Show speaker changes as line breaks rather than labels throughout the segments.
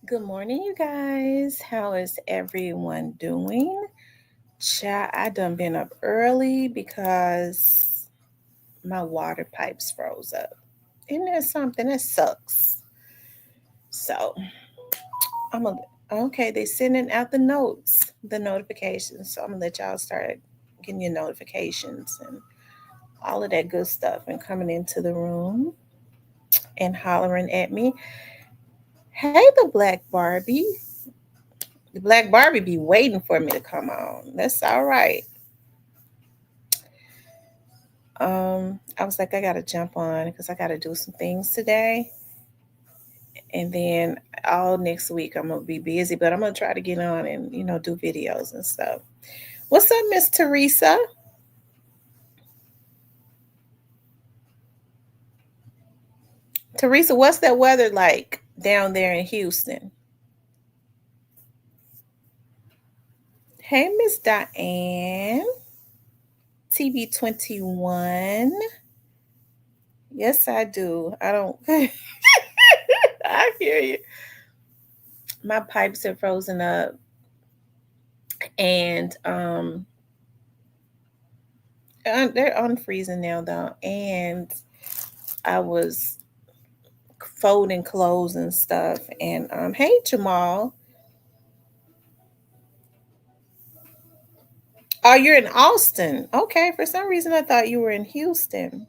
Good morning, you guys. How is everyone doing? Child, I done been up early because my water pipes froze up. Isn't that something? That sucks. So I'm gonna okay, they sending out the notifications. So I'm gonna let y'all start getting your notifications and all of that good stuff and coming into the room and hollering at me. Hey, the Black Barbie. The Black Barbie be waiting for me to come on. That's all right. I was like, I gotta jump on because I gotta do some things today, and then all next week I'm gonna be busy, but I'm gonna try to get on and do videos and stuff. What's up, Miss Teresa? Teresa, what's that weather like down there in Houston? Hey, Miss Diane, TV 21. Yes, I do. I don't. I hear you. My pipes are frozen up, and they're unfreezing now though, and I was folding clothes and stuff. And hey, Jamal. Oh, you're in Austin. Okay, for some reason I thought you were in Houston.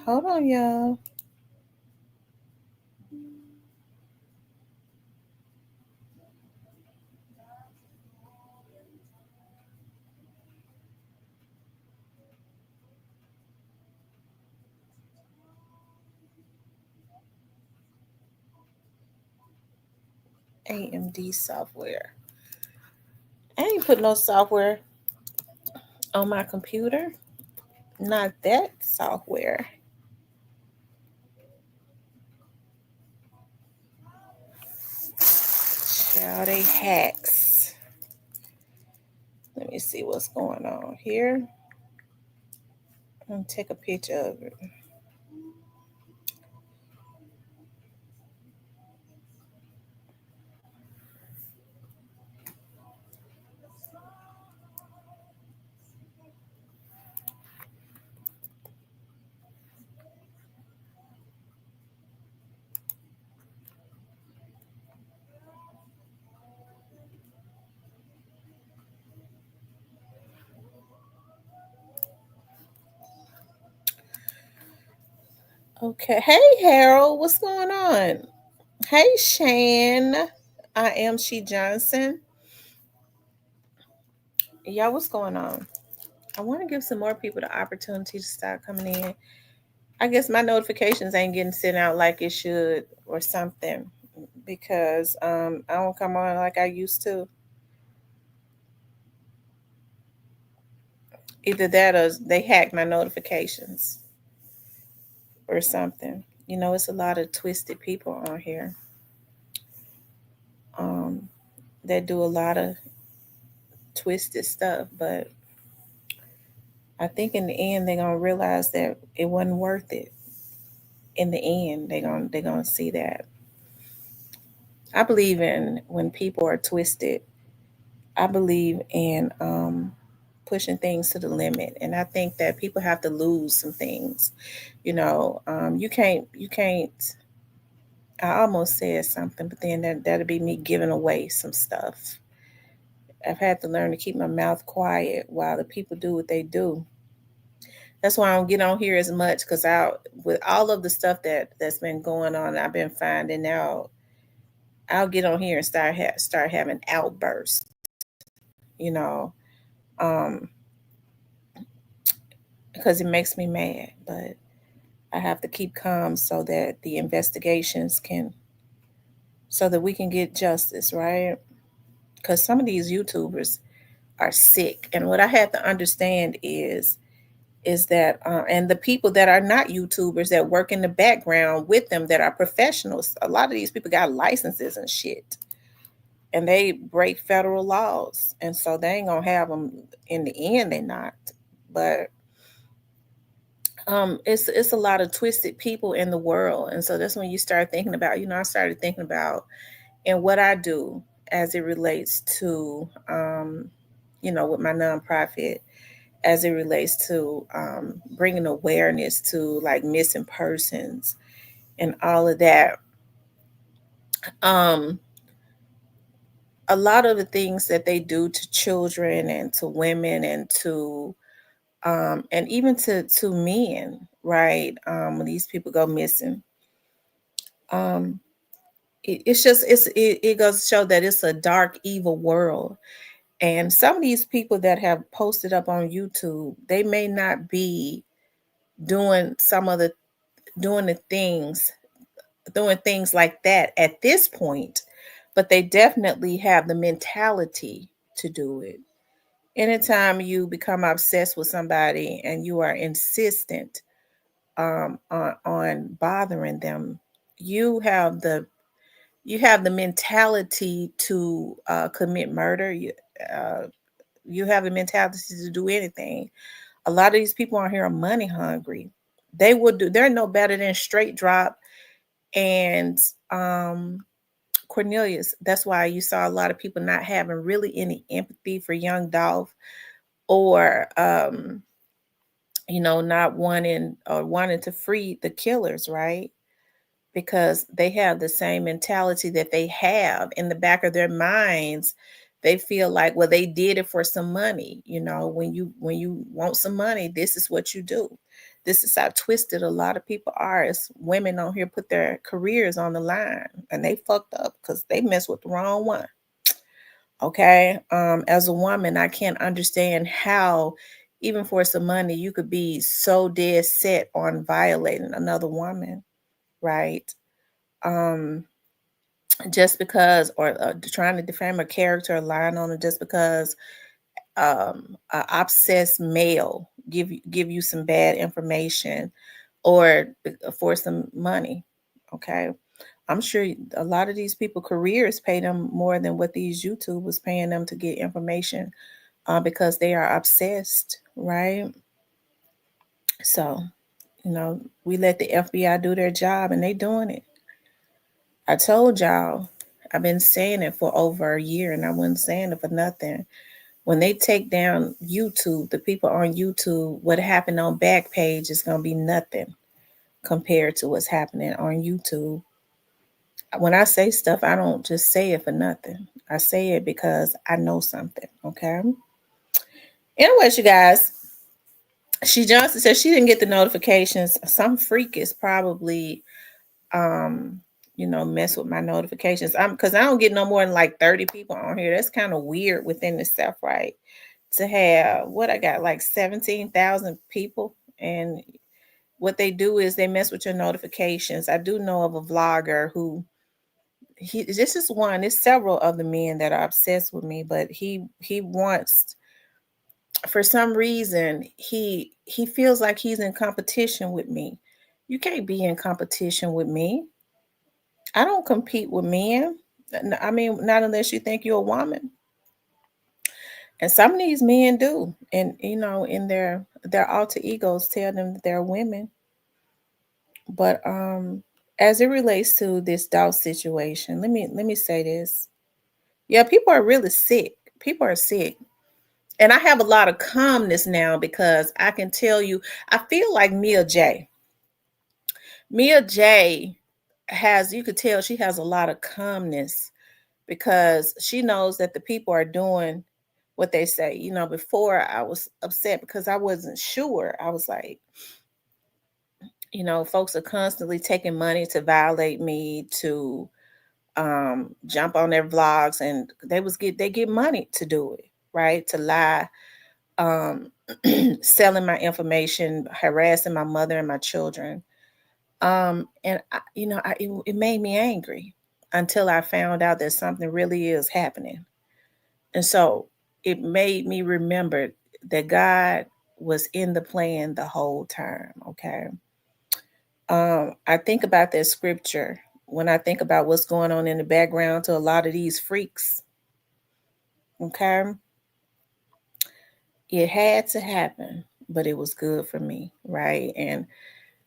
Hold on, y'all. AMD software. I ain't put no software on my computer. Not that software. Child, they hacks. Let me see what's going on here. I'm gonna take a picture of it. Okay. Hey, Harold, what's going on? Hey, Shan. I am She Johnson. Y'all, what's going on? I want to give some more people the opportunity to start coming in. I guess my notifications ain't getting sent out like it should or something because I don't come on like I used to. Either that or they hack my notifications or something. It's a lot of twisted people on here um, that do a lot of twisted stuff, but I think in the end they're gonna realize that it wasn't worth it. In the end, they're gonna see that. I believe in when people are twisted. I believe in pushing things to the limit, and I think that people have to lose some things. You can't. I almost said something, but then that'll be me giving away some stuff. I've had to learn to keep my mouth quiet while the people do what they do. That's why I don't get on here as much because I, with all of the stuff that's been going on, I've been finding out. I'll get on here and start having outbursts. You know, um, because it makes me mad. But I have to keep calm so that the investigations can, so that we can get justice, right? Because some of these YouTubers are sick, and what I have to understand is that and the people that are not YouTubers that work in the background with them that are professionals, a lot of these people got licenses and shit, and they break federal laws, and so they ain't gonna have them in the end. They not, but it's a lot of twisted people in the world, and so that's when you start thinking about, I started thinking about and what I do as it relates to with my nonprofit, as it relates to bringing awareness to like missing persons and all of that. Um, a lot of the things that they do to children and to women and to and even to men, right? When these people go missing, um, it's just it goes to show that it's a dark, evil world. And some of these people that have posted up on YouTube, they may not be doing some of the doing the things doing things like that at this point, but they definitely have the mentality to do it. Anytime you become obsessed with somebody and you are insistent on bothering them, you have the you have the mentality to commit murder. You have the mentality to do anything. A lot of these people on here are money hungry. They would do. They're no better than Straight Drop and Cornelius. That's why you saw a lot of people not having really any empathy for young Dolph, or not wanting to free the killers, right? Because they have the same mentality that they have in the back of their minds. They feel like, well, they did it for some money. When you want some money, this is what you do. This is how twisted a lot of people are. It's women on here put their careers on the line, and they fucked up because they messed with the wrong one. Okay. As a woman, I can't understand how, even for some money, you could be so dead set on violating another woman, right? Um, just because, or trying to defame a character, or lying on it, just because a obsessed male give you some bad information, or for some money. Okay. I'm sure a lot of these people careers pay them more than what these YouTubers paying them to get information, because they are obsessed, right? So, we let the FBI do their job, and they doing it. I told y'all, I've been saying it for over a year, and I wasn't saying it for nothing. When they take down YouTube, the people on YouTube, what happened on Backpage is going to be nothing compared to what's happening on YouTube. When I say stuff, I don't just say it for nothing. I say it because I know something, okay? Anyways, you guys, she Johnson said she didn't get the notifications. Some freak is probably mess with my notifications. Because I don't get no more than like 30 people on here. That's kind of weird within itself, right? To have what I got like 17,000 people, and what they do is they mess with your notifications. I do know of a vlogger who this is one, there's several of the men that are obsessed with me, but he wants, for some reason, he feels like he's in competition with me. You can't be in competition with me. I don't compete with men. I mean, not unless you think you're a woman. And some of these men do. And in their alter egos tell them that they're women. But as it relates to this dog situation, let me say this. Yeah, people are really sick. People are sick. And I have a lot of calmness now because I can tell you, I feel like Mia J. Mia J you could tell she has a lot of calmness because she knows that the people are doing what they say. Before I was upset because I wasn't sure. I was like, folks are constantly taking money to violate me, to jump on their vlogs, and they get money to do it, right? To lie, um selling my information, harassing my mother and my children. It made me angry until I found out that something really is happening. And so it made me remember that God was in the plan the whole time. Okay. I think about that scripture when I think about what's going on in the background to a lot of these freaks. Okay. It had to happen, but it was good for me. Right. And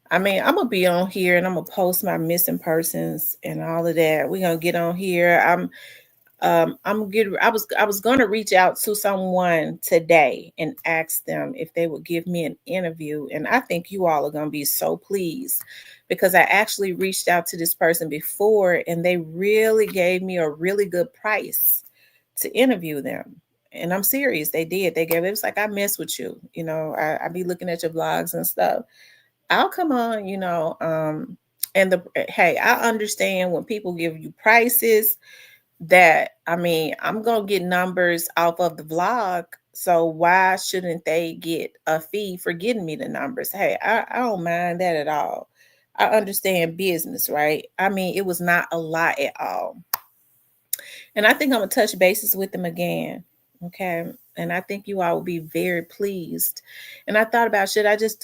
I mean, I'm gonna be on here and I'm gonna post my missing persons and all of that. We're gonna get on here. I was going to reach out to someone today and ask them if they would give me an interview, and I think you all are going to be so pleased because I actually reached out to this person before and they really gave me a really good price to interview them. And I'm serious, they did. It was like, I mess with you, I be looking at your vlogs and stuff. I'll come on, and hey, I understand when people give you prices that, I mean, I'm gonna get numbers off of the vlog. So why shouldn't they get a fee for getting me the numbers? Hey, I don't mind that at all. I understand business, right? I mean, it was not a lot at all. And I think I'm gonna touch bases with them again. Okay. And I think you all will be very pleased. And I thought about, should I just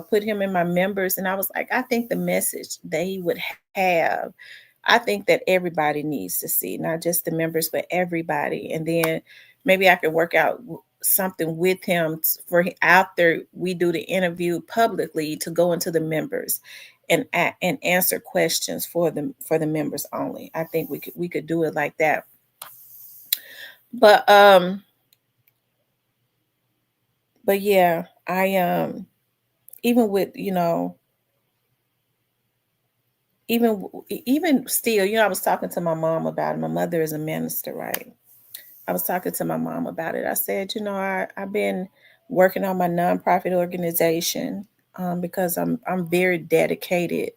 put him in my members? And I was like, I think the message that he would have, I think that everybody needs to see, not just the members, but everybody. And then maybe I could work out something with him after we do the interview publicly to go into the members and answer questions for the members only. I think we could do it like that. But yeah, I even with even still, I was talking to my mom about it. My mother is a minister, right? I was talking to my mom about it. I said, I've been working on my nonprofit organization, because I'm very dedicated.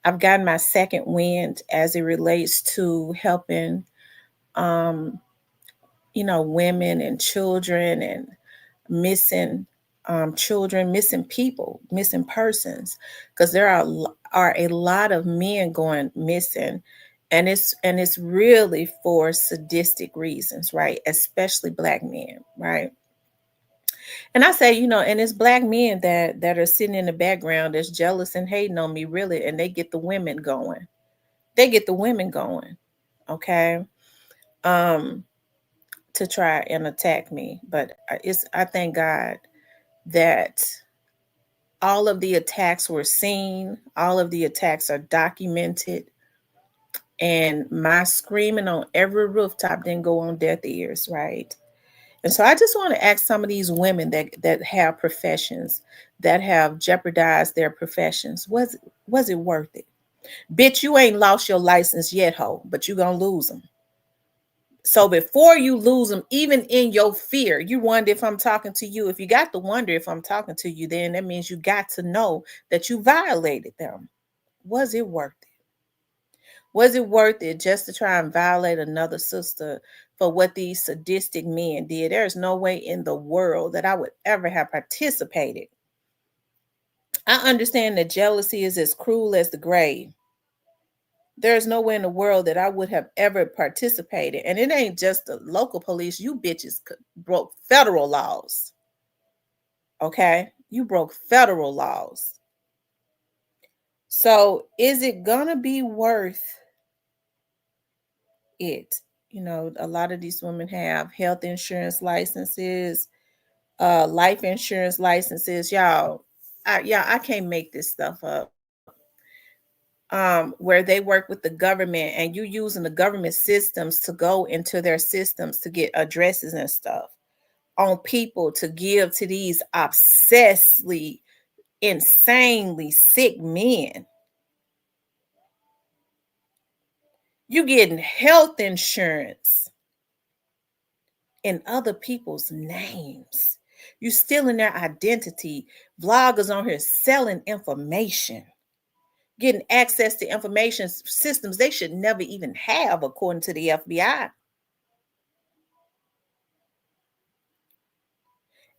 I've gotten my second wind as it relates to helping um, women and children and missing children, missing people, missing persons, because there are a lot of men going missing, and it's really for sadistic reasons, right? Especially black men, right? And I say, and it's black men that are sitting in the background that's jealous and hating on me, really, and they get the women going. They get the women going, okay, um, to try and attack me. But I thank God that all of the attacks were seen, all of the attacks are documented, and my screaming on every rooftop didn't go on deaf ears, right? And so I just want to ask some of these women that have professions, that have jeopardized their professions, was it worth it? Bitch, you ain't lost your license yet, ho, but you gonna lose them. So before you lose them, even in your fear, you wonder if I'm talking to you. If you got to wonder if I'm talking to you, then that means you got to know that you violated them. Was it worth it? Was it worth it just to try and violate another sister for what these sadistic men did? There's no way in the world that I would ever have participated. I understand that jealousy is as cruel as the grave. There's no way in the world that I would have ever participated. And it ain't just the local police. You bitches broke federal laws. Okay? You broke federal laws. So is it going to be worth it? A lot of these women have health insurance licenses, life insurance licenses. I can't make this stuff up. Where they work with the government and you using the government systems to go into their systems to get addresses and stuff on people to give to these obsessively, insanely sick men. You getting health insurance in other people's names. You stealing their identity. Vloggers on here selling information, getting access to information systems they should never even have, according to the FBI.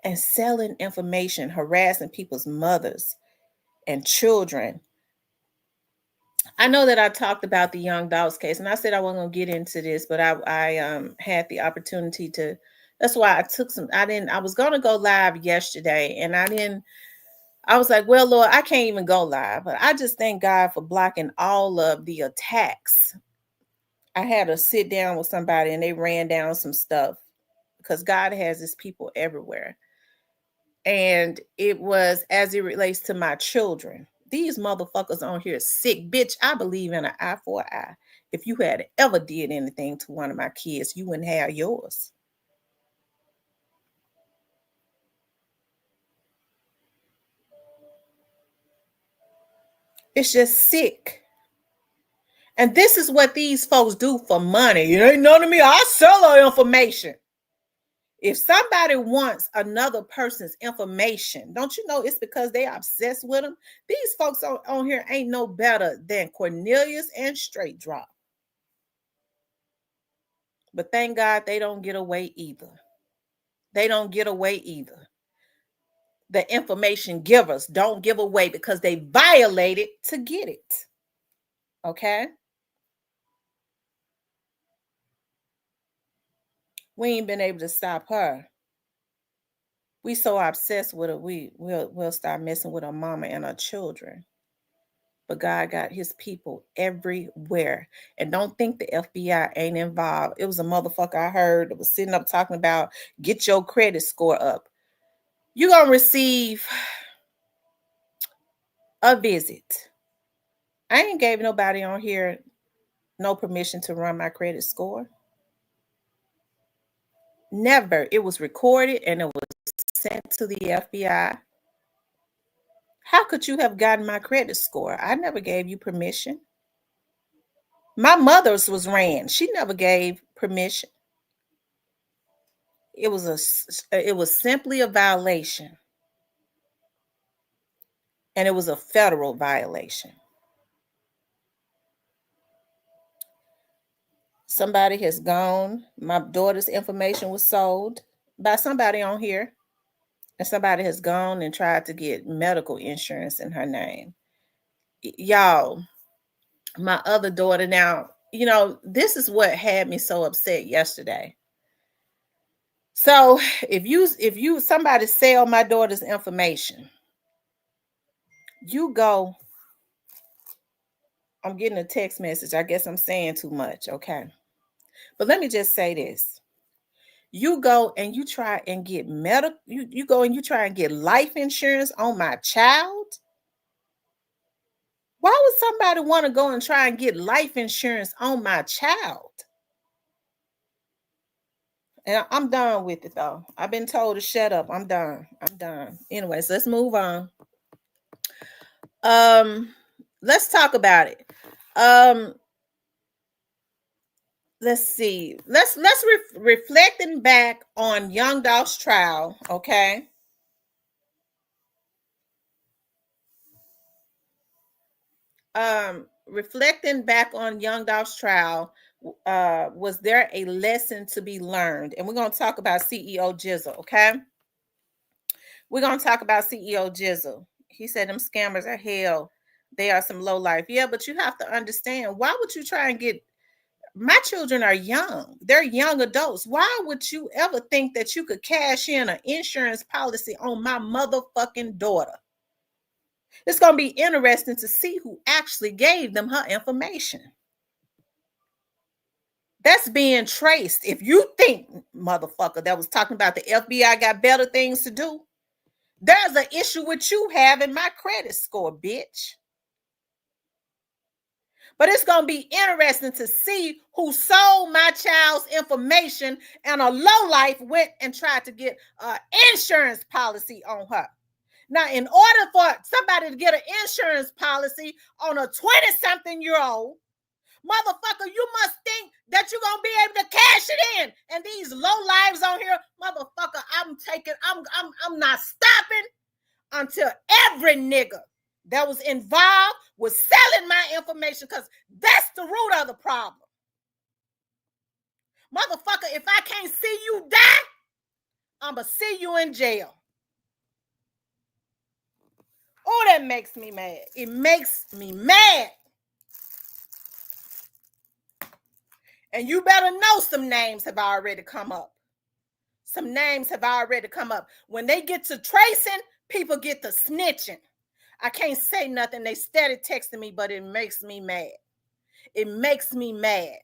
And selling information, harassing people's mothers and children I know that I talked about the young Dolph's case, and I said I wasn't gonna get into this, but I had the opportunity to. That's why I took some. I didn't. I was gonna go live yesterday, and I didn't. I was like, well, Lord, I can't even go live, but I just thank God for blocking all of the attacks. I had to sit down with somebody, and they ran down some stuff because God has His people everywhere, and it was as it relates to my children. These motherfuckers on here sick, bitch. I believe in an eye for an eye. If you had ever did anything to one of my kids, you wouldn't have yours. It's just sick. And this is what these folks do for money. It ain't none of me. I sell our information. If somebody wants another person's information, don't you know it's because they are obsessed with them? These folks on here ain't no better than Cornelius and Straight Drop. But thank God they don't get away either. They don't get away either. The information givers don't give away because they violated to get it. Okay? We ain't been able to stop her. We so obsessed with her, we'll start messing with her mama and her children. But God got His people everywhere. And don't think the FBI ain't involved. It was a motherfucker I heard that was sitting up talking about get your credit score up. You're going to receive a visit. I ain't gave nobody on here no permission to run my credit score. Never. It was recorded and it was sent to the FBI. How could you have gotten my credit score? I never gave you permission. My mother's was ran. She never gave permission. It was simply a violation. And it was a federal violation. Somebody has gone. My daughter's information was sold by somebody on here. And somebody has gone and tried to get medical insurance in her name. Y'all, my other daughter now, this is what had me so upset yesterday. So if somebody sell my daughter's information, you go. I'm getting a text message. I guess I'm saying too much. Okay. But let me just say this. You go and you try and get medical, you go and you try and get life insurance on my child. Why would somebody want to go and try and get life insurance on my child? And I'm done with it though. I've been told to shut up. I'm done. Anyways, let's move on. Let's talk about it. Let's see. Let's reflecting back on Young Dolph's trial, okay? Reflecting back on Young Dolph's trial, was there a lesson to be learned? And we're going to talk about CEO Jizzel, okay? We're going to talk about CEO Jizzel. He said them scammers are hell. They are some low life. Yeah, but you have to understand, why would you try and get, my children are young. They're young adults. Why would you ever think that you could cash in an insurance policy on my motherfucking daughter? It's going to be interesting to see who actually gave them her information. That's being traced. If you think, motherfucker, that was talking about the FBI got better things to do, there's an issue with you having my credit score, bitch. But it's going to be interesting to see who sold my child's information and a lowlife went and tried to get an insurance policy on her. Now, in order for somebody to get an insurance policy on a 20-something-year-old, motherfucker, you must think that you're going to be able to cash it in. And these low lives on here, motherfucker, I'm not stopping until every nigga that was involved was selling my information, because that's the root of the problem. Motherfucker, if I can't see you die, I'm going to see you in jail. Oh, that makes me mad. It makes me mad. And you better know some names have already come up. Some names have already come up. When they get to tracing, people get to snitching. I can't say nothing. They steady texting me, but it makes me mad. It makes me mad.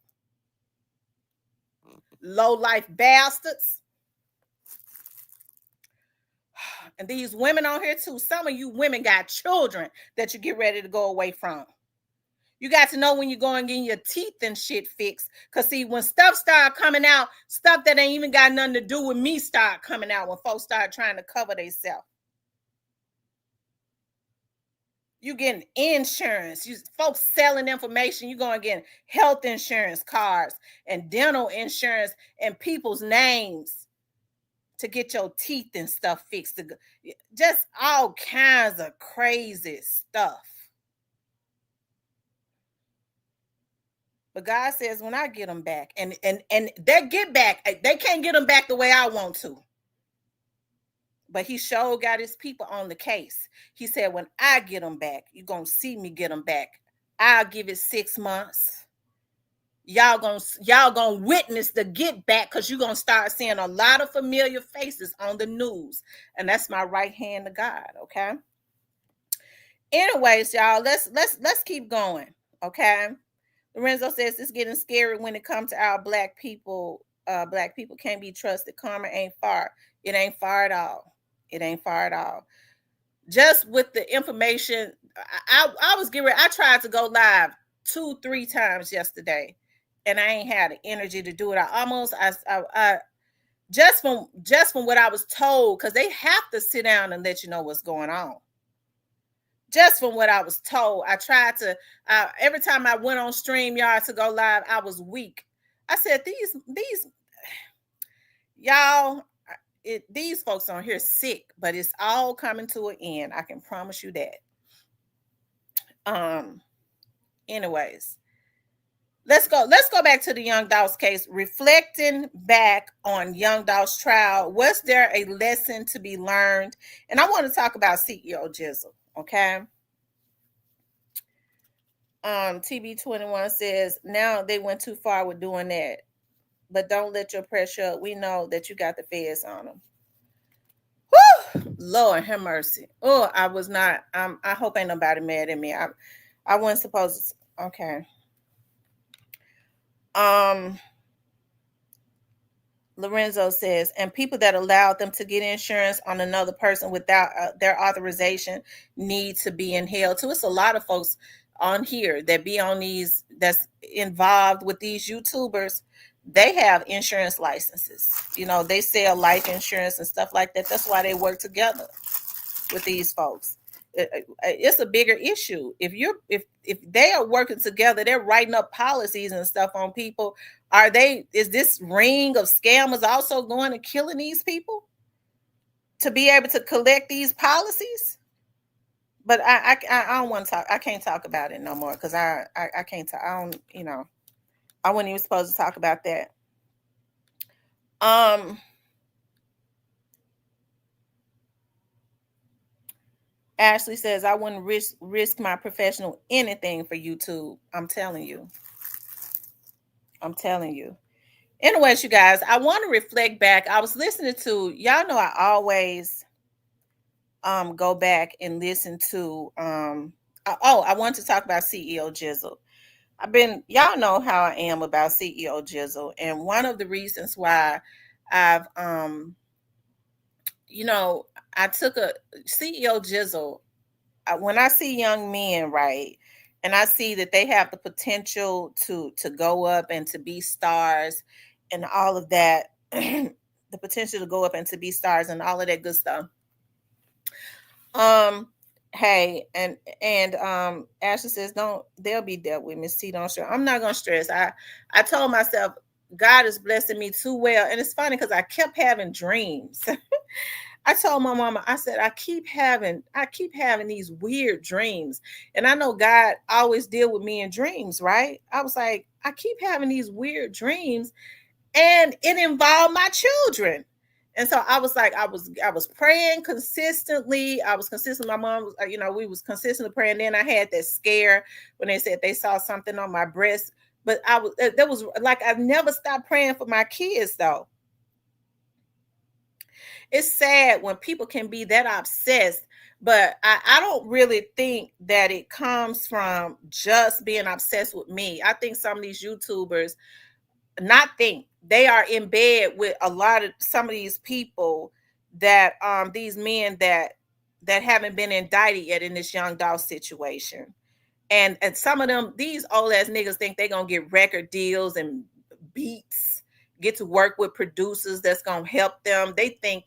Low life bastards. And these women on here too. Some of you women got children that you get ready to go away from. You got to know when you're going getting your teeth and shit fixed. Because see, when stuff start coming out, stuff that ain't even got nothing to do with me start coming out when folks start trying to cover themselves. You getting insurance. You folks selling information. You going getting health insurance cards and dental insurance and people's names to get your teeth and stuff fixed. Just all kinds of crazy stuff. But God says, when I get them back, and they get back, they can't get them back the way I want to. But he sure got his people on the case. He said, when I get them back, you're going to see me get them back. I'll give it 6 months. Y'all gonna witness the get back, because you're gonna start seeing a lot of familiar faces on the news. And that's my right hand to God, okay? Anyways, y'all, let's keep going, okay? Lorenzo says it's getting scary when it comes to our black people. Black people can't be trusted. Karma ain't far. It ain't far at all. It ain't far at all. Just with the information, I was getting ready. I tried to go live 2-3 times yesterday, and I ain't had the energy to do it. I just from what I was told, because they have to sit down and let you know what's going on. Just from what I was told, I tried to, every time I went on StreamYard to go live, I was weak. I said, these y'all, these folks on here sick, but it's all coming to an end. I can promise you that. Anyways, let's go back to the Young Dolph's case. Reflecting back on Young Dolph's trial, was there a lesson to be learned? And I want to talk about CEO Jizzel, okay? TB21 says, now they went too far with doing that, but don't let your pressure up. We know that you got the feds on them. Whew! Lord have mercy. Oh, I was not. I hope ain't nobody mad at me. I wasn't supposed to. Okay. Lorenzo says, and people that allowed them to get insurance on another person without their authorization need to be in hell too. It's a lot of folks on here that be on these, that's involved with these YouTubers. They have insurance licenses. You know, they sell life insurance and stuff like that. That's why they work together with these folks. It's a bigger issue. If they are working together, they're writing up policies and stuff on people. Is this ring of scammers also going and killing these people to be able to collect these policies? But I don't want to talk. I can't talk about it no more, because I can't talk. I don't, I wasn't even supposed to talk about that. Ashley says, I wouldn't risk my professional anything for YouTube. I'm telling you. Anyways, you guys, I want to reflect back. I was listening to, y'all know I always go back and listen to I want to talk about CEO Jizzel. Y'all know how I am about CEO Jizzle, and one of the reasons why I've I took a CEO Jizzle. When I see young men, right, and I see that they have the potential to go up and to be stars and all of that, the potential to go up and to be stars and all of that good stuff. Hey, and Ashley says, they'll be dealt with, Miss T, don't stress. I'm not gonna stress. I told myself God is blessing me too well. And it's funny because I kept having dreams. I told my mama, I said, I keep having these weird dreams. And I know God always deal with me in dreams, right? I was like, I keep having these weird dreams, and it involved my children. And so I was like, I was praying consistently. I was consistent. My mom was, we was consistently praying. Then I had that scare when they said they saw something on my breast But there was like, I've never stopped praying for my kids though. It's sad when people can be that obsessed, but I don't really think that it comes from just being obsessed with me. I think some of these YouTubers, not think, they are in bed with a lot of some of these people, that these men that haven't been indicted yet in this young Dolph situation. And some of them, these old ass niggas, think they're gonna get record deals and beats, get to work with producers that's gonna help them. They think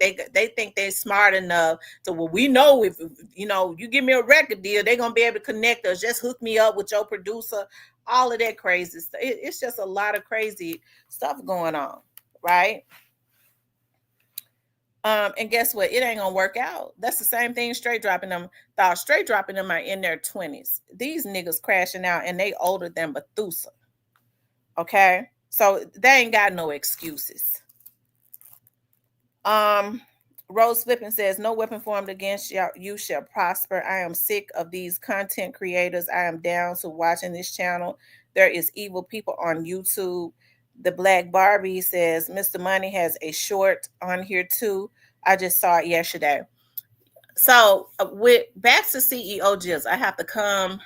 they're smart enough to, well, we know if you give me a record deal, they're gonna be able to connect us. Just hook me up with your producer. All of that crazy stuff. It's just a lot of crazy stuff going on, right? And guess what? It ain't gonna work out. That's the same thing. Straight dropping them. Thought straight dropping them are in their 20s. These niggas crashing out, and they older than Methuselah. Okay, so they ain't got no excuses. Um, Rose Flippin says, "No weapon formed against you shall prosper." I am sick of these content creators. I am down to watching this channel. There is evil people on YouTube. The Black Barbie says, "Mr. Money has a short on here too. I just saw it yesterday." So with back to CEO Jizzel, I have to calm.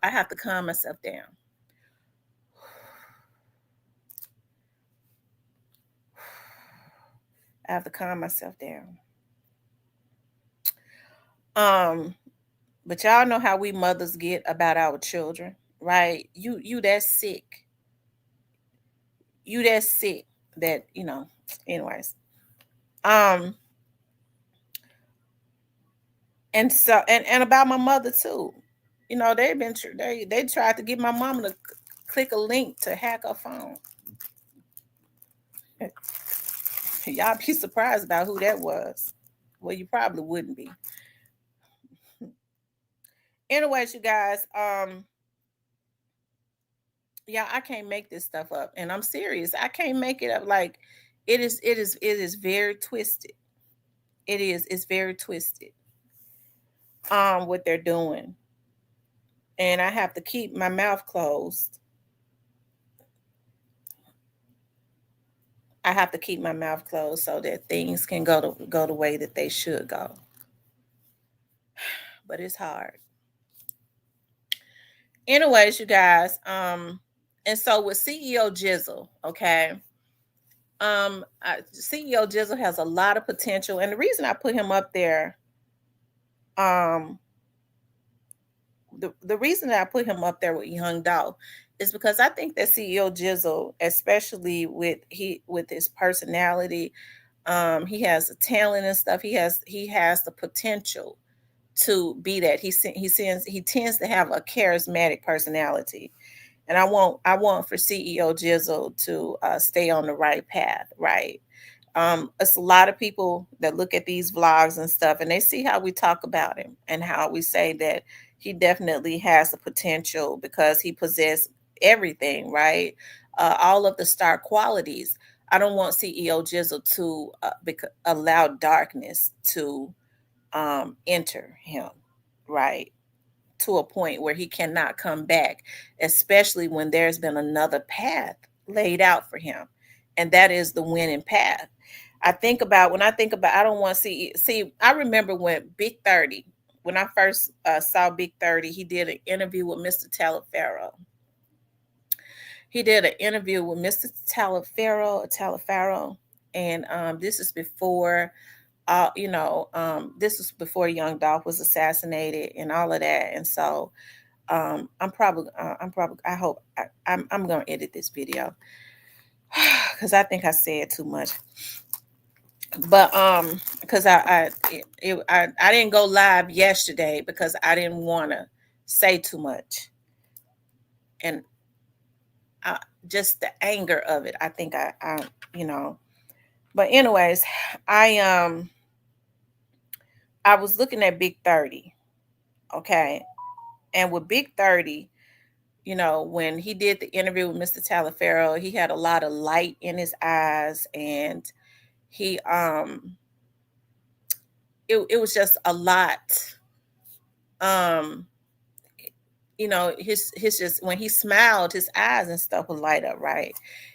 I have to calm myself down. I have to calm myself down. But y'all know how we mothers get about our children, right? You that sick. You that sick that, anyways. Um and so and about my mother too. They've been they tried to get my mama to click a link to hack her phone. Y'all be surprised about who that was. Well, you probably wouldn't be. Anyways, you guys, yeah, I can't make this stuff up, and I'm serious. I can't make it up. Like, it is very twisted. It's very twisted. What they're doing, and I have to keep my mouth closed. I have to keep my mouth closed so that things can go the way that they should go. But it's hard. Anyways, you guys, and so with CEO Jizzel, okay, CEO Jizzel has a lot of potential, and the reason I put him up there, um, the reason that I put him up there with Young Dolph is because I think that CEO Jizzel, especially with his personality, he has the talent and stuff. He has the potential to be that. He tends to have a charismatic personality, and I want for CEO Jizzel to stay on the right path, right? It's a lot of people that look at these vlogs and stuff, and they see how we talk about him and how we say that he definitely has the potential because he possesses everything, right? All of the star qualities. I don't want CEO Jizzle to allow darkness to enter him, right? To a point where he cannot come back, especially when there's been another path laid out for him, and that is the winning path. When I think about, I don't want to see. I remember when Big 30, when I first saw Big 30, he did an interview with Mr. Talaferro. He did an interview with Mr. Talaferro, and this is before this was before Young Dolph was assassinated and all of that. And so I hope I'm going to edit this video because I think I said too much. But because I didn't go live yesterday because I didn't want to say too much, and just the anger of it. I think I But anyways, I I was looking at Big 30, okay, and with Big 30, when he did the interview with Mr. Talaferro, he had a lot of light in his eyes, and he it was just a lot. Um his just when he smiled, his eyes and stuff would light up, right?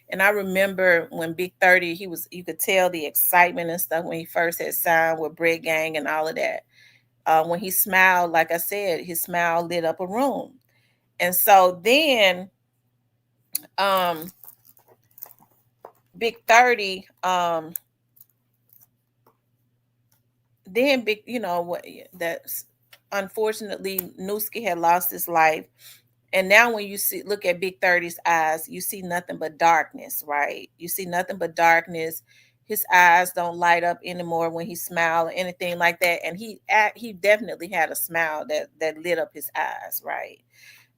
And I remember when Big 30, you could tell the excitement and stuff when he first had signed with Bread Gang and all of that. When he smiled, like I said, his smile lit up a room. And so then um Big 30, then big, what that's unfortunately Newski had lost his life. And now when you look at Big 30's eyes, you see nothing but darkness, right? You see nothing but darkness. His eyes don't light up anymore when he smiled or anything like that. And he definitely had a smile that lit up his eyes, right?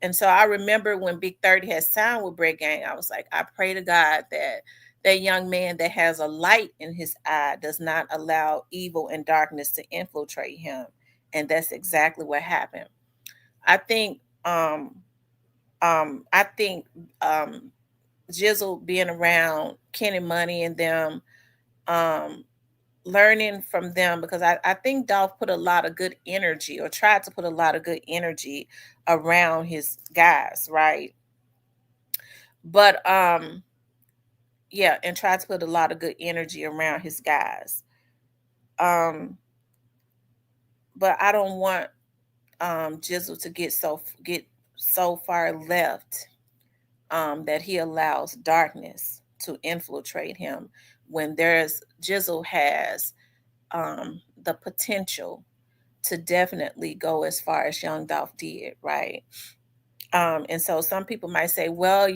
And so I remember when Big 30 had signed with Bread Gang, I was like, I pray to God that that young man that has a light in his eye does not allow evil and darkness to infiltrate him. And that's exactly what happened. I think I think Jizzle being around Kenny Money and them, um, learning from them, because I think Dolph put a lot of good energy, or tried to put a lot of good energy around his guys, right? But yeah, and tried to put a lot of good energy around his guys. Um, but I don't want Jizzle to get so far left that he allows darkness to infiltrate him, when Jizzle has the potential to definitely go as far as Young Dolph did, right? And so some people might say, well,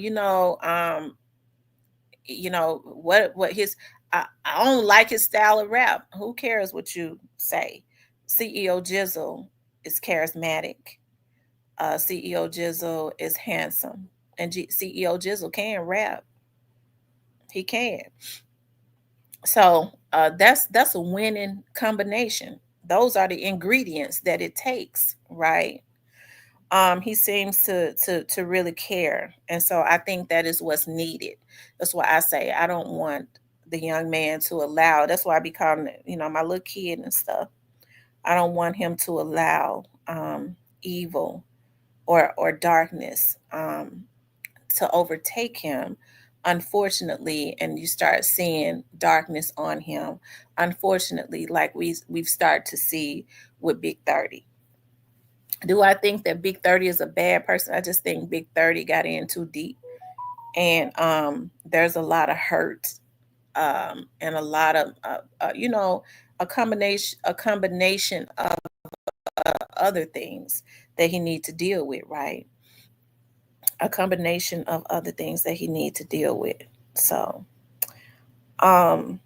what his I don't like his style of rap. Who cares what you say? CEO Jizzel is charismatic. CEO Jizzel is handsome, and CEO Jizzel can rap. He can. So that's a winning combination. Those are the ingredients that it takes, right? He seems to really care, and so I think that is what's needed. That's why I say I don't want the young man to allow. That's why I be calling it, my little kid and stuff. I don't want him to allow evil or darkness to overtake him, unfortunately, and you start seeing darkness on him, unfortunately, like we've started to see with Big 30. Do I think that Big 30 is a bad person? I just think Big 30 got in too deep, and there's a lot of hurt, and a lot of a combination of other things that he need to deal with, right? A combination of other things that he need to deal with. So, um,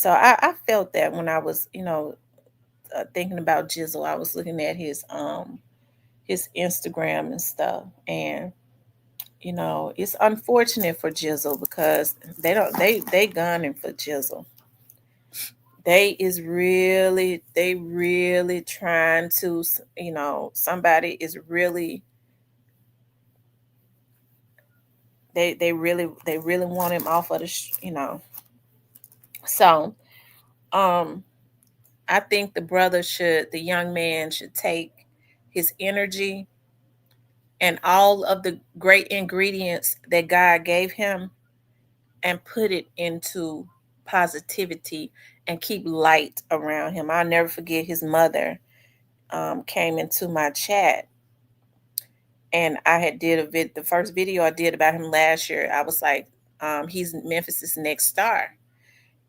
I felt that when I was, thinking about Jizzle, I was looking at his Instagram and stuff, and it's unfortunate for Jizzle, because they gunning for Jizzle. They really trying to, somebody is really, they really want him off of so um I think the young man should take his energy and all of the great ingredients that God gave him and put it into positivity and keep light around him. I'll never forget his mother came into my chat, and I had did the first video I did about him last year. I was like, he's Memphis's next star.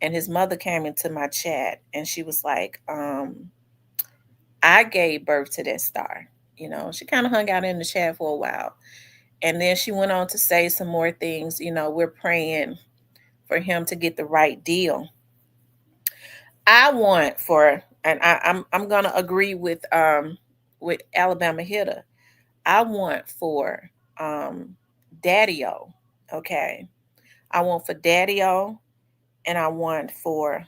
And his mother came into my chat, and she was like, I gave birth to that star. She kind of hung out in the chat for a while. And then she went on to say some more things. We're praying for him to get the right deal. I want for, and I'm gonna agree with Alabama Hitter. I want for Daddy-O. Okay. I want for Daddy-O, and I want for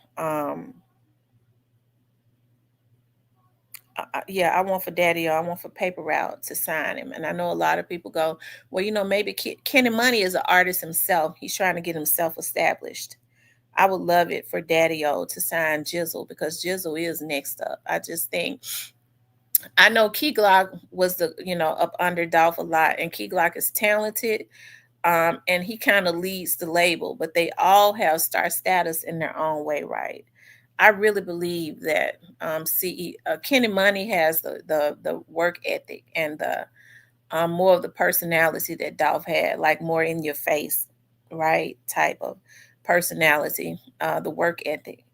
yeah, I want for Daddy, or I want for Paper Route to sign him. And I know a lot of people go, well, maybe Kenny Money is an artist himself. He's trying to get himself established. I would love it for Daddy-O to sign Jizzle, because Jizzle is next up. I just think I know Key Glock was up under Dolph a lot, and Key Glock is talented, and he kind of leads the label, but they all have star status in their own way, right? I really believe that Kenny Money has the work ethic and the more of the personality that Dolph had, like more in your face, right? Type of personality, the work ethic.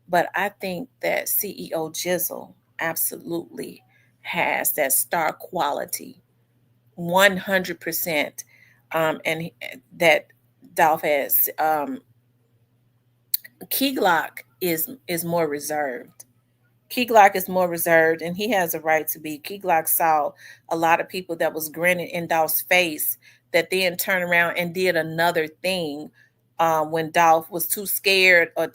But I think that CEO Jizzle absolutely has that star quality, 100%. That Dolph has. Key Glock is more reserved. Key Glock is more reserved, and he has a right to be. Key Glock saw a lot of people that was grinning in Dolph's face that then turned around and did another thing when Dolph was too scared or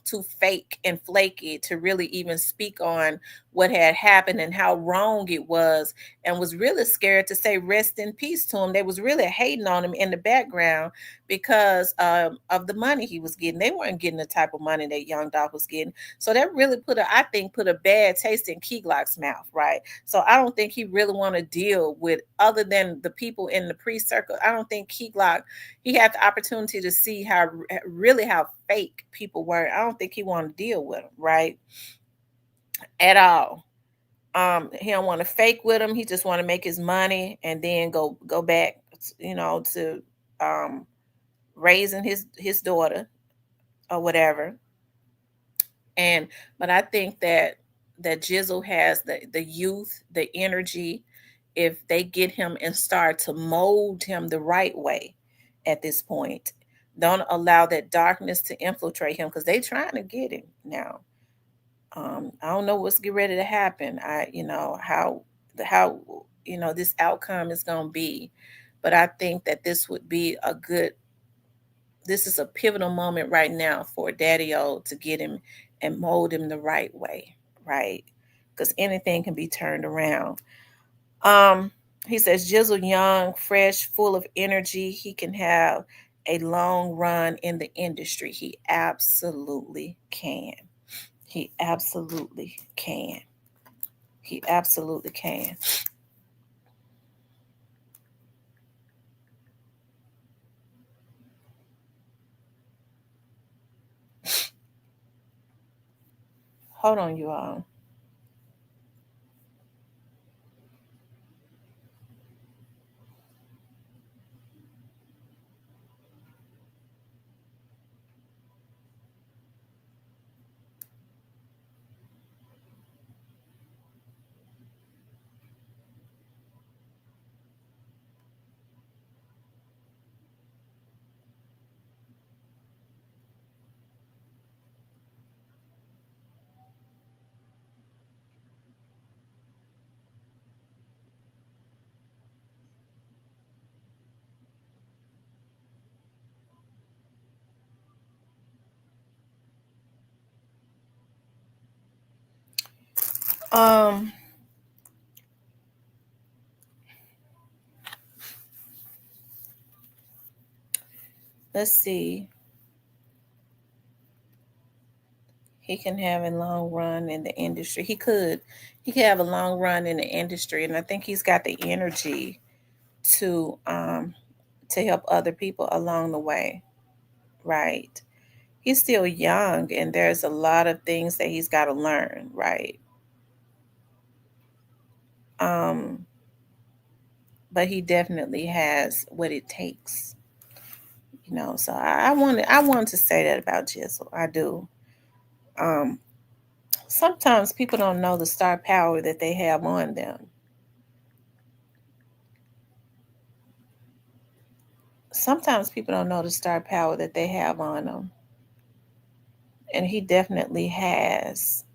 too fake and flaky to really even speak on what had happened and how wrong it was, and was really scared to say rest in peace to him. They was really hating on him in the background because of the money he was getting. They weren't getting the type of money that young Dolph was getting. So that really I think put a bad taste in Key Glock's mouth, right? So I don't think he really want to deal with, other than the people in the pre-circle. I don't think Key Glock, he had the opportunity to see how fake people were. I don't think he want to deal with them, right? At all. He don't want to fake with them. He just want to make his money and then go back, to raising his daughter or whatever. And but I think that Jizzle has the youth, the energy, if they get him and start to mold him the right way at this point. Don't allow that darkness to infiltrate him, because they trying to get him now. I don't know what's get ready to happen. How this outcome is gonna be. But I think that this is a pivotal moment right now for Daddy O to get him and mold him the right way, right? Because anything can be turned around. Um, he says Jizzle young, fresh, full of energy. He can have a long run in the industry. He absolutely can. He absolutely can. He absolutely can. Hold on, you all. Um, let's see. He can have a long run in the industry. He could have a long run in the industry, and I think he's got the energy to um to help other people along the way, right? He's still young, and there's a lot of things that he's got to learn, right? Um, but he definitely has what it takes, So I wanted to say that about Jizzle. I do. Um, Sometimes people don't know the star power that they have on them. Sometimes people don't know the star power that they have on them, and he definitely has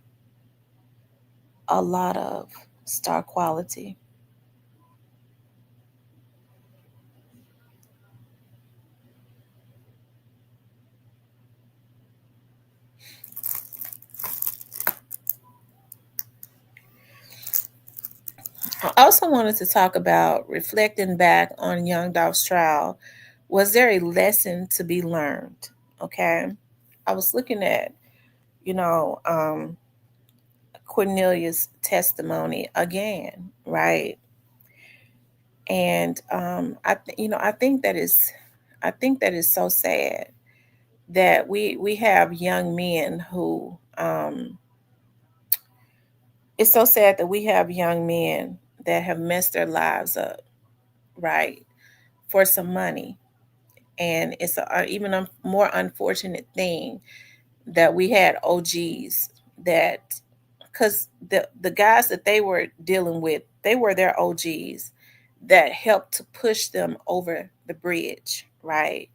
a lot of star quality. I also wanted to talk about reflecting back on Young Dolph's trial. Was there a lesson to be learned? Okay. I was looking at, you know, Cornelius' testimony again, right? And I think that is so sad that we have young men who it's so sad that we have young men that have messed their lives up, right, for some money. And it's even a more unfortunate thing that we had OGs that, because the guys that they were dealing with, they were their OGs that helped to push them over the bridge, right?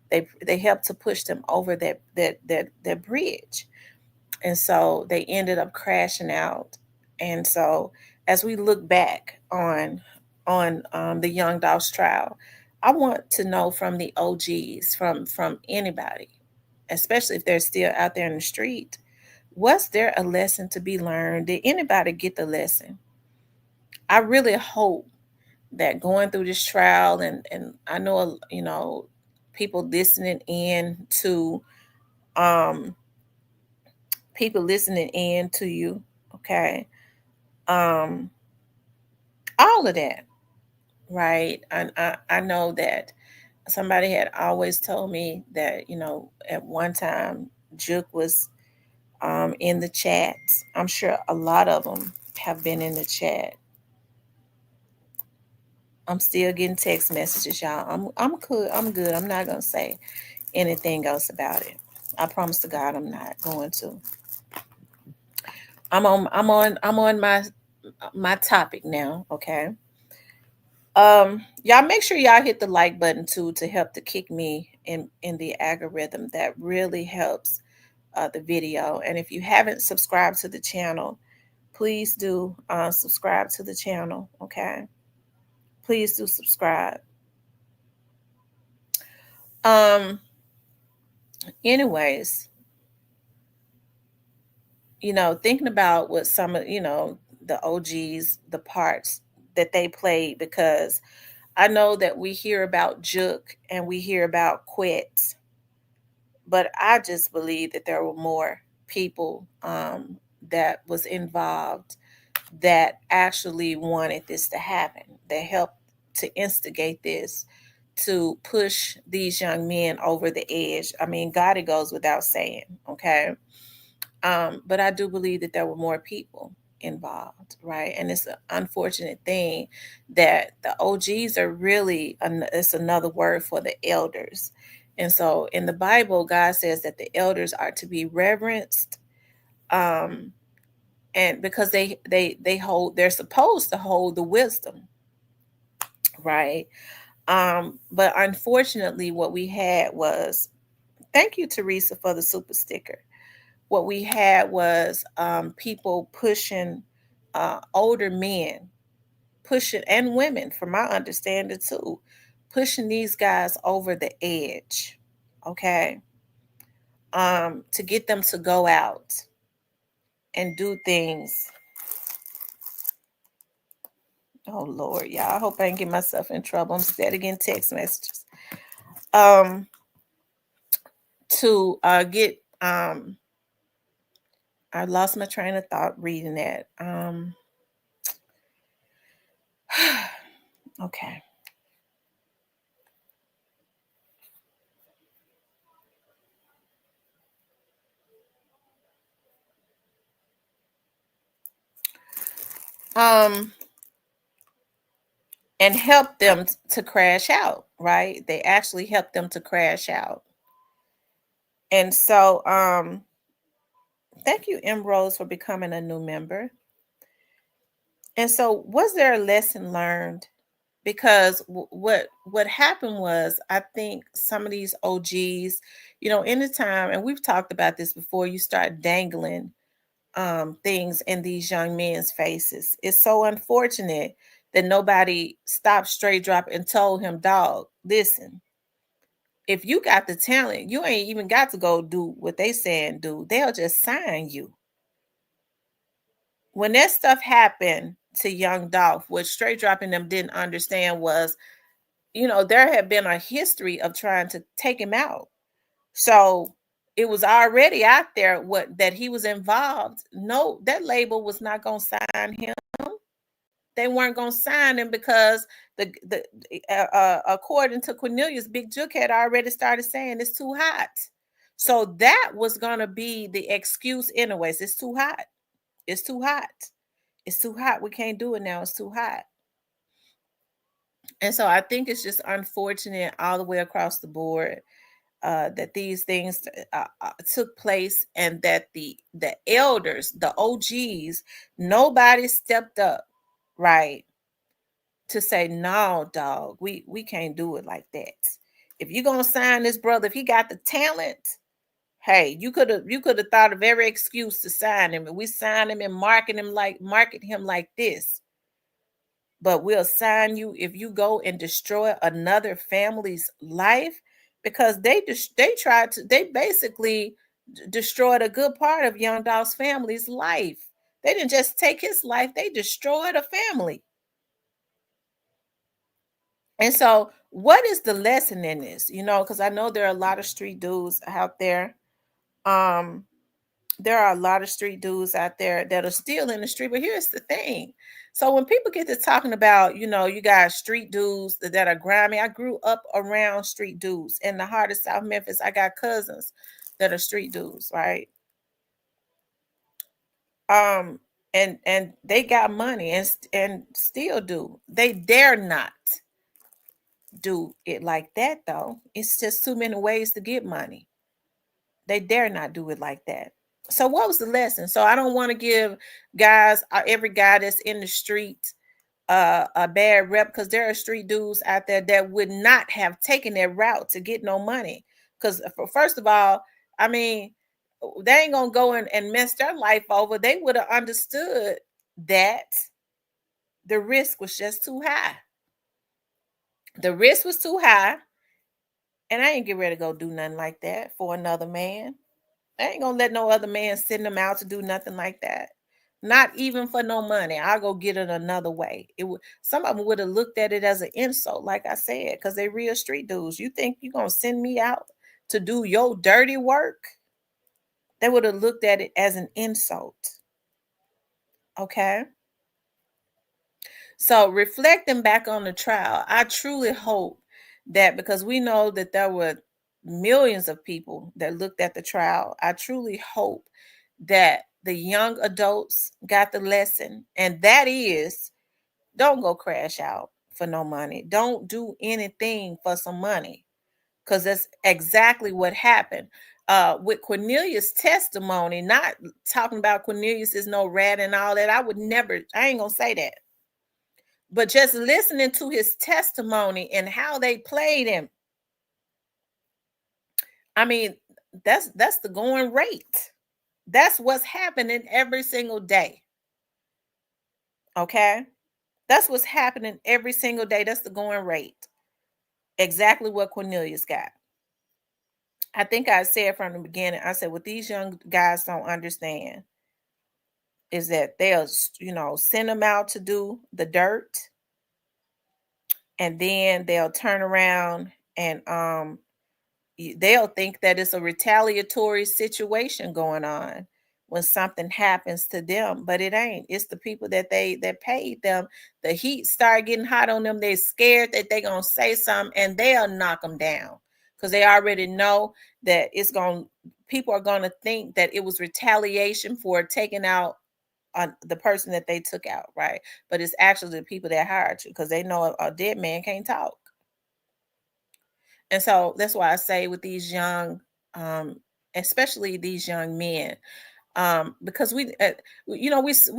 They helped to push them over that bridge, and so they ended up crashing out. And so as we look back on the Young Dolph's trial, I want to know from the OGs, from anybody, especially if they're still out there in the street, was there a lesson to be learned? Did anybody get the lesson? I really hope that going through this trial, and I know, people listening in to um people listening in to you, okay, um all of that, right? I know that somebody had always told me that, at one time Juke was in the chats. I'm sure a lot of them have been in the chat. I'm still getting text messages, y'all. I'm cool. I'm good. I'm not gonna say anything else about it. I promise to God I'm not going to. I'm on my topic now, okay? Y'all make sure y'all hit the like button too to help to kick me in the algorithm. That really helps the video. And if you haven't subscribed to the channel, please do subscribe to the channel, okay? Please do subscribe. Um, anyways, thinking about what some of, the OGs, the parts that they played, because I know that we hear about Juke and we hear about Quets, but I just believe that there were more people that was involved that actually wanted this to happen. They helped to instigate this, to push these young men over the edge. I mean, God, it goes without saying, okay? But I do believe that there were more people involved, right? And it's an unfortunate thing that the OGs are really, it's another word for the elders. And so in the Bible, God says that the elders are to be reverenced, um, and because they're supposed to hold the wisdom, right? But unfortunately, what we had was, thank you, Teresa, for the super sticker. What we had was people pushing older men, pushing, and women, from my understanding too, pushing these guys over the edge, okay, to get them to go out and do things. Oh Lord, y'all, I hope I didn't get myself in trouble. I'm steady getting text messages. Um, to get I lost my train of thought reading that. Okay. Um, and help them to crash out, right? They actually help them to crash out. And so, thank you, Emerose, for becoming a new member. And so, was there a lesson learned? Because what happened was, I think some of these OGs, in the time, and we've talked about this before, you start dangling things in these young men's faces. It's so unfortunate that nobody stopped straight drop and told him, dog, listen, if you got the talent, you ain't even got to go do what they saying do. They'll just sign you. When that stuff happened to Young Dolph, what straight dropping them didn't understand was, there had been a history of trying to take him out. So it was already out there what that he was involved. No, that label was not going to sign him. They weren't going to sign him because the according to Cornelius, Big Jook had already started saying it's too hot. So that was going to be the excuse anyways. It's too hot. It's too hot. It's too hot. We can't do it now. It's too hot. And so I think it's just unfortunate all the way across the board that these things took place, and that the elders, the OGs, nobody stepped up, right, to say, no, dog, we can't do it like that. If you're gonna sign this brother, if he got the talent, hey, you could have thought of every excuse to sign him, and we sign him and market him like this. But we'll sign you if you go and destroy another family's life, because they basically destroyed a good part of Young Dolph's family's life. They didn't just take his life, they destroyed a family. And so what is the lesson in this? Because I know there are a lot of street dudes out there. um there are a lot of street dudes out there that are still in the street. But here's the thing. So when people get to talking about, you got street dudes that are grimy. I grew up around street dudes in the heart of South Memphis. I got cousins that are street dudes, right? Um, and they got money and still do. They dare not do it like that though. It's just too many ways to get money. They dare not do it like that. So what was the lesson? So I don't want to give guys, every guy that's in the street, a bad rep, because there are street dudes out there that would not have taken that route to get no money. Because first of all, I mean, they ain't gonna go and mess their life over. They would have understood that the risk was just too high. The risk was too high, and I ain't get ready to go do nothing like that for another man. I ain't gonna let no other man send them out to do nothing like that. Not even for no money. I'll go get it another way. Some of them would have looked at it as an insult, like I said, because they real street dudes. You think you gonna send me out to do your dirty work? They would have looked at it as an insult. Okay. So reflecting back on the trial, I truly hope that, because we know that there were millions of people that looked at the trial, I truly hope that the young adults got the lesson. And that is, don't go crash out for no money. Don't do anything for some money, because that's exactly what happened. With Cornelius' testimony, not talking about Cornelius is no rat and all that. I ain't gonna say that. But just listening to his testimony and how they played him, I mean, that's the going rate. That's what's happening every single day. Okay? That's what's happening every single day. That's the going rate. Exactly what Cornelius got. I think I said from the beginning, I said, what these young guys don't understand is that they'll, send them out to do the dirt, and then they'll turn around and they'll think that it's a retaliatory situation going on when something happens to them, but it ain't. It's the people that paid them. The heat start getting hot on them. They're scared that they're gonna say something, and they'll knock them down, because they already know that people are gonna think that it was retaliation for taking out on the person that they took out, right? But it's actually the people that hired you, because they know a dead man can't talk. And so that's why I say with these young, um, especially these young men, because we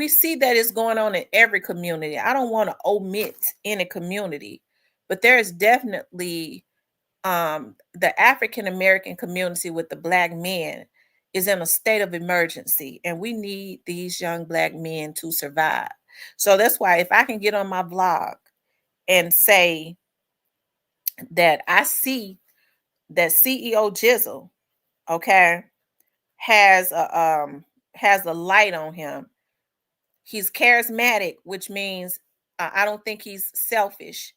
see that it's going on in every community. I don't want to omit any community, but there is definitely the African American community with the Black men is in a state of emergency, and we need these young Black men to survive. So that's why if I can get on my blog and say that I see that CEO Jizzel, okay, has a light on him. He's charismatic, which means I don't think he's selfish.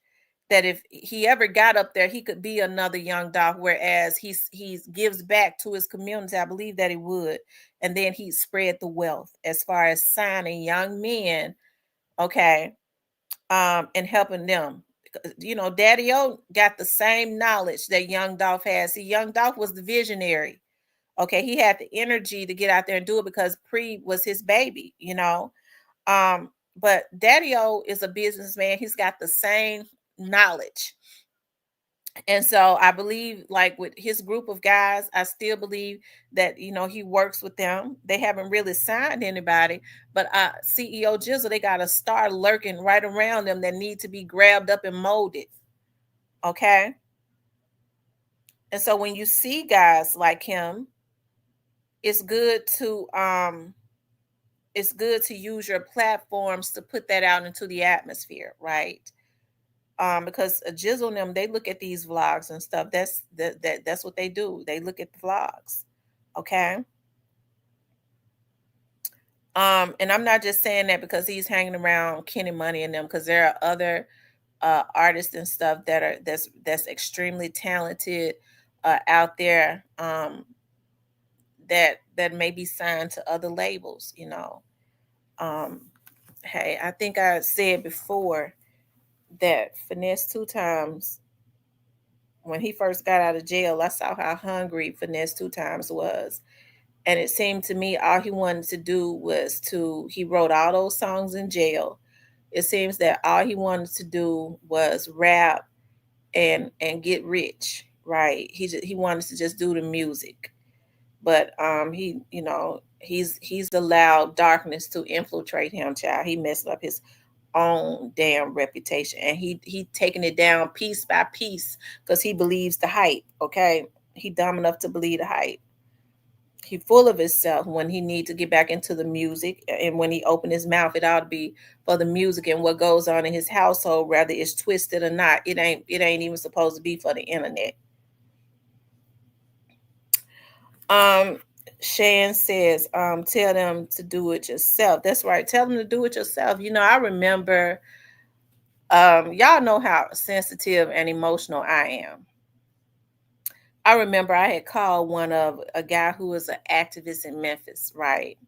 that if he ever got up there, he could be another Young Dolph, whereas he gives back to his community. I believe that he would, and then he'd spread the wealth as far as signing young men, okay, and helping them. You know, Daddy O got the same knowledge that Young Dolph has. See, Young Dolph was the visionary. Okay, he had the energy to get out there and do it because Pre was his baby, you know. But Daddy O is a businessman. He's got the same knowledge. And so I believe, like with his group of guys, I still believe that, you know, he works with them. They haven't really signed anybody, but CEO Jizzle, they got a star lurking right around them that need to be grabbed up and molded. Okay. And so when you see guys like him, it's good to use your platforms to put that out into the atmosphere, right? Because Jizzle and them, they look at these vlogs and stuff. That's what they do. They look at the vlogs, okay. And I'm not just saying that because he's hanging around Kenny Money and them, because there are other artists and stuff that's extremely talented out there, that may be signed to other labels, you know. Um, hey, I think I said before that Finesse Two Times, when he first got out of jail, I saw how hungry Finesse Two Times was. And it seemed to me all he wanted to do was he wrote all those songs in jail. It seems that all he wanted to do was rap and get rich, right? He wanted to just do the music. But he, you know, he's allowed darkness to infiltrate him, child. He messed up his own damn reputation, and he taking it down piece by piece because he believes the hype. Okay, he dumb enough to believe the hype. He full of himself when he need to get back into the music, and when he open his mouth, it ought to be for the music and what goes on in his household, whether it's twisted or not. It ain't even supposed to be for the internet. um Shan says, tell them to do it yourself. That's right, tell them to do it yourself. You know, I remember, y'all know how sensitive and emotional I am. I remember I had called one of a guy who was an activist in Memphis, right?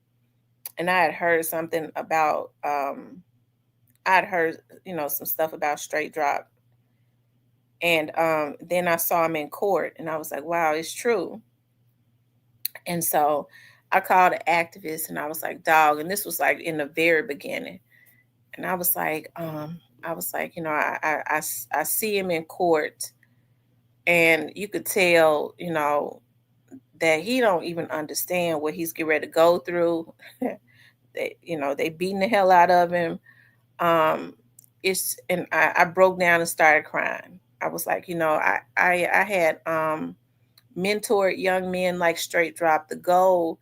And I had heard something about, I'd heard, you know, some stuff about straight drop. And then I saw him in court and I was like, wow, it's true. And so I called an activist and I was like, dog, and this was like in the very beginning. And I was like, you know, I see him in court, and you could tell, you know, that he don't even understand what he's getting ready to go through. They, you know, they beating the hell out of him. Um, and I broke down and started crying. I was like, you know, I had mentored young men like Straight Drop. The goal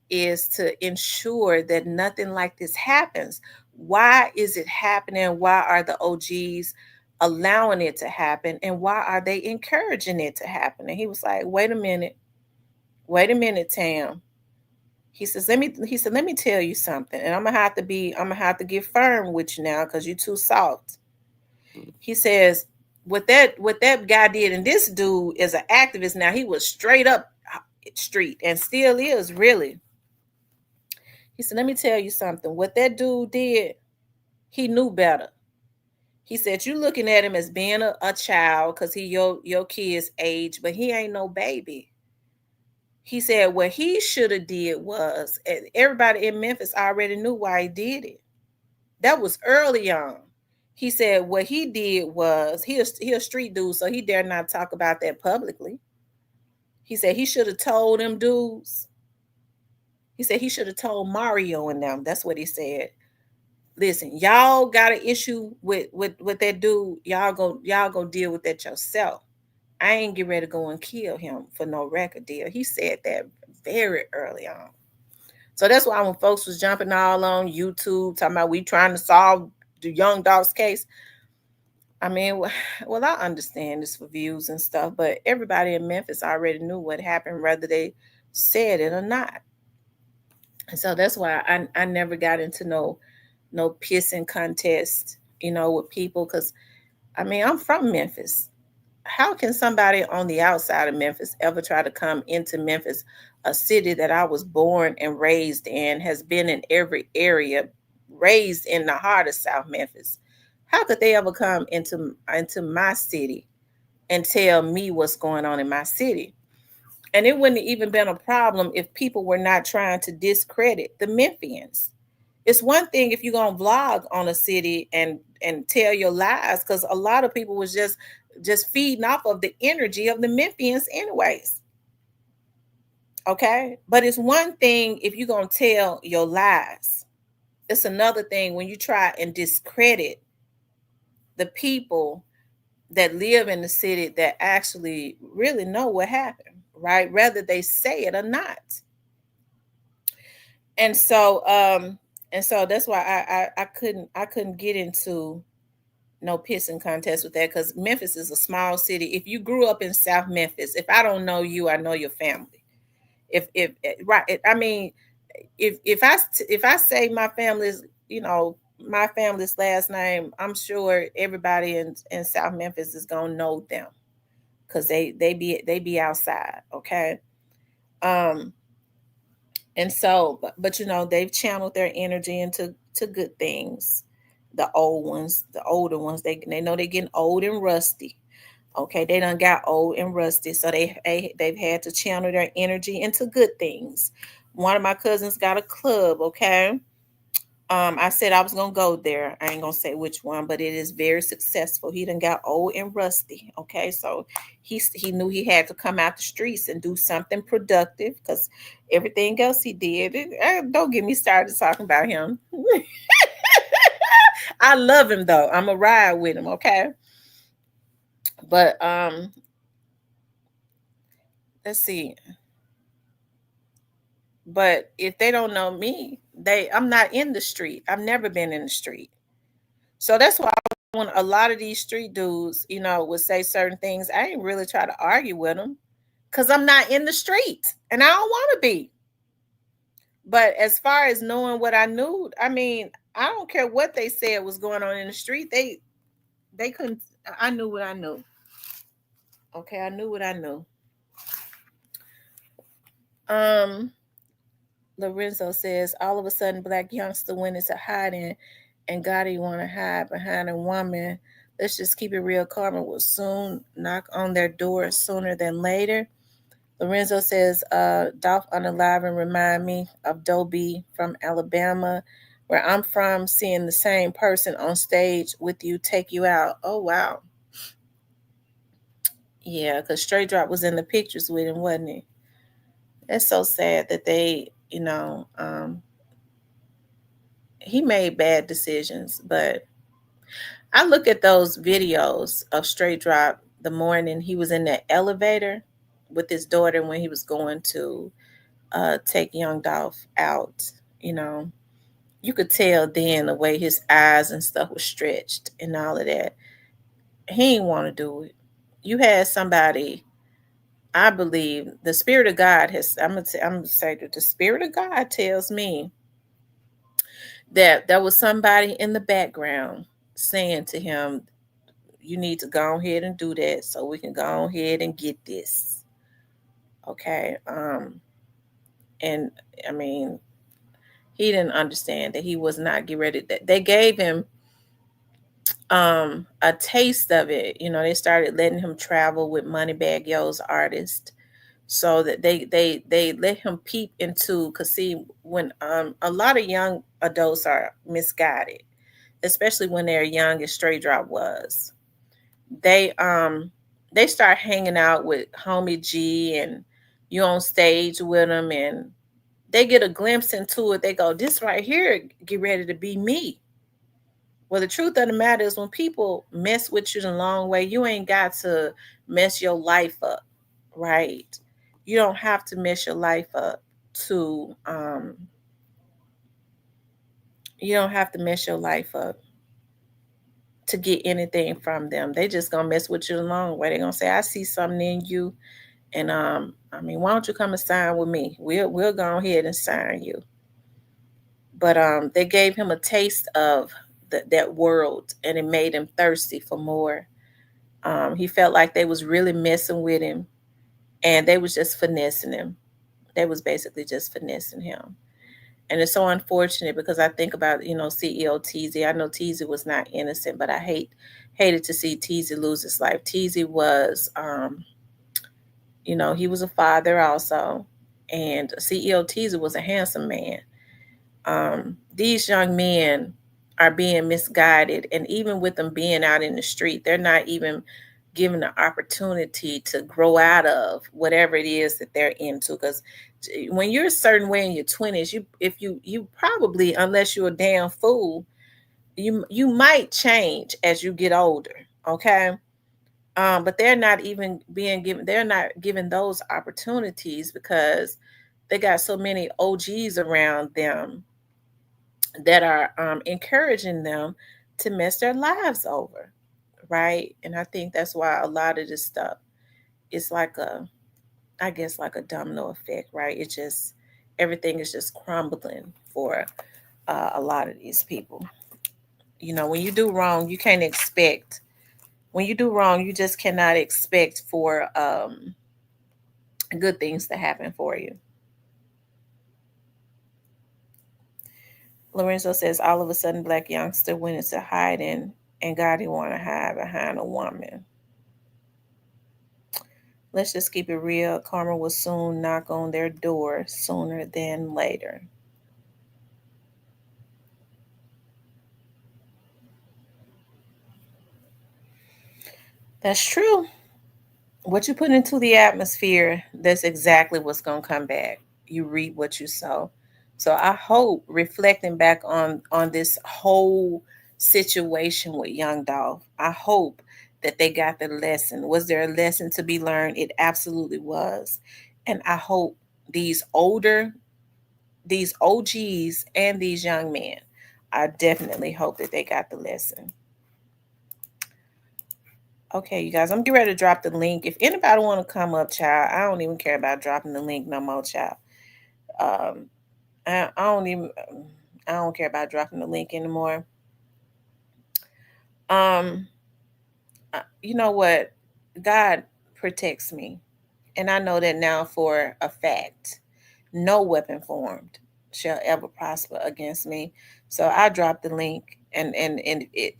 is to ensure that nothing like this happens. Why is it happening? Why are the OGs allowing it to happen? And why are they encouraging it to happen? And he was like, wait a minute, Tam. He said, let me tell you something. And I'm gonna have to get firm with you now because you're too soft. He says, what that guy did, and this dude is an activist now. He was straight up street and still is, really. He said, let me tell you something. What that dude did, he knew better. He said, you looking at him as being a child because he your kid's age, but he ain't no baby. He said what he should have did was, and everybody in Memphis already knew why he did it. That was early on. He said what he did was, he a street dude, so he dare not talk about that publicly. He said he should have told them dudes. He said he should have told Mario and them. That's what he said. Listen, y'all got an issue with that dude. Y'all go deal with that yourself. I ain't get ready to go and kill him for no record deal. He said that very early on. So that's why when folks was jumping all on YouTube talking about we trying to solve the Young Dolph's case, I mean, well, I understand this for views and stuff, but everybody in Memphis already knew what happened, whether they said it or not. And so that's why I never got into no pissing contest, you know, with people, because I mean, I'm from Memphis. How can somebody on the outside of Memphis ever try to come into Memphis, a city that I was born and raised in, has been in every area, raised in the heart of South Memphis? How could they ever come into my city and tell me what's going on in my city? And it wouldn't have even been a problem if people were not trying to discredit the Memphians. It's one thing if you're gonna vlog on a city and tell your lies, because a lot of people was just feeding off of the energy of the Memphians anyways. Okay, but it's one thing if you're gonna tell your lies. It's another thing when you try and discredit the people that live in the city that actually really know what happened, right? Whether they say it or not. And so that's why I couldn't get into no pissing contest with that, because Memphis is a small city. If you grew up in South Memphis, if I don't know you, I know your family. If right, I mean, if I say my family's, my family's last name, I'm sure everybody in South Memphis is gonna know them because they be outside, okay. Um, and so, but they've channeled their energy into good things. The older ones, they know they're getting old and rusty. Okay, they done got old and rusty, so they've had to channel their energy into good things. One of my cousins got a club. Okay, I said I was gonna go there. I ain't gonna say which one, but it is very successful. He done got old and rusty. Okay, so he knew he had to come out the streets and do something productive because everything else he did. Don't get me started talking about him. I love him though. I'm a ride with him. Okay, but let's see. But if they don't know me, I'm not in the street. I've never been in the street. So that's why when a lot of these street dudes, would say certain things, I ain't really try to argue with them because I'm not in the street and I don't want to be. But as far as knowing what I knew, I mean, I don't care what they said was going on in the street. They couldn't. I knew what I knew. Okay, I knew what I knew. Um, Lorenzo says, all of a sudden, black youngster went into hiding and Gotti want to hide behind a woman. Let's just keep it real. Karma will soon knock on their door sooner than later. Lorenzo says, Dolph Unalive and remind me of Dobie from Alabama, where I'm from, seeing the same person on stage with you take you out. Oh, wow. Yeah, because Straight Drop was in the pictures with him, wasn't he? It's so sad that he made bad decisions, but I look at those videos of Straight Drop the morning he was in that elevator with his daughter when he was going to take young Dolph out. You know, you could tell then the way his eyes and stuff was stretched and all of that. He didn't want to do it. You had somebody. I believe the spirit of God has. I'm gonna say that the spirit of God tells me that there was somebody in the background saying to him, you need to go ahead and do that so we can go ahead and get this. Okay. And I mean, he didn't understand that he was not get ready. That they gave him a taste of it. They started letting him travel with Moneybagg Yo's artist so that they let him peep into, cause see, when a lot of young adults are misguided, especially when they're young as Straight Drop was. They start hanging out with Homie G and you on stage with them, and they get a glimpse into it. They go, this right here get ready to be me. Well, the truth of the matter is when people mess with you the long way, you ain't got to mess your life up, right? You don't have to mess your life up to you don't have to mess your life up to get anything from them. They just gonna mess with you the long way. They're gonna say, I see something in you. And I mean, why don't you come and sign with me? We'll go ahead and sign you. But they gave him a taste of that world, and it made him thirsty for more. He felt like they was really messing with him, and they was just finessing him. They was basically just finessing him. And it's so unfortunate because I think about, CEO Teasy. I know Teasy was not innocent, but I hated to see Teasy lose his life. Teasy was, he was a father also, and CEO Teasy was a handsome man. These young men are being misguided, and even with them being out in the street, they're not even given the opportunity to grow out of whatever it is that they're into. Because when you're a certain way in your 20s, you probably, unless you're a damn fool, you might change as you get older. Okay. But they're not even being given, they're not given those opportunities because they got so many OGs around them that are encouraging them to mess their lives over, right? And I think that's why a lot of this stuff is like I guess, like a domino effect, right? It just, everything is just crumbling for a lot of these people. When you do wrong, you can't expect. When you do wrong, you just cannot expect for good things to happen for you. Lorenzo says, all of a sudden, black youngster went into hiding and God didn't want to hide behind a woman. Let's just keep it real. Karma will soon knock on their door sooner than later. That's true. What you put into the atmosphere, that's exactly what's going to come back. You reap what you sow. So I hope, reflecting back on this whole situation with young Dolph, I hope that they got the lesson. Was there a lesson to be learned? It absolutely was. And I hope these these OGs and these young men, I definitely hope that they got the lesson. Okay, you guys, I'm getting ready to drop the link. If anybody want to come up, child, I don't even care about dropping the link no more, child. Um, I don't care about dropping the link anymore. You know what? God protects me, and I know that now for a fact. No weapon formed shall ever prosper against me. So I dropped the link, and it,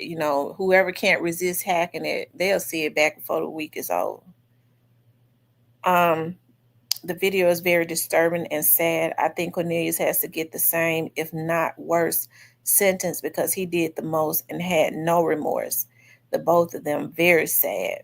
whoever can't resist hacking it, they'll see it back before the week is over. Um, the video is very disturbing and sad. I think Cornelius has to get the same, if not worse, sentence because he did the most and had no remorse. The both of them, very sad.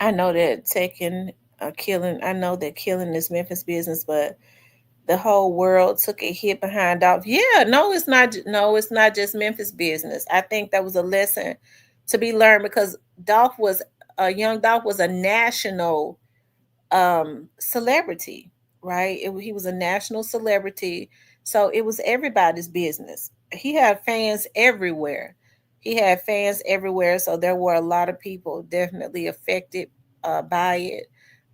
I know that taking a killing, I know that killing is Memphis business, but the whole world took a hit behind Dolph. Yeah, no, it's not. No, it's not just Memphis business. I think that was a lesson to be learned because young Dolph was a national celebrity, right? He was a national celebrity, so it was everybody's business. He had fans everywhere. So there were a lot of people definitely affected by it,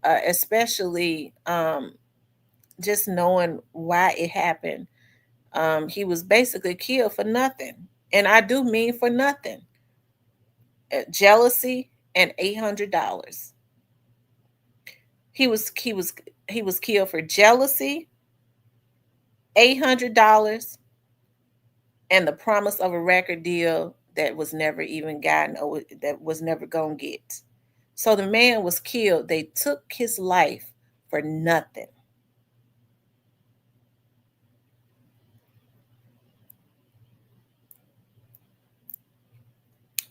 especially just knowing why it happened. He was basically killed for nothing, and I do mean for nothing. Jealousy and $800. He was he was he was killed for jealousy, $800, and the promise of a record deal that was never even gotten, or that was never gonna get. So the man was killed. They took his life for nothing.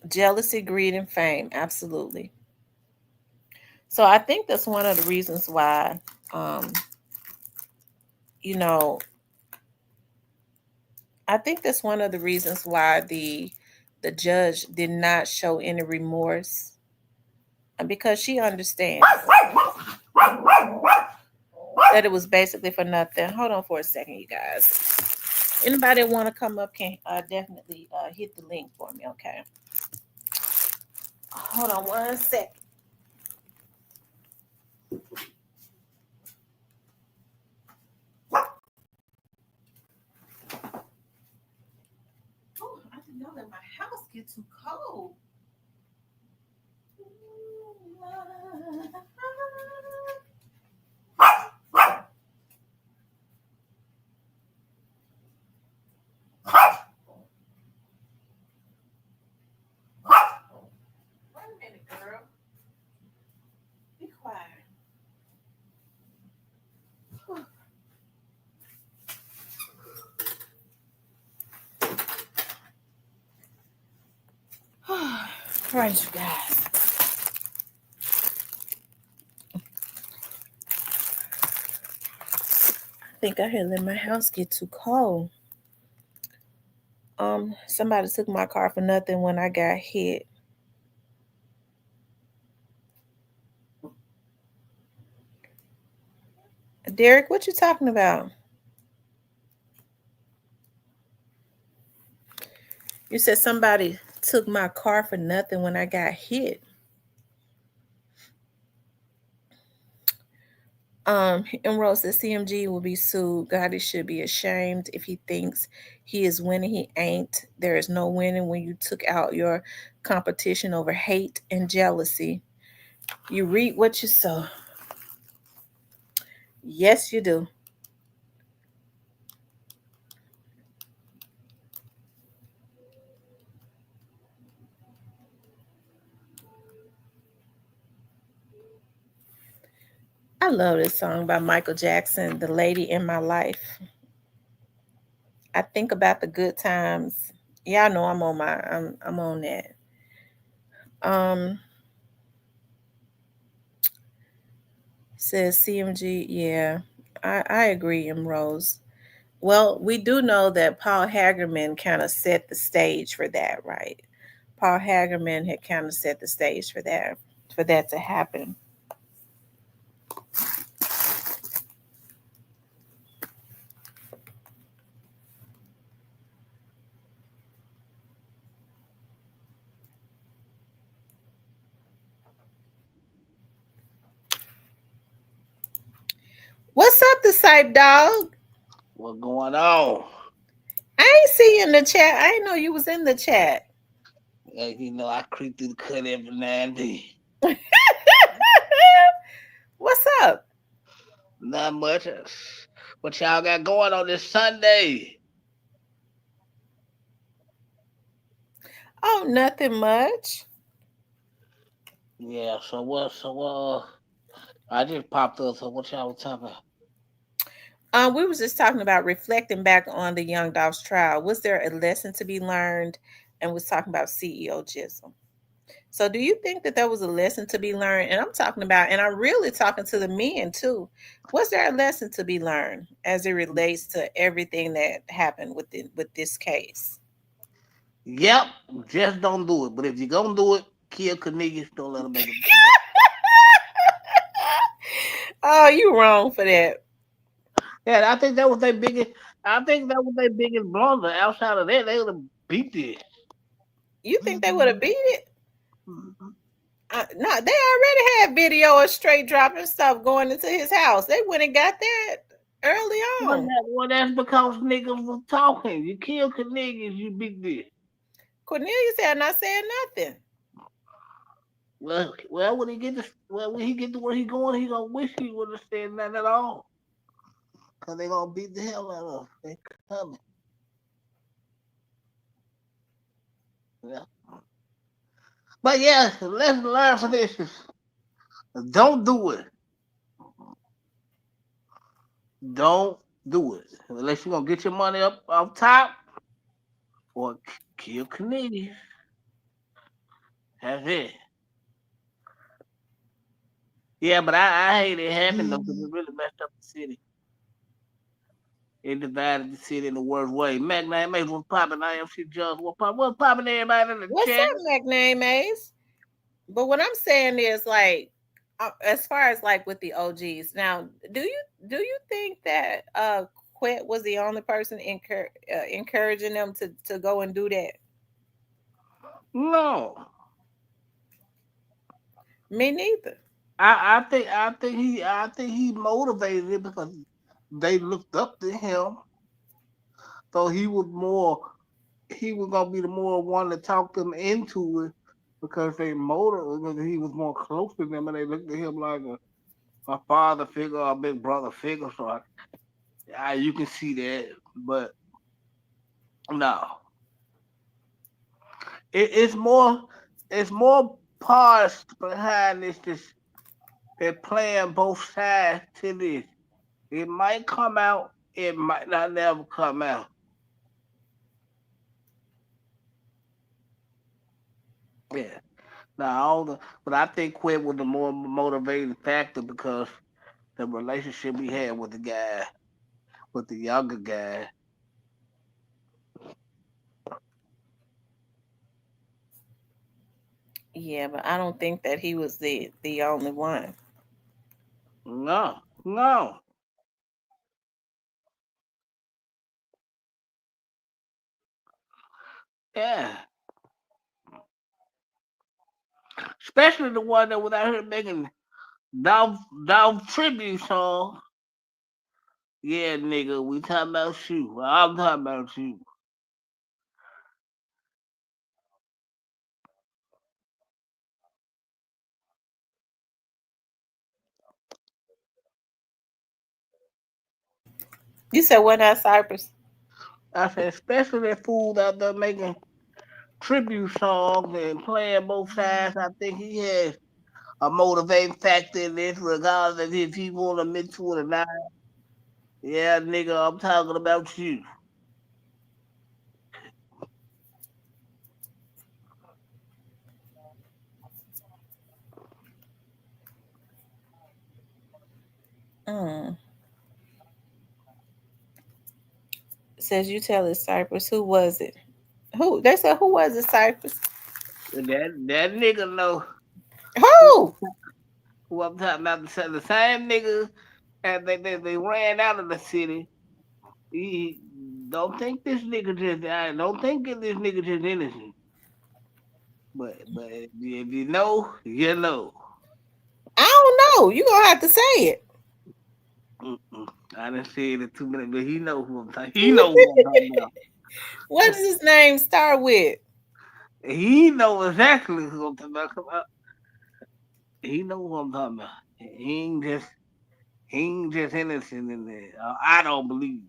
Jealousy, greed, and fame. Absolutely. So I think that's one of the reasons why, um, you know, I think that's one of the reasons why the judge did not show any remorse, because she understands. That it was basically for nothing. Hold on for a second, you guys. Anybody want to come up can definitely hit the link for me, okay? Hold on one second. Oh, I didn't know that my house gets too cold. Wait a minute, girl. Be quiet. All right, you guys. I think I had let my house get too cold. Somebody took my car for nothing when I got hit. Derek, what you talking about? You said somebody took my car for nothing when I got hit. Emerald says CMG will be sued. God, he should be ashamed if he thinks he is winning. He ain't. There is no winning when you took out your competition over hate and jealousy. You reap what you sow. Yes, you do. I love this song by Michael Jackson, "The Lady in My Life." I think about the good times. Y'all know I'm on that. Um Says CMG, yeah. I agree, M Rose. Well, we do know that Paul Hagerman kind of set the stage for that, right? Paul Hagerman had kind of set the stage for that to happen. What's up, the Sype dog?
What's going on?
I ain't see you in the chat. I didn't know you was in the chat.
I creep through the cut every now and then.
What's up?
Not much. What y'all got going on this Sunday?
Oh, nothing much.
Yeah, so what? I just popped up. So what y'all was talking about?
We was just talking about reflecting back on the Young Dolph's trial. Was there a lesson to be learned? And was talking about CEO Jizzel. So, do you think that there was a lesson to be learned? And I'm talking about, and I'm really talking to the men too. Was there a lesson to be learned as it relates to everything that happened with this case?
Yep, just don't do it. But if you're gonna do it, kill Cornelius. Don't let him make a mistake.
Oh, you wrong for that.
Yeah, I think that was their biggest. I think that was their biggest blunder. Outside of that, they would have beat this.
You think they would have beat it? No, they already had video of straight dropping stuff going into his house. They went and got that early on.
That's because niggas was talking. You kill Cornelius, you beat this.
Cornelius had not said nothing.
When he get to where he going, he gonna wish he would have said nothing at all. Cause they gonna beat the hell out of him. They coming. Yeah. But yeah, let's learn from this. Don't do it. Don't do it unless you're gonna get your money up top or kill Canadians. That's it. Yeah, but I hate it happened though because it really messed up the city. It divided the city in the worst way. Mac name was popping. IMC Jones what's popping everybody in the
What's
chat.
up, McName Ace? But what I'm saying is like as far as like with the OGs. Now, do you think that Quet was the only person encouraging them to go and do that?
No,
Me neither.
I think he motivated it because they looked up to him, so he was gonna be the more one to talk them into it because because he was more close to them and they looked at him like a father figure or a big brother figure. So you can see that, but no, it's more parts behind this. They're playing both sides to this. It might come out, it might not never come out. Yeah. Now, but I think Quit was the more motivating factor because the relationship we had with the guy, with the younger guy.
Yeah, but I don't think that he was the only one.
No, no, yeah. Especially the one that was out here making Dolph tribute song. Yeah, nigga, we talking about you. I'm talking about you.
You said what not Cypress?
I said, especially that fool out there making tribute songs and playing both sides. I think he has a motivating factor in this, regardless if he want to admit to it or not. Yeah, nigga, I'm talking about you.
Mm. Says you tell it Cypress. Who was it? Who they said who was it Cypress?
That nigga know who,
Who?
who I'm talking about. The same nigga and they ran out of the city. He don't think this nigga just. I don't think this nigga just innocent. But if you know, you know.
I don't know. You gonna have to say it.
Mm-mm. I done said it 2 minutes, but he know who I'm talking. He know who I'm talking about.
What does his name start with?
He know exactly who I'm talking about. He know who I'm talking about. He ain't just innocent in there. I don't believe,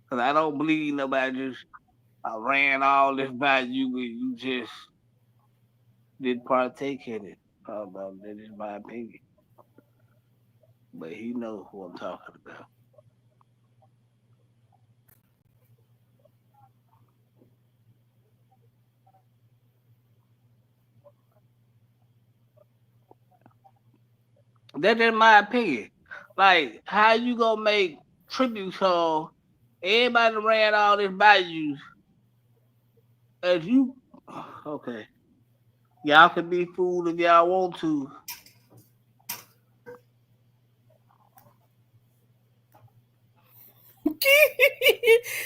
cause I don't believe nobody just ran all this by you and you just didn't partake in it. That is my opinion. But he know who I'm talking about. That's just my opinion. Like, how you gonna make tribute song? Everybody ran all this by you. As you, okay, y'all can be fooled if y'all want to.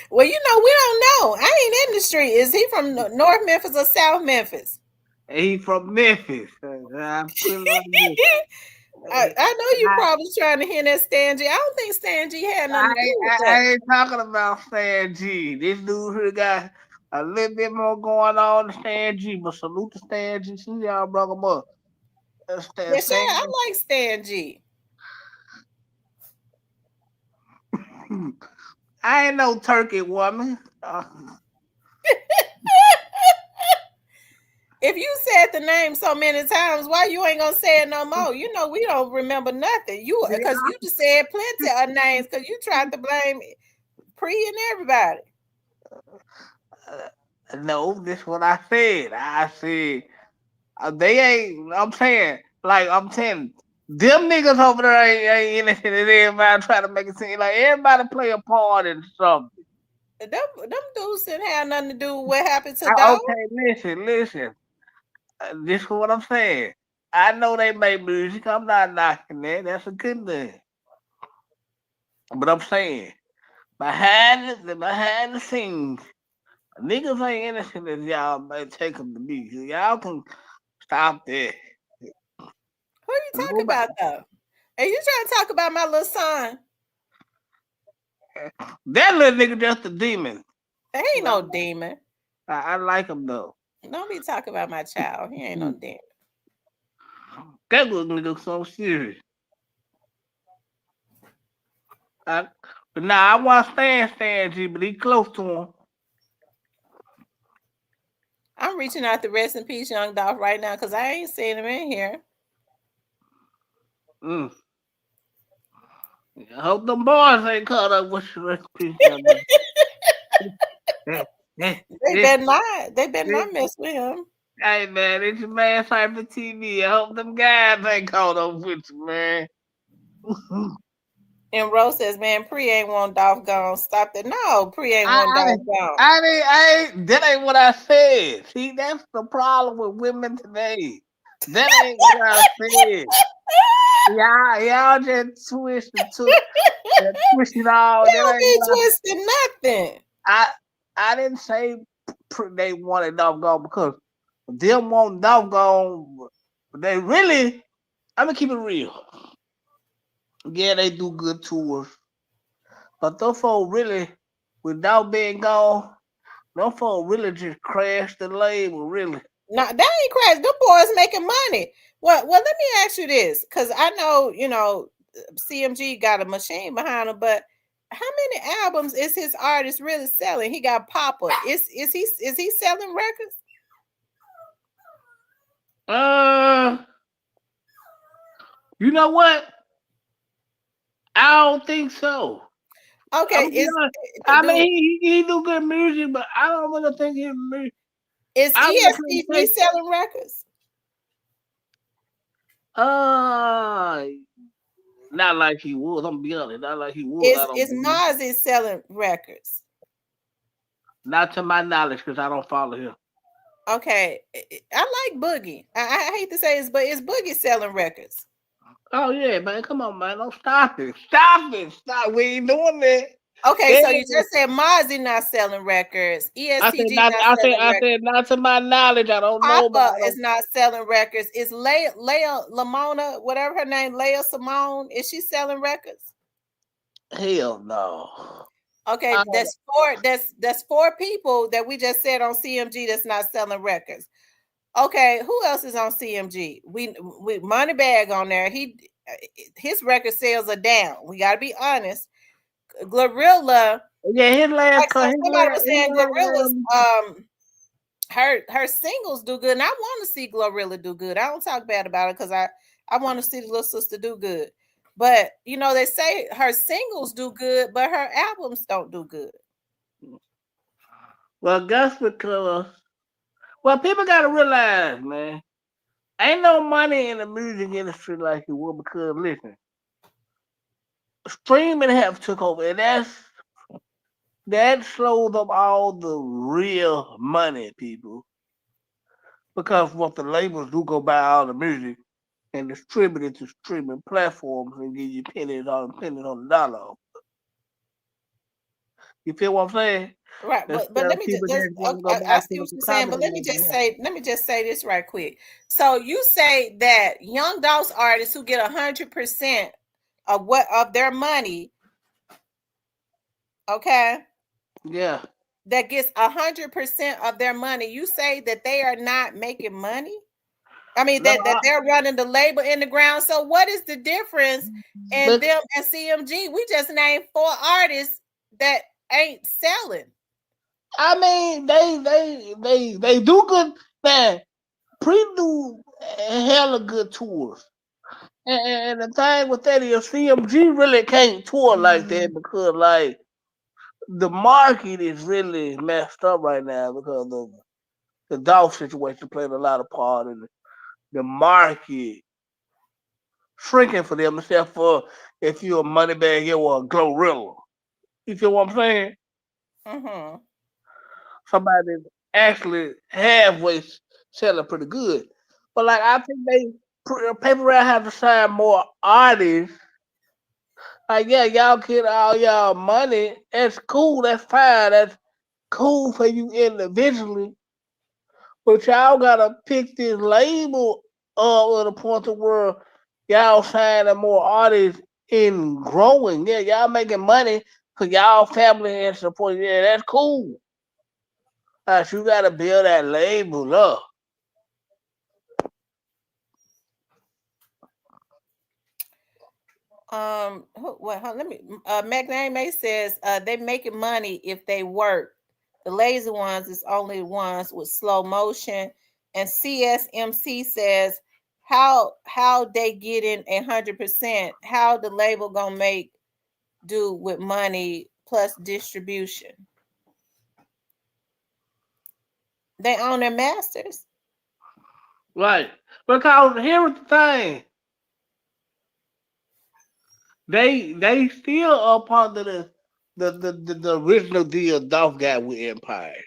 Well, we don't know. I ain't in the street. Is he from North Memphis or South Memphis?
And he from Memphis. I put it like this.
I know you probably trying to hint at Stan G. I don't think Stan G had nothing to do with that.
I ain't talking about Stan G. This dude here got a little bit more going on than Stan G. But salute to Stan G. See y'all brought him up.
Yeah,
Stan,
I like Stan G.
I ain't no turkey woman.
If you said the name so many times, why you ain't gonna say it no more? You know we don't remember nothing. You because you just said plenty of names because you tried to blame Pre and everybody.
No, this what I said. I said they ain't. I'm saying like I'm saying them niggas over there ain't innocent. And everybody try to make it seem like everybody play a part in something.
Them dudes didn't have nothing to do with what happened to Dog.
Okay, listen. This is what I'm saying. I know they make music. I'm not knocking that. That's a good thing. But I'm saying behind the scenes, niggas ain't innocent as y'all may take them to be. So y'all can stop that.
Who you talking
Nobody,
about though? Are you trying to talk about my little son?
that little nigga just a demon.
There ain't no demon.
I like him though.
Don't be talking about my child. He ain't no demon.
That little nigga so serious. I, but now I want Stan G, but he close to him.
I'm reaching out to rest in peace, young Dolph, right now because I ain't seen him in here.
Mm. I hope them boys ain't caught up with your recipe. Young man.
They better not. They better not mess with him.
Hey man, it's your man Cyber TV. I hope them guys ain't caught up with you, man.
And Rose says, "Man, Pre ain't want Dolph gone. Stop that. No, Pre ain't want
I,
Dolph gone.
that ain't what I said. See, that's the problem with women today. That ain't what I said. Y'all just twist it all.
They
That
don't
ain't
be
what
twisting nothing.
I didn't say they wanted Dolph gone because them want Dolph gone. They really, I'm gonna keep it real. Yeah, they do good tours, but those folks really, without being gone, those folks really just crashed the label. Really,
No, that ain't crazy. Them boys making money. Well, let me ask you this, because I know, CMG got a machine behind him, but how many albums is his artist really selling? He got Papa. Is he selling records?
uh, you know what? I don't think so. I'm
Okay,
gonna be
is
honest. I mean,
do
he do good music, but I don't really think his music.
is
I really can't
ESTG
say.
selling records?
Uh, not like he was. I'm gonna be honest. Not like he was. I don't
Is
believe.
Mozzie selling records?
Not to my knowledge, because I don't follow him.
Okay, I like Boogie. I hate to say this, but is Boogie selling records?
Oh yeah, man. Come on, man. Don't stop it. Stop it. Stop. We ain't doing that.
Okay,
Yeah.
so you just said Mozzie not selling records,
I said
ESTG
not.
not selling
I
records,
said not to my knowledge. I don't know
Papa
about
is
them.
not selling records. Is Leia Lamona, whatever her name, Leia Simone, is she selling records?
Hell no.
Okay,
I,
that's four people that we just said on CMG that's not selling records. Okay, who else is on CMG? We Moneybag on there. His record sales are down. We got to be honest. Glorilla,
yeah,
like so somebody was
his
saying
last
Glorilla's her singles do good, and I want to see Glorilla do good. I don't talk bad about it because I want to see the little sister do good. But they say her singles do good, but her albums don't do good.
well, that's because people gotta realize, man, ain't no money in the music industry like it was because listen, streaming have took over, and that slows up all the real money, people. Because what the labels do go buy all the music and distribute it to streaming platforms and give you pennies on the dollar. You feel what I'm saying?
Right, but
Instead
let
of
me just
people
let's.
just going to go
Okay,
buy
I see what
physical
you're saying,
copies
but
and everything.
let me just say this right quick. So you say that Young Dolph's artists who get 100% of their money, okay,
Yeah.
that gets 100% of their money. You say that they are not making money. I mean
No,
that they're running the label in the ground. So what is the difference in
but
them and CMG? We just named four artists that ain't selling.
I mean, they do good. Man, pre do hella good tours. And the thing with that is CMG really can't tour like that because like the market is really messed up right now because of the Dolph situation played a lot of part in the market shrinking for them except for if you're a money bag or a Glorilla. You feel what I'm saying?
Mm-hmm.
Somebody that's actually halfway selling pretty good. But like I think they paper route have to sign more artists. Like, yeah, y'all get all y'all money. That's cool. That's fine. That's cool for you individually. But y'all gotta pick this label up at the point to where y'all signing more artists in growing. Yeah, y'all making money for y'all family and support. Yeah, that's cool. You gotta build that label up.
Let me. Magname May says they making money if they work. The lazy ones is only ones with slow motion. And CSMC says how they get in 100%. How the label gonna make do with money plus distribution. They own their masters.
Right. Because here's the thing. They still up under the original deal Dolph got with Empire.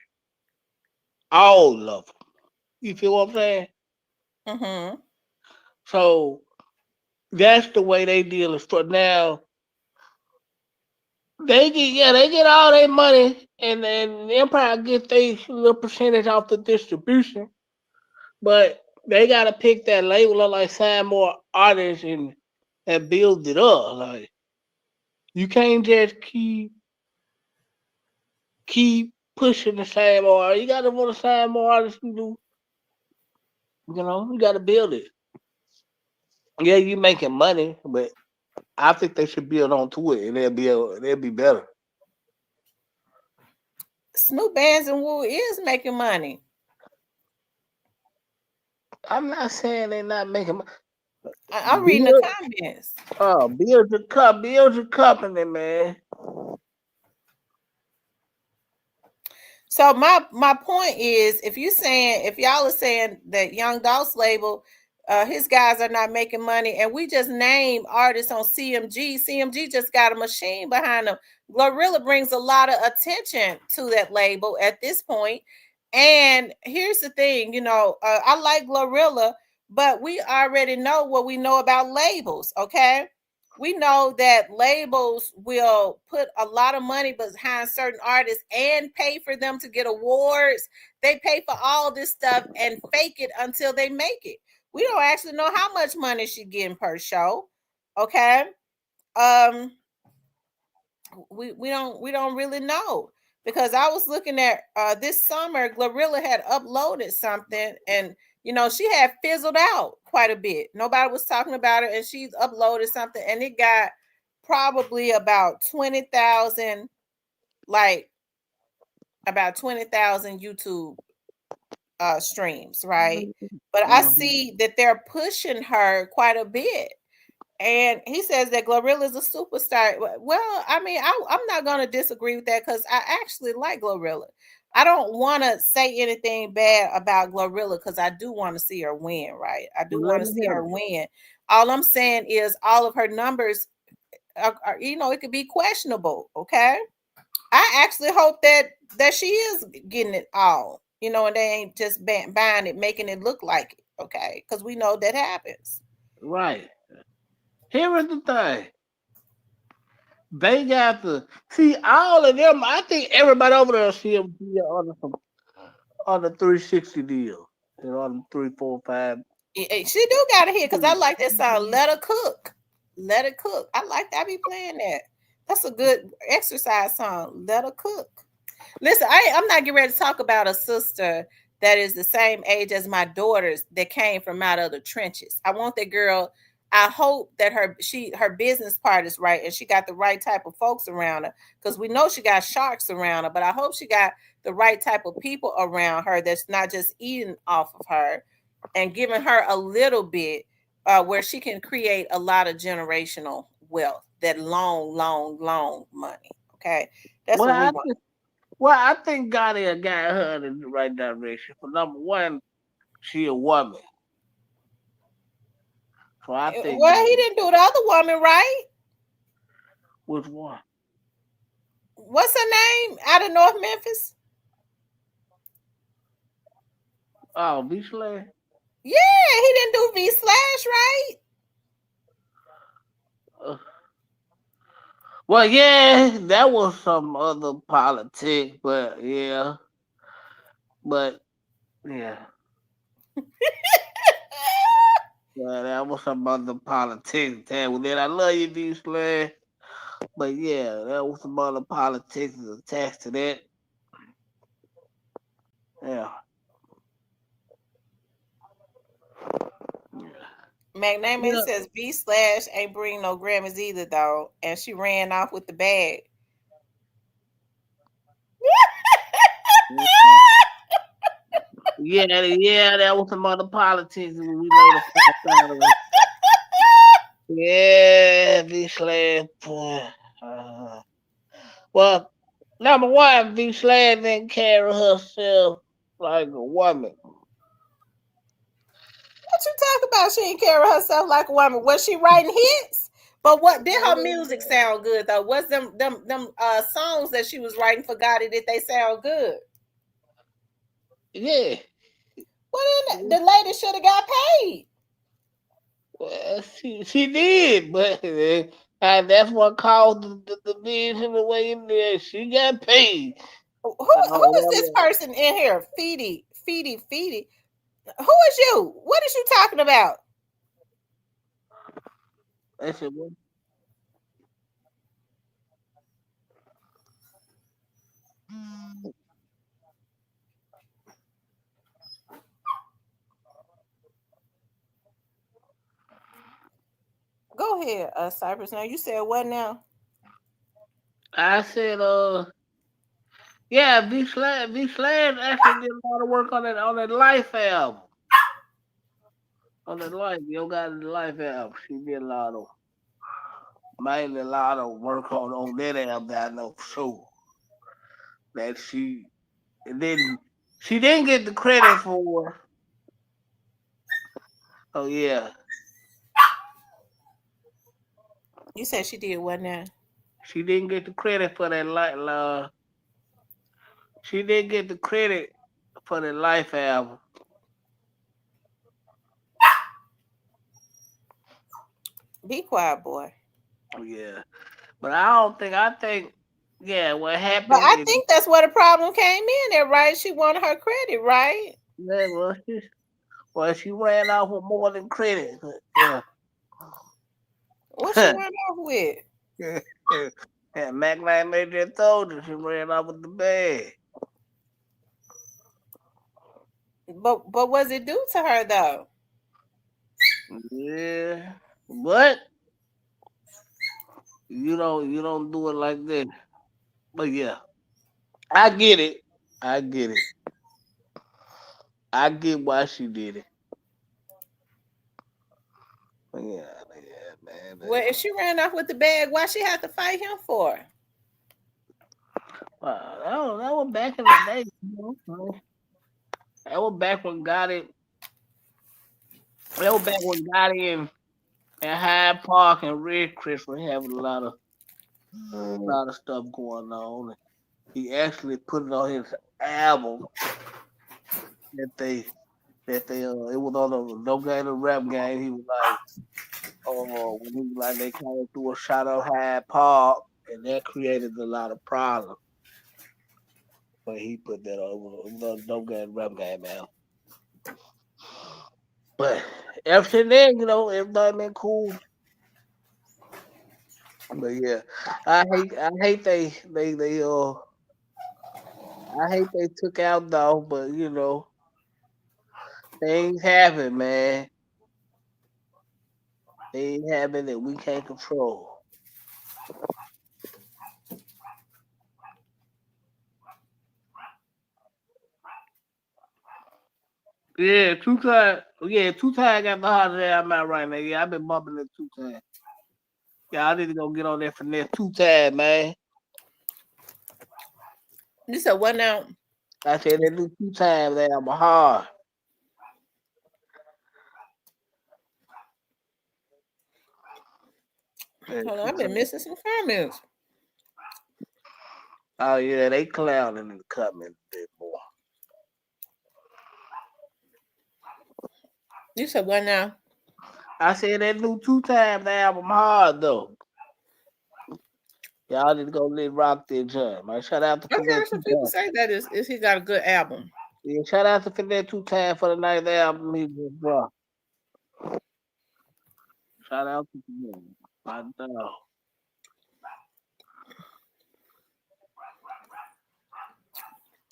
All of them. You feel what I'm saying?
Mm-hmm.
So that's the way they deal is for now. They get all their money and then Empire get their little percentage off the distribution. But they gotta pick that label up, like sign more artists and build it up. Like you can't just keep pushing the same artist. You gotta want to sign more artists and do. You gotta build it. Yeah, you making money, but I think they should build onto it, and they'll be better.
Snoop Bands and Woo is making money.
I'm not saying they're not making money.
I'm reading the
Build,
comments.
build your company, man.
So my point is, if y'all are saying that Young Dolph's label, his guys are not making money, and we just name artists on CMG. CMG just got a machine behind them. Glorilla brings a lot of attention to that label at this point. And here's the thing, I like Glorilla, but we already know what we know about labels. Okay, we know that labels will put a lot of money behind certain artists and pay for them to get awards. They pay for all this stuff and fake it until they make it. We don't actually know how much money she's getting per show. Okay. Um, we don't really know, because I was looking at this summer Glorilla had uploaded something, and she had fizzled out quite a bit. Nobody was talking about it, and she's uploaded something and it got probably like about 20,000 YouTube streams, right? But I
Mhm.
see that they're pushing her quite a bit. And he says that Glorilla is a superstar. Well, I mean, I'm not going to disagree with that, because I actually like Glorilla. I don't want to say anything bad about Glorilla, because I do want to see her win, right? I do
Well,
want
let
to
me
see
hear
her
it.
win. All I'm saying is all of her numbers it could be questionable. Okay, I actually hope that she is getting it all, and they ain't just buying it, making it look like it. Okay, because we know that happens.
Right. Here is the thing. They got to see all of them. I think everybody over there see them on the 360 deal. On the 345.
She do got a hit, because I like that song. Let her cook, let her cook. I like that. I be playing that. That's a good exercise song. Let her cook. Listen, I'm not getting ready to talk about a sister that is the same age as my daughters that came from out of the trenches. I want that girl. I hope that her business part is right and she got the right type of folks around her, because we know she got sharks around her. But I hope she got the right type of people around her that's not just eating off of her and giving her a little bit, where she can create a lot of generational wealth, that long, long, long money. Okay, that's
Well,
what we
I
want.
think, well, I think Gotti had got her in the right direction. For number one, she a woman, so I think
Well, he
Gotti.
didn't do the other woman right.
Which one?
What's her name? Out of North Memphis?
Oh, Beachland.
Yeah, he didn't do V slash, right?
Uh, well, yeah, that was some other politics, but yeah, but yeah, that was some other politics. Well, then I love you, D Slash, but yeah, that was some other politics attached to that. Yeah,
McNamee
yeah.
says V slash ain't bring no Grammys either, though, and she ran off with the bag.
Yeah, yeah, that was some other politics when we later found out. Yeah, V Slash, boy. Uh, well, number one, V Slash didn't carry herself like a woman.
What you talk about? She didn't carry herself like a woman. Was she writing hits? But what did her music sound good though? Was them songs that she was writing for Gotti, did they sound good?
Yeah.
Well, then the lady should have got paid.
Well, she did, but that's what caused the division the way in there. She got paid.
Who is
That
this
was,
person in here? Feedy. Who is you? What is you talking about?
I said, well,
Go ahead, Cypress. Now you said what now?
I said, yeah, V Slash actually did a lot of work on that Life album. On that Life, Yo got the Life album. She did a lot of, mainly a lot of work on that album that I know for sure. That didn't, she didn't get the credit for. Oh yeah,
You said she did what now?
she didn't get the credit for that she didn't get the credit for the Life album.
Be quiet, boy.
Oh, yeah, but I don't think. I think, yeah, what
But
happened
I
is,
think that's where the problem came in there, right? She wanted her credit, right?
yeah, she ran off with more than credit. Yeah,
What she went off with?
and Mac Nine made that told her she ran off with the bag.
But was it due to her though?
Yeah, but you don't do it like that. But yeah, I get it. I get it. I get why she did it. But yeah, man.
Well, if she ran off with the bag, why she had to fight him for?
That was back in the day. That was back when got it. That was back when Gotti and Hyde Park and Red Chris were having a lot of stuff going on. He actually put it on his album that they it was on the No Game the Rap Game. He was like, oh, when he was like they came through a shot of Hyde Park, and that created a lot of problems. But he put that on the No Game Rap Game album. But everything there, everything been cool. But yeah, I hate I hate they took out though, but things happen, man. Things happen that we can't control. Yeah, two times. Yeah, two times got the holiday I'm out right now. Yeah, I've been bumping it two times. Yeah, I need to go get on that finesse two times, man.
You said what now?
I said they do two times that I'm hard. Yeah,
Hold on,
two
I've been
times.
missing some comments.
Oh yeah, they clowning in the comment a bit more.
You said what now?
I said that new 2 Times album hard though. Y'all need to go let rock that joint, man. Shout out to
I've
Finesse
heard some
Two
people
Times.
say that is he got a good album.
Yeah, shout out to Finesse 2 Times for the nice album he just dropped. Shout out to Finesse. My dog.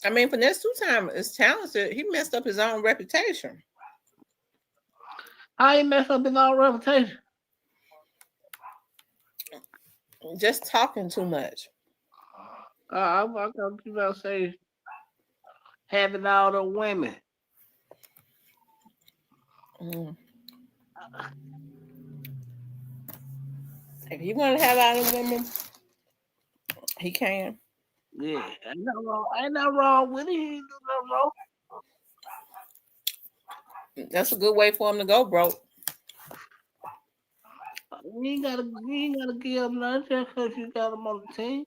I mean, Finesse Two Time is talented. He messed up his own reputation.
How he messed up his own reputation?
Just talking too much.
I thought you about to say having all the women.
Mm. If he want to have all the women, he can.
Yeah, ain't nothing wrong. Ain't nothing wrong with it. He ain't do nothing wrong.
That's a good way for him to go, bro.
You ain't gotta give him nothing just because you got him on the team.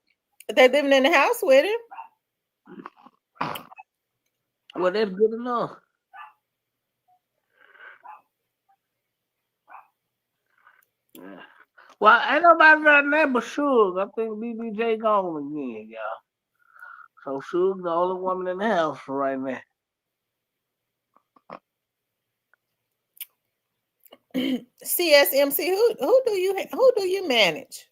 They living in the house with him.
Well, that's good enough. Yeah. Well, ain't nobody right now but Suge. I think BBJ gone again, y'all. So Suge the only woman in the house for right now.
CSMC, who do you manage?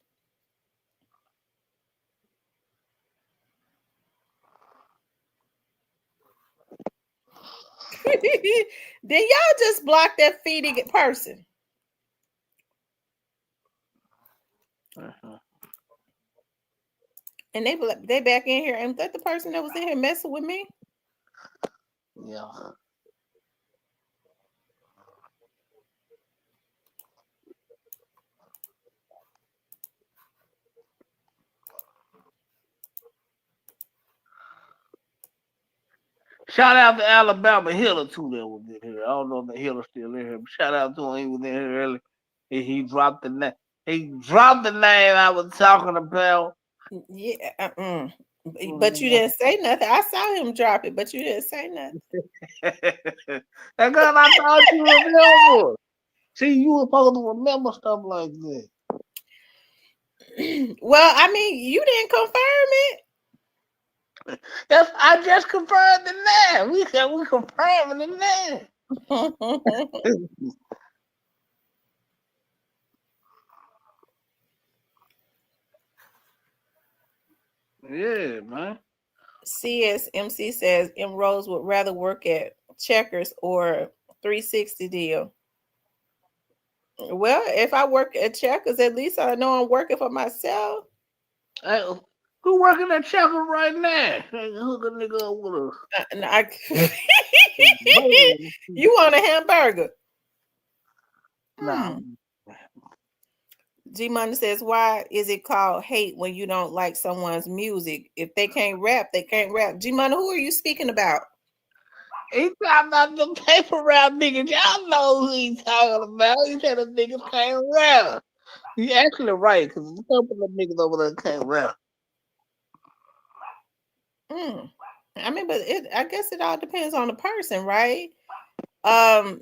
Then y'all just block that feeding person,
Uh-huh.
and they back in here, and that the person that was in here messing with me.
Yeah. Shout out to Alabama Hiller too that was in here. I don't know if the Hiller still in here, but shout out to him. He was in here early. He dropped the name. He dropped the name I was talking about.
Yeah, but you
Mhm.
didn't say nothing. I saw him drop it, but you didn't say nothing.
That's because I thought you remember. See, you were supposed to remember stuff like that.
Well, I mean, you didn't confirm
That's I just confirmed the name. We said we confirming the name.
it.
Yeah, man.
CSMC says M Rose would rather work at Checkers or 360 deal. Well, if I work at Checkers, at least I know I'm working for myself.
Hey, who working at Chapel right now? Hey, hook a nigga up with
And I,
a burger.
you want a hamburger?
Nah.
Hmm. G Money says, why is it called hate when you don't like someone's music? If they can't rap, they can't rap. G Money, who are you speaking about?
He talking about them paper route niggas. Y'all know who he talking about. He said the niggas can't rap. He actually right, because a couple of niggas over there can't rap.
Hmm. I mean, but I guess it all depends on the person, right? Um,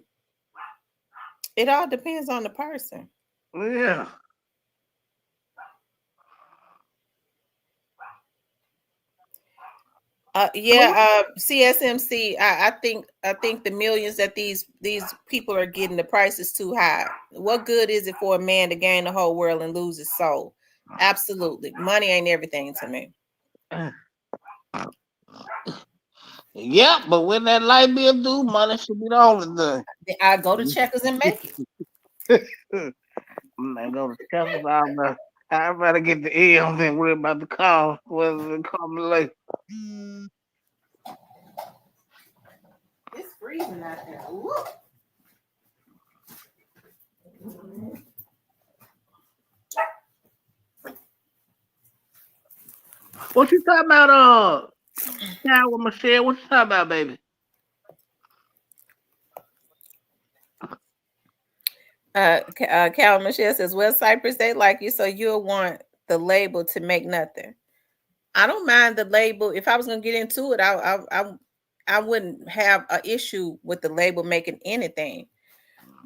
it all depends on the person.
Yeah.
CSMC. I think the millions that these people are getting, the price is too high. What good is it for a man to gain the whole world and lose his soul? Absolutely, money ain't everything to me.
Yeah, but when that light bill due, money should be the only
I go to Checkers and make it.
thing. Man, go to Chapel. I'd rather get the L than worry about the call, whether it come late.
It's freezing out there. Ooh.
What you talking about, Shower Michelle? What you talking about, baby?
Cal Michelle says, "Well, Cypress, they like you, so you'll want the label to make nothing." I don't mind the label. If I was gonna get into it, I wouldn't have an issue with the label making anything.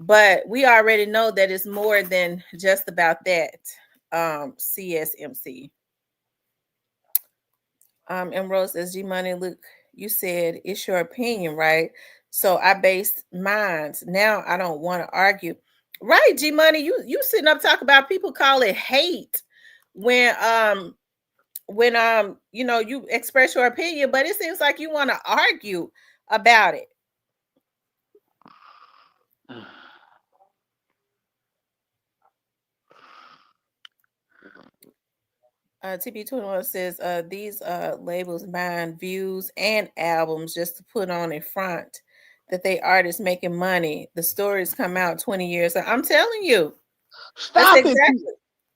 But we already know that it's more than just about that. CSMC. And Rose says, G Money, look, you said it's your opinion, right? So I based mine. Now I don't want to argue. Right, G Money, you sitting up talking about people call it hate when you express your opinion, but it seems like you want to argue about it. TP21 says these labels buying views and albums just to put on in front that they artists making money. The stories come out 20 years. I'm telling you, that's
Stop it.
exactly.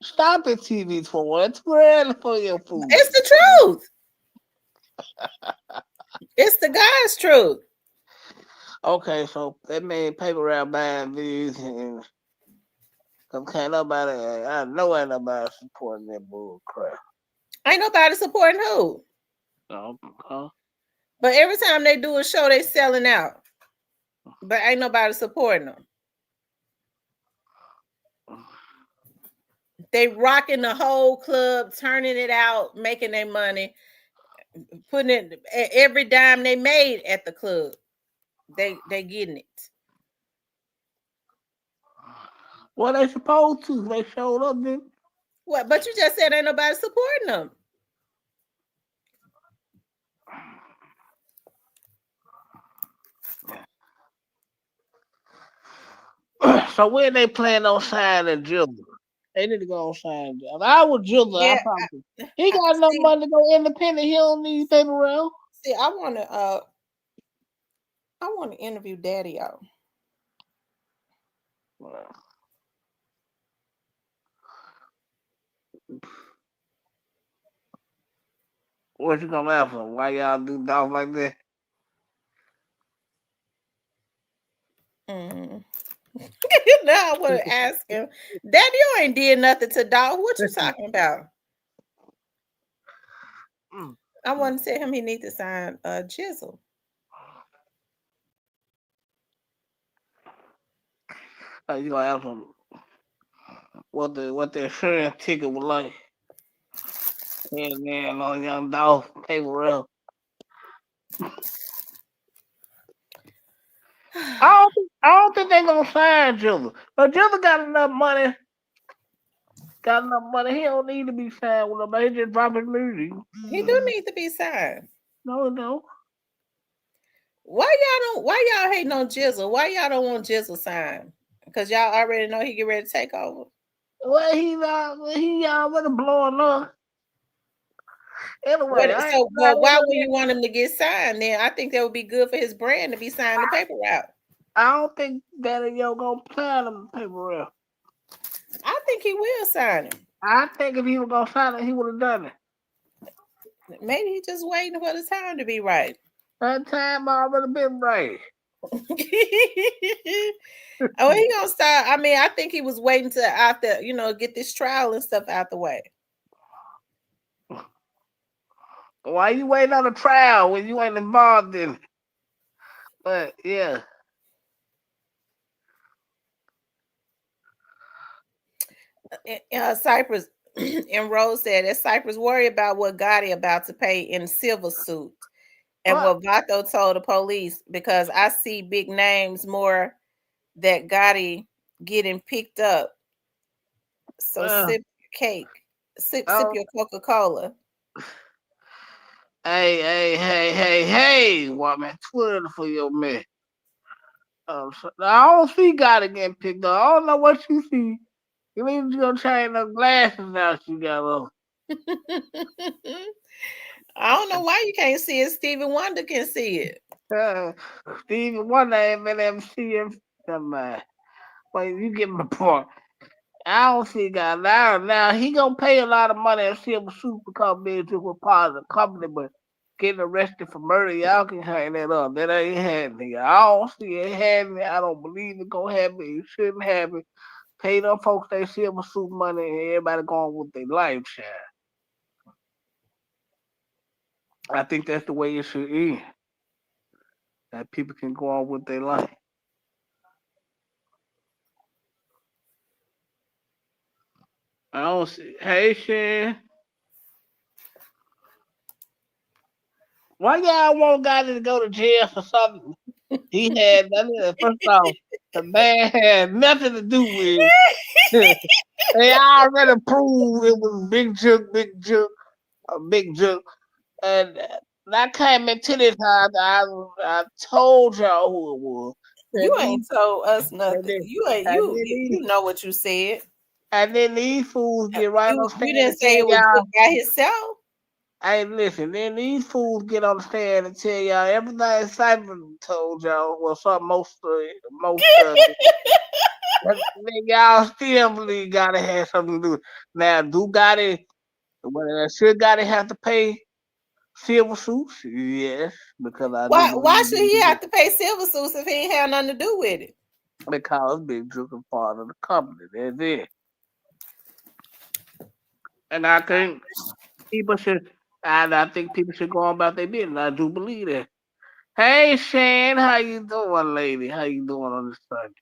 Stop it, TV for once. We're for your food.
It's the truth. It's the God's truth.
Okay, so that made paper route buying views and cause can't nobody I know ain't nobody supporting that bull crap.
Ain't nobody supporting who.
No, huh?
But every time they do a show, they selling out. But ain't nobody supporting them. They rocking the whole club, turning it out, making their money, putting it every dime they made at the club. They getting it.
Well, they supposed to. They showed up then.
What? But you just said ain't nobody supporting them.
So when they plan on signing Jizzle? They need to go on sign. If I was Jizzle, I
Yeah,
probably he
I
got enough
see.
money to go independent. He don't need paper route.
See, I want to interview Daddy out.
What you gonna ask for? Why y'all do dogs like that?
Mm. Now I want to ask him, Daddy, you ain't did nothing to dog. What you talking about?
Mm.
I want to tell him he need to sign Jizzle.
You gonna ask him what the insurance ticket was like? And then on young dog paper route. I don't think they gonna sign Jizzle. But Jizzle got enough money. Got enough money. He don't need to be signed with nobody. He just drop his music.
He do need to be signed.
No, no.
Why y'all hating on Jizzle? Why y'all don't want Jizzle signed? Because y'all already know he get ready to take over.
Well, he already blowing up. Anyway,
What
I ain't
so
glad
but why would you want him to get signed then? I think that would be good for his brand to be signed the paper route.
I don't think Daddy Yo gonna sign him paper route.
I think he will sign him.
I think if he was gonna sign it, he would have done it.
Maybe he's just waiting for the time to be right.
That time already been right.
Oh, he gonna start. I mean, I think he was waiting to after get this trial and stuff out the way.
Why you waiting on a trial when you ain't involved in it? But yeah.
Cypress and Rose said that Cypress worry about what Gotti about to pay in civil suit and
What?
what Vato told the police because I see big names more that Gotti getting picked up. So
Uh,
sip cake, sip
oh,
your Coca Cola.
hey, woman, Twitter for your man. So, I don't see God getting picked up. I don't know what you see. You need to go change those glasses now she got on.
I don't know why you can't see it. Stevie Wonder can see it.
Uh, Stevie Wonder ain't been able to see him. Somebody. Wait, you get my point. I don't see God now. He gonna pay a lot of money and silver suit because being to a part of the company, but getting arrested for murder, y'all can hang that up. That ain't happening. I don't see it happening. I don't believe it gonna happen. It shouldn't happen. Pay them folks they silver suit money and everybody going with their life, child. I think that's the way it should end. That people can go on with their life. I don't see Haitian. Why y'all want guy to go to jail for something he had nothing? First off, the man had nothing to do with. They already proved it was big joke, a big joke. And I came into this house, I told y'all who it was.
You
And
ain't
these,
told us
and
nothing.
then,
You ain't
and
you
then
you,
these,
you know what you said.
and then these fools get right on
You
stand
didn't
and
say
tell
it was
y'all,
just by himself.
hey, listen, then these fools get on the stand and tell y'all everything Simon told y'all was something then y'all still believe gotta have something to do. Now, do gotta, well, should gotta have to pay civil suits? Yes, because I do
Why
believe
should
they
he
do.
have to pay silver suits if he ain't have nothing to do with it?
Because Big Juke is part of the company. That's it. And I think people should, and I think people should go on about their business. I do believe that. Hey, Shane, how you doing, lady? How you doing on this Sunday?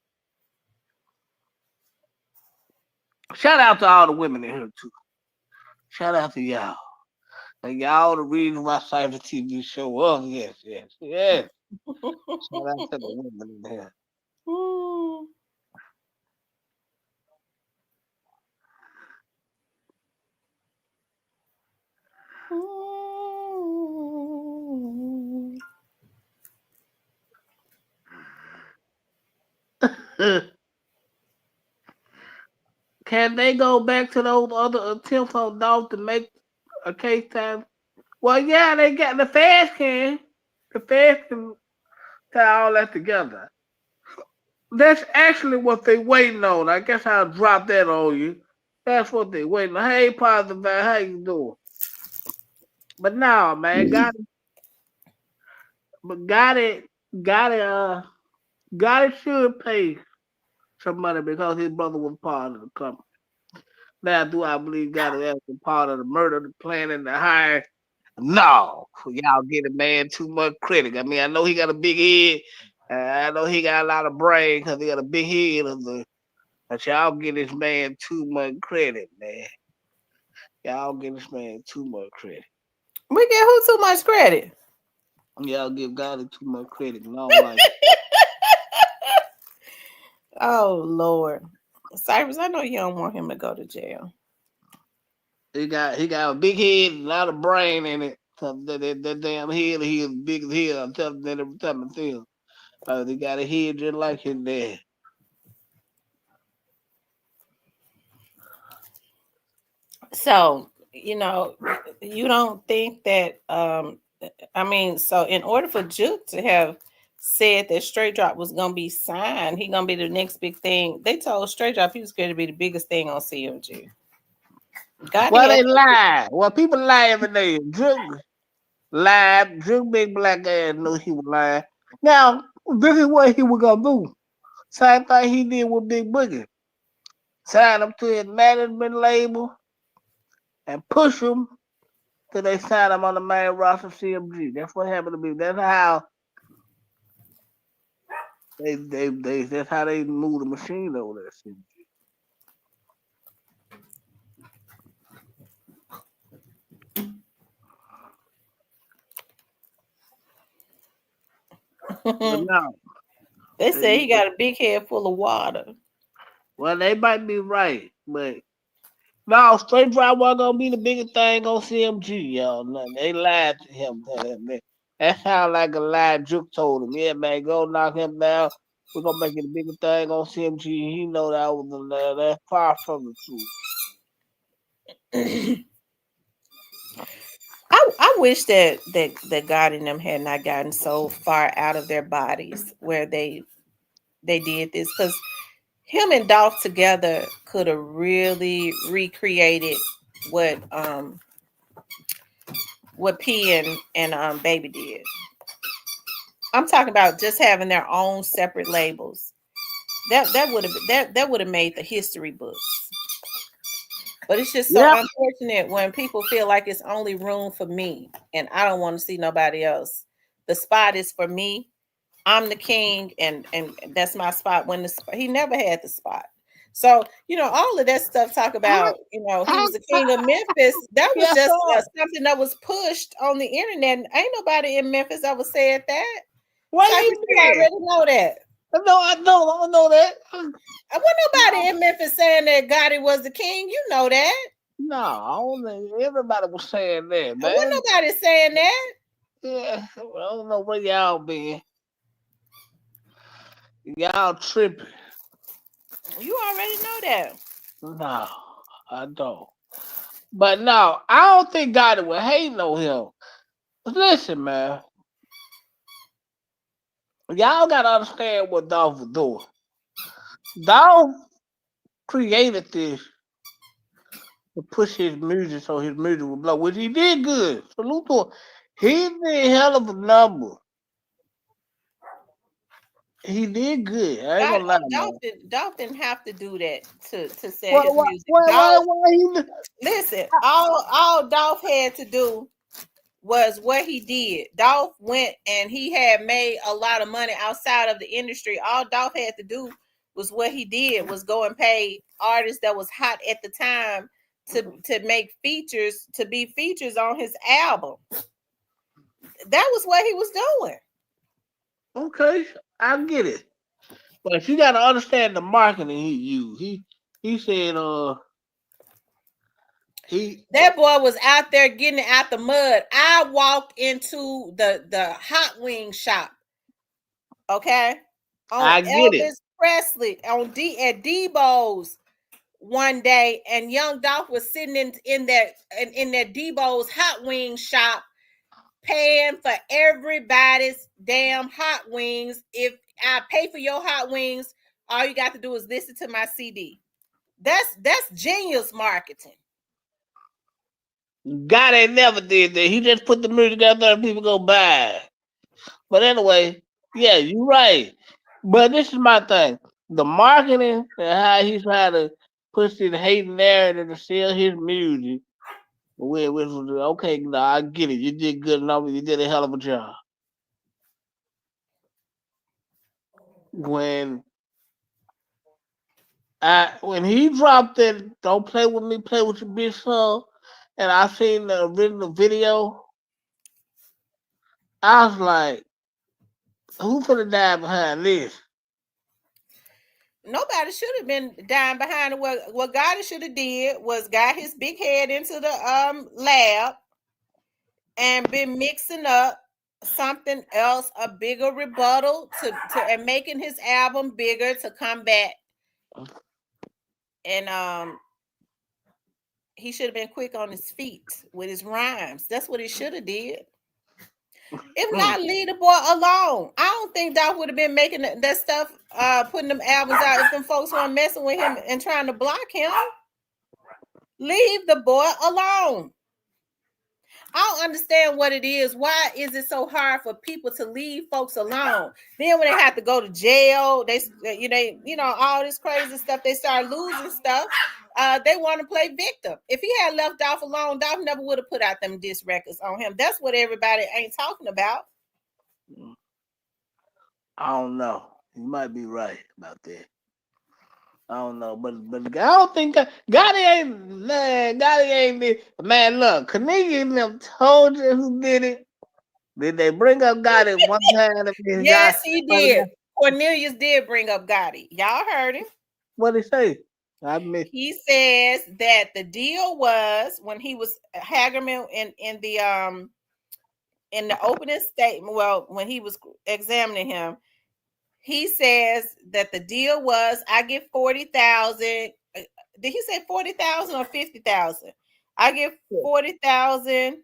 Shout out to all the women in here too. Shout out to y'all. And y'all the reason why Cyber TV show up. Yes, yes, yes. Shout out to the women in here.
Hmm.
Can they go back to those other attempts on Dolph to make a case time? Well, yeah, they got the feds can. The feds can tie all that together. That's actually what they waiting on. I guess I'll drop that on you. That's what they waiting on. Hey, positive man, how you doing? But now, man, but got it, got it should pay some money because his brother was part of the company. Now, do I believe got it as a part of the murder, the planning, the hiring? No, y'all get a man too much credit. I mean, I know he got a big head. I know he got a lot of brain because he got a big head of the. But y'all give this man too much credit, man. Y'all give this man too much credit.
We get who too much credit?
Y'all give God too much credit. And I don't like
Oh Lord, Cyrus, I know you don't want him to go to jail.
it. He got a big head and a lot of brain in it. So that damn head, he is big as hell. I'm telling you that every time I see him. He got a head just like his dad.
So you don't think that I mean, so in order for Juke to have said that Straight Drop was gonna be signed, he gonna be the next big thing. They told Straight Drop he was going to be the biggest thing on CMG. Gotti
Well,
had
they lie. Well, people lie every day. Drug lied. Drug big black ass knew he was lying. Now, this is what he was gonna do. Same thing he did with Big Boogie. Sign him to his management label and push him till they sign him on the main roster of CMG. That's what happened to me. That's how that's how they move the machine over there. CMG. But no,
they said he
they-
got a big head full of water.
well, they might be right, but no, straight drive wasn't gonna be the biggest thing on CMG, y'all. No, they lied to him. That sound like a lie Juke told him. Yeah, man, go knock him down. We're gonna make it the biggest thing on CMG. He know that was a lie. That's far from the truth.
I wish that God and them had not gotten so far out of their bodies where they did this, because him and Dolph together could have really recreated what what P and Baby did. I'm talking about just having their own separate labels. That would have made the history books. But it's just so
Yep.
unfortunate when people feel like it's only room for me and I don't want to see nobody else. The spot is for me. I'm the king, and that's my spot. When he never had the spot, So, all of that stuff talk
How,
about, he
how,
was the king of Memphis. That was
yes,
just
sir.
something that was pushed on the internet. Ain't nobody in Memphis ever said that.
What
Type
you
you
did?
already know that.
I don't know that.
Wasn't nobody in Memphis saying that Gotti was the king. You know that.
No, I don't think everybody was saying that,
Wasn't
man.
nobody saying that.
Yeah, I don't know where y'all been. Y'all tripping.
You already know that.
No, I don't. But no, I don't think God would hate on him. Listen, man, y'all gotta understand what Dolph was doing. Dolph created this to push his music so his music would blow, which he did good. Salute to him. He did hell of a number. He did good. I ain't
God,
gonna lie, man.
Dolph didn't have to do that to sell his music.
Why he?
Listen, all Dolph had to do was what he did. Dolph went and he had made a lot of money outside of the industry. All Dolph had to do was what he did was go and pay artists that was hot at the time to make features, to be features on his album. That was what he was doing.
Okay, I get it, but you gotta understand the marketing he used. He said, he
That boy was out there getting it out the mud. I walked into the hot wing shop, okay, on
I get it.
Elvis Presley on D at Debo's one day, and Young Dolph was sitting in that Debo's hot wing shop, paying for everybody's damn hot wings. If I pay for your hot wings, all you got to do is listen to my CD. That's genius marketing.
God ain't never did that. He just put the music out there and people go buy it. But anyway, yeah, you're right. But this is my thing. The marketing and how he's trying to push this hate narrative to sell his music. Which was okay, no, I get it. You did good enough. You did a hell of a job. When when he dropped it, don't play with me, play with your bitch song, and I seen the original video, I was like, who could have died behind this?
Nobody should have been dying behind it. What God should have did was got his big head into the lab and been mixing up something else, a bigger rebuttal to and making his album bigger to come back. And he should have been quick on his feet with his rhymes. That's what he should have did. If not, leave the boy alone. I don't think Doc would have been making that stuff, putting them albums out if them folks weren't messing with him and trying to block him. Leave the boy alone. I don't understand what it is. Why is it so hard for people to leave folks alone? Then when they have to go to jail, all this crazy stuff, they start losing stuff. They want to play victim. If he had left Dolph alone, Dolph never would have put out them diss records on him. That's what everybody ain't talking about.
I don't know. You might be right about that. I don't know, but I don't think Gotti ain't man. Gotti ain't did. Man, look, Canadian them told you who did it. Did they bring up Gotti one time? God,
Yes, he did. Cornelius did bring up Gotti. Y'all heard him.
what did he say? I missed.
He says that the deal was when he was Hagerman in the opening statement. Well, when he was examining him, he says that the deal was I get 40,000. Did he say 40,000 or 50,000? I get 40,000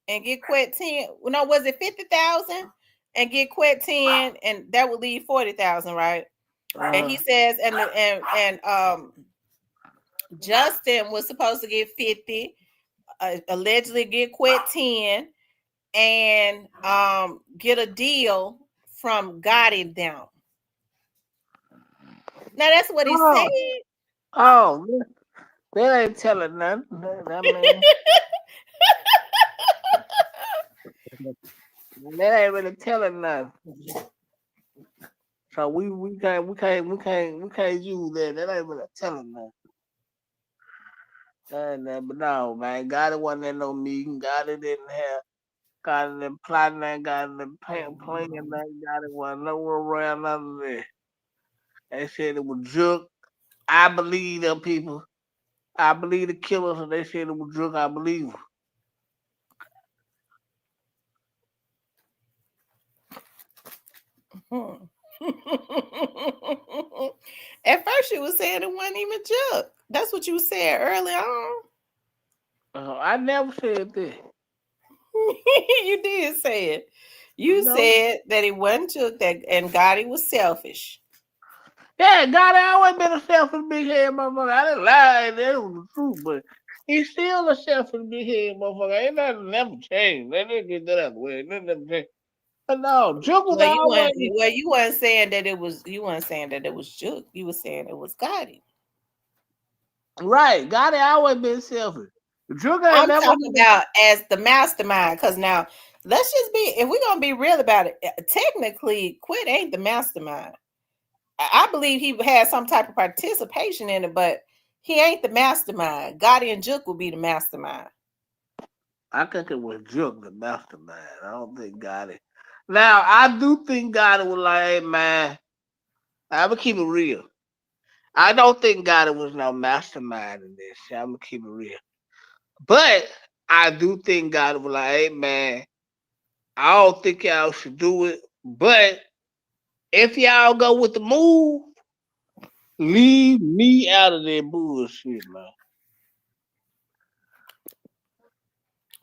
and get quit 10. No, was it 50,000 and get quit 10, and that would leave 40,000, right? And he says, Justin was supposed to get 50, allegedly get quit 10, and get a deal from Gotti down. Now that's what he said.
Oh, they ain't telling nothing. That mean they ain't really telling nothing. So we can't use that. That ain't what I'm telling them. But no, man, God it wasn't in no meeting. God it didn't have. God it didn't plotting that. God it didn't playing that. God it wasn't nowhere around none of that. They said it was drug. I believe them people. I believe the killers, and they said it was drug. I believe 'em.
Hmm. At first, you was saying it wasn't even junk. That's what you said early on.
I never said that.
You did say it. You
No.
said that it wasn't junk that, and Gotti was selfish.
Yeah, God, I always been a selfish big head motherfucker. I didn't lie, that was the truth, but he's still a selfish big head motherfucker. Ain't nothing never changed. Let me get that out of the way. Nothing never changed. But no, Juke was always
You weren't saying that it was. You weren't saying that it was junk. You were saying it was Gotti.
right. God had always been selfish. Juke ain't
I'm
never
talking
been.
about as the mastermind. Because now, let's just be. If we're gonna be real about it, technically, Quit ain't the mastermind. I believe he had some type of participation in it, but he ain't the mastermind. Gotti and Juk will be the mastermind.
I think it was Juke the mastermind. I don't think God it. Now I do think God was like, hey man, I'ma keep it real. I don't think God was no mastermind in this. Shit. I'ma keep it real. But I do think God was like, hey man, I don't think y'all should do it. But if y'all go with the move, leave me out of that bullshit, man.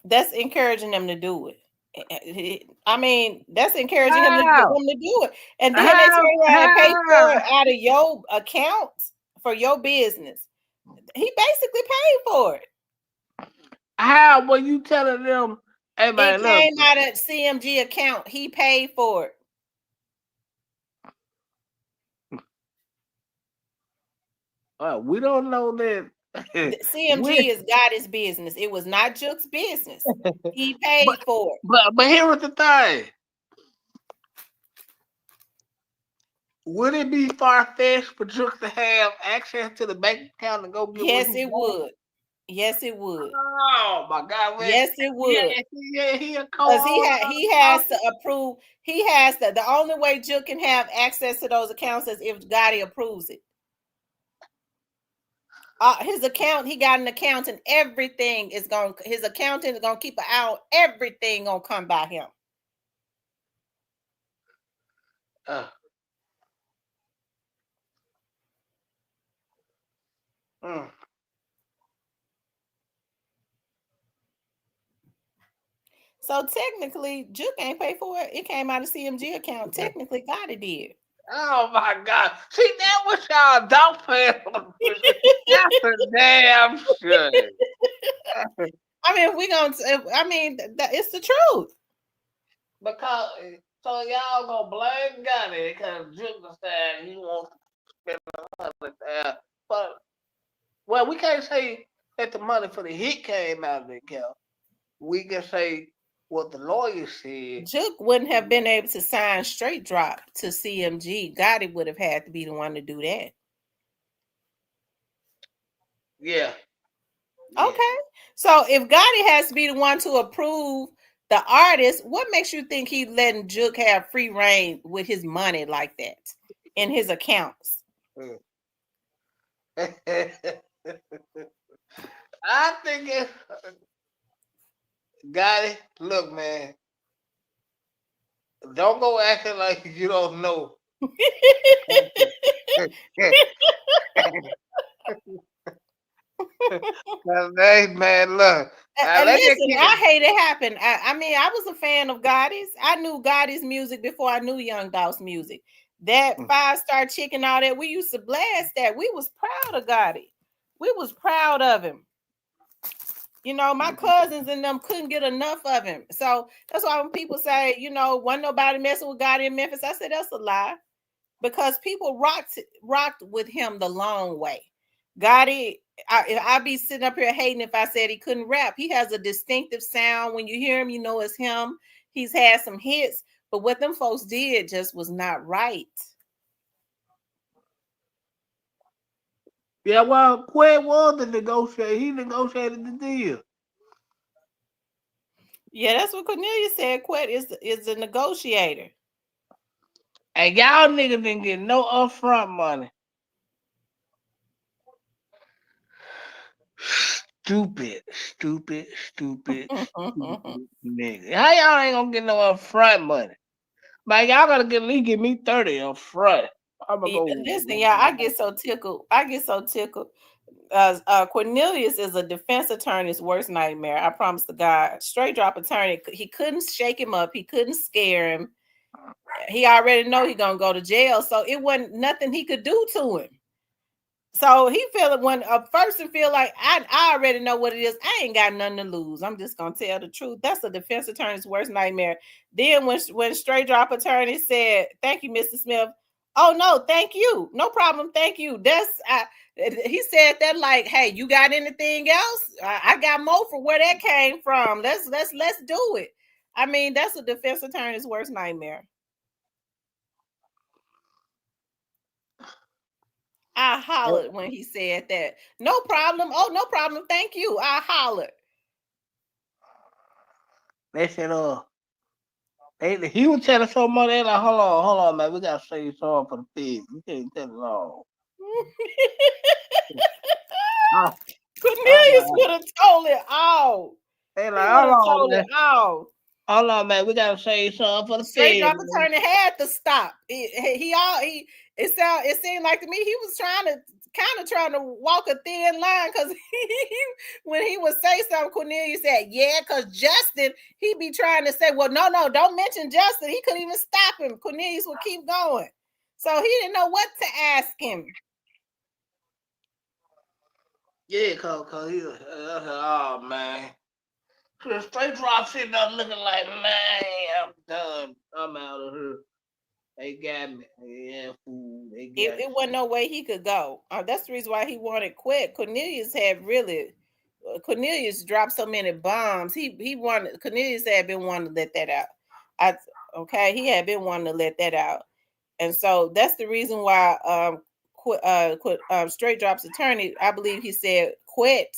That's encouraging them to do it. I mean, that's encouraging
How?
them to do it. And then they
How?
turn around and pay for
How?
it out of your account for your business. He basically paid for it.
How were you telling them, hey
It
man, look,
came out of CMG account. He paid for it.
we don't know that.
The
we,
CMG is Gotti's business. It was not Juke's business. He
but
paid for it.
but here was the thing. Would it be far fetched for Drake to have access to the bank account and go get what
Yes,
he
it
wants?
would. Yes, it would.
Oh my God, man!
Yes, it
Yeah,
would.
he a
Because
co-owner.
he has to approve. He has to. The only way Jill can have access to those accounts is if Gotti approves it. His account, he got an accountant. Everything is going. His accountant is going to keep an eye on everything. Going to come by him.
Uh, mm.
So technically, Juke ain't pay for it. It came out of CMG account. Technically, Gotti did.
Oh my God! See that was y'all Dolph'S. That's a damn shame.
I mean, we gonna. I mean, it's the truth.
Because so y'all gonna blame Gunny because Jim decided he wants to spend $100,000. But well, we can't say that the money for the hit came out of the account. We can say what the lawyer said.
Juke wouldn't have been able to sign straight drop to CMG. Gotti would have had to be the one to do that.
Yeah, yeah.
Okay. So if Gotti has to be the one to approve the artist, what makes you think he letting Juke have free reign with his money like that in his accounts?
I think it's got it. Look, man, don't go acting like you don't know. Hey, man, look. Now
And
let me
listen,
keep
I
it.
hate it happen. I mean, I was a fan of Gotti's. I knew Gotti's music before I knew Young Dolph's music. That 5-star chicken, all that, we used to blast that. We was proud of Gotti. We was proud of him. You know, my cousins and them couldn't get enough of him. So that's why when people say, you know, wasn't nobody messing with Gotti in Memphis, I said that's a lie. Because people rocked with him the long way. Gotti, I'd be sitting up here hating if I said he couldn't rap. He has a distinctive sound. When you hear him, you know it's him. He's had some hits, but what them folks did just was not right.
Yeah, well, Quinn was the negotiator. He negotiated the deal.
Yeah, that's what Cornelia said. Quet is the negotiator.
And y'all niggas didn't get no upfront money. Stupid nigga. How y'all ain't gonna get no upfront money? Man, y'all gotta at least give me 30 upfront. I'ma
Yeah,
go.
listen, y'all, I get so tickled. I get so tickled. Cornelius is a defense attorney's worst nightmare. I promise to God. Straight drop attorney. He couldn't shake him up. He couldn't scare him. He already know he gonna go to jail, so it wasn't nothing he could do to him. So he feel it when a person feel like I already know what it is. I ain't got nothing to lose. I'm just gonna tell the truth. That's a defense attorney's worst nightmare. Then when straight drop attorney said, "Thank you, Mr. Smith." Oh no, thank you. No problem. Thank you. He said that like, hey, you got anything else? I got more for where that came from. Let's do it. I mean, that's a defense attorney's worst nightmare. I hollered when he said that. No problem. Oh, no problem. Thank you. I hollered.
They said, he was telling so much. They like, hold on, man. We gotta say you something for the pig. You can't tell it all. Oh,
Cornelius
oh,
would have told it all.
they
He
like,
would
hold
have
on,
told
man.
it all.
Hold on, man. We gotta say something for the
Straight
pig,
drop
man.
attorney had to stop. It seemed like to me he was trying to walk a thin line because when he would say something, Cornelius said, "Yeah," because Justin he be trying to say, "Well, no, don't mention Justin." He couldn't even stop him. Cornelius would keep going, so he didn't know what to ask him.
Yeah, cause he was, oh man. So straight drop sitting there looking like, man, I'm done. I'm out of here. They got me. Yeah, fool. They got
It wasn't no way he could go. That's the reason why he wanted quit. Cornelius dropped so many bombs. He wanted Cornelius had been wanting to let that out. I okay, he had been wanting to let that out, and so that's the reason why straight drops attorney. I believe he said quit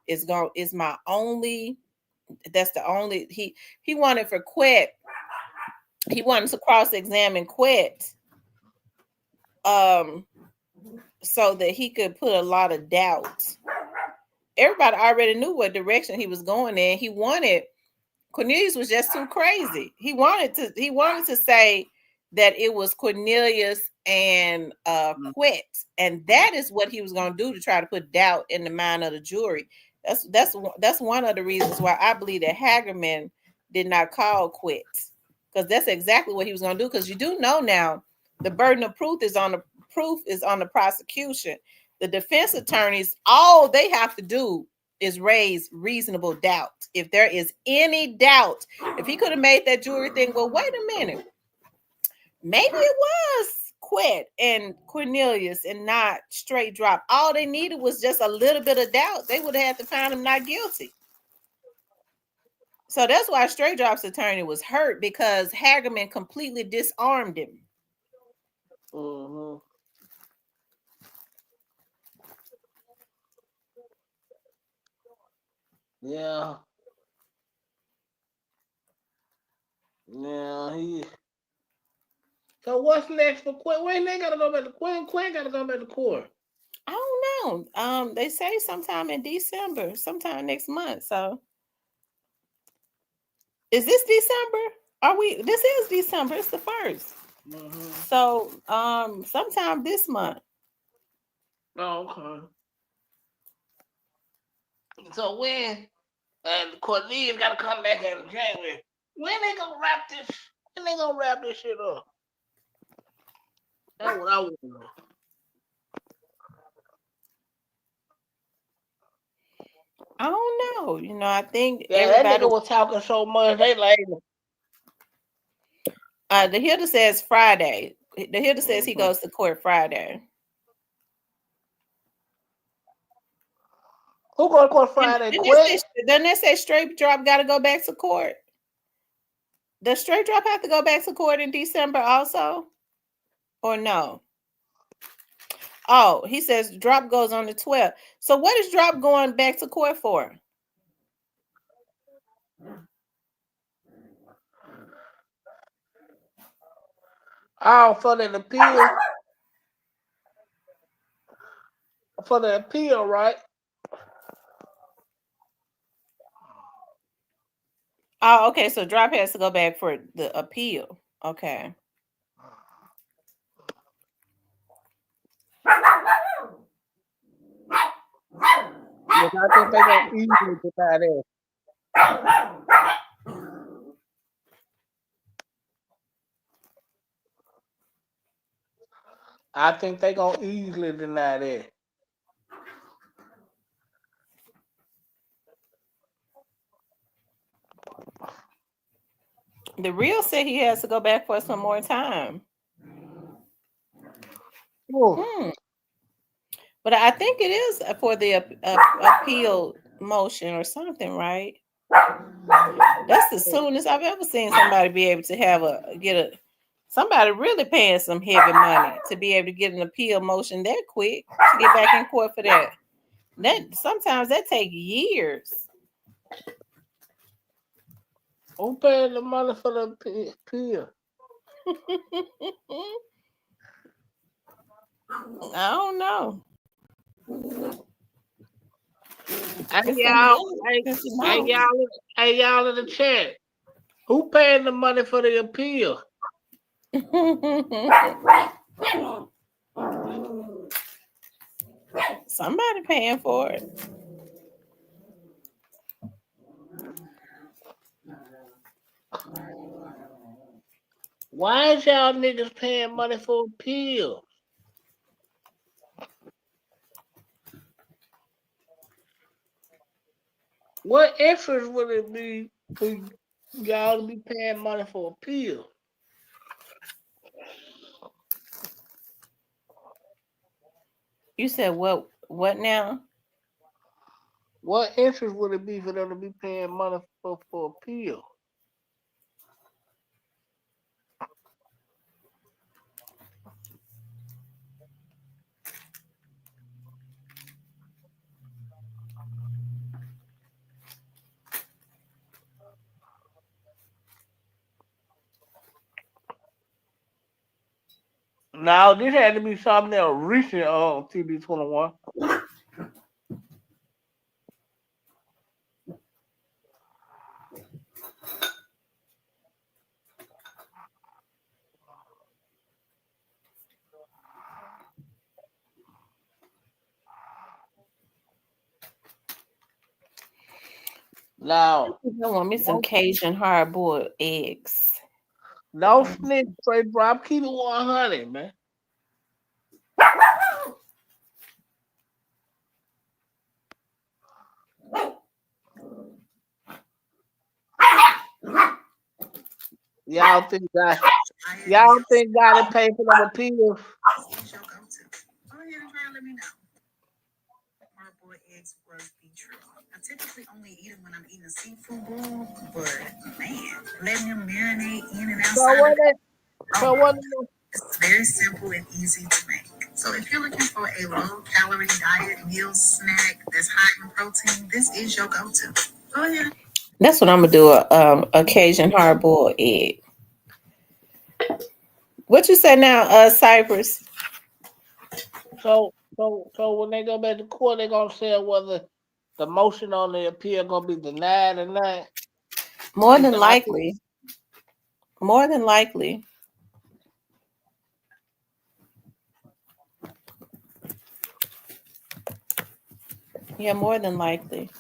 is my only. That's the only he wanted for quit. He wanted to cross examine quit. Um, so that he could put a lot of doubt. Everybody already knew what direction he was going in. He wanted Cornelius was just too crazy. He wanted to say that it was Cornelius and
mm,
Quit, and that is what he was going to do to try to put doubt in the mind of the jury. That's one of the reasons why I believe that Hagerman did not call Quit, because that's exactly what he was going to do. Because you do know now the burden of proof is on the prosecution. The defense attorneys, all they have to do is raise reasonable doubt. If there is any doubt, if he could have made that jury think, well, wait a minute, maybe it was Quet and Cornelius and not straight drop. All they needed was just a little bit of doubt. They would have had to find him not guilty. So that's why straight drop's attorney was hurt, because Hagerman completely disarmed him.
mm-hmm. Yeah. Yeah, he. So what's next for Quinn? When they gotta go back to Quinn? Quinn gotta go back to court.
I don't know. They say sometime in December, sometime next month. So is this December? Are we? This is December. It's the first.
Mm-hmm.
So sometime this month.
Oh, okay. So when Cornelius gotta come back in January, when they gonna wrap this? When they gonna wrap this shit up? That's what I want to know.
I don't know. I think
Yeah, that
everybody.
nigga was talking so much. They like,
The Hilda says Friday. The Hilda says he
mm-hmm.
goes to court Friday.
Who going to court
And
Friday?
and
Quit?
doesn't that say straight drop got to go back to court? Does straight drop have to go back to court in December also, or no? Oh, he says drop goes on the 12th. So what is drop going back to court for?
Oh, for the appeal, right?
Oh, okay. So drop has to go back for the appeal. Okay.
Yes, I think they gonna easily deny that. I think they gonna easily deny that.
The real said he has to go back for some more time.
Oh,
Hmm. But I think it is for the appeal motion or something, right? That's the soonest I've ever seen somebody be able to somebody really paying some heavy money to be able to get an appeal motion that quick to get back in court for that. That sometimes that take years.
who paying the money for the appeal?
I don't know.
Hey
It's gonna be
y'all,
interesting to know.
hey y'all in the chat. Who paying the money for the appeal?
Somebody paying for it.
Why is y'all niggas paying money for appeal? What interest would it be for y'all to be paying money for appeal?
You said what? What now?
What interest would it be for them to be paying money for appeal? Now this had to be something that was recent on TB 21. Now,
I want me some
no,
Cajun hard boiled eggs.
no snitch, straight drop, keep it 100, man. Y'all think God, y'all think God to pay for them appeals?
Hard-boiled eggs was the truth. I typically only eat them when I'm eating a seafood bowl, but man, letting them marinate in and
So
outside of
what?
it, oh
So
my,
what?
it's very simple and easy to make. So if you're looking for a low-calorie diet meal snack that's high in protein, this is your go-to. Go ahead.
That's what I'm gonna do. A Cajun hard boiled egg. What you say now, Cypress?
So when they go back to court, they gonna say whether the motion on the appeal gonna be denied or not.
More than
Because I think,
likely. More than likely. Yeah, more than likely.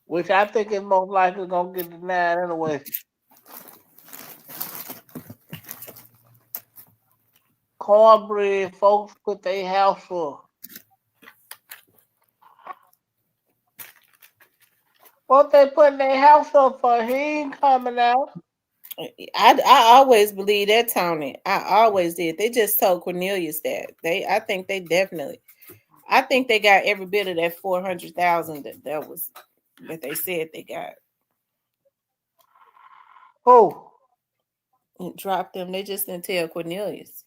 which I think is most likely gonna get denied anyway. Cornbread, folks put their house for. What they putting their house up for? He ain't coming out.
I always believe that, Tony. I always did. They just told Cornelius that. I think they definitely I think they got every bit of that 400,000 that they said they got.
Who?
and dropped them. They just didn't tell Cornelius.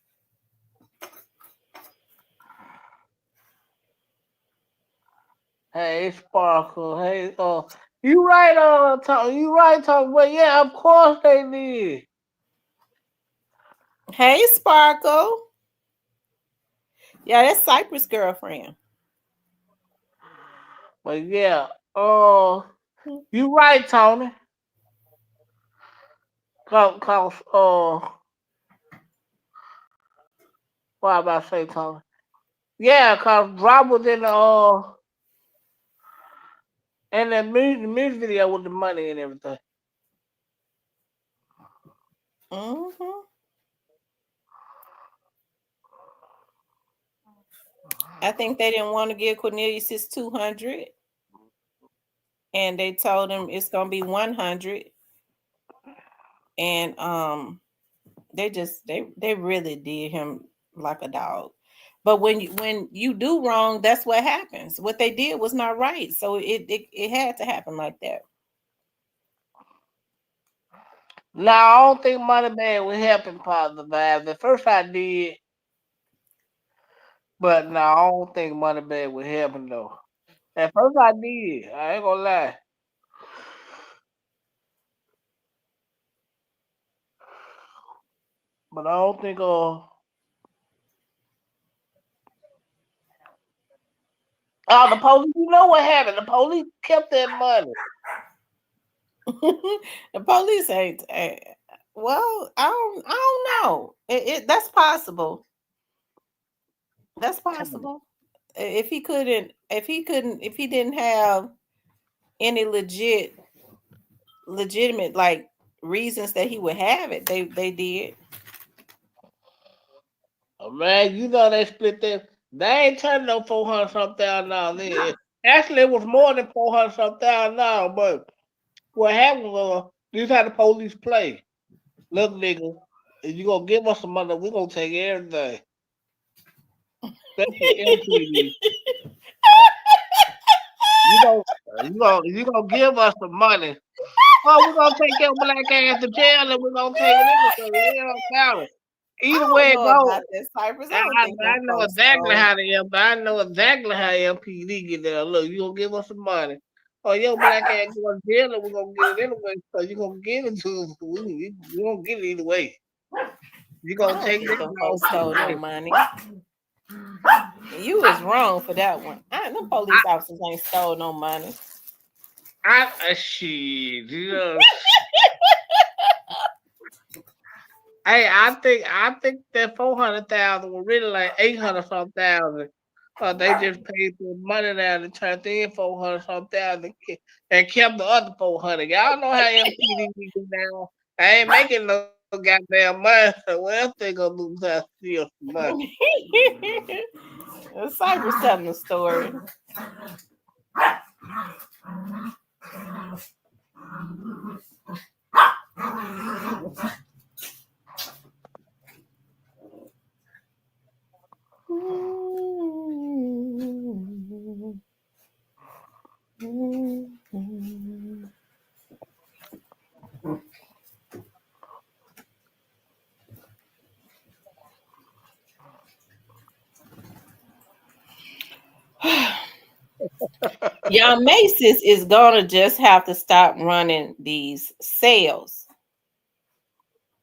Hey, Sparkle. Hey, you right, Tom. You right, Tom. But yeah, of course they did.
Hey, Sparkle. Yeah, that's Cypress' girlfriend.
But yeah, you right, Tony. What about to say, Tony? Yeah, cause Rob was in the music video with the money and everything.
Mm-hmm. I think they didn't want to give Cornelius his 200, and they told him it's gonna be 100, and they really did him like a dog. But when you do wrong, that's what happens. What they did was not right, so it had to happen like that.
Now I don't think Money Bag was helping Positive Vibes. At first I did, but now I don't think Money Bag was helping though. At first I did. I ain't gonna lie. But I don't think the police, you know what happened? The police kept that money.
The police ain't. Well, I don't know. That's possible. That's possible. If he didn't have any legitimate like reasons that he would have it, they did.
Oh, man, you know they split that. They ain't turning no 400 something thousand dollars. Actually, it was more than 400 something thousand dollars. But what happened was this how the police play. Look, nigga, if you gonna give us some money, we gonna take everything. Especially MPD. You know, you gonna give us some money. Oh, we're gonna take your black ass to jail and we're gonna take it anyway. We don't count it.
I
Either
don't
way it
know
goes.
about that, Cypress. I
I,
don't think
I
them
know
folks
exactly
stole.
how I know exactly how MPD get there. Look, you gonna give us some money. Oh, your black ass going to jail and we're gonna get it anyway. So you gonna give it to us. We gonna get it either way. You
I
gonna
don't
take
think
this
them
dog
folks
either
stole no
way.
money. You was wrong for that one. Them police officers ain't stole no money.
Shit, hey, I think that 400,000 was really like 800 some thousand. They just paid the money down and turned in 400 some thousand and kept the other 400. Y'all know how MPD do now. I ain't making no goddamn money, so what else they gonna do besides steal some money?
Cypress telling the story. Y'all, Macy's is gonna just have to stop running these sales.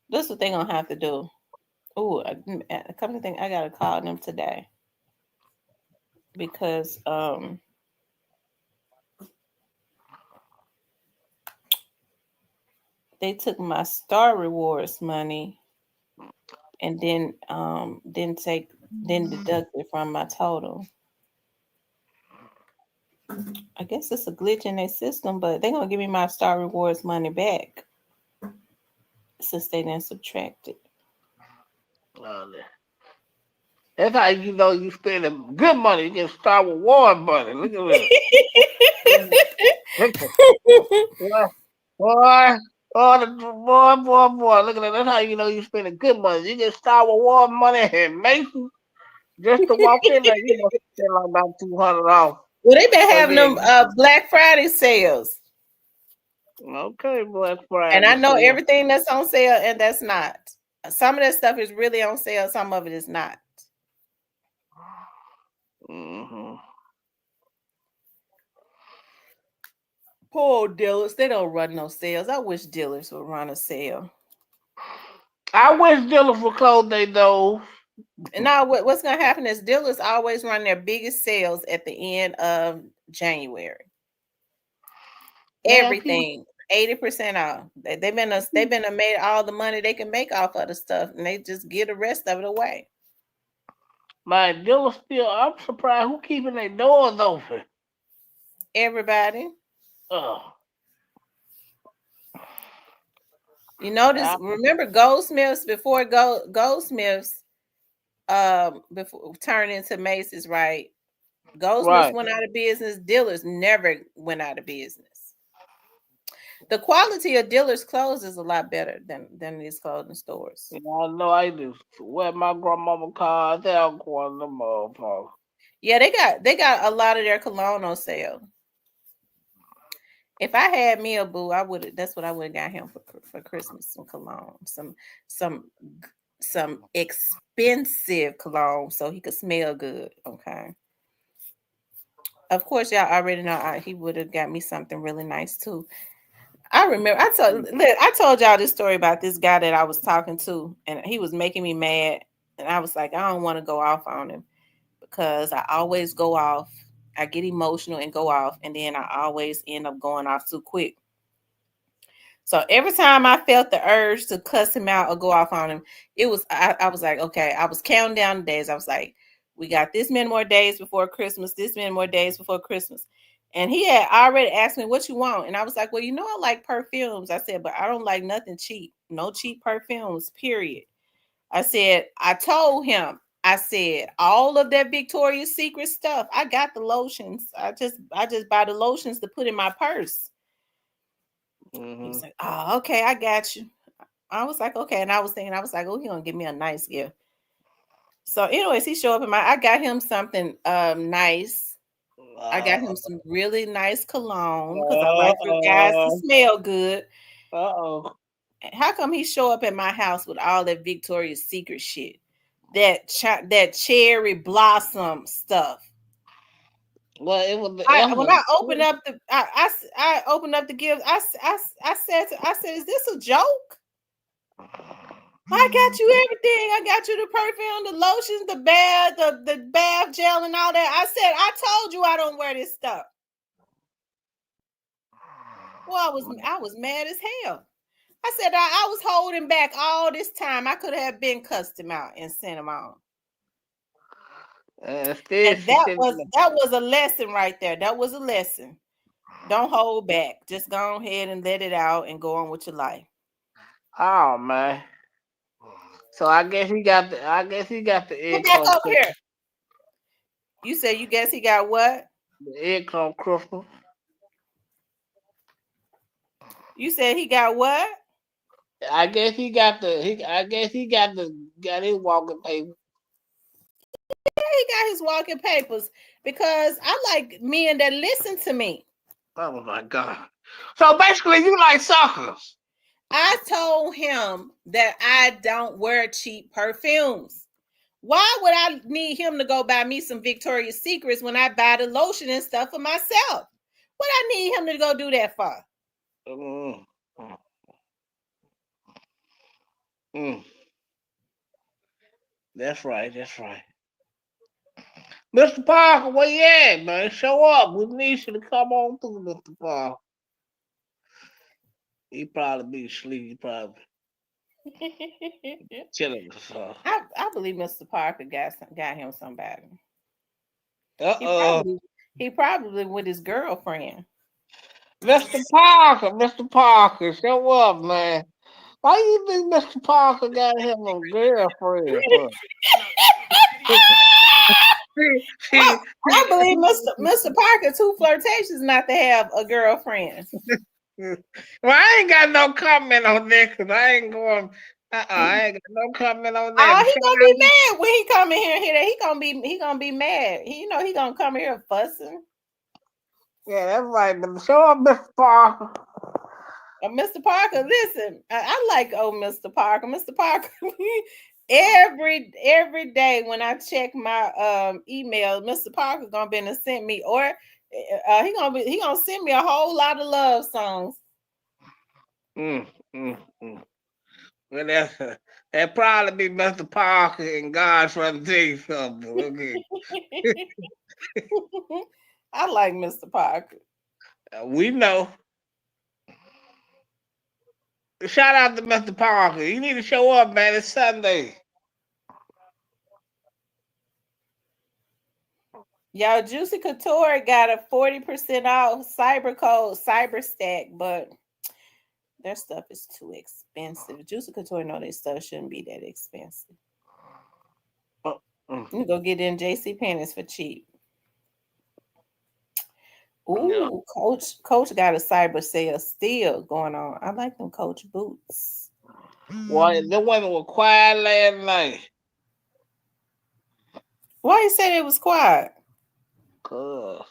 That's what they're gonna have to do. Oh, come to think, I gotta call them today because they took my Star Rewards money and then deduct it from my total. I guess it's a glitch in their system, but they're gonna give me my Star Rewards money back since they didn't subtract it.
Uh, that's how you know you spending good money. You get Star Wars money. Look at this. Look at boy, boy, boy. Look at that. That's how you know you spending good money. You get Star Wars money and Mason just to walk in there. You know, spend like about $200.
Well, they been
So
having
yeah,
them Black Friday sales.
Okay, Black
And I
Friday
know
sale.
everything that's on sale and that's not. Some of that stuff is really on sale, some of it is not.
Mm-hmm.
Poor dealers, they don't run no sales. I wish dealers would run a sale.
I wish dealers would close their doors.
And now what's gonna happen is dealers always run their biggest sales at the end of January.
Man, people,
Everything 80% off. They've been made all the money they can make off of the stuff, and they just give the rest of it away.
my dealers still. I'm surprised who keeping their doors open.
Everybody,
Oh,
you notice.
I,
Remember Goldsmiths before Goldsmiths before turned into Macy's, right? Goldsmiths
right.
went out of business. Dealers never went out of business. The quality of dealers' clothes is a lot better than these clothing stores.
Yeah, I know I used to wear my grandmama cars out one of them motherfuckers.
Yeah, they got a lot of their cologne on sale. If I had me a boo, I would. That's what I would have got him for Christmas. Some cologne, some some expensive cologne, so he could smell good. Okay. Of course, y'all already know he would have got me something really nice too. I remember I told y'all this story about this guy that I was talking to, and he was making me mad, and I was like, I don't want to go off on him because I always go off. I get emotional and go off, and then I always end up going off too quick. So every time I felt the urge to cuss him out or go off on him, I was like, okay, I was counting down the days. I was like, we got this many more days before Christmas, this many more days before Christmas. And he had already asked me what you want. And I was like, well, I like perfumes. I said, but I don't like nothing cheap. No cheap perfumes, period. I said, I told him, I said, all of that Victoria's Secret stuff, I got the lotions. I just buy the lotions to put in my purse. He
Mm-hmm.
was like, oh, okay, I got you. I was like, okay. And I was thinking, I was like, oh, he gonna give me a nice gift. So, anyways, he showed up I got him something nice. I got him some really nice cologne because I like for guys to
Uh-oh.
smell good.
Uh-oh.
How come he show up at my house with all that Victoria's Secret shit? That cherry blossom stuff.
Well, it was the
When I
essence.
opened up I opened up the gift. I said, is this a joke? I got you everything. I got you the perfume, the lotions, the bath gel, and all that. I said, I told you I don't wear this stuff. Well, I was mad as hell. I said I was holding back all this time. I could have been cussed him out and sent him on.
Still,
And
she
that
said,
was that was a lesson right there. That was a lesson. Don't hold back. Just go ahead and let it out and go on with your life.
"Oh man." So I guess he got the. I guess he got the
Get
egg
back
come
over here. You said you guess he got what?
the egg come crystal.
You said he got what?
I guess he got the. I guess he got his walking paper.
He got his walking papers because I like men that listen to me.
Oh my god. So basically, you like suckers.
I told him that I don't wear cheap perfumes. Why would I need him to go buy me some Victoria's Secrets when I buy the lotion and stuff for myself? What I need him to go do that for?
Mm, mm. That's right. That's right. Mr. Parker, where you at, man? Show up. We need you to come on through, Mr. Parker. He probably be asleep. He probably chilling or something.
I believe Mr. Parker got him somebody.
Uh
He
oh.
probably he probably with his girlfriend.
Mr. Parker, show up, man. Why you think Mr. Parker got him a girlfriend for?
I,
See,
I believe Mr. Parker too flirtatious not to have a girlfriend.
well, I ain't got no comment on that because I ain't going. I ain't got no comment on that.
Oh,
But
he gonna be mad when he come in here and hear that. He gonna be mad. He gonna come here fussing.
yeah, that's right. But show up, Mr. Parker.
Mr. Parker, listen, I like old Mr. Parker. Mr. Parker, every day when I check my email, Mr. Parker gonna be to send me, or he gonna send me a whole lot of love songs.
Mm, mm, mm. Well, that probably be Mr. Parker and God trying to tell you something. Okay,
I like Mr. Parker.
we know. Shout out to Mr. Parker. You need to show up, man. It's Sunday.
Y'all, Juicy Couture got a 40% off cyber code cyber stack, but their stuff is too expensive. Juicy Couture know their stuff shouldn't be that expensive.
Uh, mm,
You can go get in JC Penney's for cheap.
yeah.
Ooh, Coach got a cyber sale still going on. I like them Coach boots.
Well, the women were quiet last night.
Why you said it was quiet?
Cause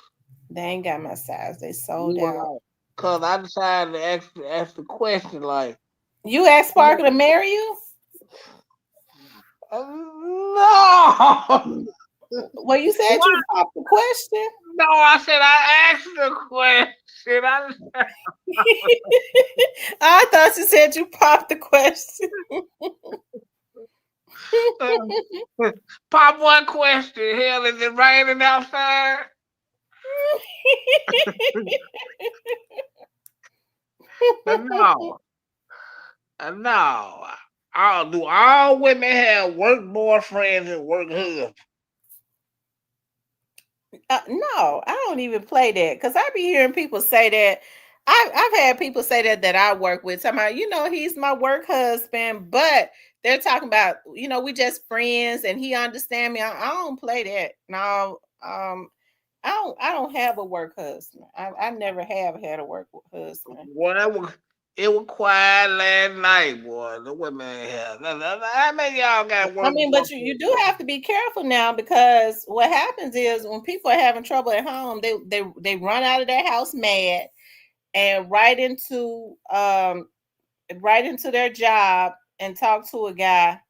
They ain't got my size. They
we
sold
were
out.
like, cause I decided to ask the question like,
You asked Sparkle to marry you?
no,
Well, you said
what?
you popped the question.
No, I said I asked the question. I just
I thought you said you popped the question.
pop one question. Hell, is it raining outside? No, no. Do all women have work boyfriends and work husbands?
No, I don't even play that because I be hearing people say that. I've had people say that I work with. Somehow, he's my work husband, but they're talking about, we just friends and he understand me. I don't play that. No, I don't have a work husband. I never have had a work husband.
Boy, it was quiet last night, boy. The women ain't have nothing. How many of y'all got
I
work
mean, but you
boyfriends?
do have to be careful now because what happens is when people are having trouble at home, they run out of their house mad and right into their job and talk to a guy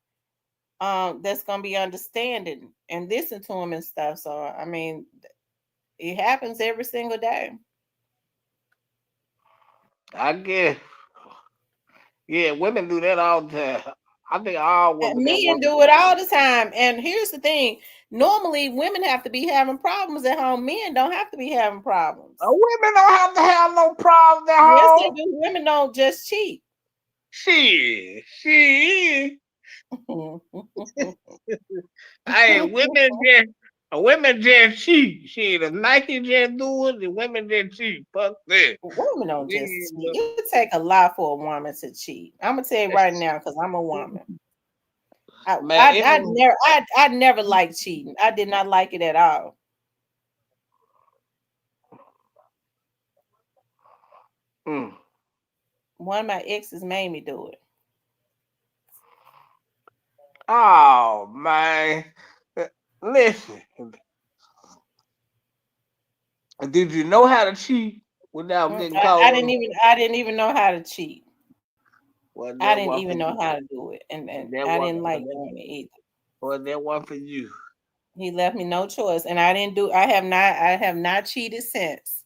that's gonna be understanding and listen to him and stuff. So I mean, it happens every single day.
I guess. Yeah, women do that all the time. I think all
And
women that
men
work.
do it all the time. And here's the thing: normally, women have to be having problems at home. Men don't have to be having problems.
Women don't have to have no problems at
Yes, they
home.
do. Women don't just cheat.
She. Hey, women just cheat. Shit, if Nike just do it, the women just cheat. Fuck that.
Women don't just cheat.
Yeah,
It take a lot for a woman to cheat. I'm gonna tell you right now because I'm a woman. I
man,
I I never I never liked cheating. I did not like it at all.
mm.
One of my exes made me do it.
Oh man, listen. Did you know how to cheat without getting
I
caught
didn't
up?
even know how to cheat.
Well,
I
that
didn't
one for
even know
you.
how to do it, and
That
I
one.
didn't like doing it either.
Well, that one for you.
He left me no choice, and I didn't do. I have not cheated since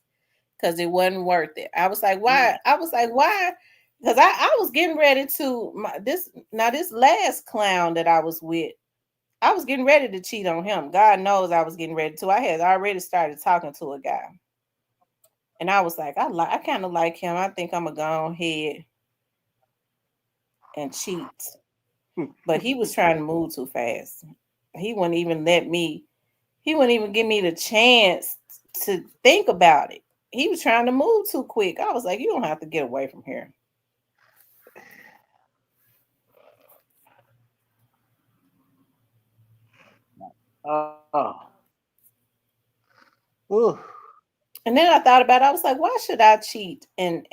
because it wasn't worth it. I was like, why?
Mm.
I was like, why? Because I was getting ready to this last clown that I was with. I was getting ready to cheat on him. God knows I was getting ready to. I had already started talking to a guy, and I was like, I kind of like him. I think I'm gonna go ahead and cheat. But he was trying to move too fast. He wouldn't even let me. He wouldn't even give me the chance to think about it. He was trying to move too quick. I was like, you don't have to get away from here.
Oh, ooh.
And then I thought about it. I was like, why should I cheat and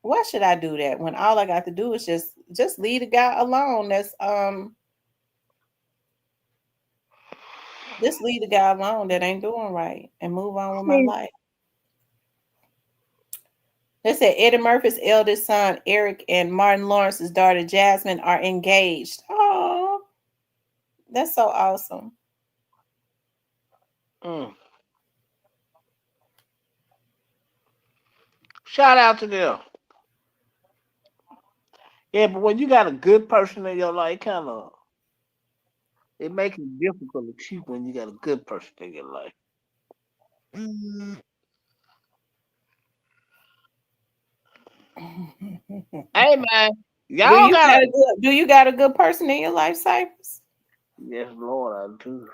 why should I do that when all I got to do is just leave the guy alone? That's just leave the guy alone that ain't doing right and move on with my life. They said Eddie Murphy's eldest son, Eric, and Martin Lawrence's daughter, Jasmine, are engaged. Oh, that's so awesome.
Mm. Shout out to them. Yeah, but when you got a good person in your life, it makes it difficult to cheat when you got a good person in your life. Hey man, y'all got
Do you got a good person in your life, Cypress?
yes, Lord, I do.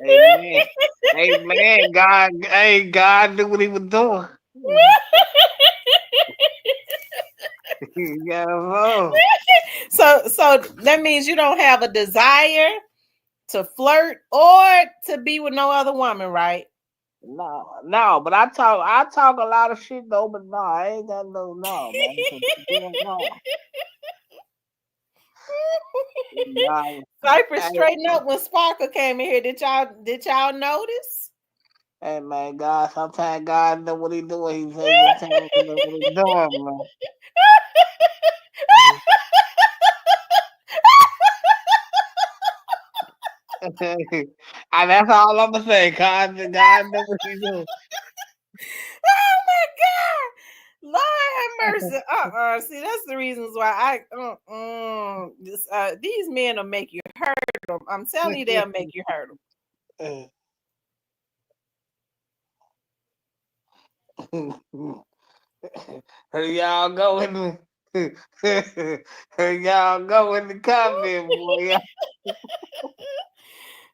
Amen. Amen. God knew what he was doing. Yeah, know.
So that means you don't have a desire to flirt or to be with no other woman, right?
No, but I talk a lot of shit though, but no, I ain't got no, man. No. Nah,
Cypress
hey,
straighten up when Sparkle came in here. Did y'all notice?
hey man, God, sometimes God know what he doing. He taking time to know what he doing, man. And that's all I'm gonna say. God know what he doing.
Oh my God! Lord have mercy. See, that's the reasons why these men will make you hurt them. I'm telling you, they'll make you hurt
Y'all go in the y'all go in the comment, boy.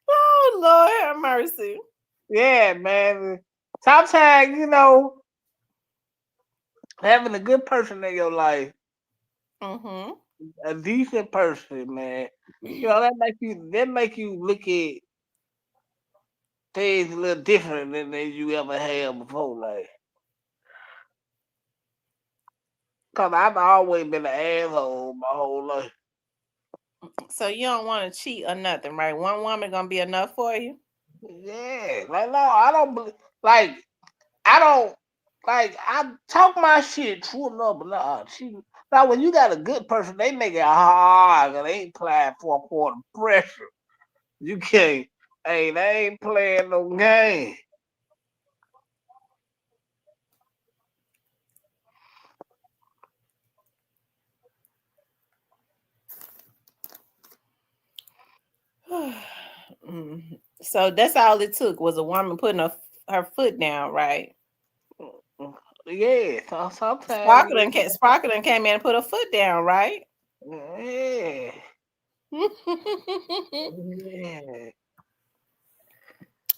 Oh Lord have mercy.
Yeah, man. Sometimes having a good person in your life,
Mm-hmm.
a decent person, man. That make you look at things a little different than you ever had before, like. Cause I've always been an asshole my whole life.
So you don't want to cheat or nothing, right? One woman gonna be enough for you.
Yeah, like no, I don't like. I don't I talk my shit true enough, but nah, now when you got a good person, they make it hard. They ain't playing for a quarter pressure. You can't. Hey, they ain't playing no game.
So that's all it took was a woman putting her foot down, right?
Yeah, so sometimes.
Sparkle done came in and put her foot down, right?
Yeah, yeah.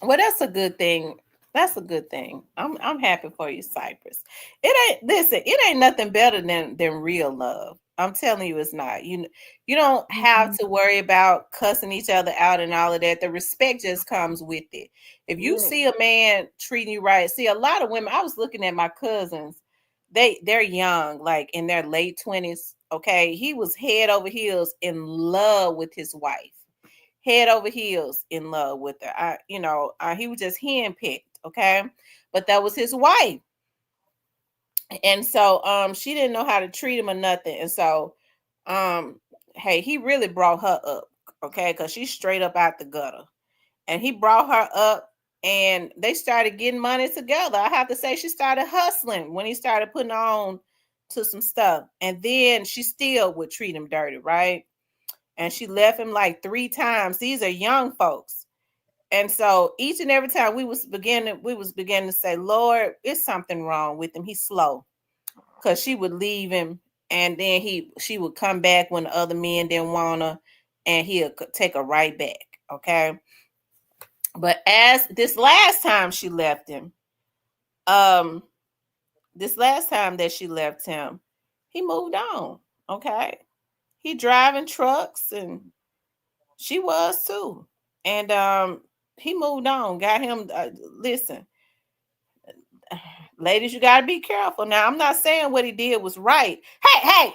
Well, that's a good thing. That's a good thing. I'm happy for you, Cypress. It ain't nothing better than real love. I'm telling you, it's not. You don't have to worry about cussing each other out and all of that. The respect just comes with it. If you
Yeah.
see a man treating you right, see a lot of women. I was looking at my cousins. They're young, like in their late 20s. Okay, he was head over heels in love with his wife, head over heels in love with her. He was just handpicked, okay? But that was his wife. And so she didn't know how to treat him or nothing. And so hey, he really brought her up, okay? Because she's straight up out the gutter. And he brought her up and they started getting money together. I have to say she started hustling when he started putting on to some stuff. And then she still would treat him dirty, right? And she left him like 3 times. These are young folks. And so each and every time we was beginning to say, Lord, it's something wrong with him. He's slow. Cause she would leave him and then she would come back when the other men didn't want her and he'll take her right back. Okay. But as this last time she left him, um, this last time that she left him, he moved on. Okay. He driving trucks and she was too. And he moved on, got him listen, ladies, you gotta be careful. Now, I'm not saying what he did was right. Hey,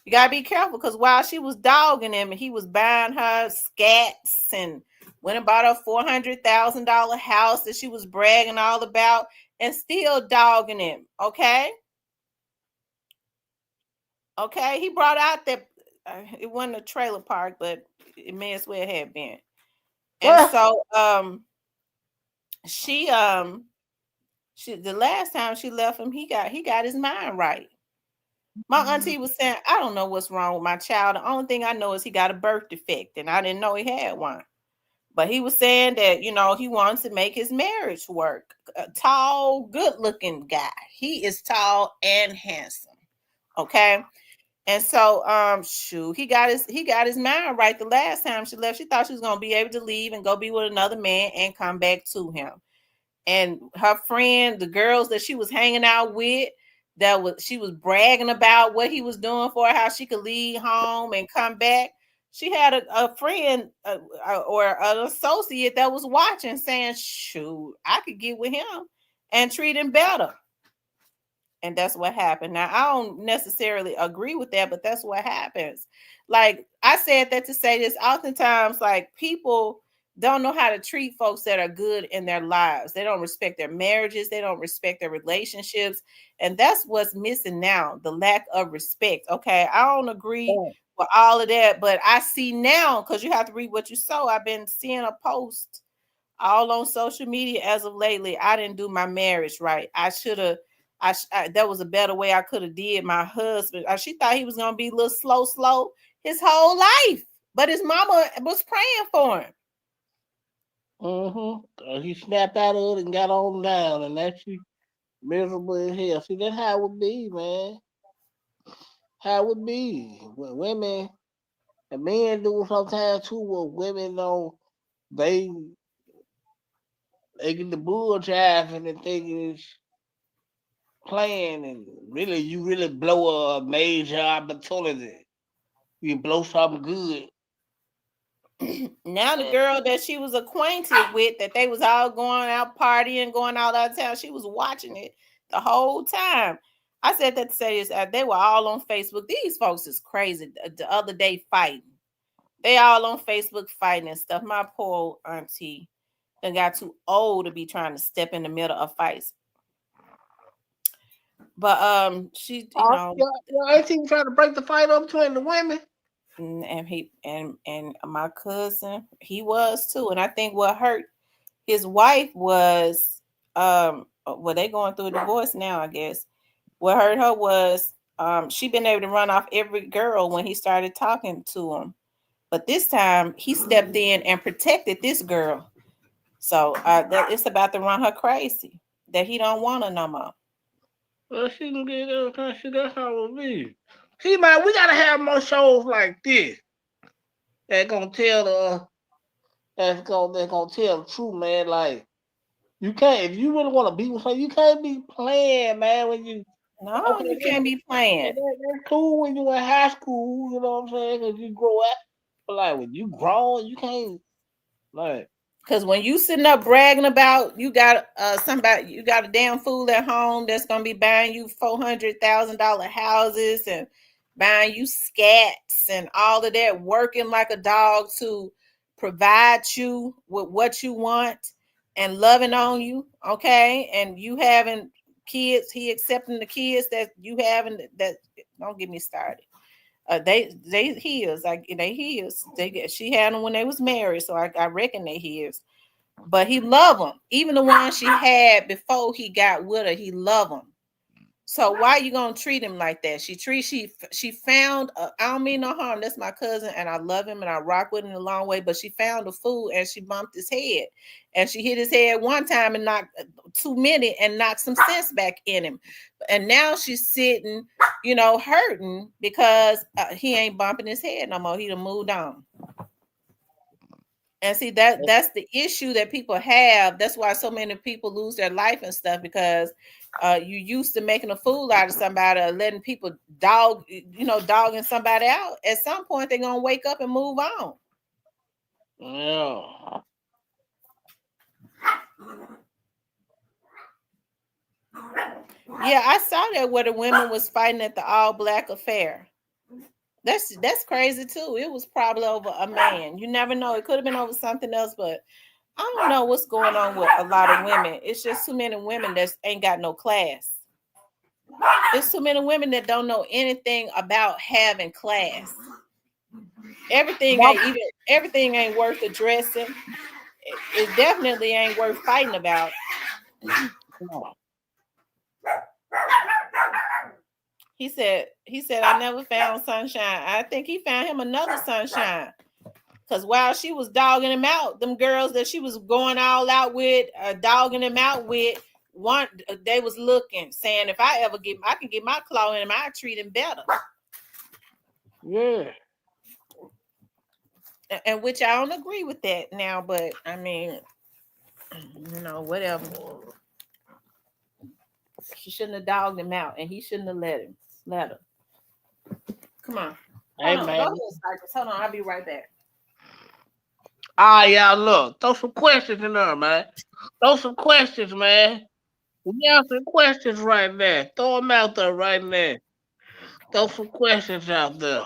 you gotta be careful because while she was dogging him and he was buying her scats and went and bought a $400,000 house that she was bragging all about, and still dogging him. Okay. Okay. He brought out that it wasn't a trailer park, but it may as well have been. And
Well,
so she the last time she left him, he got his mind right. My auntie was saying, I don't know what's wrong with my child. The only thing I know is he got a birth defect, and I didn't know he had one. But he was saying that, he wants to make his marriage work. A tall, good-looking guy. He is tall and handsome. Okay. And so, shoot, he got his mind right. The last time she left, she thought she was gonna be able to leave and go be with another man and come back to him. And her friend, the girls that she was hanging out with, she was bragging about what he was doing for her, how she could leave home and come back. She had a friend or an associate that was watching, saying, "Shoot, I could get with him and treat him better." And that's what happened. Now, I don't necessarily agree with that, but that's what happens. Like, I said that to say this, oftentimes, like, people don't know how to treat folks that are good in their lives. They don't respect their marriages, they don't respect their relationships. And that's what's missing now, the lack of respect. Okay. I don't agree with all of that, but I see now, because you have to read what you sow. I've been seeing a post all on social media as of lately. I didn't do my marriage right. I should have. That was a better way I could have did. My husband, she thought he was gonna be a little slow his whole life, but his mama was praying for him.
He snapped out of it and got on down, and that's she miserable as hell. See, that's how it would be, man. How it would be. When women and men do sometimes too, what women know they they get the bull jiving and thinking it's playing, and really you really blow a major opportunity. You blow something good.
Now the girl that she was acquainted with, that they was all going out partying, going all out of town, she was watching it the whole time. I said that to say this. They were all on Facebook. These folks is crazy. The other day fighting. They all on Facebook fighting and stuff. My poor auntie done got too old to be trying to step in the middle of fights. But she,
Your auntie trying to break the fight up between the women.
and he and my cousin, he was too. And I think what hurt his wife was well, they going through a divorce now, I guess. What hurt her was she been able to run off every girl when he started talking to him. But this time he stepped in and protected this girl. So it's about to run her crazy that he don't want her no more.
Well, she can get that kind of shit. That's how it be. See, man, we gotta have more shows like this that gonna tell the that's gonna tell the truth, man. Like you can't if you really want to be with somebody, you can't be playing, man. When you
No,
okay,
you can't be playing.
that's cool when you in high school, you know what I'm saying? Cause you grow up, but like when you grown, you can't like.
Because when you sitting up bragging about you got somebody, you got a damn fool at home that's gonna be buying you $400,000 houses and buying you scats and all of that, working like a dog to provide you with what you want and loving on you, okay? And you having kids, he accepting the kids that you having. That don't get me started. They his, like they his. She had them when they was married, so I reckon they his. But he loved them, even the one she had before he got with her. He loved them. So why you gonna treat him like that? She found. I don't mean no harm. That's my cousin, and I love him, and I rock with him a long way. But she found a fool, and she bumped his head, and she hit his head one time and knocked too many, and knocked some sense back in him. And now she's sitting, hurting because he ain't bumping his head no more. He done moved on. And see that's the issue that people have. That's why so many people lose their life and stuff, because you used to making a fool out of somebody, or letting people dogging somebody out. At some point, they're gonna wake up and move on.
Yeah.
Yeah, I saw that where the women was fighting at the all black affair. That's crazy too. It was probably over a man. You never know. It could have been over something else, but I don't know what's going on with a lot of women. It's just too many women that ain't got no class. There's too many women that don't know anything about having class. Everything ain't worth addressing. It definitely ain't worth fighting about. He said I never found sunshine. I think he found him another sunshine. Cause while she was dogging him out, them girls that she was going all out with, dogging him out with, one they was looking, saying if I can get my claw in him, I treat him better.
Yeah.
And which I don't agree with that now, but I mean, whatever. She shouldn't have dogged him out, and he shouldn't have let her. Come on.
Hey,
Hold on.
man.
Go ahead, Cypress. Hold on. I'll be right back.
All right, y'all, look. Throw some questions in there, man. Throw some questions, man. We have some questions right there. Throw them out there right now. Throw some questions out there.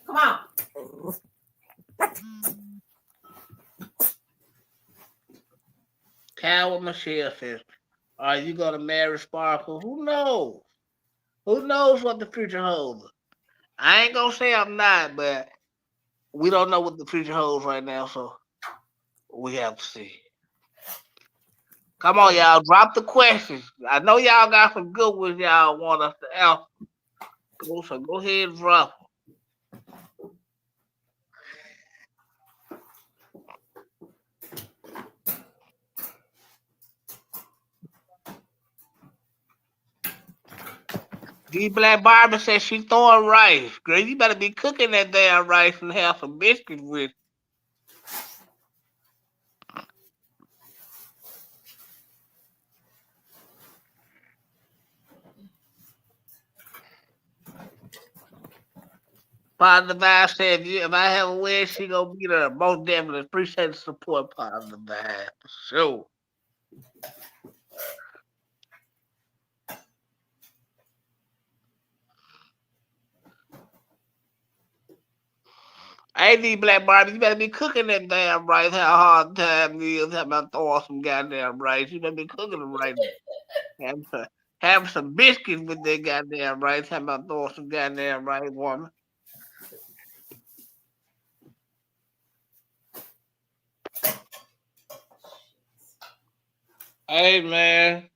Come on.
Cal Michelle says, are you going to marry Sparkle? Who knows? Who knows what the future holds? I ain't going to say I'm not, but we don't know what the future holds right now, so we have to see. Come on, y'all. Drop the questions. I know y'all got some good ones y'all want us to answer. So go ahead and drop. D Black Barbie says she throwing rice. Girl, you better be cooking that damn rice and have some biscuits with. Positive Vibe said, if I have a win, she gonna be there. Most definitely appreciate the support, Positive Vibe. Sure. AD Black Barbie, you better be cooking that damn rice. How hard time it is. How about throwing some goddamn rice? You better be cooking them right now. Have some biscuits with that goddamn rice. How about throwing some goddamn rice, woman? Hey man,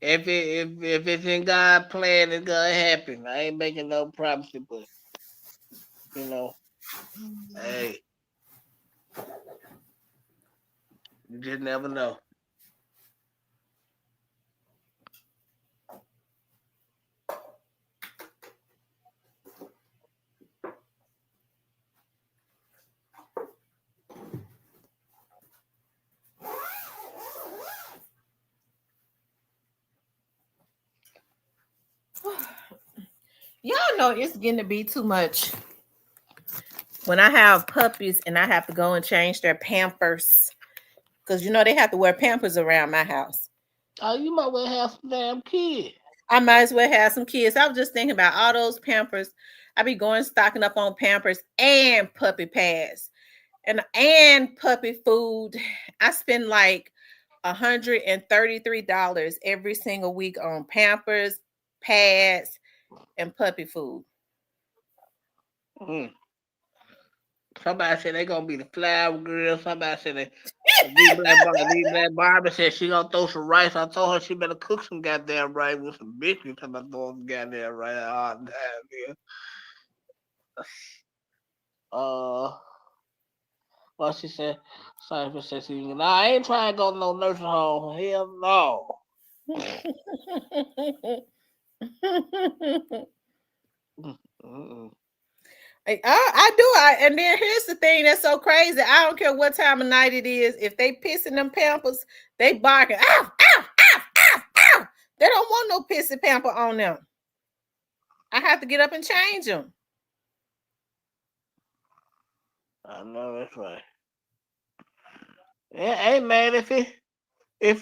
if it's in God's plan, it's gonna happen. I ain't making no promises, but you know, hey, you just never know.
Y'all know it's getting to be too much. When I have puppies and I have to go and change their pampers, because they have to wear pampers around my house.
Oh, you might well have some damn kids.
I might as well have some kids. I was just thinking about all those pampers. I be going stocking up on pampers and puppy pads and puppy food. I spend like $133 every single week on pampers, pads, and puppy food.
Mm. Somebody said they gonna be the flower girl. Somebody said they. D Black Barbie said she gonna throw some rice. I told her she better cook some goddamn rice with some biscuits. I'm about throwing some goddamn rice all the time, yeah. What she said? Sorry said nah, I ain't trying to go to no nursing home. Hell no. Mm-mm.
I do. And then here's the thing that's so crazy. I don't care what time of night it is. If they pissing them pampers, they barking. Ow, ow, ow, ow, ow. They don't want no pissy pamper on them. I have to get up and change them.
I know that's right. Yeah, hey man, if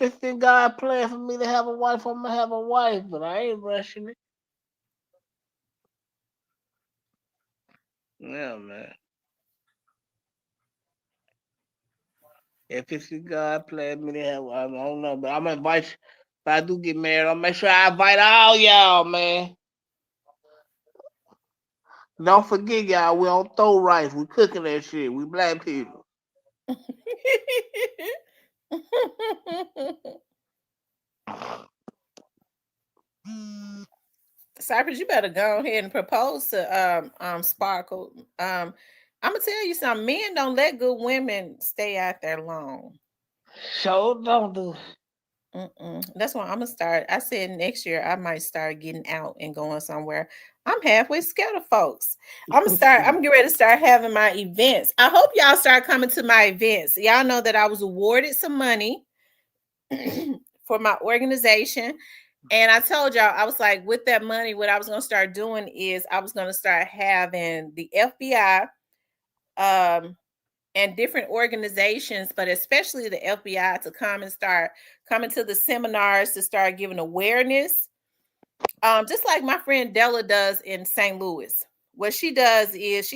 it's in God plan for me to have a wife, I'm gonna have a wife, but I ain't rushing it. Yeah, man. If it's in God plan for me to have, I don't know, but I'm gonna invite. If I do get married, I'll make sure I invite all y'all, man. Don't forget, y'all, we don't throw rice. We cooking that shit. We black people.
Cypress, you better go ahead and propose to Sparkle. I'm gonna tell you something. Men don't let good women stay out there long.
So don't do.
That's why I'm gonna start. I said next year I might start getting out and going somewhere. I'm halfway scared of folks. I'm gonna start. I'm getting ready to start having my events. I hope y'all start coming to my events. Y'all know that I was awarded some money for my organization. And I told y'all, I was like, with that money, what I was going to start doing is I was going to start having the FBI and different organizations, but especially the FBI, to come and start coming to the seminars to start giving awareness. Just like my friend Della does in St. Louis. What she does is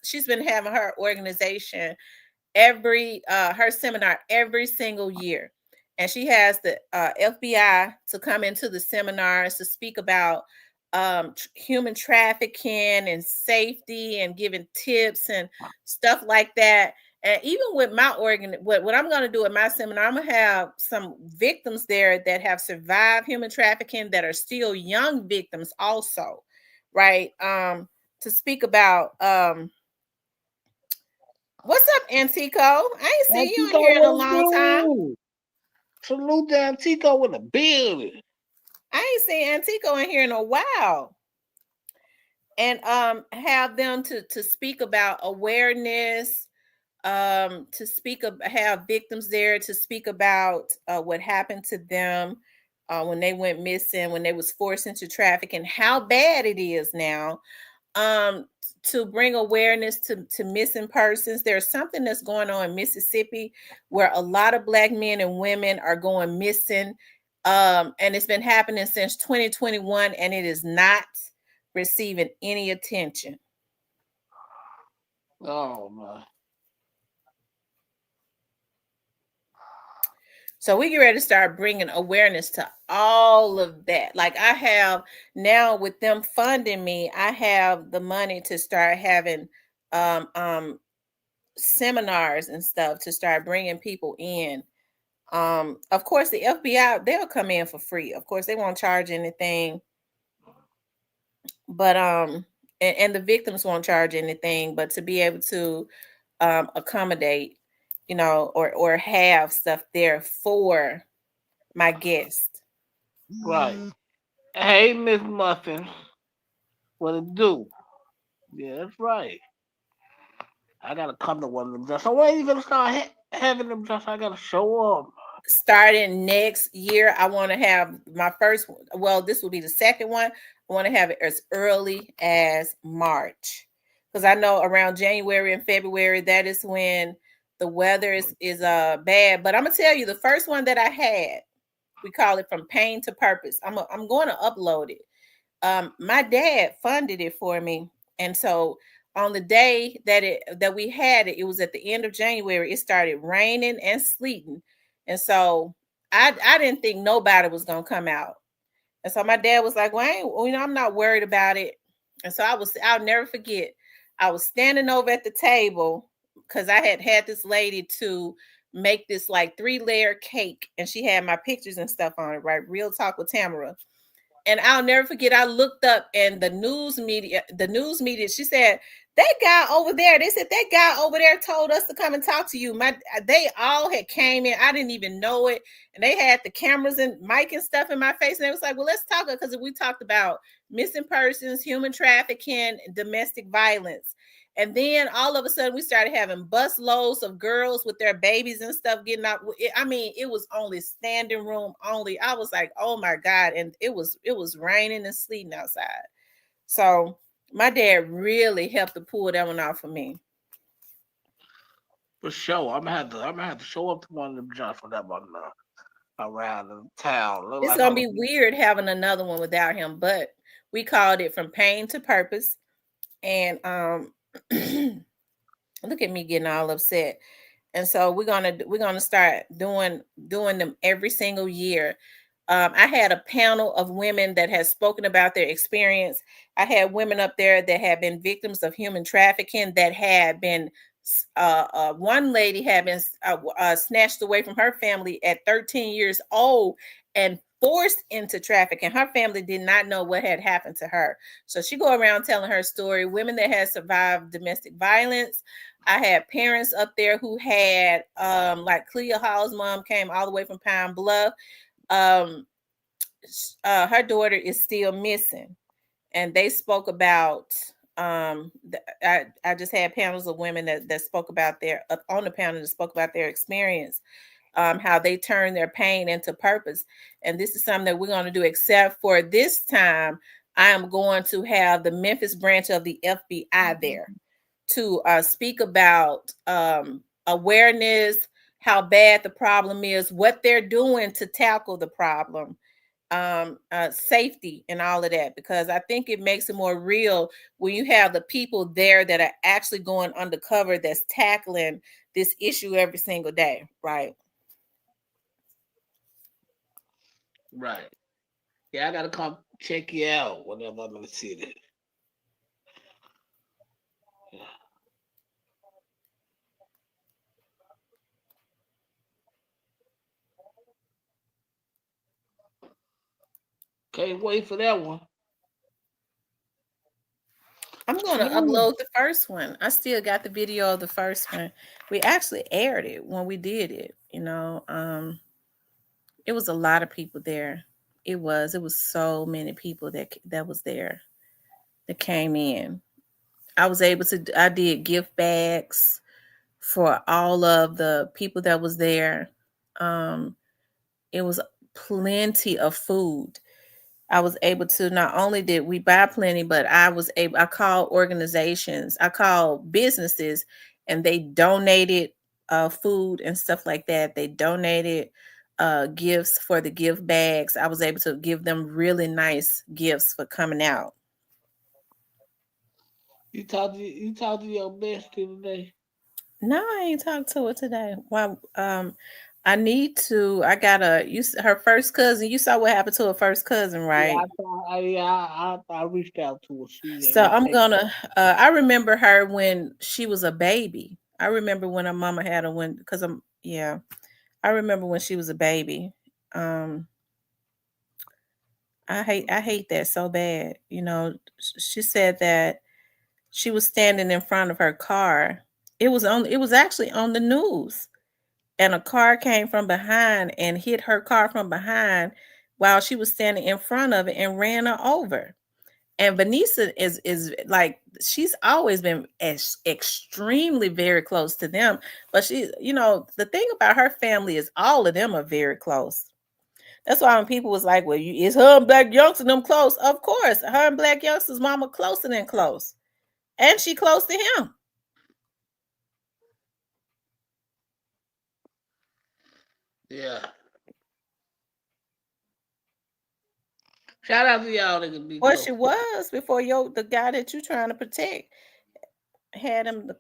she's been having her organization her seminar every single year, and she has the FBI to come into the seminars to speak about human trafficking and safety and giving tips and stuff like that. And even with my what I'm going to do at my seminar, I'm going to have some victims there that have survived human trafficking that are still young victims also, right? To speak about what's up, Antico? I ain't seen you in
Antico,
here in a
what it
long time.
do? Salute to Antico in the building.
I ain't seen Antico in here in a while. And have them to speak about awareness, to have victims there to speak about what happened to them when they went missing, when they was forced into trafficking, how bad it is now. um to bring awareness to missing persons. There's something that's going on in Mississippi where a lot of black men and women are going missing, and it's been happening since 2021, and it is not receiving any attention.
Oh my.
So we get ready to start bringing awareness to all of that. Like I have now, with them funding me, I have the money to start having um, um, seminars and stuff to start bringing people in. Of course, the FBI, they'll come in for free. Of course, they won't charge anything, but and the victims won't charge anything. But to be able to accommodate, or have stuff there for my guest.
Right. Hey, Miss Muffin. What it do? Yeah, that's right. I gotta come to one of them just. So when you gonna start having them just? I gotta show up.
Starting next year, I want to have my first. Well, this will be the second one. I want to have it as early as March, because I know around January and February, that is when the weather is bad. But I'm gonna tell you, the first one that I had, we call it From Pain to Purpose. I'm going to upload it. My dad funded it for me, and so on the day that we had it, it was at the end of January. It started raining and sleeting, and so I didn't think nobody was gonna come out. And so my dad was like, "Well, I'm not worried about it." And so I'll never forget. I was standing over at the table because I had this lady to make this like 3-layer cake, and she had my pictures and stuff on it, right? Real Talk with Tamara. And I'll never forget, I looked up, and the news media, she said, that guy over there, they said, that guy over there told us to come and talk to you. They all had came in. I didn't even know it. And they had the cameras and mic and stuff in my face. And they was like, well, let's talk, because we talked about missing persons, human trafficking, and domestic violence. And then all of a sudden, we started having bus loads of girls with their babies and stuff getting out. I mean, it was only standing room only. I was like, oh my God. And it was raining and sleeting outside. So my dad really helped to pull that one off for me.
For sure. I'm gonna have to show up to one of them jobs for that one around the town. Look
It's
like
gonna
I'm
be weird having another one without him, but we called it from pain to purpose. And look at me getting all upset. And so we're gonna start doing them every single year. I had a panel of women that has spoken about their experience. I had women up there that had been victims of human trafficking, that had been one lady had been snatched away from her family at 13 years old and forced into trafficking. Her family did not know what had happened to her. So she go around telling her story. Women that had survived domestic violence. I had parents up there who had like Clea Hall's mom came all the way from Pine Bluff. Um, her daughter is still missing, and they spoke about I just had panels of women that spoke about their up on the panel that spoke about their experience, how they turn their pain into purpose. And this is something that we're going to do, except for this time I am going to have the Memphis branch of the FBI there to speak about awareness, how bad the problem is, what they're doing to tackle the problem, safety, and all of that. Because I think it makes it more real when you have the people there that are actually going undercover, that's tackling this issue every single day, right?
right. Yeah, I gotta come check you out whenever I'm in the city. Yeah. Can't wait for that one.
I'm going to
Ooh.
upload the first one. I still got the video of the first one. We actually aired it when we did it, it was a lot of people there. It was so many people that was there, that came in. I did gift bags for all of the people that was there. Um, it was plenty of food. I was able to, not only did we buy plenty, but I called organizations, I called businesses, and they donated food and stuff like that. They donated gifts for the gift bags. I was able to give them really nice gifts for coming out.
You talked to your bestie today.
No, I ain't talked to her today. Well, I need to. I gotta. Her first cousin. You saw what happened to her first cousin,
Yeah,
right?
I reached out to her. She
So
ain't
I'm
take.
gonna. I remember her when she was a baby. I remember when her mama had her when, because I'm yeah. I remember when she was a baby. Um, I hate that so bad. She said that she was standing in front of her car. It was actually on the news, and a car came from behind and hit her car from behind while she was standing in front of it and ran her over. And Vanessa is like, she's always been extremely very close to them, but the thing about her family is all of them are very close. That's why when people was like, well, is her and Black Youngster them close? Of course, her and Black Youngster's mama closer than close, and she close to him.
Yeah. Shout out to y'all that can be
Or
close.
she was before the guy that you trying to protect had him,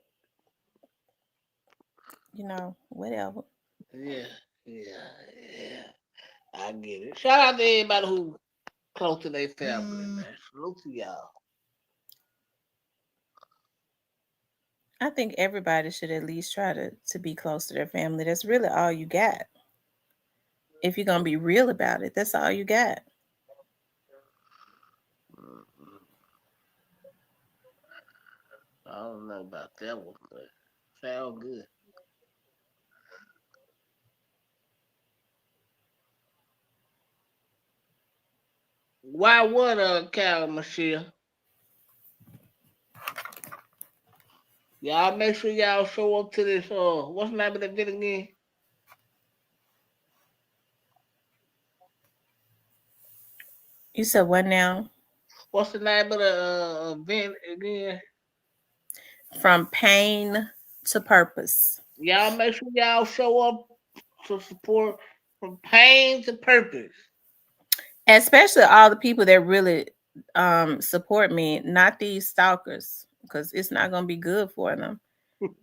whatever.
Yeah, yeah, yeah. I get it. Shout out to everybody who close to their family, man. Salute to y'all.
I think everybody should at least try to be close to their family. That's really all you got. If you're gonna be real about it, that's all you got.
Mhm. I don't know about that one, but sound good. Why what Carol Michelle? Y'all make sure y'all show up to this what's the name of the event again?
You said what now?
What's the name of the event again?
From pain to purpose.
Y'all make sure y'all show up to support from pain to purpose.
Especially all the people that really support me, not these stalkers, because it's not going to be good for them.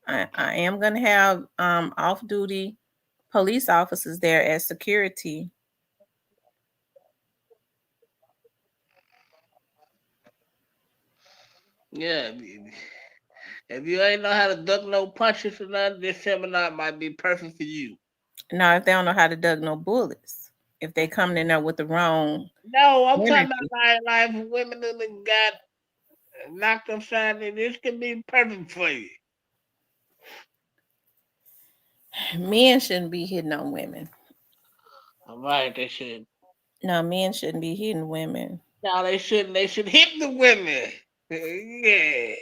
I am going to have off duty police officers there as security.
Yeah, if you ain't know how to duck no punches or nothing, this seminar might be perfect for you.
Now, if they don't know how to duck no bullets, if they coming in there with the wrong
No, I'm talking
energy,
about like women that got knocked upside. This could be perfect for you.
men shouldn't be hitting on women.
All right, they should.
No, men shouldn't be hitting women.
No, they shouldn't. They should hit the women. Yeah.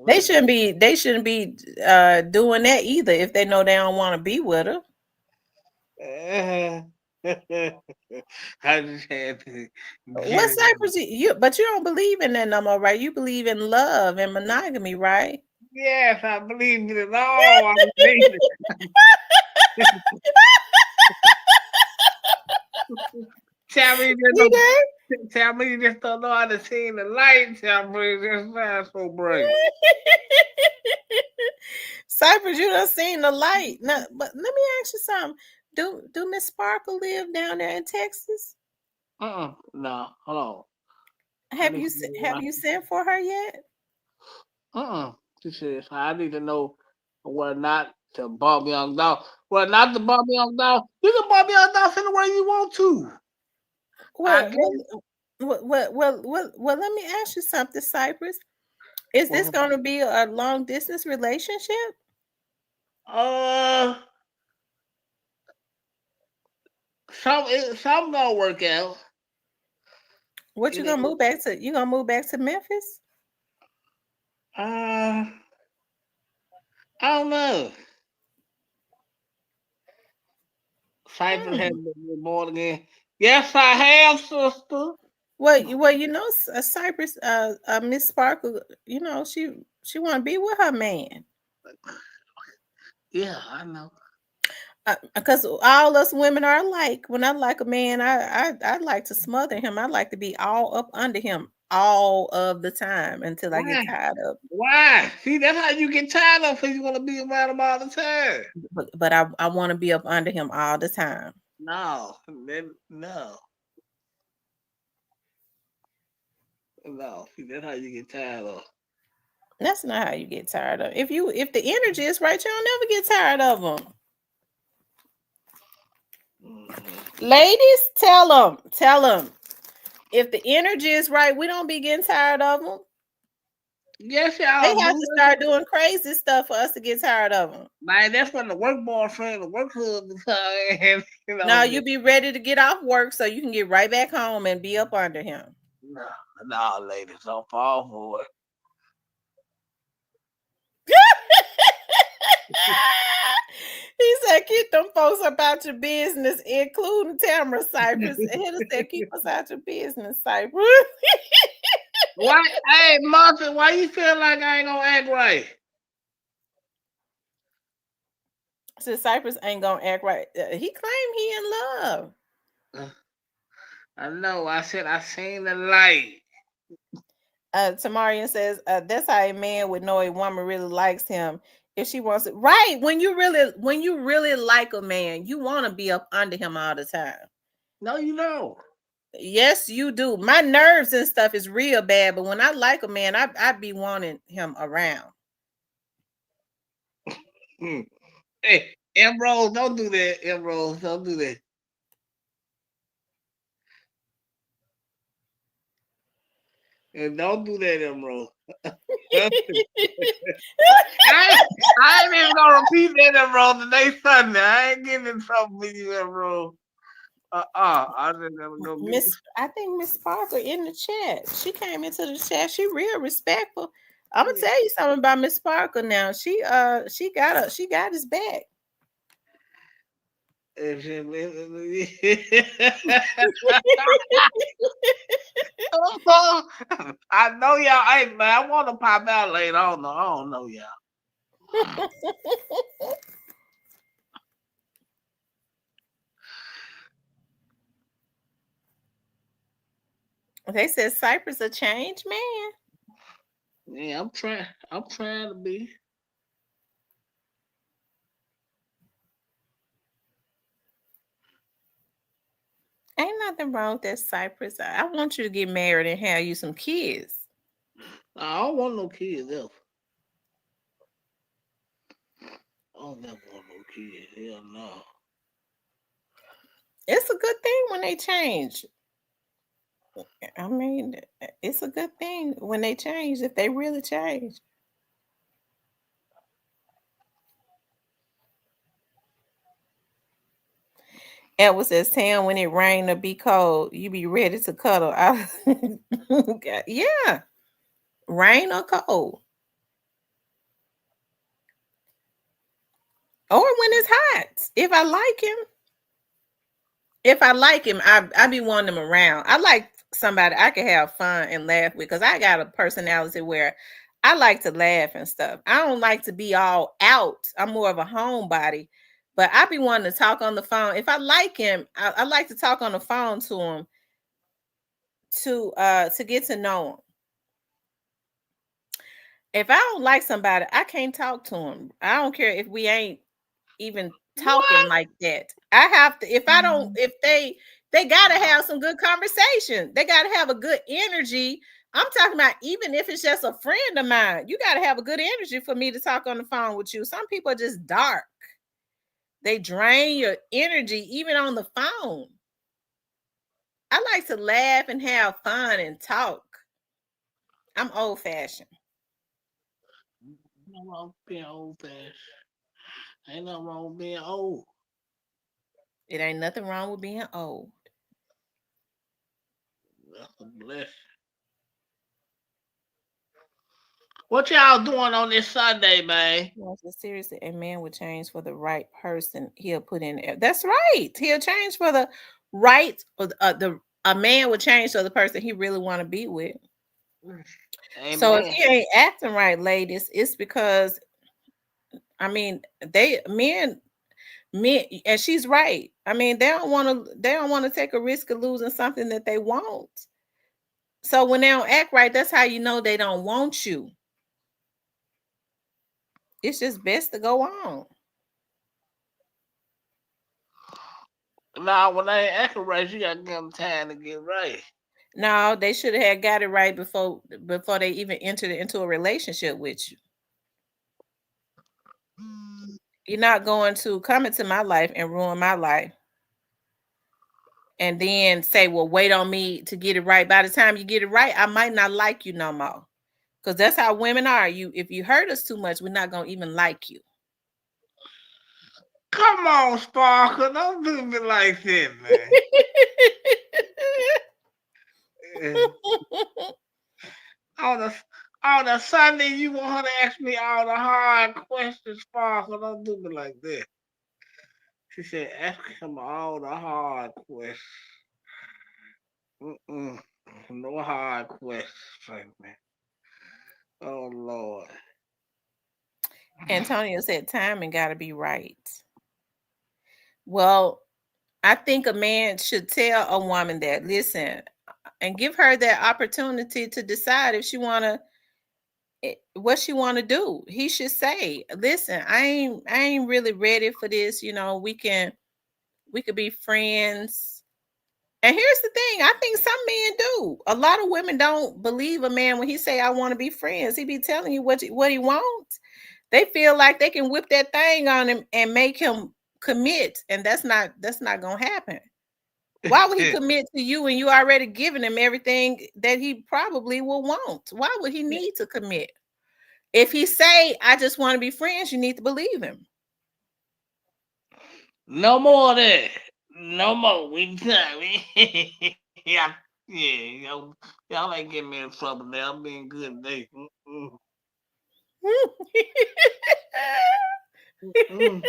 They shouldn't be doing that either if they know they don't want to be with her.
I just had to get
What
it.
Cypress but you don't believe in that no more, right? You believe in love and monogamy, right?
Yes, I believe it all. I believe it. Tell me you just
You
don't,
know?
tell me you just don't know how to see the light. Tell me this sounds so bright.
Cypress, you done seen the light. Now, but let me ask you something. Do Miss Sparkle live down there in Texas?
No, hold on. I
Have
need
you
to know
have
why.
you sent for her yet?
She says I need to know whether or not to bump young dog. Well, not to bump young dog. You can bump young dog anywhere you want to. I
Well,
guess.
let me ask you something, Cypress. Is this
Well,
going to be a long distance relationship?
uh, some gonna work out.
What you
It
gonna
ain't-
move back to? You gonna move back to Memphis?
Uh, I don't know. Cypress has
Hmm.
been born again. Yes, I have, sister.
Well, Cypress, Miss Sparkle, she want to be with her man.
Yeah, I know.
Because all us women are alike. When I like a man, I like to smother him. I like to be all up under him all of the time until I get
Why?
tired of.
Why? See, that's how you get tired of because you want to be around him all the time.
But I want to be up under him all the time.
No, no, no. See, that's how you get tired of.
That's not how you get tired of. If the energy is right, you'll never get tired of them.
Mhm.
Ladies, tell them. If the energy is right, we don't be getting tired of them.
Yes,
They
y'all
have
do.
to start doing crazy stuff for us to get tired of them.
Man, that's when the work boyfriend, the work husband, and
Now you be ready to get off work so you can get right back home and be up under him.
no, no, ladies, don't fall for
He said, "Keep them folks about your business, including Tamara Cypress." And he said, "Keep us out your business, Cypress."
Why? Hey, Martha, why you feel like I ain't gonna act right?
So Cypress ain't gonna act right. He claimed he in love.
Uh, I know. I said I seen the light.
Tamarian says, "That's how a man would know a woman really likes him if she wants it." Right? When you really like a man, you want to be up under him all the time.
No, you know.
Yes, you do. My nerves and stuff is real bad, but when I like a man, I be wanting him around.
Hmm. Hey, Emerald, don't do that. Emerald, don't do that. And don't do that, Emerald. I, I ain't even gonna repeat that, Emerald. Today Sunday. I ain't getting in trouble with you, Emerald. I just never go get you.
I think Miss Parker in the chat. She came into the chat. She real respectful. I'm gonna
Yeah.
tell you something about Miss Parker now. She got his back.
I know y'all. Hey man, I want to pop out later. I don't know y'all.
They said Cypress a change man.
Yeah, I'm trying. I'm trying to be.
Ain't nothing wrong with that, Cypress. I want you to get married and have you some kids.
I don't want no kids else. I don't never want no kids. Hell no.
It's a good thing when they change. I mean, it's a good thing when they change, if they really change. Edward says, Sam, when it rain or be cold, you be ready to cuddle. Yeah, rain or cold. Or when it's hot. If I like him, I be wanting him around. I like somebody I can have fun and laugh with because I got a personality where I like to laugh and stuff. I don't like to be all out. I'm more of a homebody, but I be wanting to talk on the phone. If I like him, I like to talk on the phone to him to get to know him. If I don't like somebody, I can't talk to him. I don't care if we ain't even talking
What?
like that. I have to if I don't if they got to have some good conversation. They got to have a good energy. I'm talking about even if it's just a friend of mine. You got to have a good energy for me to talk on the phone with you. Some people are just dark. They drain your energy even on the phone. I like to laugh and have fun and talk. I'm old fashioned.
No wrong with being old fashioned. Ain't nothing wrong with being old.
It ain't nothing wrong with being old.
That's a blessing. What y'all doing on this Sunday, man?
Yes, but seriously, a man would change for the right person. He'll put in. That's right. He'll change for the right. Or the a man would change for the person he really want to be with. So if
Amen.
he ain't acting right, ladies, it's because I mean they men, and she's right. I mean they don't want to take a risk of losing something that they want. So when they don't act right, that's how you know they don't want you. It's just best to go on.
Now, when they ain't acting right, you gotta give them time to get right.
No, they should have had got it right before they even entered into a relationship with you. You're not going to come into my life and ruin my life and then say, "Well, wait on me to get it right." By the time you get it right, I might not like you no more. Cuz that's how women are. You if you hurt us too much, we're not going to even like you.
Come on, Sparkle. Don't do me like that, man. Eh, on the on the Sunday, you want her to ask me all the hard questions, Sparkle. Don't do me like that. She said, ask him all the hard questions. Mm-mm. No hard questions, man. Oh, Lord.
Antonio said timing got to be right. Well, I think a man should tell a woman that, listen, and give her that opportunity to decide if she want to what she want to do. He should say, "Listen, I ain't really ready for this. We could be friends." And here's the thing: I think some men do. A lot of women don't believe a man when he say, "I want to be friends." He be telling you what he wants. They feel like they can whip that thing on him and make him commit, and that's not gonna happen. Why would he commit to you when you already given him everything that he probably will want? Why would he need to commit? If he say, "I just want to be friends," you need to believe him.
No more of that. No more. We done. Yeah, yeah, y'all ain't getting me in trouble now. I'm being good today. Mm-mm. Mm-mm.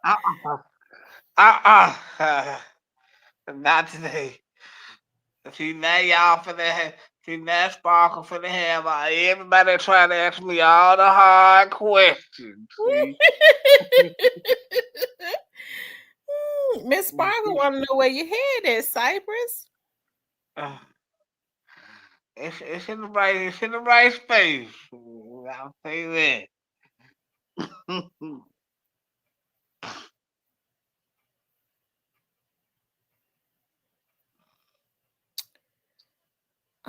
Uh-uh. Uh-uh. Not today. See now y'all finna have, see now Sparkle finna have everybody trying to ask me all the hard questions. See,
Miss Sparkle want to know where your head is, Cypress.
Uh, it's in the right space. I'll say that.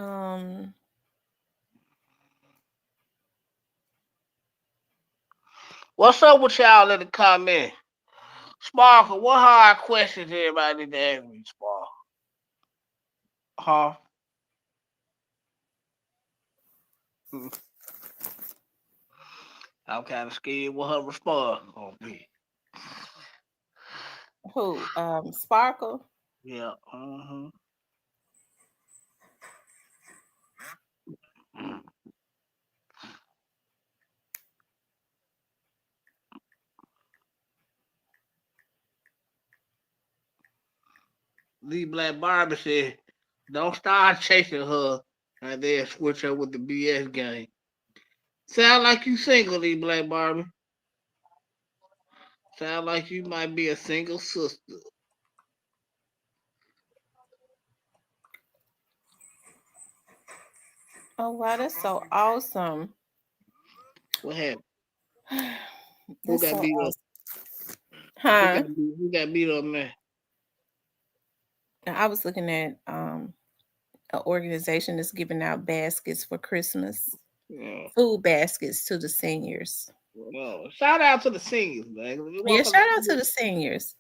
Um,
What's up with y'all in the comment? Sparkle, what hard questions everybody need to ask me, Sparkle? Huh? I'm kind of scared what her response gonna be.
who? Sparkle.
Yeah. Mm-hmm. Lee Black Barbie said, "Don't start chasing her and then switch her with the BS game." Sound like you single, Lee Black Barbie. Sound like you might be a single sister.
Oh wow, that's so awesome.
What happened? Who
That's
got
so
beat up?
awesome. Huh?
Who got beat up, man?
I was looking at an organization that's giving out baskets for Christmas,
Yeah.
food baskets to the seniors.
Well, shout out to the singers, man. We
Yeah,
want
shout
them
out to
to-
the seniors.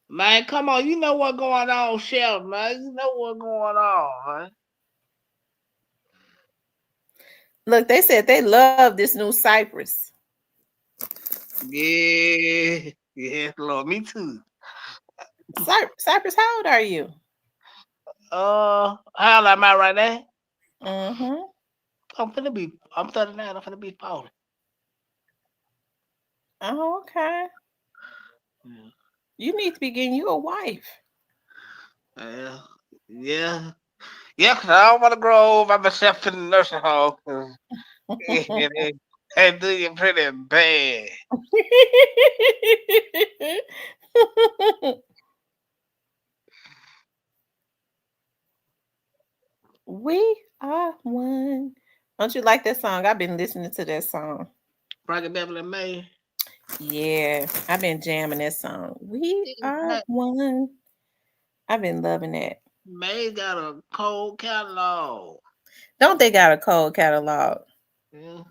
Man, come on, you know what going on, Chef, man. You know what going on, man.
Look, they said they love this new Cypress.
Yeah, yeah, Lord, me too.
Cypress, how old are you?
How old am I right now?
Mm-hmm.
I'm 39, I'm finna be 40.
Oh, okay.
Yeah.
You need to be getting you a wife.
Yeah, yeah, yeah. Cause I don't want to grow old by myself in the nursing home. 'Cause they do you pretty bad.
We are one. Don't you like that song? I've been listening to that song.
Rocket Beverly May.
Yeah, I've been jamming that song. We are one. I've been loving that.
May got a cold catalog.
Don't they got a cold catalog?
Yeah.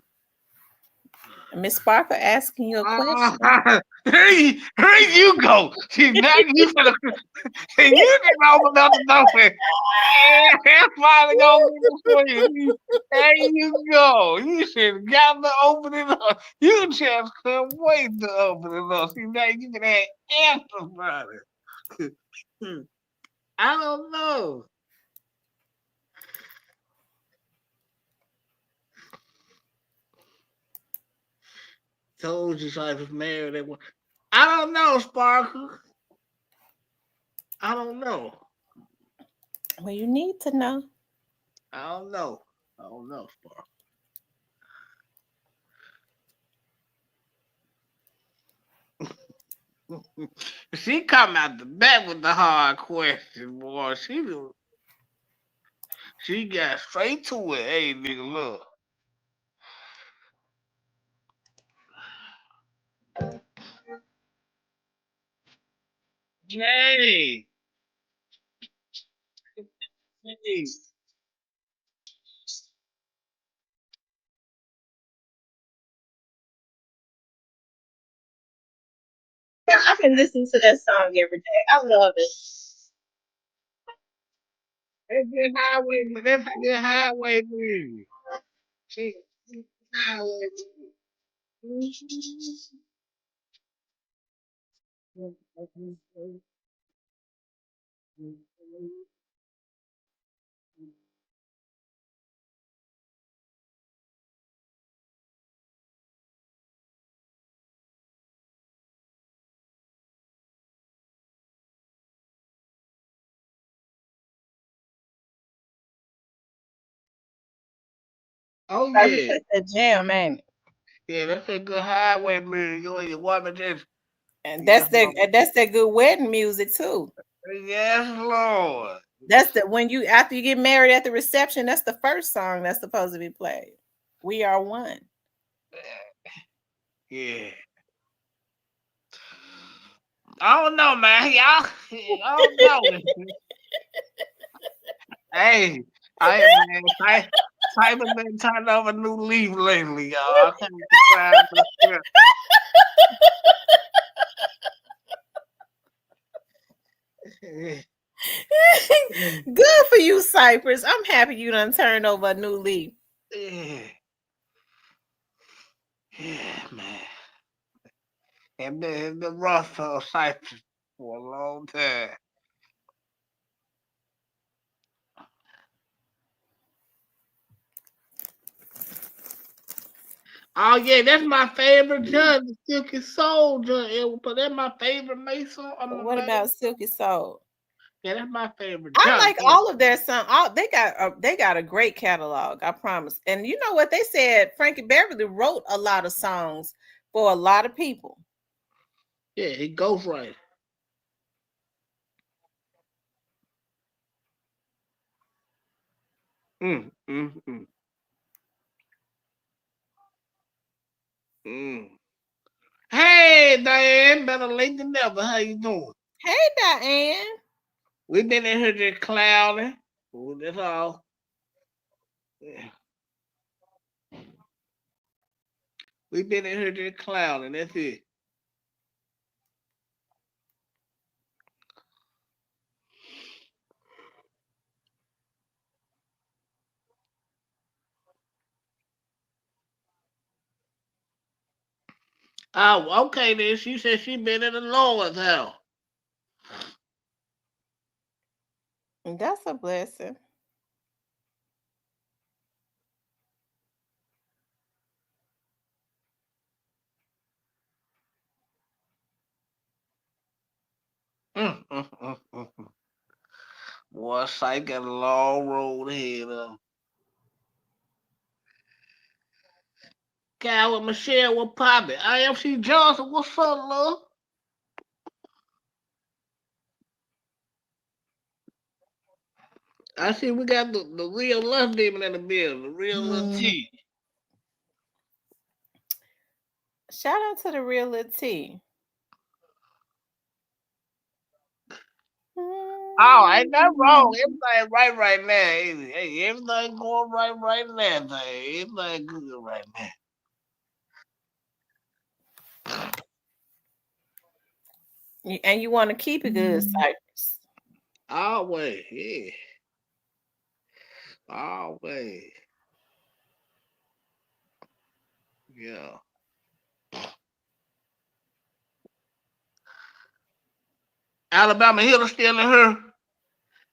Miss Sparker asking you a question.
Ah, here you go. See, now you finna, see, you can open up the door. Yeah, that's finally gonna be the swing. There you go. You should have got to open it up. You just couldn't wait to open it up. See, now you can have answers about it. I don't know. Told you I was married at one. I don't know, Sparkle. I don't know.
Well, you need to know.
I don't know. I don't know, Sparkle. She come out the back with the hard question, boy. She got straight to it. Hey, nigga, look. Hey, hey.
Yeah, I've been listening to that song every day. I love it.
That's good highway. That's good highway music. She highway music. Oh
Baby,
yeah.
put that jam, ain't it?
Yeah, that's a good highway music. You and your woman just
And
yes,
that's that good wedding music too.
yes, Lord.
That's the when you after you get married at the reception, that's the first song that's supposed to be played. We are one.
Yeah. I don't know, man. Y'all, I don't know. Hey, I am man. Simon been turned over a new leaf lately, y'all. I can't surprise myself.
Good for you, Cypress. I'm happy you done turned over a new leaf.
Yeah, yeah, man. And been rough for Cypress for a long time. Oh yeah, that's my favorite judge, the Silky Soul judge. But that's my favorite Mason. I'm a
What
man.
about Silky Soul?
Yeah, that's my favorite
I
judge.
like all of their songs. All they got a great catalog, I promise. And you know what they said? Frankie Beverly wrote a lot of songs for a lot of people.
Yeah, he goes right. Mm, mm, mm, mm. Hey, Diane, better late than never. How you doing?
Hey, Diane.
We been in here just clowning. Well, that's all. Yeah. We been in here just clowning. That's it. Oh, okay then. She said she been in the Lord's house.
That's a blessing.
Mm. Boy, Sight got a long road ahead of him. Guy with Michelle with Poppy. IMC Johnson, what's up, love? I see we got the real love demon in the building, the real little T.
Shout out to the real little T.
Oh, ain't that wrong. Everything right now. Hey, everything going right now. Everything good right
And you want to keep it good, Cypress.
now. Always, yeah. Always. Yeah. Alabama Hill still in her.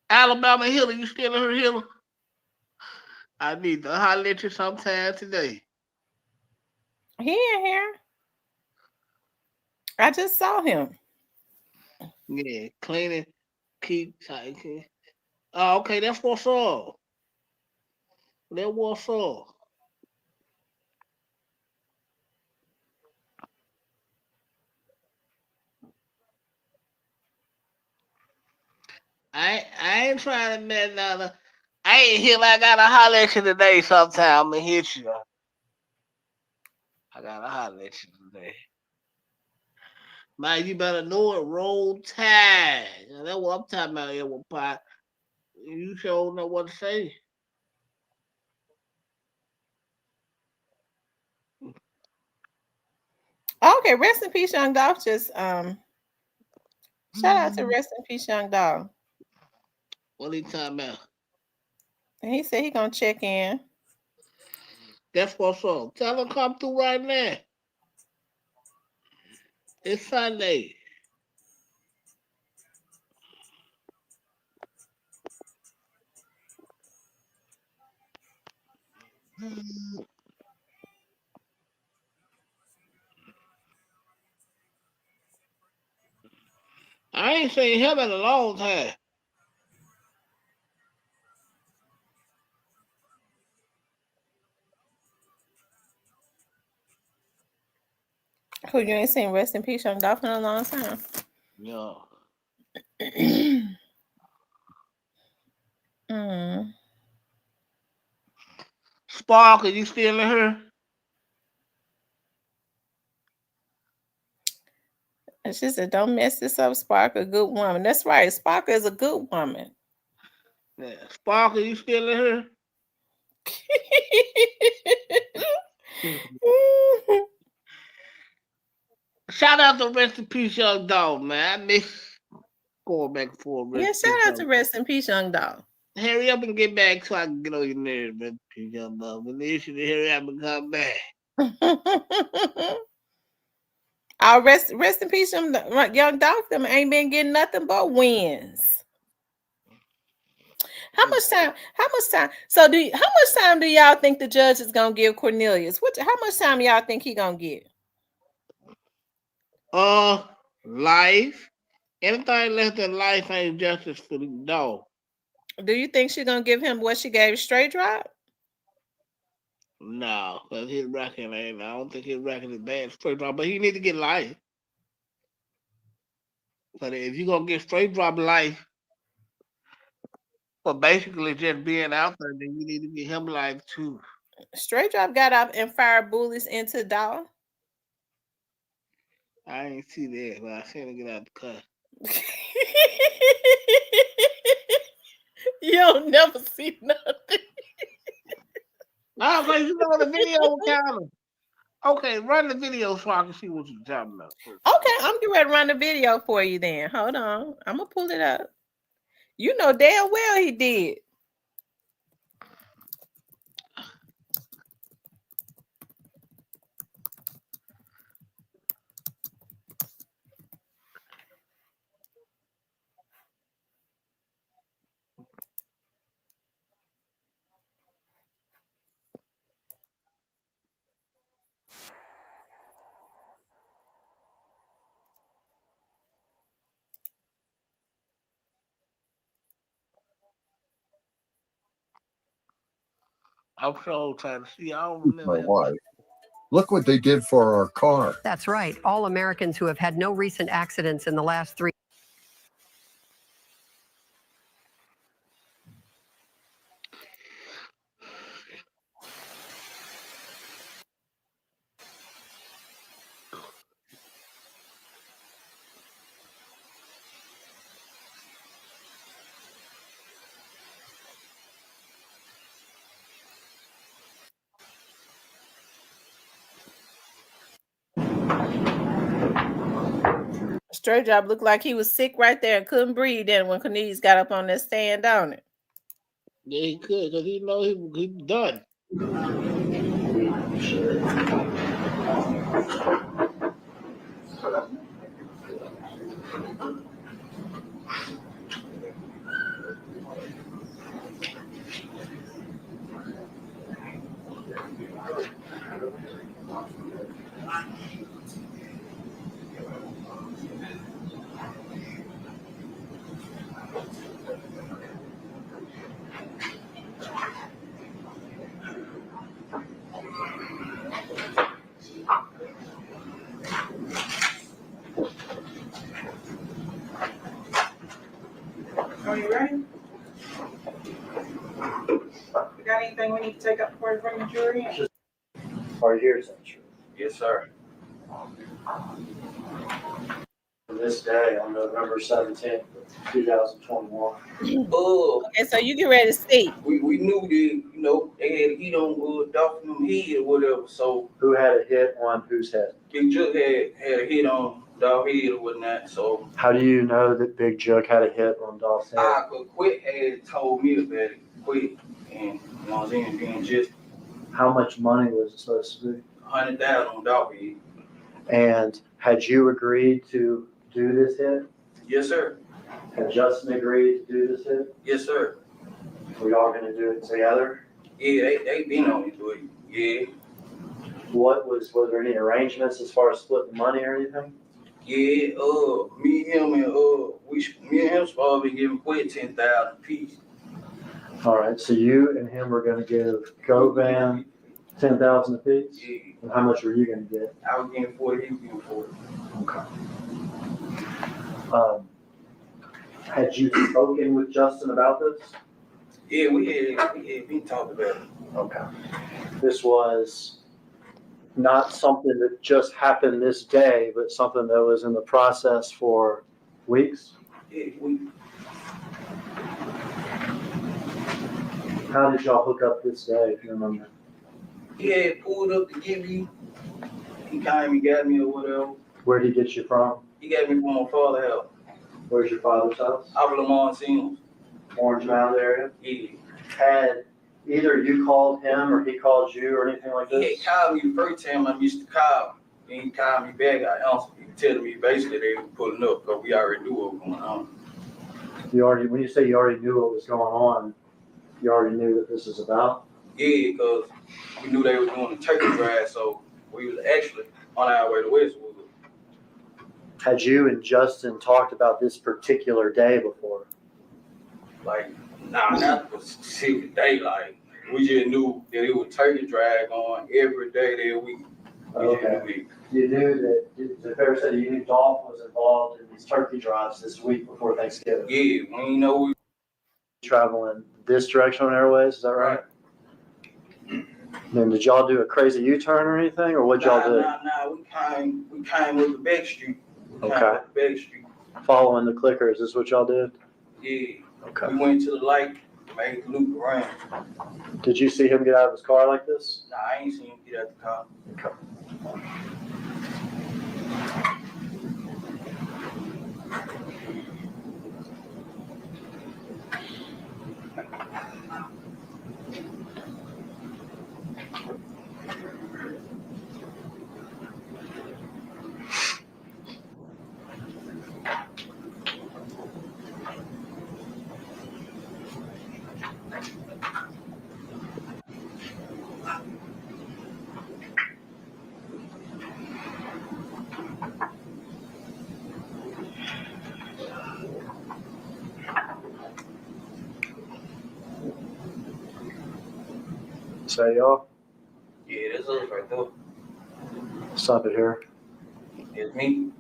Alabama Hill, you still in her Hill? I need to holler at you sometime today.
He in here. I just saw him.
Yeah, cleaning, keep tight. Oh, okay, that's what's up. That what's up. I ain't trying to met another. I ain't here like I gotta holler at you today sometime. I'ma hit you. I gotta holler at you today. Man, you better know it. Roll tide. That's what I'm talking about here with Pot. You sure know what to say.
Okay, rest in peace, young dog. Just shout out to rest in peace, young dog.
What are you talking about?
And he said he gonna check in.
That's what's up. Tell him come through right now. It's Sunday. I ain't seen him in a long time.
Who you ain't seen rest in peace Young Dolph in a long time.
Yeah. Spark, are you still in here?
And she said, "Don't mess this up, Spark. A good woman." That's right. Spark is a good woman.
Yeah. Spark, are you still in here? Shout out to Rest in Peace Young Dog, man. I miss going back and forth.
Yeah, shout out to rest in peace Young Dolph.
Hurry up and get back so I can get on your nerves, Rest in Peace Young Dog. We need you to hurry up and come back.
I'll rest in peace Young Dolph. Them ain't been getting nothing but wins. How much time? So how much time do y'all think the judge is gonna give Cornelius? How much time y'all think he gonna get?
Life. Anything less than life ain't justice for the dog.
Do you think she's gonna give him what she gave straight drop?
No, because his record ain't. I don't think his record is bad straight drop, but he need to get life. But if you're gonna get straight drop life for basically just being out there, then you need to get him life too.
Straight drop got up and fired bullies into Dolph.
I ain't see that, but I seen him get out the car.
You'll never see nothing.
No, because you know the video counter. Okay, run the video so I can see what you're talking about.
Okay, I'm getting ready to run the video for you then. Hold on. I'm gonna pull it up. You know damn well he did.
I'm sure trying to see. I don't remember.
My wife. Look what they did for our car.
That's right. All Americans who have had no recent accidents in the last 3
Straight drop looked like he was sick right there and couldn't breathe. Then when Cornelius got up on that stand on it.
Yeah, he could, because he know he done.
Are you ready? We got anything we need to take up before we bring the jury in?
Are you here, is that true?
Yes, sir.
This day on November 17th, 2021.
Okay, so you get ready to speak.
We knew that, you know, they had a heat on Dolphin head or whatever, so
Who had a hit on whose head?
Big Jug had a hit on Dolph head or whatnot, so
How do you know that Big Jug had a hit on Dolph's head?
I could quit had told me about it, quit, and you know what I'm saying, being just
How much money was it supposed to be?
100,000 on Dolph head.
And had you agreed to do this hit?
Yes, sir.
Had Justin agreed to do this hit?
Yes, sir.
We all gonna do it together?
Yeah, they been on it, but yeah.
Was there any arrangements as far as splitting money or anything?
Yeah, me and him supposed to be giving Quit 10,000 apiece.
All right, so you and him are gonna give Govan $10,000 apiece?
Yeah.
And how much were you gonna get?
I was getting 40, he was getting 40.
Okay. Had you spoken with Justin about this?
Yeah, we talked about it.
Okay. This was not something that just happened this day, but something that was in the process for weeks?
Yeah,
How did y'all hook up this day, if you remember?
he had pulled up to get me. He came and got me or whatever.
Where did he get you from?
He got me from my father's house.
Where's your father's house?
Out of Lamont Sims.
Orange Mound area?
Yeah.
Had either you called him or he called you or anything like
He
this?
had called me the first time I missed the call. Then he called me back. I answered. He was telling me basically they were pulling up because we already knew what was going on.
When you say you already knew what was going on, you already knew that this is about?
Yeah, because we knew they were doing the turkey drive, so we was actually on our way to Westwood.
Had you and Justin talked about this particular day before?
Like, nah, not the specific day. Like, we just knew that it was turkey drive on every day that week.
Okay. You knew that, the pair said you knew Dolph was involved in these turkey drives this week before Thanksgiving.
Yeah, we know we
traveling this direction on Airways, is that right? Then did y'all do a crazy U-turn or anything, or what'd y'all do?
Nah, we came with the back street.
Okay.
Back street.
Following the clicker, is this what y'all did?
Yeah.
Okay.
We went to the light, made the loop around.
Did you see him get out of his car like this?
Nah, I ain't seen him get out the car.
Okay. Say y'all?
Yeah, that's us right there.
Stop it here.
It's me.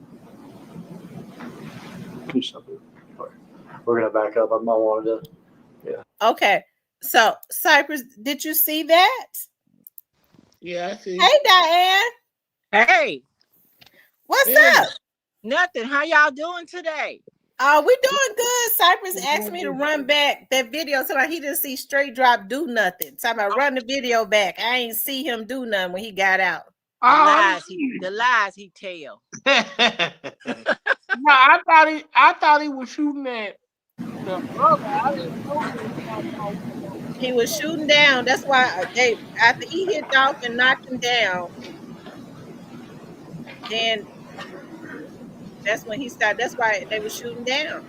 You stop it. We're gonna back up. I wanted to. Yeah.
Okay. So Cypress, did you see that?
Yeah, I see.
Hey, Diane.
Hey.
What's up?
Nothing. How y'all doing today?
We doing good. Cypress asked me to run back that video so he didn't see straight drop do nothing. So I'm gonna run the video back. I ain't see him do nothing when he got out.
The lies he tell.
No, I thought he was shooting at the brother. I didn't know
he was shooting down. That's why after he hit Dolph and knocked him down, then that's when he started. That's why they were shooting down.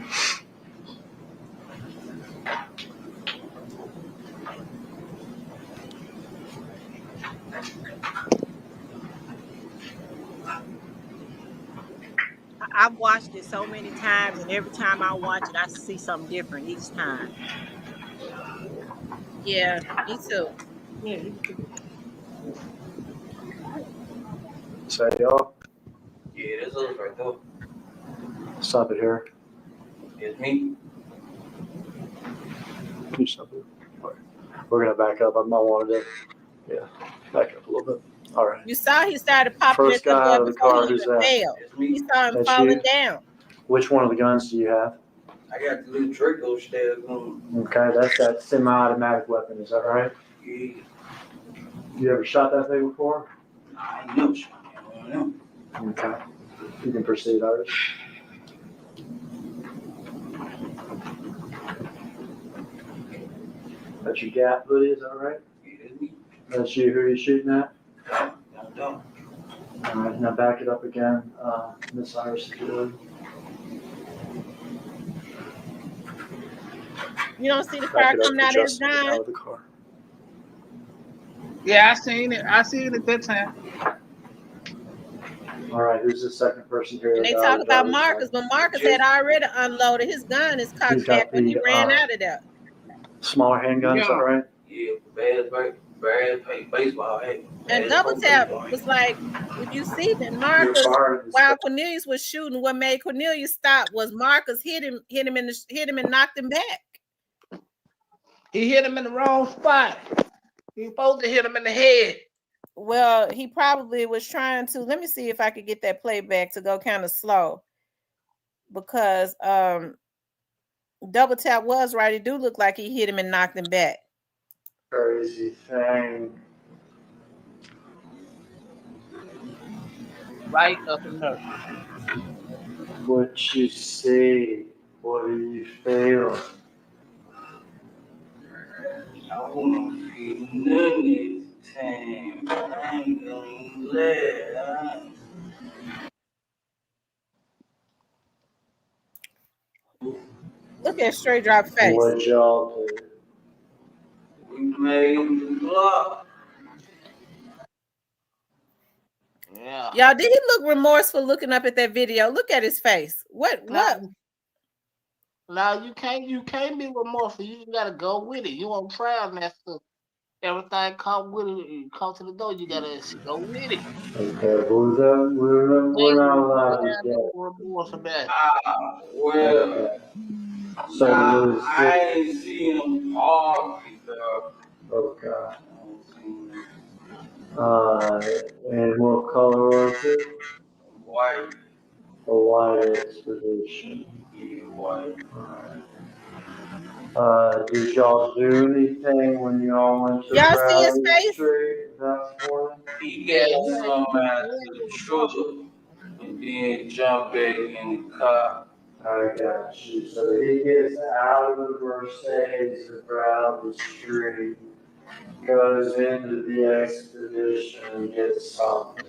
I've watched it so many times, and every time I watch it, I see something different each time.
Yeah, me too.
Say y'all?
Yeah, that's us right there.
Stop it here.
It's me.
You stop it. We're gonna back up. I wanted to. Yeah, back up a little bit. All right.
You saw he started popping
First guy out of the car. Who's that?
He saw him falling down.
Which one of the guns do you have?
I got the little Draco stab on.
Okay, that's that semi-automatic weapon. Is that right?
Yeah.
You ever shot that thing before?
I ain't never shot him.
Okay. You can proceed, Iris. That's your gap hoodie, is that right?
Yeah, that's me.
That's you. Who are you shooting at?
No.
All right, now back it up again. Miss Iris, if you would.
You don't see the car coming out of his gun?
Out of the car.
Yeah, I seen it. I seen it that time.
All right, who's the second person here?
And they talk about Marcus, but Marcus had already unloaded his gun, his cocked back when he ran out of there.
Smaller handgun, is that right?
Yeah, bad, right? bad play baseball. Hey,
And
bad
Double
for
Tap
baseball.
was like, if you see that
You're
Marcus,
fired and
while
stuff.
Cornelius was shooting, what made Cornelius stop was Marcus hit him and knocked him back.
He hit him in the wrong spot. He supposed to hit him in the head.
Well, he probably was trying to. Let me see if I could get that playback to go kind of slow, because Double Tap was right. It do look like he hit him and knocked him back.
Crazy thing.
Right up in there.
What you see, what do you feel?
I wanna feel nothing this time. I ain't gonna let.
Look at Straight Drop face.
What y'all do?
We made the block.
Yeah.
Y'all, did he look remorseful looking up at that video? Look at his face. What?
Now you can't be remorseful. You just gotta go with it. You on trial and that stuff. Everything come with it. You come to the door. You gotta go with it.
Okay, we're
Ain't
not
no
allowed to
damn
get.
remorse about it.
Well,
Okay. So was
I ain't seen him park though.
okay. And what color was it?
White.
A white expedition.
Yeah, white.
Did y'all do anything when y'all went to
Y'all see his
Bradley
face?
Street that morning?
He
Yeah,
got some out
he
to the
ain't
truck and then jump back in the car.
I got you. So he gets out of the Mercedes at Bradley Street, goes into the expedition and gets something,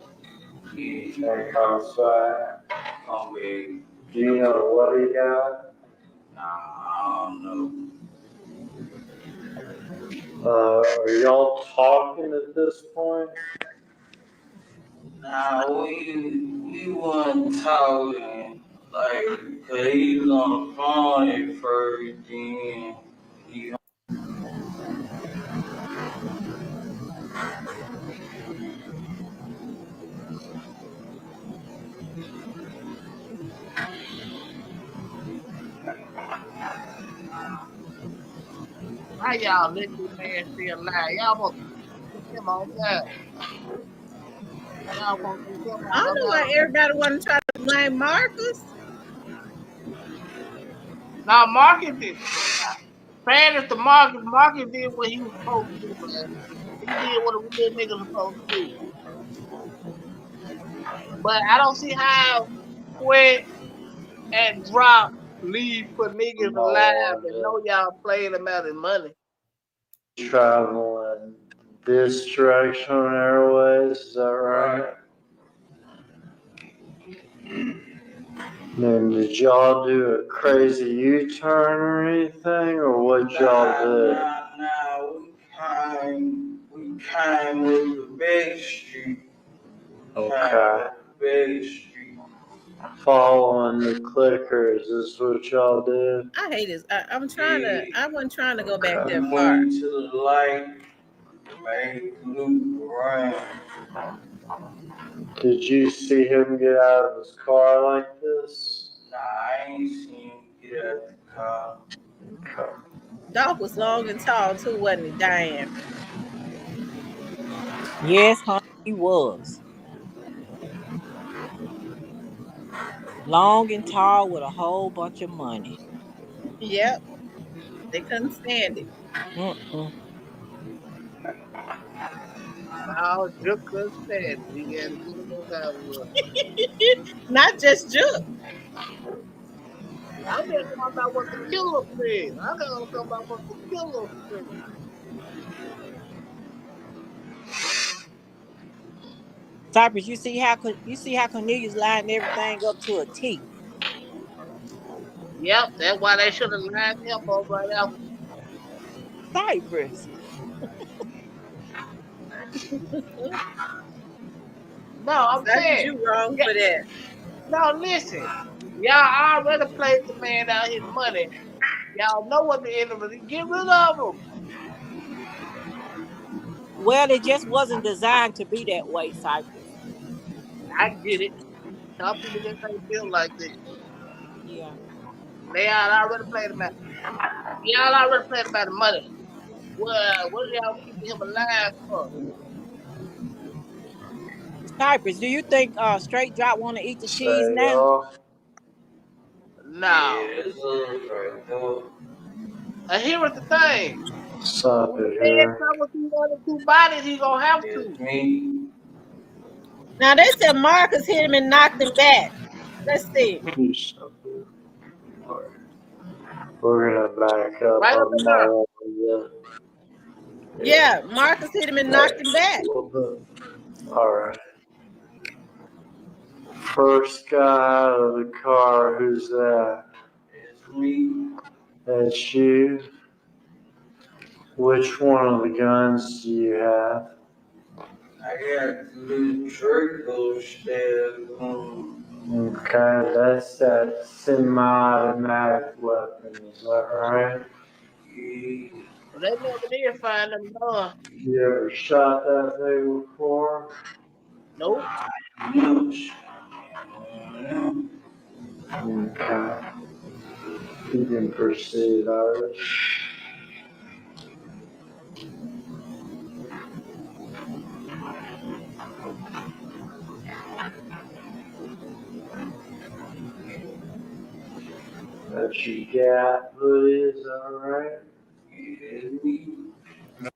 Yeah,
and comes back.
come back.
Do you know what he got?
Nah, I don't know.
Are y'all talking at this point?
Nah, we wasn't talking like 'cause he was on the phone at first, then he
How y'all let this man stay alive? Y'all want to kick him on that? Y'all want to kick him
I
on
don't
up
know why
out?
everybody want to try to blame Marcus.
Now Marcus did. Fairness to Marcus, Marcus did what he was supposed to do, man. He did what a real nigga supposed to do. But I don't see how Sweat and Drop leave for niggas alive and know y'all playing them out in money.
Traveling this direction on Airways, is that right? Then did y'all do a crazy U-turn or anything, or what y'all did?
Nah, we came with the big street.
Okay.
Big street.
Following the clickers is what y'all did?
I hate this. I wasn't trying to go back
Okay.
that
We
far.
went to the light, made the loop around.
Did you see him get out of his car like this?
Nah, I ain't seen him get out the car.
Okay.
Dolph was long and tall too, wasn't he, Diane?
Yes, honey, he was. Long and tall with a whole bunch of money.
Yep. They couldn't stand it.
Mm-mm.
Now Drip couldn't stand it. He had to get him on that one.
Not just Juke.
I'm just talking about what the killer said. I gotta talk about what the killer said.
Cypress, you see how Cornelius lined everything up to a T.
Yep, that's why they should have lined him up right after.
Cypress.
No, I'm
Cypress,
saying,
you wrong
yeah,
for that.
no, listen. Y'all already played the man out his money. Y'all know what the end of it is. Get rid of him.
Well, it just wasn't designed to be that way, Cypress.
I get it. Some people just ain't feel like this.
Yeah.
They all already played about. Y'all already played about the money. Well, what are y'all keeping him alive for?
Cypress, do you think Straight Drop want to eat the cheese
Say
now?
off.
No.
Yeah, it's right there.
And here was the thing.
Stop
When the
it
man
here.
come with these other two bodies, he gonna have
It's
to.
me.
Now they said Marcus hit him and knocked him back. Let's see.
You stop it. Alright. We're gonna back up
Right up
on
in there.
my one. Yeah.
Yeah, Marcus hit him and
Back
knocked him
up a
back.
little bit. Alright. First guy out of the car, who's that?
It's me.
That's you. Which one of the guns do you have?
I got the little Draco stab on.
Okay, that's that semi-automatic weapon, is that right?
Yeah.
But they never did find them gun.
You ever shot that thing before?
Nope.
No.
Okay. You can proceed, Irish. That you got, buddy, is that right?
It's me.
I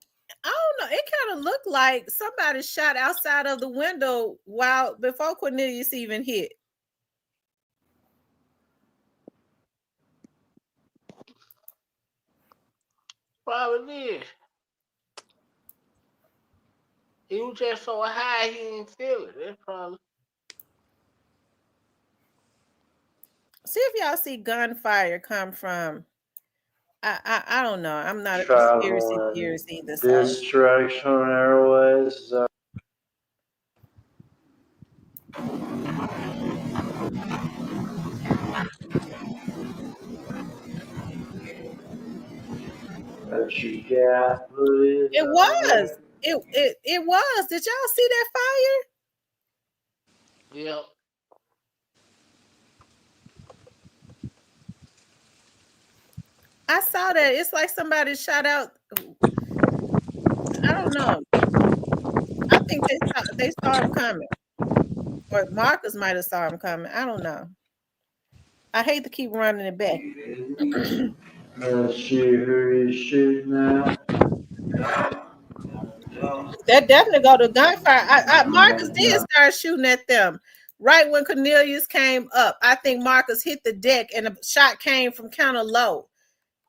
don't know. It kind of looked like somebody shot outside of the window while before Cornelius even hit.
Probably did. He was just so high he didn't feel it. That's probably.
See if y'all see gunfire come from. I don't know. I'm not a conspiracy
Traveling
theorist either. So
this direction on airways, is that you got, buddy, is
it
that right?
was. It was. Did y'all see that fire?
Yep.
I saw that. It's like somebody shot out. I don't know. I think they saw him coming, or Marcus might have saw him coming. I don't know. I hate to keep running it back.
It's me.
That's you, who you shooting at?
That definitely go to gunfire. Marcus did
No.
start shooting at them right when Cornelius came up. I think Marcus hit the deck, and the shot came from kind of low.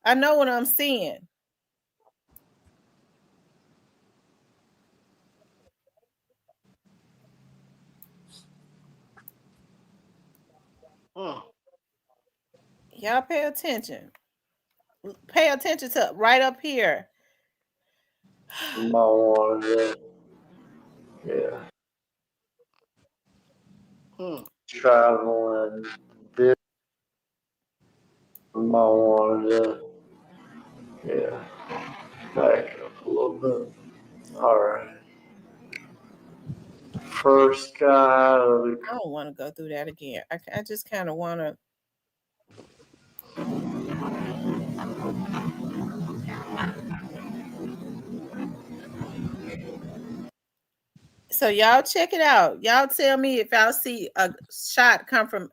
I know what I'm seeing.
Hmm.
Y'all pay attention. Pay attention to right up here.
You might want to, yeah.
Hmm.
Traveling this, you might want to, yeah. Back up a little bit. Alright. First guy out of the
I don't want to go through that again. I just kind of want to. So y'all check it out. Y'all tell me if y'all see a shot come from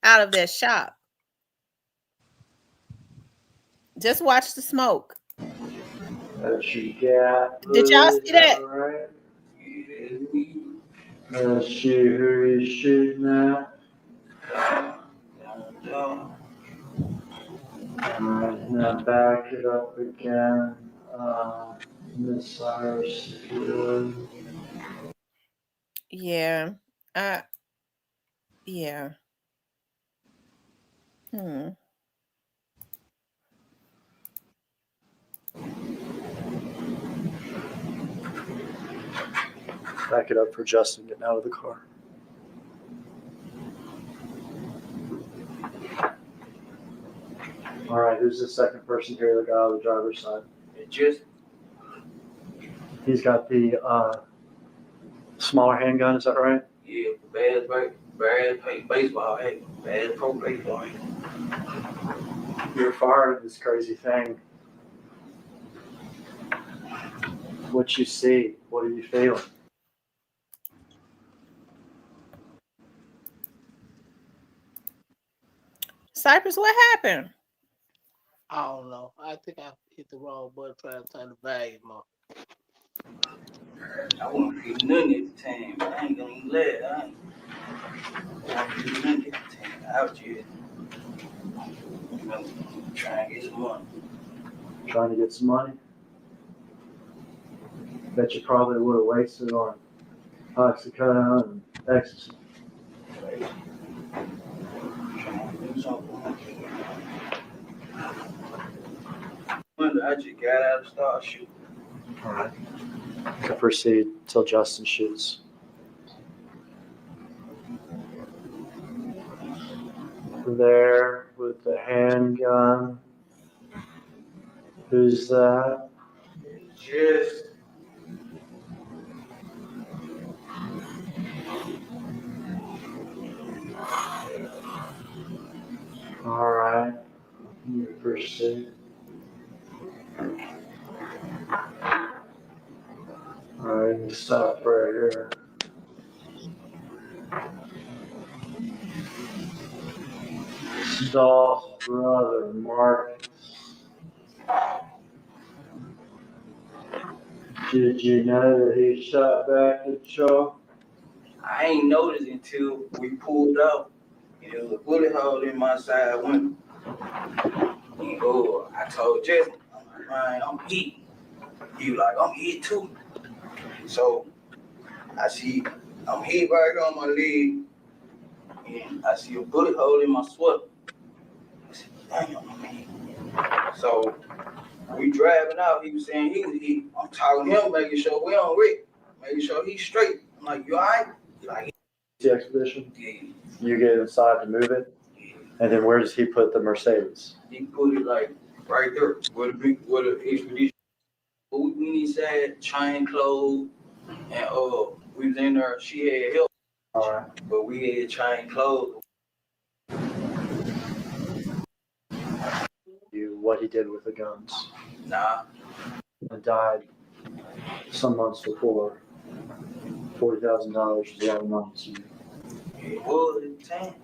out of that shop. Just watch the smoke.
that you got,
Did
buddy,
y'all
is
see
that
that?
right?
It's me.
That's you, who you shooting at? Alright, now back it up again. Miss Cyrus, if you would.
Yeah. Uh yeah. Hmm.
Back it up for Justin getting out of the car. All right, who's the second person here that got out of the driver's side?
It just
He's got the smaller handgun, is that right?
Yeah, bad baseball, hey, bad pro baseball.
You're firing this crazy thing. What you see? What are you feeling?
Cypress, what happened?
I don't know. I think I hit the wrong button trying to turn the volume on.
I won't get none at the time, but I ain't gonna even let it. I won't get none at the time. I was just, trying to get some money.
Trying to get some money? Bet you probably would have wasted on oxycodone and ecstasy.
Trying to do something. I just got out and started shooting.
All right. You can proceed till Justin shoots. There with the handgun. Who's that?
Just
All right. You proceed. All right, stop right here. Dolph's brother, Mark. Did you know that he shot back at Joe?
I ain't noticed until we pulled up. There was a bullet hole in my side window. And I told Jizzle, I'm like, man, I'm hit. He was like, I'm hit too. So I see I'm hit right here on my leg, and I see a bullet hole in my sweater. I said, damn, I'm hit. So we driving out, he was saying he was hit. I'm talking to him, making sure we on Rick, making sure he's straight. I'm like, you all right? He's like,
The expedition?
yeah.
You get inside to move it?
Yeah.
And then where does he put the Mercedes?
He put it like right there, where the expedition. We need said chain clothes, and we was in there. She had help,
All right.
but we had chain clothes.
What he did with the guns.
Nah,
And died some months before. $40,000 is a lot of money to you,
it was at the time.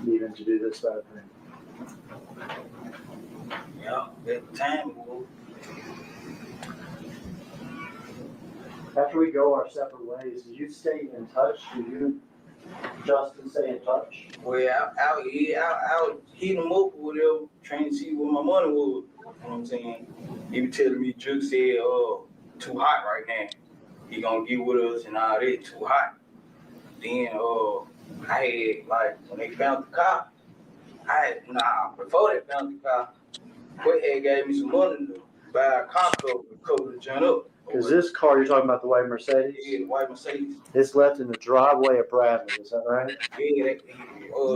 even to do this bad thing.
Yeah, at the time it was.
After we go our separate ways, do you stay in touch? Do you, Justin, stay in touch?
Well, I was hitting him up or whatever, trying to see what my money was. You know what I'm saying? He was telling me, Juke said, too hot right now. He gonna get with us and all that, too hot. Then, I had, like, when they found the car, before they found the car, Quay had gave me some money to buy a car cover the joint up.
Because this car, you're talking about the white Mercedes?
Yeah, the white Mercedes.
It's left in the driveway of Bradley, is that right?
Yeah,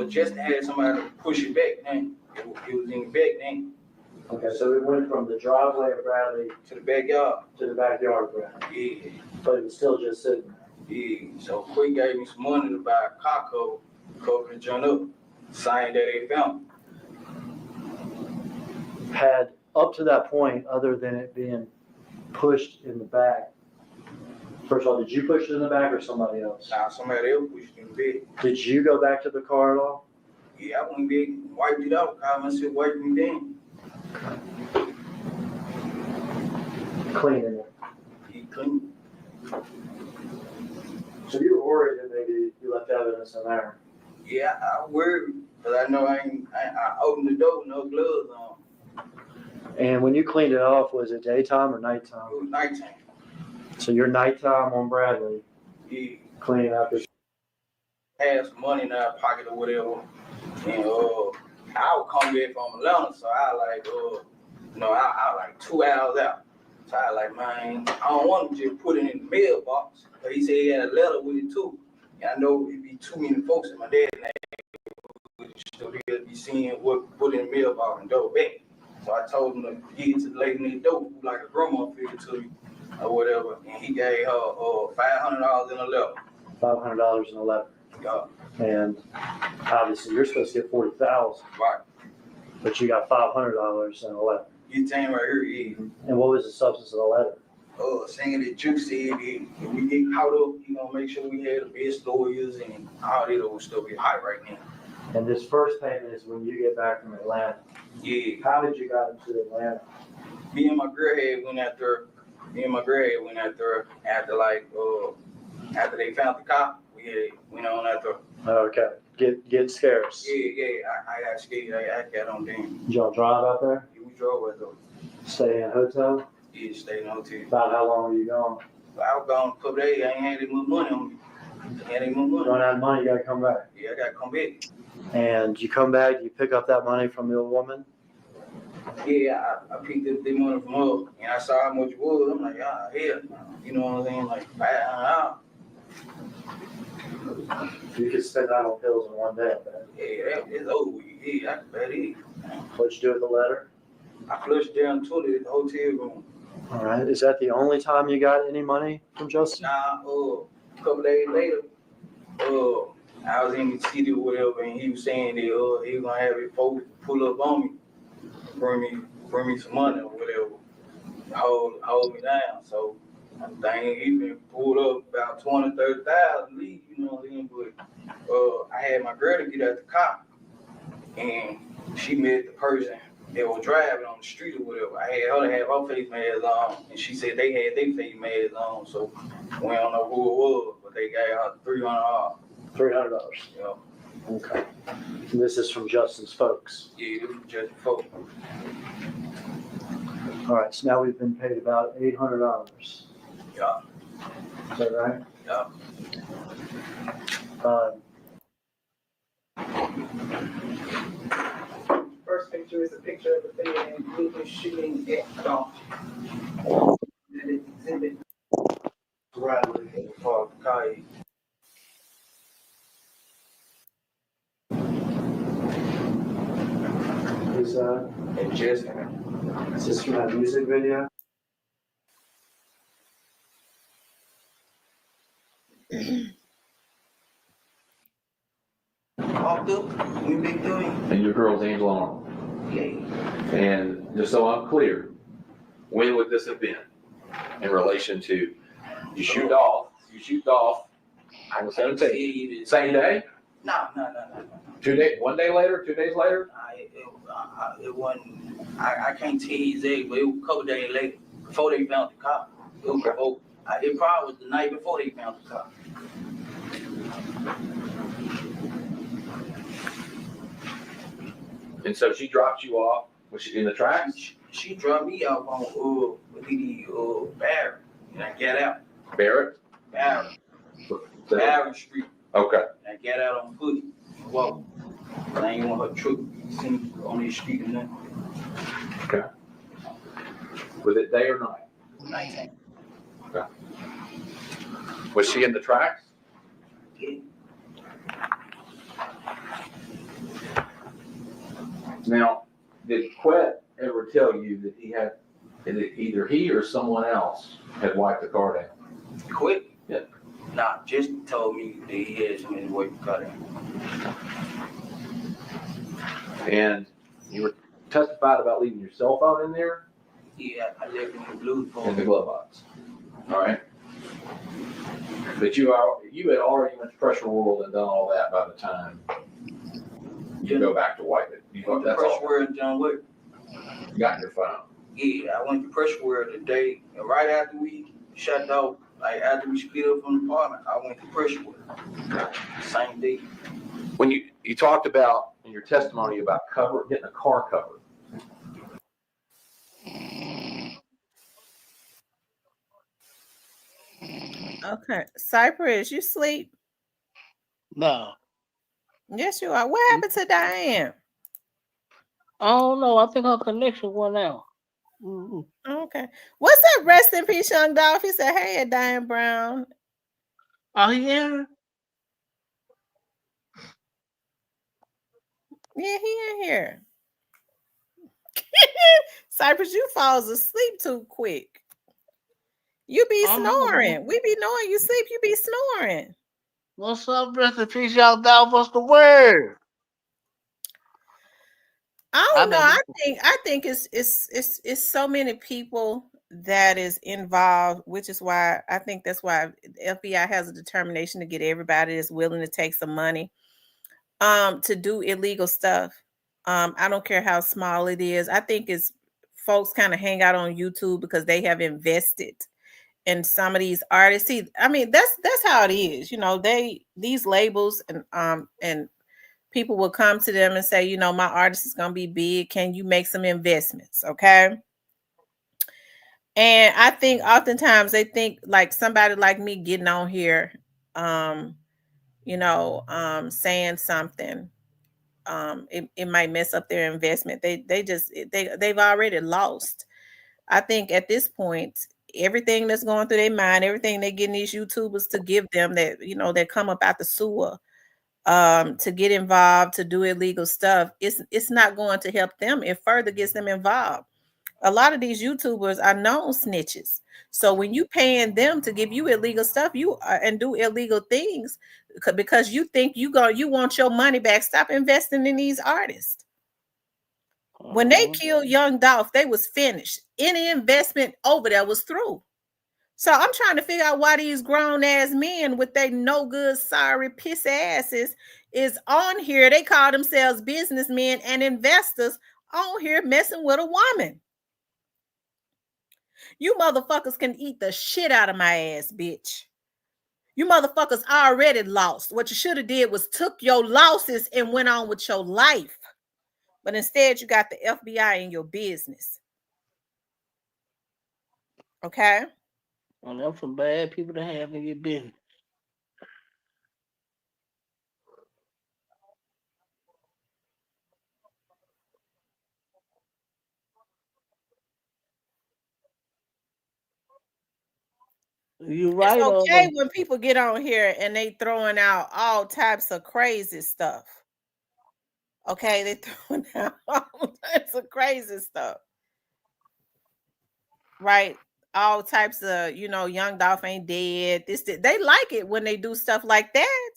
just had somebody to push it back then. It was in the back then.
Okay, so it went from the driveway of Bradley
To the backyard.
to the backyard of Bradley.
Yeah.
But it was still just sitting there.
Yeah. So Quay gave me some money to buy a car cover the joint up. Same day they found it.
Had up to that point, other than it being pushed in the back. First of all, did you push it in the back or somebody else?
Nah, somebody else pushed it in the back.
Did you go back to the car at all?
Yeah, I went back and wiped it out. I myself wiped me down.
Cleaning it.
He clean.
So you were worried that maybe you left evidence in there.
Yeah, I worried, but I know I opened the door with no gloves on.
And when you cleaned it off, was it daytime or nighttime?
It was nighttime.
So your nighttime on Bradley,
Yeah.
cleaning out this.
Had some money in our pocket or whatever. And I would come back from Atlanta, so I I like 2 hours out. So I like, man, I don't want to just put it in the mailbox. But he said he had a letter with it too. And I know it'd be too many folks in my dad's name. So they'll be seeing what put in the mailbox and double back. So I told him to give it to the lady next door, who like a grandma figure to me or whatever, and he gave her $500 in a letter.
$500 in a letter.
Yeah.
And obviously you're supposed to get $40,000.
Right.
But you got $500 in a letter.
You saying right here, yeah.
And what was the substance of the letter?
Saying that Juice said that if we get caught up, he gonna make sure we had the best lawyers and all that old stuff get hot right now.
And this first payment is when you get back from Atlanta.
Yeah.
How did you got into Atlanta?
Me and my girl went out there after after they found the cop. We went on out there.
Okay. Get scarce.
Yeah. I got scared. I got on them.
Did y'all drive out there?
Yeah, we drove out there.
Stay in a hotel?
Yeah, stayed in a hotel.
About how long were you gone?
I was gone a couple days. I ain't had any more money on me.
Run out of money, you gotta come back.
Yeah, I gotta come back.
And you come back, you pick up that money from the old woman?
Yeah, I picked up the money from her, and I saw how much it was. I'm like, hell, you know what I'm saying? Like, $500.
You could spend that on pills in one day, man.
Yeah, it's over. Yeah, that is.
What'd you do with the letter?
I flushed down the toilet at the hotel room.
All right. Is that the only time you got any money from Justin?
Nah, a couple days later, I was in the city or whatever, and he was saying that he was gonna have his folks pull up on me, bring me some money or whatever, hold me down. So I think he been pulled up about 20, 30,000 leave, you know what I mean? But I had my girl to get out the car, and she met the person that was driving on the street or whatever. I had her to have her face mask on, and she said they had their face masks on, so we don't know who it was, but they gave her $300.
$300.
Yeah.
Okay. And this is from Justin's folks.
Yeah, this was just folks.
All right. So now we've been paid about $800.
Yeah.
Is that right?
Yeah.
First picture is a picture of the fan moving shooting at Dolph. That is exhibit.
Bradley for Kai.
Is
And Jessica.
this from that music video?
Walked up, we big doing.
And your girl's Angela Arnold.
Yeah.
And just so I'm clear, when would this have been in relation to you shoot off on the 17th? Same day?
No.
2 days, 1 day later, 2 days later?
It wasn't, I can't tell you exactly, but it was a couple days later, before they found the car. It was before, it probably was the night before they found the car.
And so she dropped you off, was she in the tracks?
She dropped me off on Barrett, and I got out.
Barrett?
Barrett Street.
Okay.
And I got out on foot. Whoa. I ain't want her truck seen on this street and nothing.
Okay. Was it day or night?
19.
Okay. Was she in the tracks?
Yeah.
Now, did Quet ever tell you that either he or someone else had wiped the car down?
Quit?
Yeah.
Nah, just told me that he had somebody to work the car down.
And you were testified about leaving your cell phone in there?
Yeah, I left in the blue phone.
In the glove box. All right. But you had already went to Pressure World and done all that by the time you go back to wipe it. You thought
Went to
that's
Pressure
all.
World, John Wick.
You got your phone.
Yeah, I went to Pressure World today, and right after we shut off, like after we split up from the apartment, I went to Pressure World. Same day.
When you talked about in your testimony about getting a car covered.
Okay. Cypress, you sleep?
No.
Yes, you are. What happened to Diane?
I don't know. I think her connection went out. Mm-hmm.
Okay. What's up? Rest in peace, young Dolph. He said, hey, Diane Brown.
Are you in?
Yeah, he in here. Cypress, you falls asleep too quick. You be
I'm on.
snoring. We be knowing you sleep. You be snoring.
What's up, rest in peace, y'all? Dolph, what's the word?
I
I've
don't know.
been
I think it's so many people that is involved, which is why I think that's why the FBI has a determination to get everybody that's willing to take some money to do illegal stuff. I don't care how small it is. I think it's folks kind of hang out on YouTube because they have invested in some of these artists. See, I mean, that's how it is. You know, these labels and people will come to them and say, you know, my artist is gonna be big. Can you make some investments? Okay. And I think oftentimes they think like somebody like me getting on here, um, saying something, it might mess up their investment. They've already lost. I think at this point, everything that's going through their mind, everything they getting these YouTubers to give them that, that come up out the sewer, to get involved, to do illegal stuff, it's not going to help them. It further gets them involved. A lot of these YouTubers are known snitches. So when you paying them to give you illegal stuff, and do illegal things because you think you want your money back, stop investing in these artists. When they killed Young Dolph, they was finished. Any investment over there was through. So I'm trying to figure out why these grown ass men with their no good, sorry, piss asses is on here. They call themselves businessmen and investors on here messing with a woman. You motherfuckers can eat the shit out of my ass, bitch. You motherfuckers already lost. What you should have did was took your losses and went on with your life. But instead, you got the FBI in your business. Okay?
Well, them some bad people to have in your business. You
It's
right
okay
on.
when people get on here and they throwing out all types of crazy stuff. Okay, they throwing out all types of crazy stuff. Right? All types of, Young Dolph ain't dead. They like it when they do stuff like that.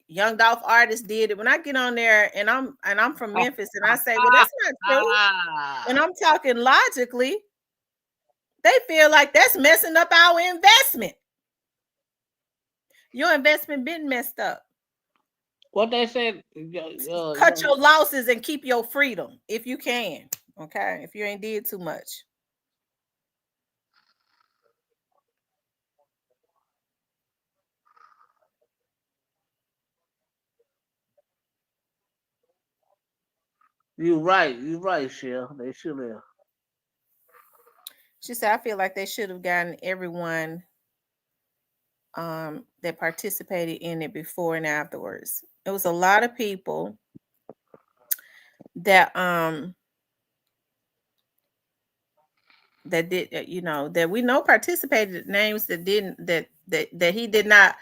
Young Dolph artists did it. When I get on there and I'm from Memphis and I say, well, that's not true. And I'm talking logically, they feel like that's messing up our investment. Your investment been messed up.
What they said,
Cut your losses and keep your freedom if you can. Okay, if you ain't did too much.
you right. You right, Shell. They should have.
She said, I feel like they should have gotten everyone that participated in it before and afterwards. It was a lot of people that that did that we know participated, names that didn't that he did not.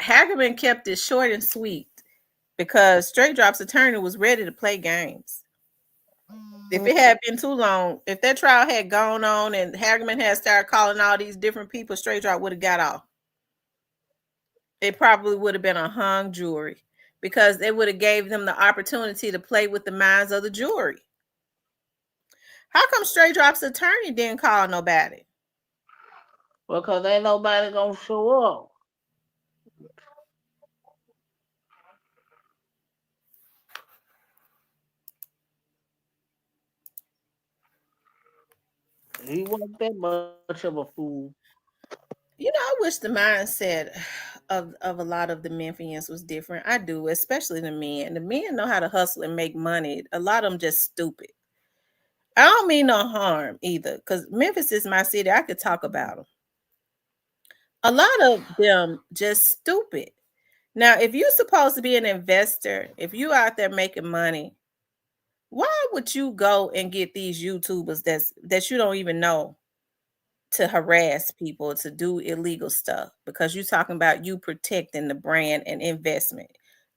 Hagerman kept it short and sweet because Straight Drop's attorney was ready to play games. If it had been too long, if that trial had gone on and Hagerman had started calling all these different people, Straight Drop would have got off. It probably would have been a hung jury because they would have gave them the opportunity to play with the minds of the jury. How come Straight Drop's attorney didn't call nobody?
Because ain't nobody gonna show up. He wasn't that much of a fool.
I wish the mindset of a lot of the Memphians was different. I do, especially the men. The men know how to hustle and make money. A lot of them just stupid. I don't mean no harm either, because Memphis is my city. I could talk about them. A lot of them just stupid. Now, if you're supposed to be an investor, if you out there making money, why would you go and get these YouTubers that you don't even know to harass people, to do illegal stuff? Because you're talking about you protecting the brand and investment.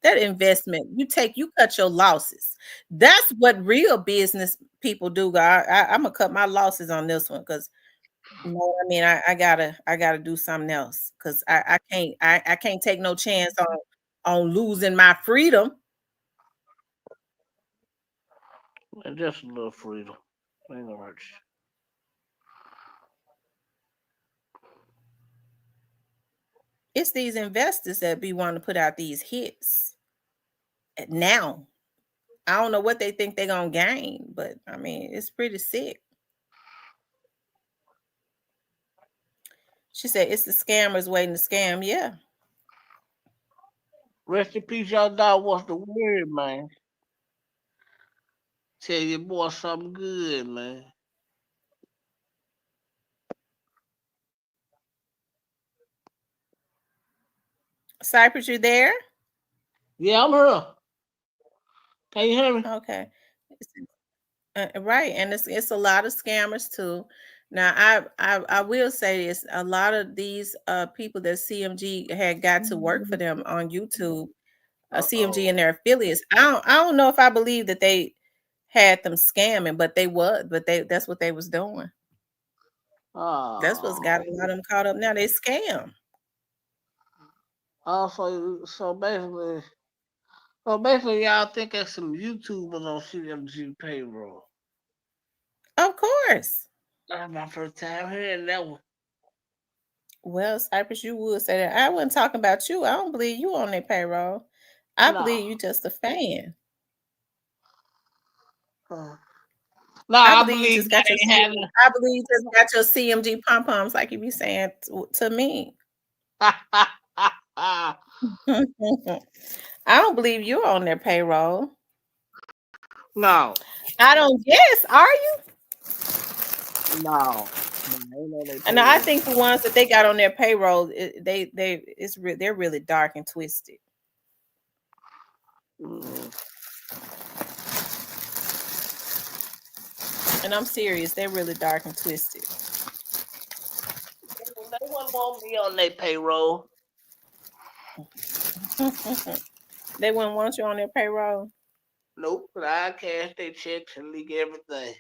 That investment, you cut your losses. That's what real business people do. I'm gonna cut my losses on this one because you know what I mean. I gotta do something else because I can't take no chance on losing my freedom.
And just a little freedom. Ain't gonna hurt you.
It's these investors that be wanting to put out these hits now. I don't know what they think they're gonna gain, but I mean it's pretty sick. She said it's the scammers waiting to scam. Yeah.
Rest in peace, y'all dog. What's the word, man? Tell your boy something good, man.
Cypress, you there?
Yeah, I'm here. Can you hear me?
Okay. Right, and it's a lot of scammers too. Now, I will say this: a lot of these people that CMG had got to work for them on YouTube, CMG and their affiliates. I don't know if I believe that they had them scamming, but that's what they was doing. That's what's got a
Oh.
lot of them caught up now. They scam.
So basically, y'all think there's some YouTubers on CMG payroll.
Of course.
That's my first time hearing that one.
Well, Cypress, you would say that. I wasn't talking about you. I don't believe you on their payroll. I
No.
believe you just a fan.
Uh, no,
I
I
believe you
believe
just
that
got your
ain't
I believe you just got your CMG pom poms, like you be saying to me.
happening.
I don't believe you're on their payroll.
No.
I don't guess. Are you?
No. No, ain't on their
And I
payroll.
think the ones that they got on their payroll, they're really dark and twisted.
Mm.
And I'm serious, they're really dark and twisted.
They wouldn't want me on their payroll.
They wouldn't want you on their payroll.
Nope, but I cash their checks and leak everything.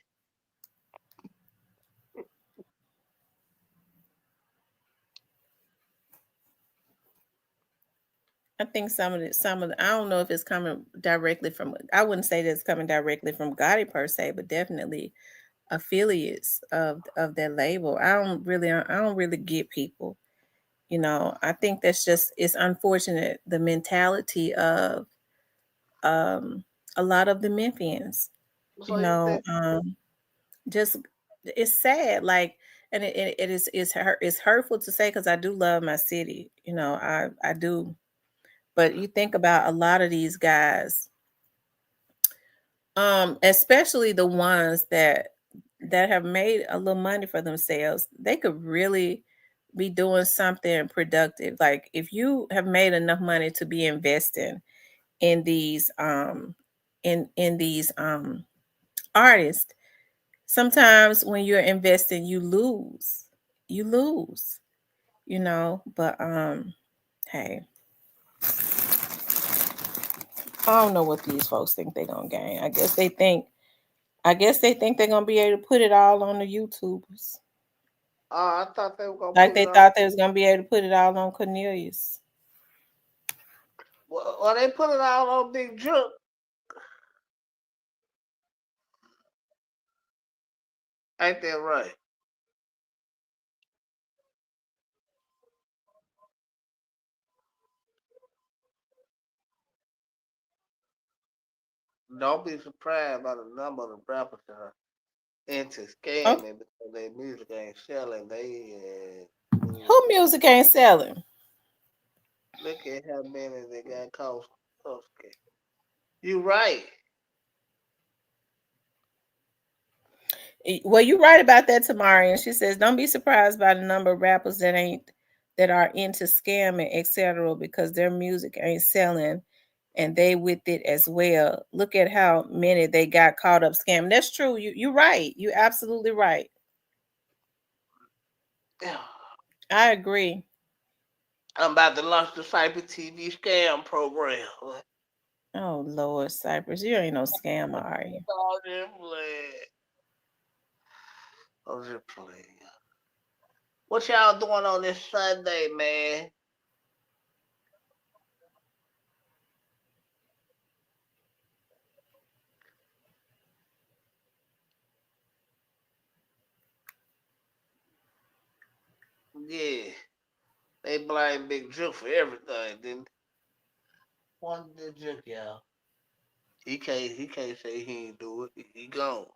I think I don't know if it's coming directly from, I wouldn't say that it's coming directly from Gotti per se, but definitely affiliates of that label. I don't really get people. You know, I think it's unfortunate the mentality of um a lot of the Memphians. You
So you
know,
think?
just it's sad. Like, and it's hurtful to say because I do love my city. You know, I do. But you think about a lot of these guys, especially the ones that have made a little money for themselves, they could really be doing something productive. Like if you have made enough money to be investing in these artists, sometimes when you're investing, you lose. You lose, but hey, I don't know what these folks think they're gonna gain. I guess they think they're gonna be able to put it all on the YouTubers.
I thought they were gonna
Like
put
they
it on.
thought they was gonna be able to put it all on Cornelius.
Well, they put it all on Big Drip. Ain't that right? Don't be surprised by the number of rappers that are into
Oh,
scamming because their music ain't selling.
who music ain't selling?
Look at how many they got cost. Okay. You right.
Well, you're right about that, Tamara. And she says, don't be surprised by the number of rappers that are into scamming, etc., because their music ain't selling and they with it as well. Look at how many they got caught up scamming. That's true. You're right. You're absolutely right.
Yeah.
I agree.
I'm about to launch the Cyber TV scam program.
Oh Lord, Cypress, you ain't no scammer, are you?
I'm just playing. I'm just playing. What y'all doing on this Sunday, man? Yeah, they blame Big Juke for everything. Then one the Juke, y'all. He can't say he ain't do it. He gone.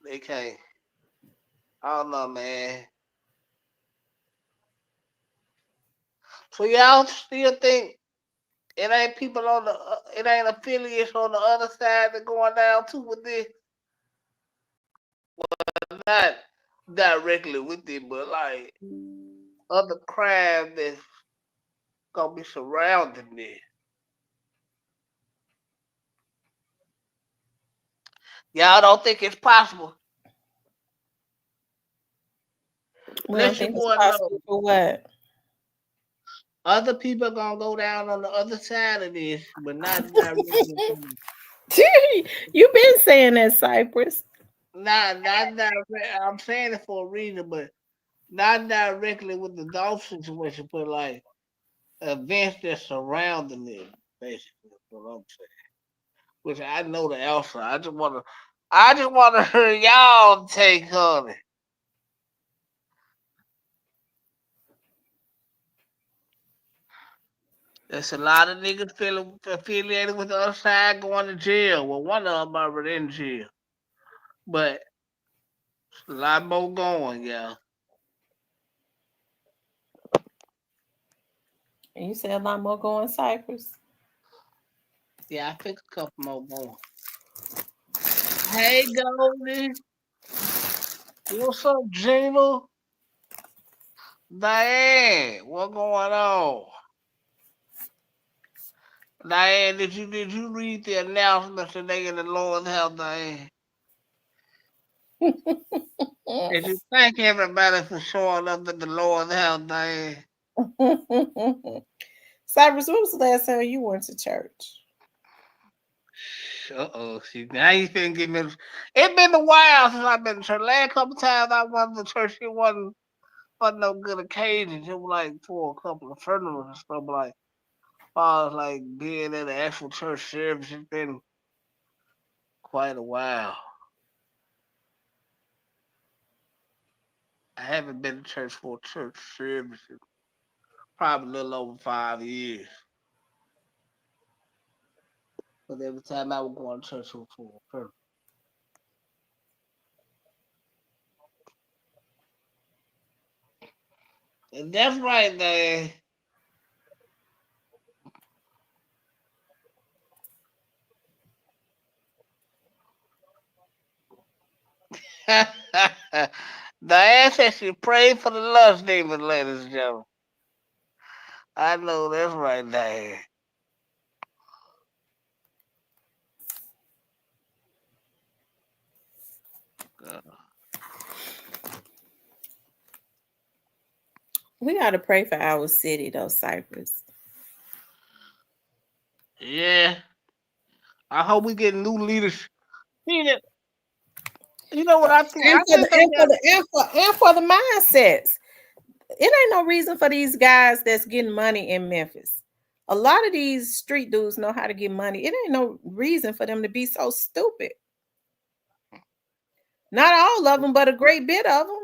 They can't. I don't know, man. So y'all still think it ain't people on the it ain't affiliates on the other side that going down too with this? Not directly with it, but like other crime that's gonna be surrounding this. Y'all don't think it's possible?
We don't
Let your
think it's
boy know.
possible for what?
Other people gonna go down on the other side of this, but not directly.
You been saying that, Cypress.
Not I'm saying it for a reason, but not directly with the Dolph situation, but like events that surrounding it, basically. That's what I'm saying. Which I know the answer. I just wanna hear y'all take on it. There's a lot of niggas feeling affiliated with the other side going to jail. Well, one of them already in jail, but a lot more going, yeah.
And you said a lot more going, Cypress.
Yeah, I think a couple more going. Hey, Goldie, what's up, Jizzle? Diane, what going on? Diane, did you read the announcement today in the Lord's house, Diane? Did you thank everybody for showing up at the Lord's house, Diane?
Cypress, when was the last time you went to church?
See, now you finna give me. It been a while since I've been to church. Last couple times I went to church, it wasn't no good occasions. It was like for a couple of funerals and stuff like. I was like being in the actual church service. It's been quite a while. I haven't been to church for a church service in probably a little over 5 years. But every time I would go to church it was for a funeral. And that's right, man. Diane said she prayed for the lust demon, ladies and gentlemen. I know that's right, Diane. Uh,
We got to pray for our city, though, Cypress.
yeah, I hope we get new leaders. You know what I think?
And
I
for the
think they
and for
got.
the and for the mindsets. It ain't no reason for these guys that's getting money in Memphis. A lot of these street dudes know how to get money. It ain't no reason for them to be so stupid. Not all of them, but a great bit of them.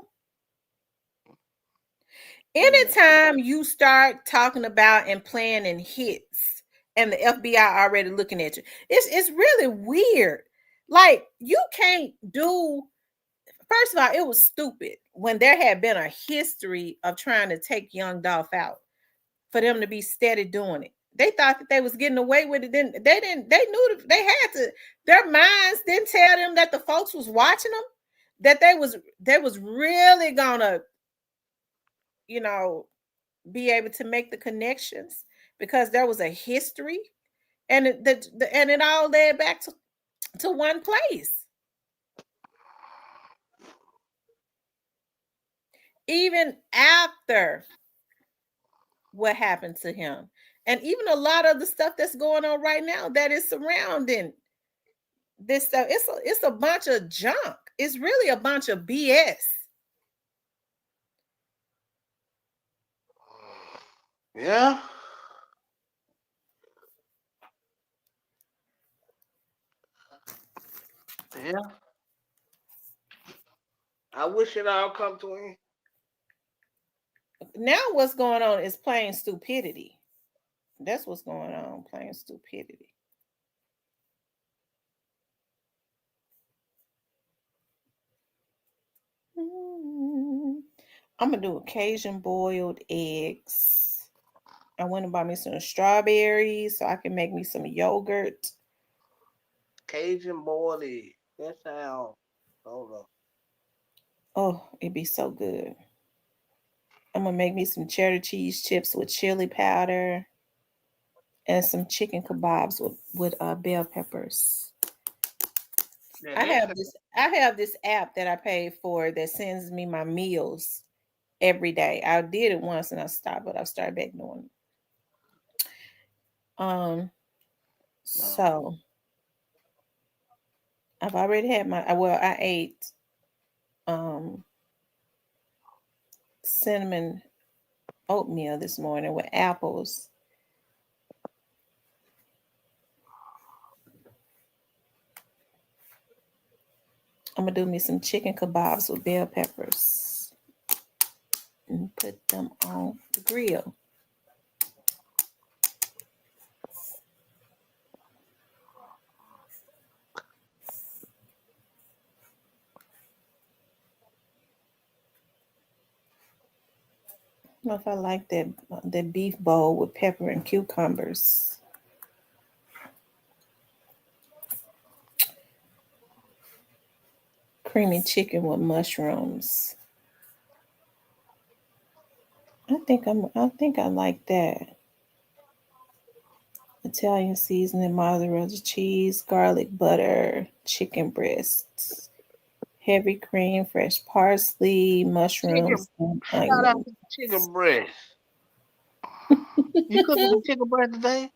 Yeah.
Anytime you start talking about and planning hits and the FBI already looking at you, it's really weird. Like you can't do. First of all, it was stupid when there had been a history of trying to take young Dolph out for them to be steady doing it. They thought that they was getting away with it. Then they didn't. They knew that they had to. Their minds didn't tell them that the folks was watching them. That they was really gonna, you know, be able to make the connections because there was a history, and it all led back to one place. Even after what happened to him, and even a lot of the stuff that's going on right now that is surrounding this stuff, it's a bunch of junk. It's really a bunch of BS.
Yeah. Yeah. I wish it all come to an end.
Now what's going on is plain stupidity. That's what's going on, plain stupidity. I'm gonna do Cajun boiled eggs. I went and bought me some strawberries so I can make me some yogurt.
Cajun boiled egg. That sounds. Hold on.
Oh, it'd be so good. I'm gonna make me some cheddar cheese chips with chili powder and some chicken kebabs with bell peppers.
Yeah,
I
that's
have this app that I pay for that sends me my meals every day. I did it once and I stopped, but I've started back doing it. So I've already had I ate um cinnamon oatmeal this morning with apples. I'm gonna do me some chicken kebabs with bell peppers and put them on the grill. I don't know if I like that beef bowl with pepper and cucumbers. Creamy chicken with mushrooms. I think I like that. Italian seasoning, mozzarella cheese, garlic butter, chicken breasts, heavy cream, fresh parsley,
chicken.
mushrooms, and
Shout out
onions.
to the chicken breast. You cooking the chicken breast today?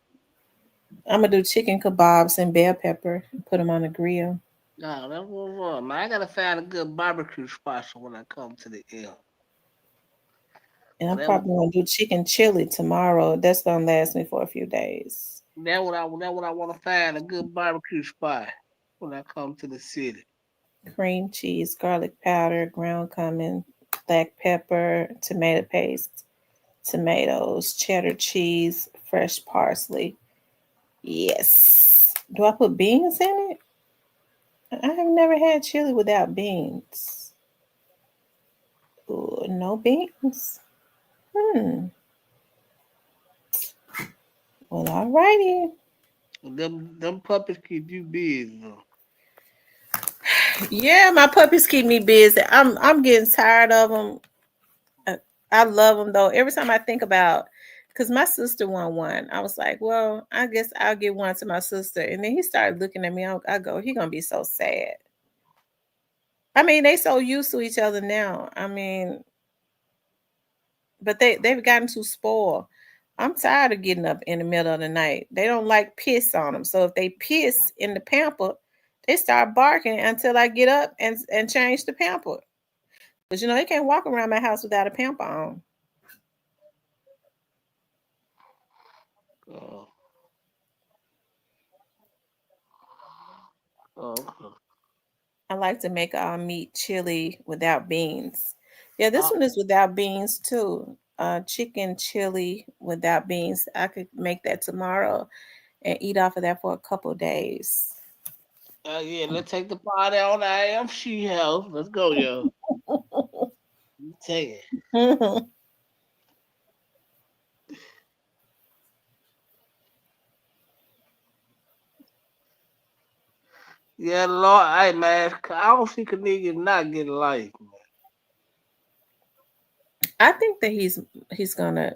I'm gonna do chicken kebabs and bell pepper and put them on the grill.
No, that's what's up, man. I gotta find a good barbecue spot so when I come to the L.
And I'm
Whatever.
probably gonna do chicken chili tomorrow. That's gonna last me for a few days.
That what I want to find a good barbecue spot when I come to the city.
Cream cheese, garlic powder, ground cumin, black pepper, tomato paste, tomatoes, cheddar cheese, fresh parsley. Yes. Do I put beans in it? I have never had chili without beans. Ooh, no beans. Hmm. Well, alrighty.
Them puppies keep you busy. Though.
Yeah, my puppies keep me busy. I'm getting tired of them. I love them though. Every time I think about, because my sister won one, I was like, well, I guess I'll get one to my sister. And then he started looking at me. I go, he gonna be so sad. I mean, they so used to each other now. I mean, but they've gotten too spoiled. I'm tired of getting up in the middle of the night. They don't like piss on them. So if they piss in the pamper, they start barking until I get up and change the pamper. But you know, they can't walk around my house without a pamper on.
Oh, oh.
I like to make meat chili without beans. Yeah, this
Uh,
one is without beans too. Chicken chili without beans. I could make that tomorrow and eat off of that for a couple days.
yeah, let's take the party on the AMC house. Let's go, yo. Take it. Yeah, Lord, hey man, I don't see Canadian not getting life, man.
I think that he's gonna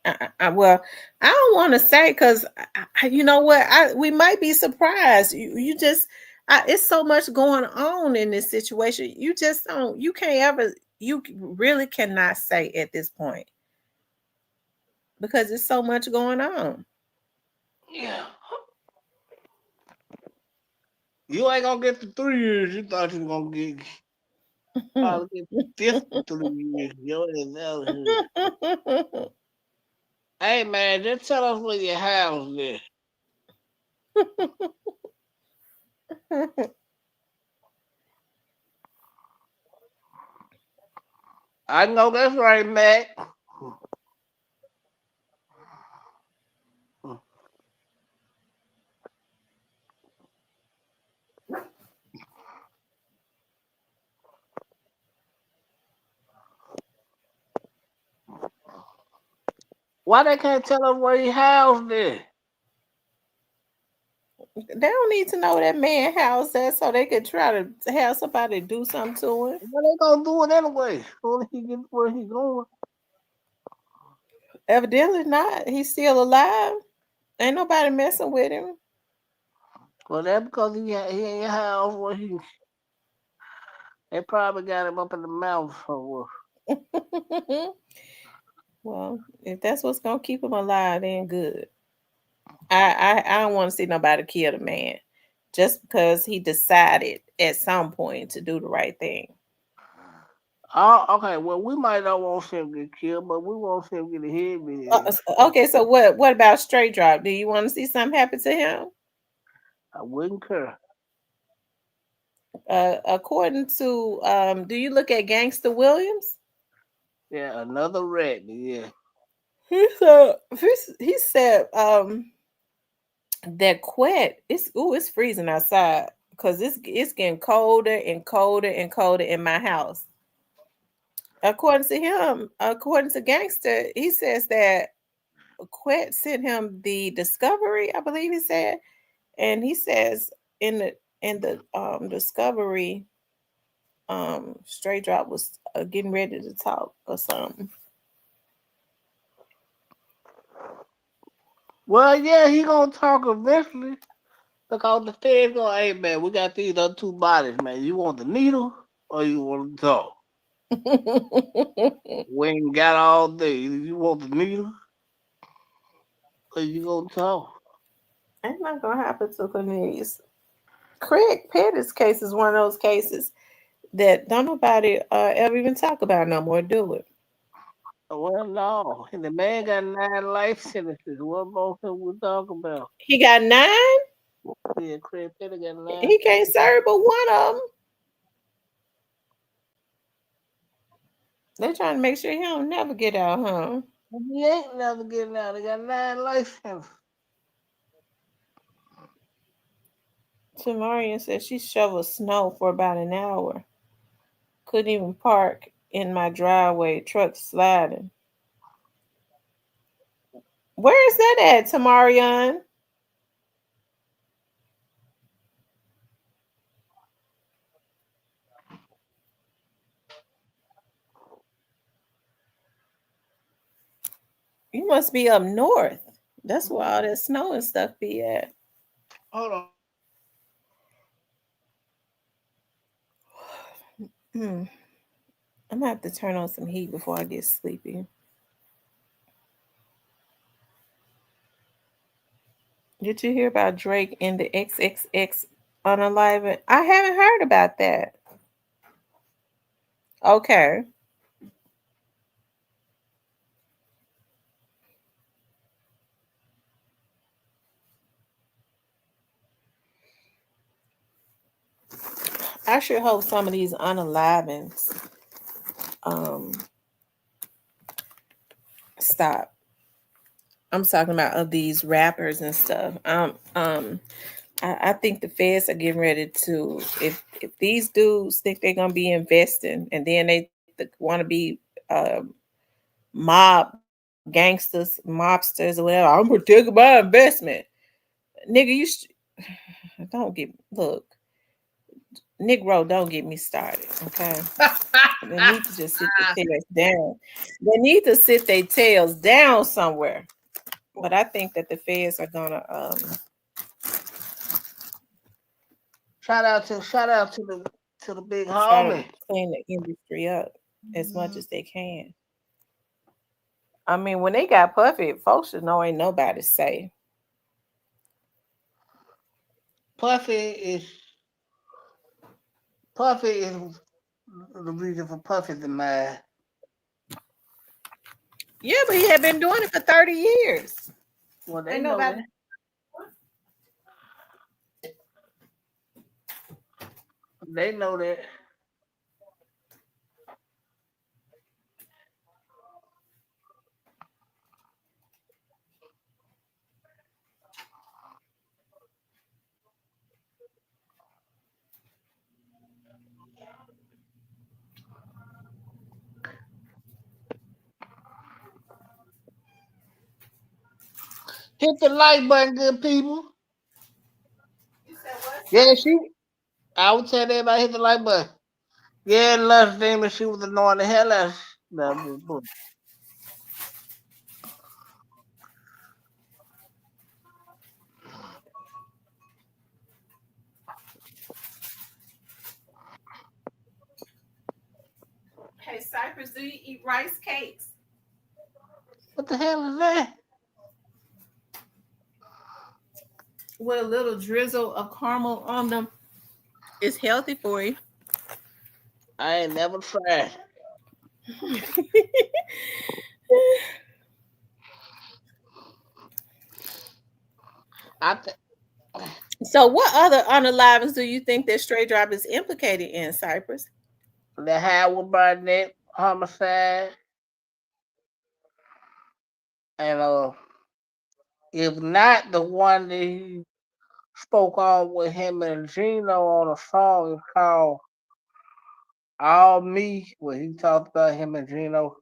Well, I don't want to say because you know what, we might be surprised. You just, it's so much going on in this situation. You just don't. You can't ever. You really cannot say at this point because there's so much going on.
Yeah. You ain't gonna get the 3 years you thought you was gonna get. Probably get 53 years. Yo, is out here. Hey man, just tell us where your house is. I know that's right, Mac. Why they can't tell us where your house is?
They don't need to know that man house that so they could try to have somebody do something to him.
What they gonna do it anyway? Only he get where he going.
Evidently not. He's still alive. Ain't nobody messing with him.
Well, that's because he ain't house where he. They probably got him up in the mountains somewhere.
Well, if that's what's gonna keep him alive, then good. I don't want to see nobody kill the man just because he decided at some point to do the right thing.
Oh, okay. Well, we might not want him to get killed, but we want him to get a head bit.
Okay, so what about straight drop? Do you want to see something happen to him?
I wouldn't care.
According to do you look at Gangster Williams?
Yeah, another rat. Yeah.
He said that quet it's freezing outside because it's getting colder and colder and colder in my house. According to him, according to Gangster, he says that Quet sent him the discovery, I believe he said, and he says in the discovery, Straight Drop was getting ready to talk or something.
Well, yeah, he gonna talk eventually because the feds gonna, hey man, we got these other 2 bodies, man. You want the needle or you want the dog? We ain't got all day. You want the needle or you gonna talk?
Ain't not gonna happen to Cornelius. Craig Pettis case is one of those cases that don't nobody ever even talk about no more, do it?
Well, no. And the man got 9 life sentences. What more can we talk about?
He got 9.
Yeah, Craig Petty got 9.
He can't serve but one of them. They're trying to make sure he don't never get out, huh?
He ain't never getting out. They got 9 life sentences.
Tamarian said she shoveled snow for about an hour. Couldn't even park in my driveway, truck sliding. Where is that at, Tamarian? You must be up north. That's where all that snow and stuff be at.
Hold on.
Hmm. I'm gonna have to turn on some heat before I get sleepy. Did you hear about Drake and the XXX unalive? I haven't heard about that. Okay. I sure hope some of these unalivings um stop. I'm talking about of these rappers and stuff. I think the feds are getting ready to if these dudes think they're gonna be investing and then they want to be mob gangsters, mobsters, or whatever. I'm protecting my investment, nigga. Don't get look. Negro, don't get me started. Okay. They need to just sit their tails down. They need to sit their tails down somewhere. But I think that the feds are gonna
shout out to the big
try to
homie.
clean the industry up as much as they can. I mean, when they got Puffy, folks should know ain't nobody safe.
Puffy is Puffy is the reason for Puffy's demise.
Yeah, but he had been doing it for 30 years.
Well, they
Ain't
know
nobody.
that. They know that. Hit the like button, good people.
You said what?
Yeah, I would tell everybody hit the like button. Yeah, last name she was annoying the hell out of no, I'm just bullshit.
Hey, Cypress, do you eat rice cakes
What the hell is that?
with a little drizzle of caramel on them? It's healthy for you.
I ain't never tried. I think
So, what other unalivings do you think that Stray Drive is implicated in, Cypress?
the Howard Barnett homicide and if not the one that he spoke on with him and Gino on a song called All Me, where he talked about him and Gino.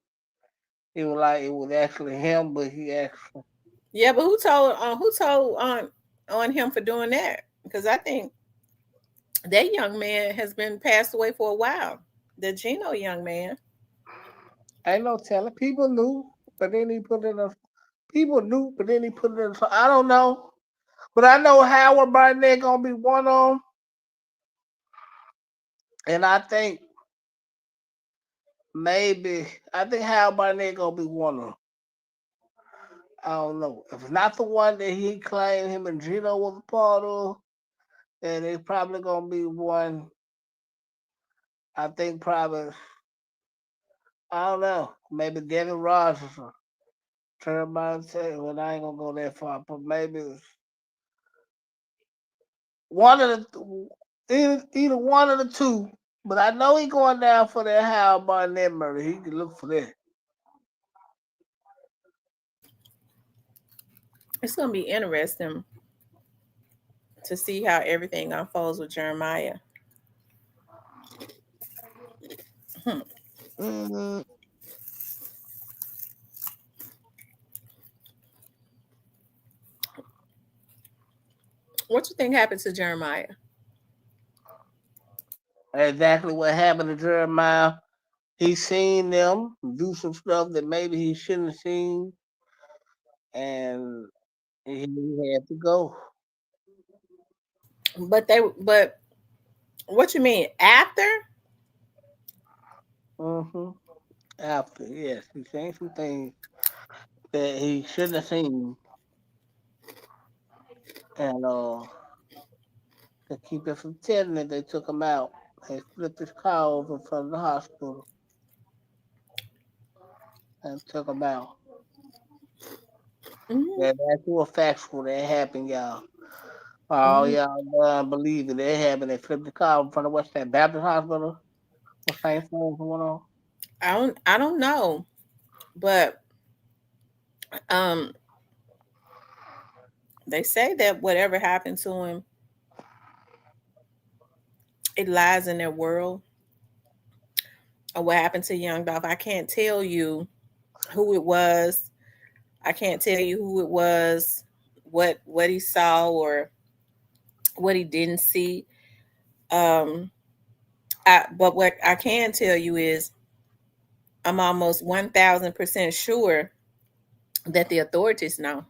It was like it was actually him, but he actually
Yeah, but who told on him for doing that? Because I think that young man has been passed away for a while. The Gino young man.
ain't no telling. People knew, but then he put it in. People knew, but then he put it in. So I don't know, but I know Howard Barnett gonna be one of them, and I think Howard Barnett gonna be one of them. I don't know. If it's not the one that he claimed him and Gino was a part of, then it's probably gonna be one. I think probably I don't know. Maybe Devin Rogers or Turn say, well, I ain't gonna go that far, but maybe it's one of either one of the two. But I know he going down for that Howard Barnett murder. He can look for that.
It's gonna be interesting to see how everything unfolds with Jeremiah. Hmm.
Mm-hmm.
What you think happened to Jeremiah?
Exactly what happened to Jeremiah. He seen them do some stuff that maybe he shouldn't have seen, and he had to go.
But what you mean after?
Mm-hmm. After, yes, he seen some things that he shouldn't have seen, and to keep it from telling it, they took him out. They flipped his car over from the hospital and took him out.
Hmm.
Yeah, that's all factual. That happened, y'all. Oh,
Hmm.
y'all don't believe it. That happened. They flipped the car in front of what's that, Baptist Hospital? What same thing going on?
I don't know, but um, they say that whatever happened to him, it lies in their world. Or what happened to Young Dolph? I can't tell you who it was. I can't tell you who it was, what he saw or what he didn't see. Um, But what I can tell you is I'm almost 1,000% sure that the authorities know.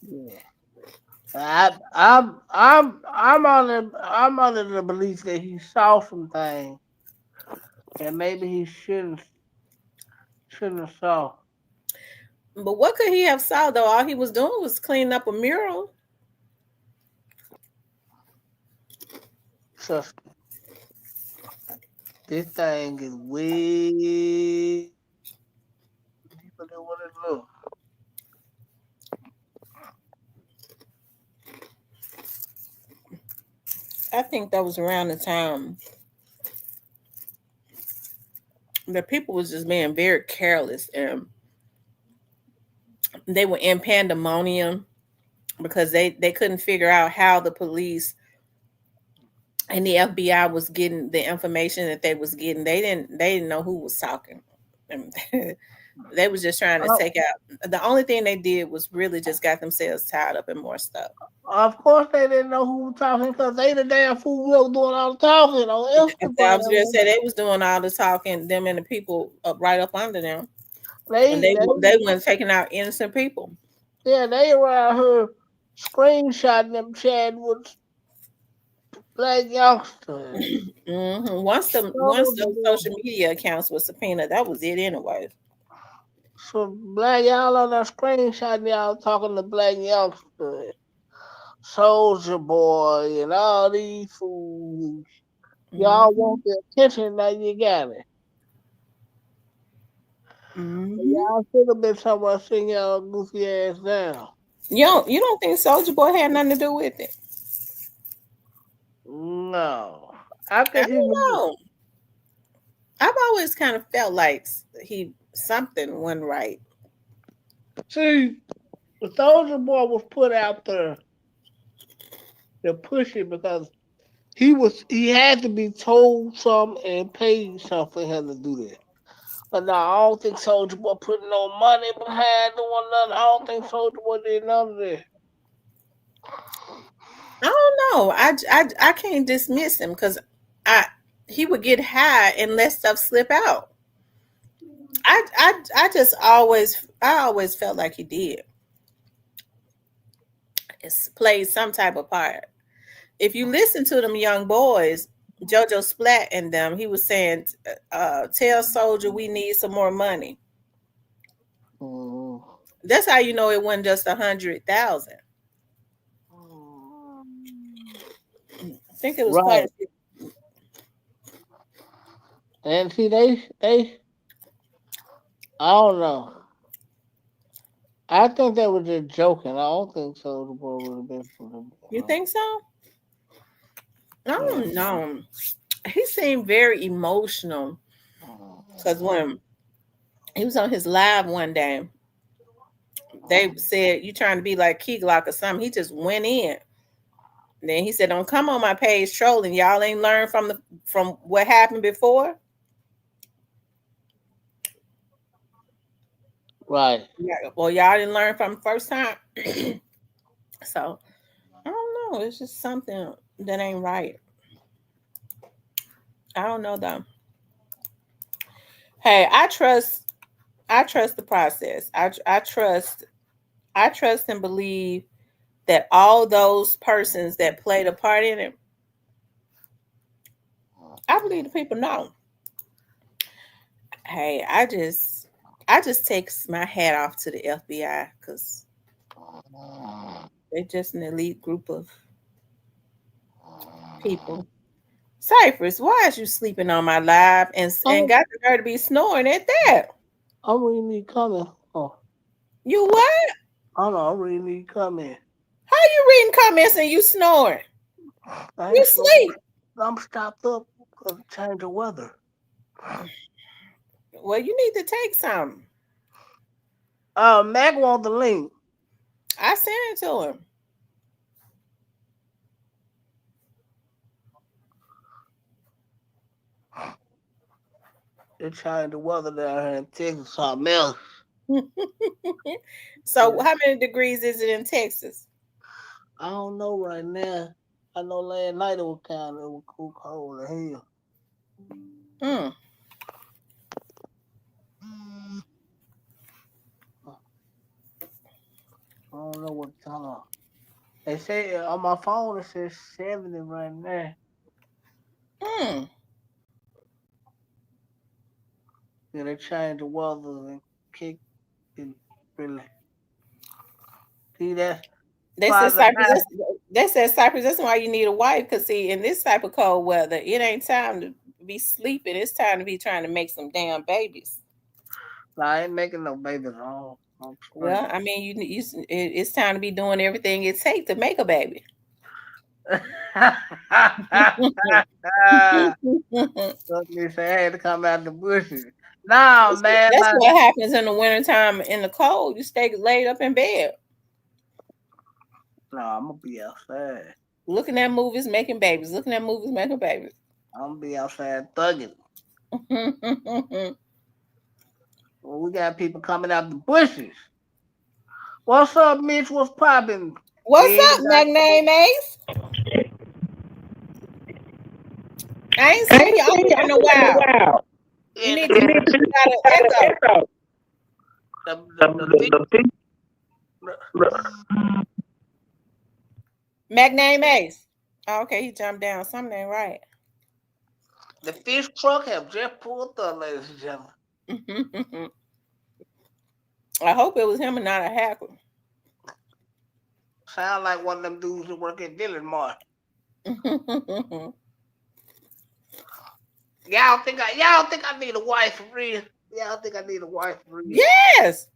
Yeah. I'm under the belief that he saw some things that maybe he shouldn't have saw.
But what could he have saw though? All he was doing was cleaning up a mural.
So this thing is way deeper than what it looks.
I think that was around the time that people was just being very careless and they were in pandemonium because they couldn't figure out how the police and the FBI was getting the information that they was getting. They didn't know who was talking. And they was just trying to
Oh,
take out. The only thing they did was really just got themselves tied up in more stuff.
of course they didn't know who was talking because they the damn fool who was doing all the talking on
I was gonna
Instagram.
say they was doing all the talking, them and the people up right up under them, and
They
they weren't taking out innocent people.
yeah, they around here screenshotting them chat with black youngsters.
Once
Soldier
those
boy.
social media accounts were subpoenaed, that was it anyway.
So black y'all on that screenshot y'all talking to black youngsters. Soldier boy and all these fools. Y'all
Hmm
want the attention, now you got it.
hmm
Y'all should have been somewhere sitting y'all goofy ass down.
You don't think Soldier Boy had nothing to do with it?
No. I
I
think he
don't
was
know. I've always kind of felt like he something went right.
see the soldier boy was put out there to push it because he had to be told something and paid something for him to do that. But no, I don't think Soldier Boy put no money behind doing nothing. I don't think Soldier Boy did none of that.
I don't know. I can't dismiss him because I he would get high and let stuff slip out. I just always felt like he did. It's played some type of part. If you listen to them young boys, Jojo Splat and them, he was saying, "Tell Soldier we need some more money."
Mm.
That's how you know it wasn't just 100,000. I think it was quite
Right.
a few.
And see, I don't know. I think they were just joking. I don't think Soldier Boy would have been for them.
You think so? I
Yeah.
don't know. He seemed very emotional because when he was on his live one day, they said you trying to be like Key Glock or something. He just went in. Then he said, "Don't come on my page trolling. Y'all ain't learned from what happened before."
Right.
Yeah, well, y'all didn't learn from the first time. So I don't know. It's just something that ain't right. I don't know though. Hey, I trust the process. I trust and believe that all those persons that played a part in it, I believe the people know. Hey, I just take my hat off to the FBI because they're just an elite group of people. Cypress, why is you sleeping on my live and
I'm,
got the nerve to be snoring at that?
I'm really need coming. Oh,
You what?
I know. I really need coming.
How you reading comments and you snoring?
I
You
ain't sure.
sleep.
I'm stopped up because of change of weather.
Well, you need to take some.
Mac want the link.
I sent it to him.
They change the weather down here in Texas. Something else.
So, how many degrees is it in Texas?
I don't know right now. I know last night it was cold as hell.
Mm.
I don't know what time. They say on my phone it says 70 right now.
Mm.
Yeah, they changed the weather and kick it really. See that's
They said
Father
Cypress.
night.
They said Cypress. That's why you need a wife. Cause see, in this type of cold weather, it ain't time to be sleeping. It's time to be trying to make some damn babies.
I ain't making no babies on. I'm straight.
Well, I mean, it's time to be doing everything it takes to make a baby.
Somebody say I had to come out the bushes. Nah, man,
That's what happens in the wintertime in the cold. You stay laid up in bed.
No, I'm gonna be outside.
Looking at movies, making babies. Looking at movies, making babies.
I'm gonna be outside thugging. Well, we got people coming out the bushes. What's up, Mitch? What's popping?
What's up,
Everybody,
Magname Ace? I ain't seen you on here in a while. You need to got an echo. Magname Ace. Oh, okay, he jumped down. Something ain't right.
the fish truck have just pulled up, ladies and gentlemen.
I hope it was him and not a hacker.
Sound like one of them dudes that work at Dylan Mart. Y'all think I need a wife for real? Y'all think I need a wife for real?
Yes.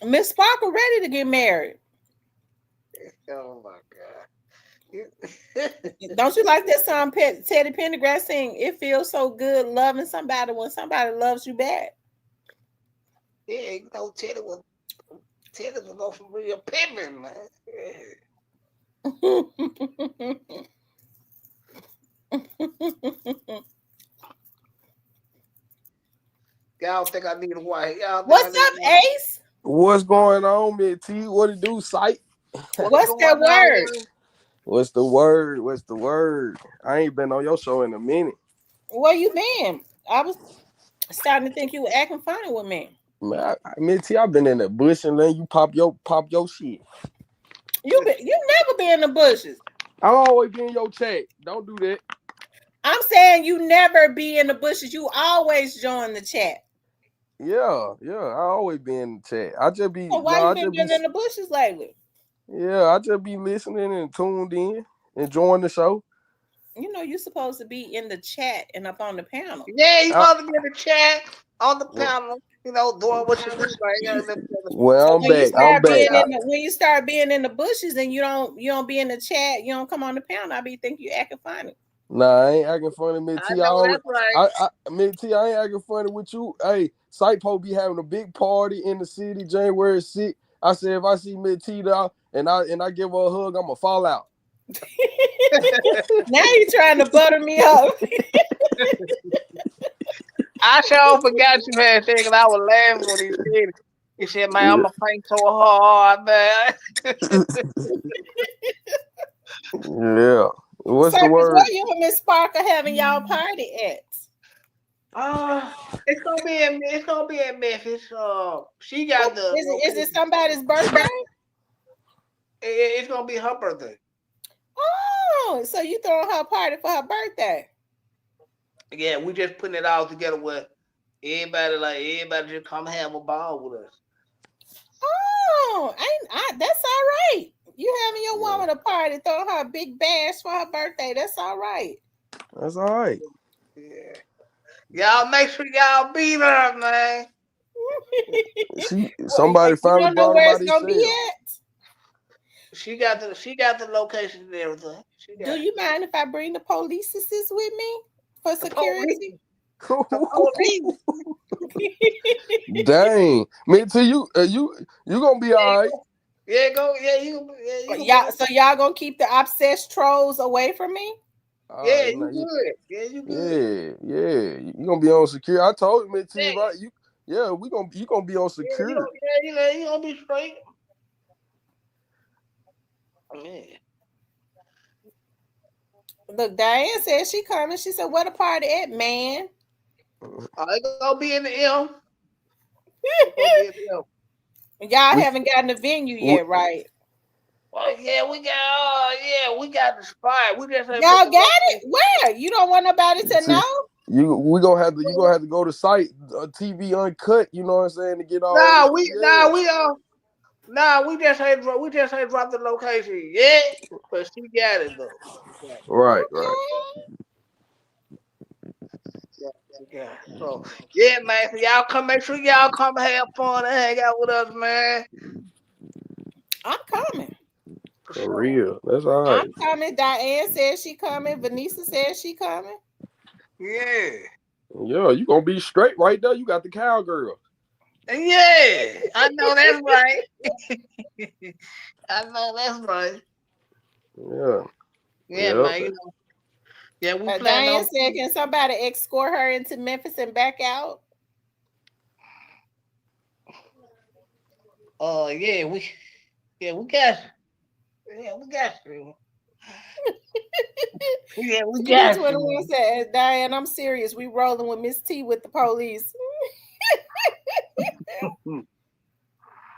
Miss Sparkle ready to get married.
Oh my
God. Don't you like that song Teddy Pendergrass sing? It feels so good loving somebody when somebody loves you back.
Yeah, you know, Teddy was on some real pimping, man. Y'all think I need a wife?
What's up, Ace?
What's going on, man? T? What it do, sight?
What's that word?
What's the word? What's the word? I ain't been on your show in a minute.
Where you been? I was starting to think you were acting funny with me.
Man, T, I've been in the bush and then you pop your shit.
You never been in the bushes.
I always be in your chat. Don't do that.
I'm saying you never be in the bushes. You always join the chat.
Yeah. I always be in the chat. I just be.
So why you been in the bushes lately?
Yeah, I just be listening and tuned in, enjoying the show.
You know, you're supposed to be in the chat and up on the panel.
Yeah, you supposed to be in the chat on the panel. You know, doing what you do.
Well, I'm back.
When you start being in the bushes and you don't be in the chat, you don't come on the panel. I be think you acting funny.
Nah, I ain't acting funny, Mitty.
I know that's right.
Mitty, I ain't acting funny with you. Hey, Sypo be having a big party in the city January 6th. I said if I see Mitty out and I give her a hug, I'ma fall out.
Now you trying to butter me up.
I sure forgot you had thinking I was laughing when he said it. He said, man, I'm going to paint so hard, man.
Yeah. What's the word?
Where you and Miss Sparker having y'all party at?
It's gonna be in Memphis. She got the.
Is it somebody's birthday?
It's gonna be her birthday.
Oh, so you throwing her a party for her birthday?
Yeah, we just putting it all together with everybody just come have a ball with us.
Oh, that's all right. You having your woman a party, throwing her a big bash for her birthday. That's all right.
That's all right.
Yeah. Y'all make sure y'all be there, man.
Somebody finally brought
where
about
it's gonna be at.
She got the location and everything.
Do you mind if I bring the police with me for security?
Dang, Mitty, you gonna be all right.
Yeah, go.
Yeah, so y'all gonna keep the obsessed trolls away from me?
Yeah, you good. Yeah, you good.
Yeah. You gonna be on security. I told you, Mitty, right? You gonna be on security.
Yeah, you gonna be straight. Yeah.
Look, Diane said she coming. She said, "What a party at, man."
It gonna be in the M. It's gonna be in the M.
Y'all
We,
haven't gotten the venue
we
yet, right?
Oh yeah, we got the spot. We just ain't put
Y'all
the
got it?
location.
Where? You don't want nobody to
see,
know?
you gonna have to go to site TV uncut. You know what I'm saying, to get all
Nah,
this.
we
Yeah.
nah we nah we just ain't dropped the location yet, but she got it though. Yeah,
Right.
Okay.
yeah, yeah. So yeah, man. So y'all come, make sure y'all come have fun and hang out with us, man.
I'm coming.
For
For
sure.
real. That's all
I'm
right.
coming. Diane says she coming. Vanessa says she coming.
Yeah.
Yeah, you gonna be straight right there. You got the cowgirl.
Yeah. I know that's right. I know that's right.
Yeah.
Yeah,
Yeah.
man. You know, yeah, we plan
Diane
on.
said, "Can somebody escort her into Memphis and back out?"
Yeah, we got. Yeah, we got you. Yeah, we got
CB21
you.
said, "Diane, I'm serious. We rolling with Miss T with the police."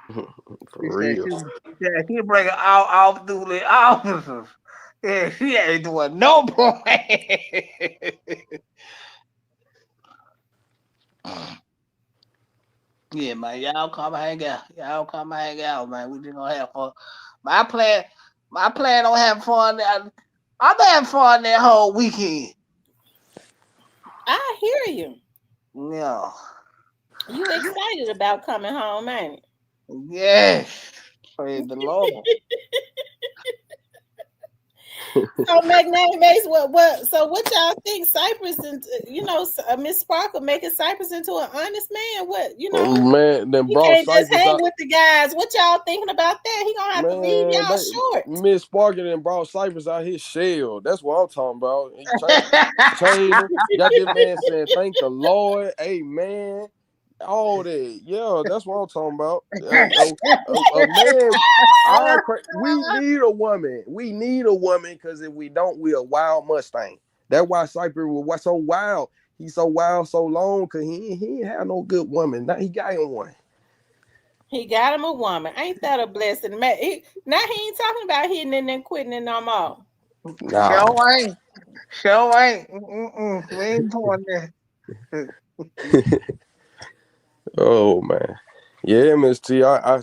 For
She said
real.
she bring all through the officers. Yeah, she ain't doing no point. Yeah, man, y'all come hang out. Y'all come hang out, man. We just gonna have fun. My plan, my plan on having fun. I'm having fun that whole weekend.
I hear you.
Yeah,
You excited about coming home, ain't it?
yes. Praise the Lord.
So Magnate Mace, what y'all think Cypress and Miss Sparkle making Cypress into an honest man?
Man, then
He
brought
can't just
Cypress
hang
out.
with the guys. What y'all thinking about that? He gonna have to leave
Man,
y'all
they
short.
Miss Sparkin and brought Cypress out his shell. That's what I'm talking about. He chained him. Got this man saying, "Thank the Lord, Amen." All that, yeah, that's what I'm talking about. A man, we need a woman. We need a woman because if we don't, we a wild Mustang. That's why Cypress was so wild. He's so wild so long because he ain't had no good woman. Now he got him one.
He got him a woman. Ain't that a blessing? Now he ain't talking about hitting and then quitting it no more.
Nah.
Show ain't. Show ain't. Mm-mm. We ain't doing that.
Oh man. Yeah, Miss T. I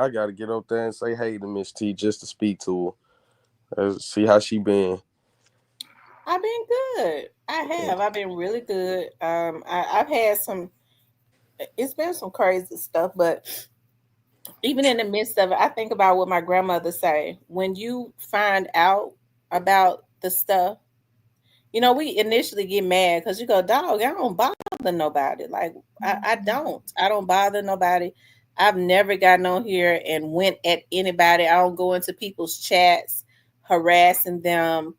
gotta get up there and say hey to Miss T just to speak to her. See how she been.
I've been good. I have. I've been really good. I've had some. It's been some crazy stuff, but even in the midst of it, I think about what my grandmother say. When you find out about the stuff, we initially get mad because you go, dog, I don't bother nobody. Like I don't bother nobody. I've never gotten on here and went at anybody. I don't go into people's chats harassing them.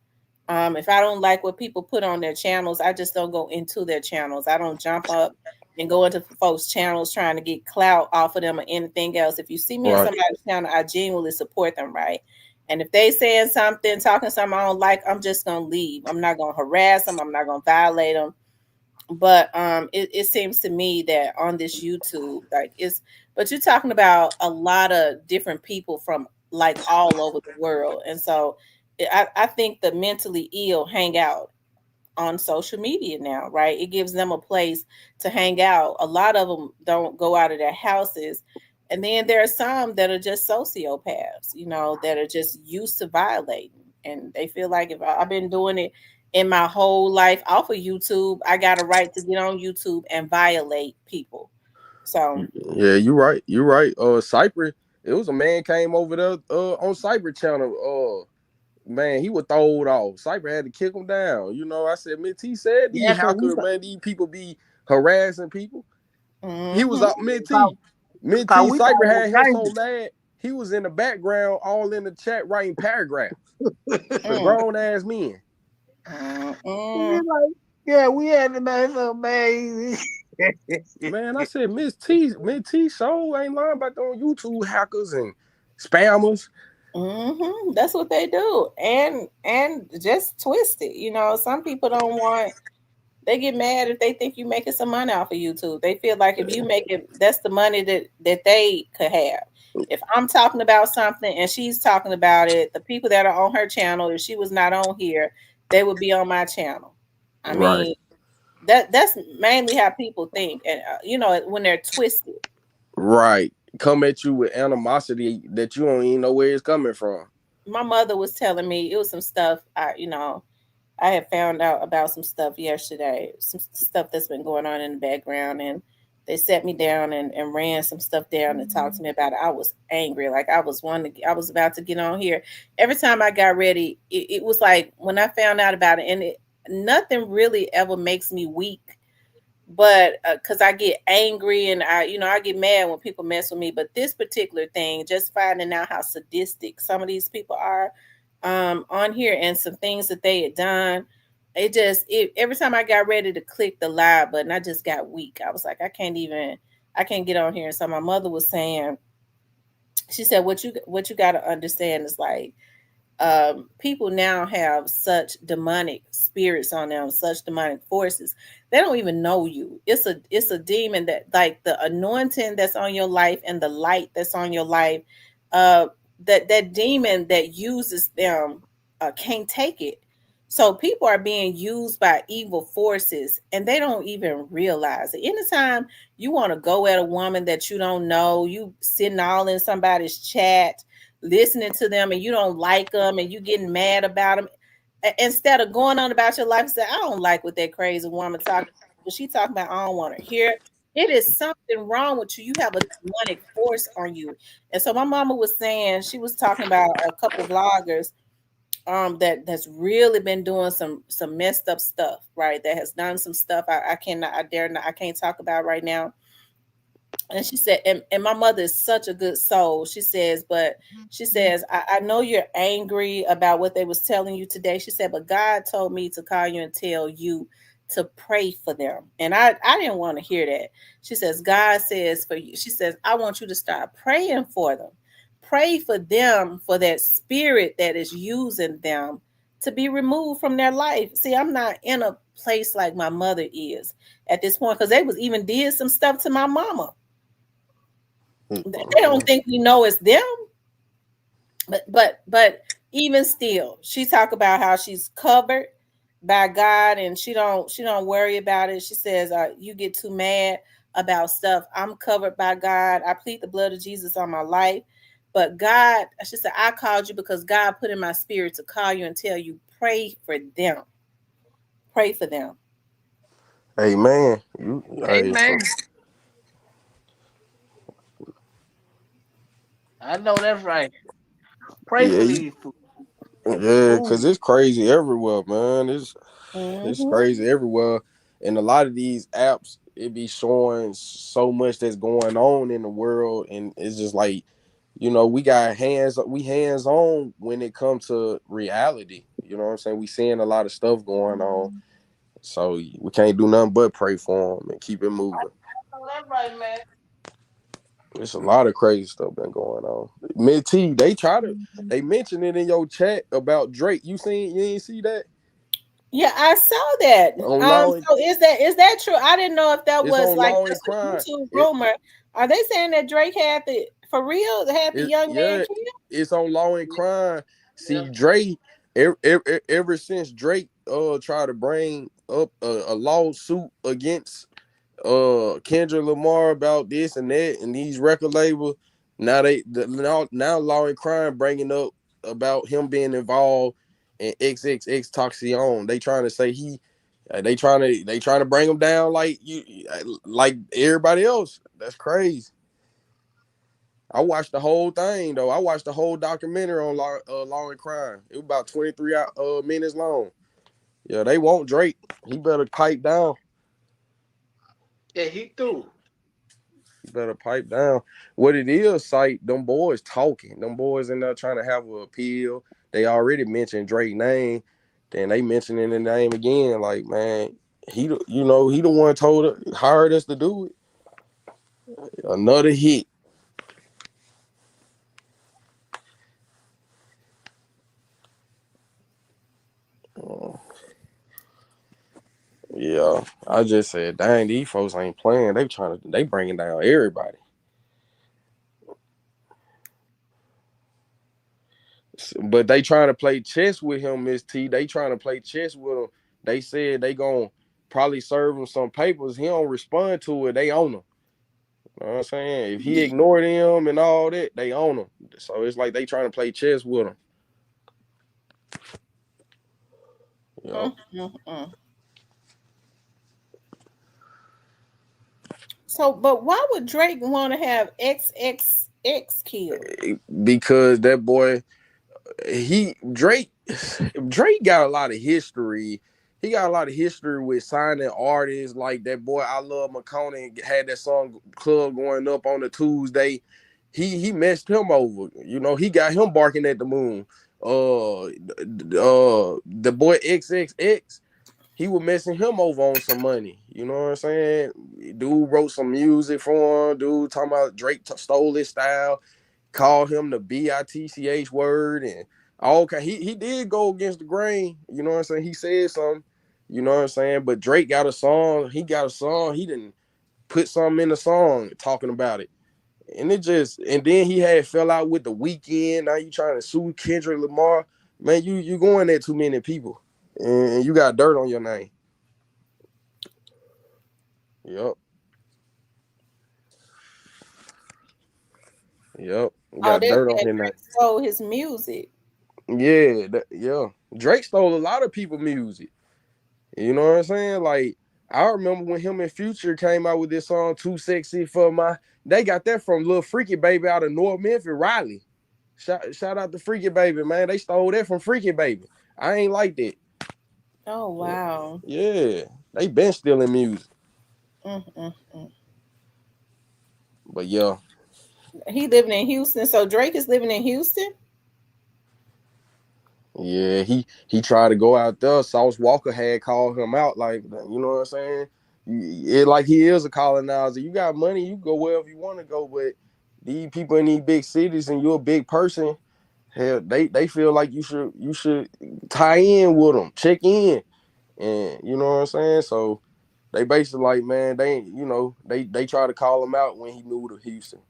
If I don't like what people put on their channels, I just don't go into their channels. I don't jump up and go into folks' channels trying to get clout off of them or anything else. If you see me on
Right.
somebody's channel, I genuinely support them, right? And if they saying something, talking something I don't like, I'm just gonna leave. I'm not gonna harass them. I'm not gonna violate them. But it seems to me that on this YouTube, but you're talking about a lot of different people from like all over the world, and so I think the mentally ill hang out on social media now, right? It gives them a place to hang out. A lot of them don't go out of their houses. And then there are some that are just sociopaths, that are just used to violating. And they feel like if I've been doing it in my whole life off of YouTube, I got a right to get on YouTube and violate people. So,
Yeah, you're right. You're right. Cypress, it was a man came over there on Cypress channel. Man, he was throwed off. Cypress had to kick him down. I said, Miss T said these
Yeah,
hackers, man, these people be harassing people. He was
mhm.
out Mint
cause
T
we thought
Cyber
it was
had him so mad, he was in the background, all in the chat writing paragraphs to
dangerous.
Mm,
grown ass men.
mm.
Yeah, we had to make so amazing.
Man, I said Mint T show ain't lying about them YouTube hackers and spammers.
That's what they do, and just twist it. Some people don't want. They get mad if they think you making some money off of YouTube. They feel like if you make it, that's the money that they could have. If I'm talking about something and she's talking about it, the people that are on her channel, if she was not on here, they would be on my channel. I
Right.
mean, that's mainly how people think, and when they're twisted.
Right. Come at you with animosity that you don't even know where it's coming from.
My mother was telling me it was some stuff. I had found out about some stuff yesterday, some stuff that's been going on in the background, and they set me down and ran some stuff down and talked to me about it. I was angry, like I was about to get on here. Every time I got ready, it was like when I found out about it, and nothing really ever makes me weak, but because I get angry and I get mad when people mess with me. But this particular thing, just finding out how sadistic some of these people are on here and some things that they had done, every time I got ready to click the live button, I just got weak. I was like, I can't get on here. And so my mother was saying, she said, what you got to understand is like, people now have such demonic spirits on them, such demonic forces. They don't even know you. It's a demon that, like, the anointing that's on your life and the light that's on your life. Uh, that demon that uses them can't take it. So people are being used by evil forces and they don't even realize it. Anytime you want to go at a woman that you don't know, you sitting all in somebody's chat listening to them and you don't like them and you getting mad about them, instead of going on about your life and say, I don't like what that crazy woman talking, but she talking about, I don't want to hear. It is something wrong with you. You have a demonic force on you. And so my mama was saying, she was talking about a couple vloggers that's really been doing some messed up stuff, right? That has done some stuff I cannot, I dare not, I can't talk about right now. And she said, and my mother is such a good soul. She says, but she says, I know you're angry about what they was telling you today. She said, but God told me to call you and tell you to pray for them. And I didn't want to hear that. She says, God says for you. She says, I want you to start praying for them. Pray for them, for that spirit that is using them to be removed from their life. See, I'm not in a place like my mother is at this point, because they was even did some stuff to my mama. They don't think we know it's them, but even still, she talk about how she's covered by God and she don't worry about it. She says, you get too mad about stuff. I'm covered by God. I plead the blood of Jesus on my life. But God, she said, I called you because God put in my spirit to call you and tell you, pray for them. Pray for them.
Amen.
Amen. I know that's right. Pray
Yeah,
for these fools.
yeah, cause
Fools.
it's crazy everywhere, man. It's
Mm-hmm.
crazy everywhere, and a lot of these apps it be showing so much that's going on in the world, and it's just like, we hands on when it comes to reality. You know what I'm saying? We seeing a lot of stuff going on, so we can't do nothing but pray for them and keep it moving.
I know that's right, man.
There's a lot of crazy stuff been going on. Mid T, they mentioned it in your chat about Drake. You ain't see that
Yeah, I saw that.
on Law and
So is that true? I didn't know if that
it's
was
on
like
Law and
just a
Crime.
YouTube
It
rumor. Are they saying that Drake had the for real had the
it
young man
yeah,
killed?
it's on Law and Crime. See, Drake ever since Drake tried to bring up a lawsuit against Kendrick Lamar about this and that and these record labels. Now Law and Crime bringing up about him being involved in XXX Toxion. They trying to say they trying to bring him down like everybody else. That's crazy. I watched the whole thing though. I watched the whole documentary on Law and Crime. It was about 23 minutes long. Yeah, they want Drake. He better pipe down.
Yeah, he threw.
You better pipe down. What it is, sight, them boys talking. Them boys in there trying to have an appeal. They already mentioned Drake's name. Then they mentioning the name again. Like, man, he the one hired us to do it. Another hit. Yeah, I just said, dang, these folks ain't playing. They bringing down everybody. But they trying to play chess with him, Miss T. They trying to play chess with him. They said they gonna probably serve him some papers. He don't respond to it. They own him. You know what I'm saying? If he ignored them and all that, they own him. So it's like they trying to play chess with him. Yep.
So, but why would Drake want to have XXX killed?
Because that boy, Drake got a lot of history. He got a lot of history with signing artists like that boy I Love McConaughey had that song Club going up on a Tuesday. He messed him over. You know, he got him barking at the moon. The boy XXX, he was messing him over on some money. You know what I'm saying? Dude wrote some music for him. Dude talking about Drake stole his style, called him the bitch word, and okay, he did go against the grain. You know what I'm saying? He said something. You know what I'm saying? But Drake got a song. He got a song. He didn't put something in the song talking about it. And then he had fell out with the Weeknd. Now you trying to sue Kendrick Lamar. Man, you going at too many people. And you got dirt on your name. Yep.
Oh,
Got
they
dirt on
said
his name.
Drake stole his music.
Yeah. Drake stole a lot of people's music. You know what I'm saying? Like, I remember when him and Future came out with this song, Too Sexy for My. They got that from Lil Freaky Baby out of North Memphis, Riley. Shout out to Freaky Baby, man. They stole that from Freaky Baby. I ain't like that.
Oh, wow.
Yeah. They been stealing music. But yeah.
He living in Houston, so Drake is living in Houston?
Yeah, he tried to go out there. Sauce Walker had called him out, like, you know what I'm saying? It like he is a colonizer. You got money, you go wherever you want to go, but these people in these big cities and you're a big person, hell, they feel like you should tie in with them, check in, and you know what I'm saying? So they basically like, man, they try to call him out when he moved to Houston,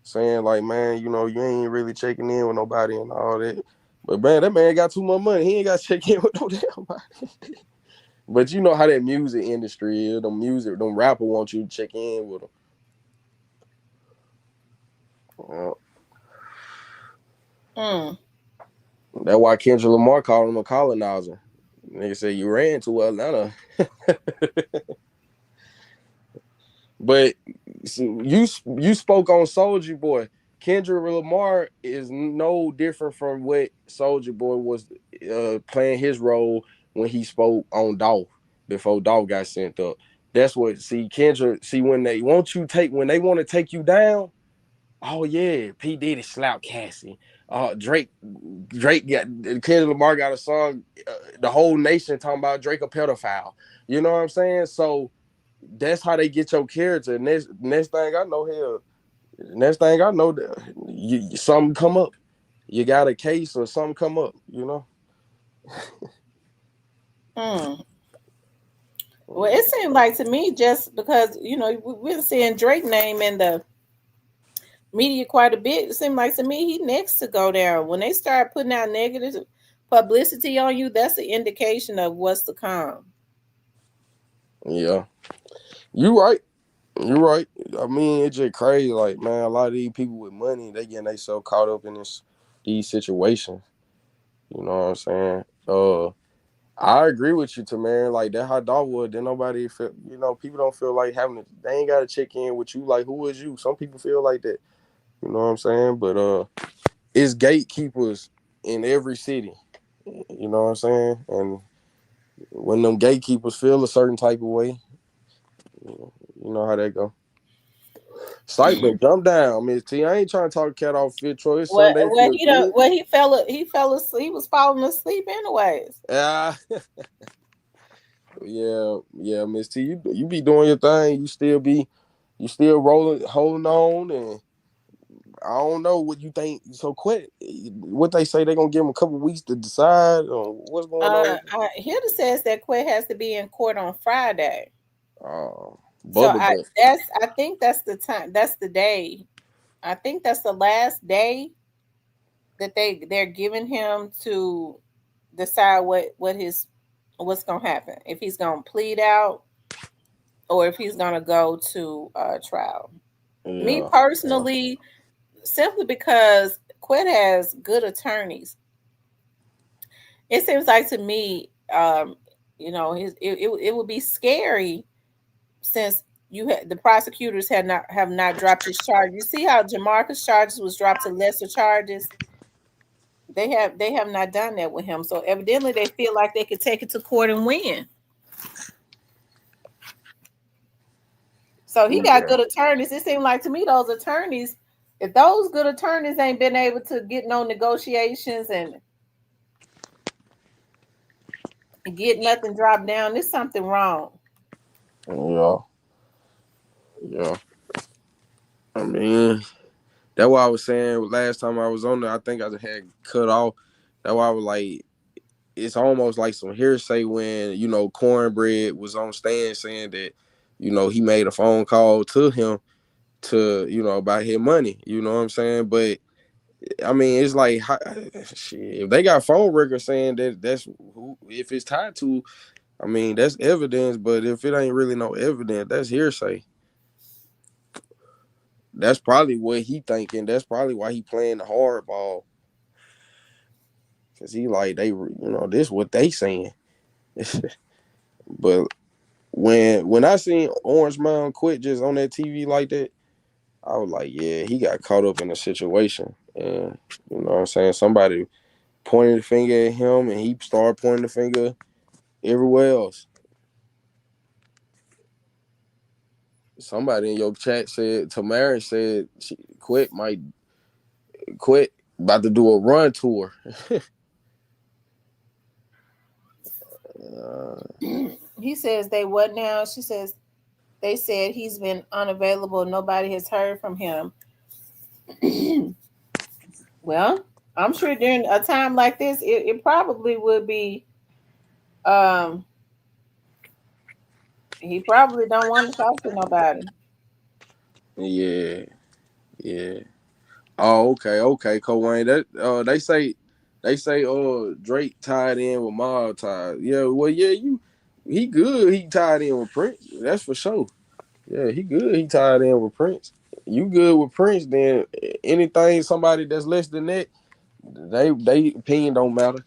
saying like, man, you know, you ain't really checking in with nobody and all that. But man, that man got too much money. He ain't got to check in with no damn body. But you know how that music industry is. Them rapper want you to check in with them. That's why Kendrick Lamar called him a colonizer. Nigga said you ran to Atlanta. But you spoke on Soulja Boy. Kendrick Lamar is no different from what Soulja Boy was playing his role when he spoke on Dolph before Dolph got sent up. That's what Kendrick when they want to take you down. Oh yeah, P Diddy slap Cassie. Drake got Kendrick Lamar got a song. The whole nation talking about Drake a pedophile. You know what I'm saying? So that's how they get your character. Next thing I know, something come up. You got a case or something come up, you know?
Well, it seemed like to me, just because, you know, we're seeing Drake name in the media quite a bit, it seemed like to me he next to go down. When they start putting out negative publicity on you, that's an indication of what's to come.
Yeah. You right. You're right. I mean, it's just crazy. Like, man, a lot of these people with money, they getting they so caught up in these situations. You know what I'm saying? I agree with you, Tamara. Like that how dog would. Then nobody feel, you know, people don't feel like they ain't gotta check in with you. Like, who is you? Some people feel like that. You know what I'm saying? But it's gatekeepers in every city. You know what I'm saying? And when them gatekeepers feel a certain type of way, you know how that go. Excitement, jump down, Miss T. I ain't trying to talk cat off fit, Troy. It's Sunday, feel good.
He fell asleep. He was falling asleep anyways.
Yeah, yeah, Miss T. You be doing your thing. You still rolling, holding on, and I don't know what you think. So quit. What they say they're gonna give him a couple weeks to decide on what's going on.
Hilda says that Quit has to be in court on Friday. So
Bubba butt.
I think that's the time. That's the day. I think that's the last day that they're giving him to decide what's gonna happen. If he's gonna plead out or if he's gonna go to trial. Me
Yeah.
personally, simply because Quit has good attorneys. It seems like to me, it would be scary since the prosecutors have not dropped his charge. You see how Jamarcus' charges was dropped to lesser charges. They have not done that with him. So evidently they feel like they could take it to court and win. So he got good attorneys. It seemed like to me those attorneys, if those good attorneys ain't been able to get no negotiations and get nothing dropped down, there's something wrong.
Yeah. Yeah. I mean, that's why I was saying last time I was on there, I think I just had cut off. That's why I was like, it's almost like some hearsay when, Cornbread was on stand saying that, he made a phone call to him to, about his money. You know what I'm saying? But I mean, it's like, shit, if they got phone records saying that's who, if it's tied to, I mean, that's evidence. But if it ain't really no evidence, that's hearsay. That's probably what he thinking. That's probably why he playing the hardball. Cause he like this what they saying. But when I seen Orange Mound quit just on that TV like that, I was like, yeah, he got caught up in a situation, and you know what I'm saying. Somebody pointed the finger at him, and he started pointing the finger everywhere else. Somebody in your chat said Tamara said she might quit about to do a run tour.
He says they what now? She says they said he's been unavailable. Nobody has heard from him. Well, I'm sure during a time like this, it probably would be. He probably don't want to talk to nobody.
Yeah, yeah. Oh, okay, Cowane. That they say Drake tied in with Mob tied. Yeah, well, yeah, he good. He tied in with Prince. That's for sure. Yeah, he good. He tied in with Prince. You good with Prince? Then anything somebody that's less than that, they opinion don't matter.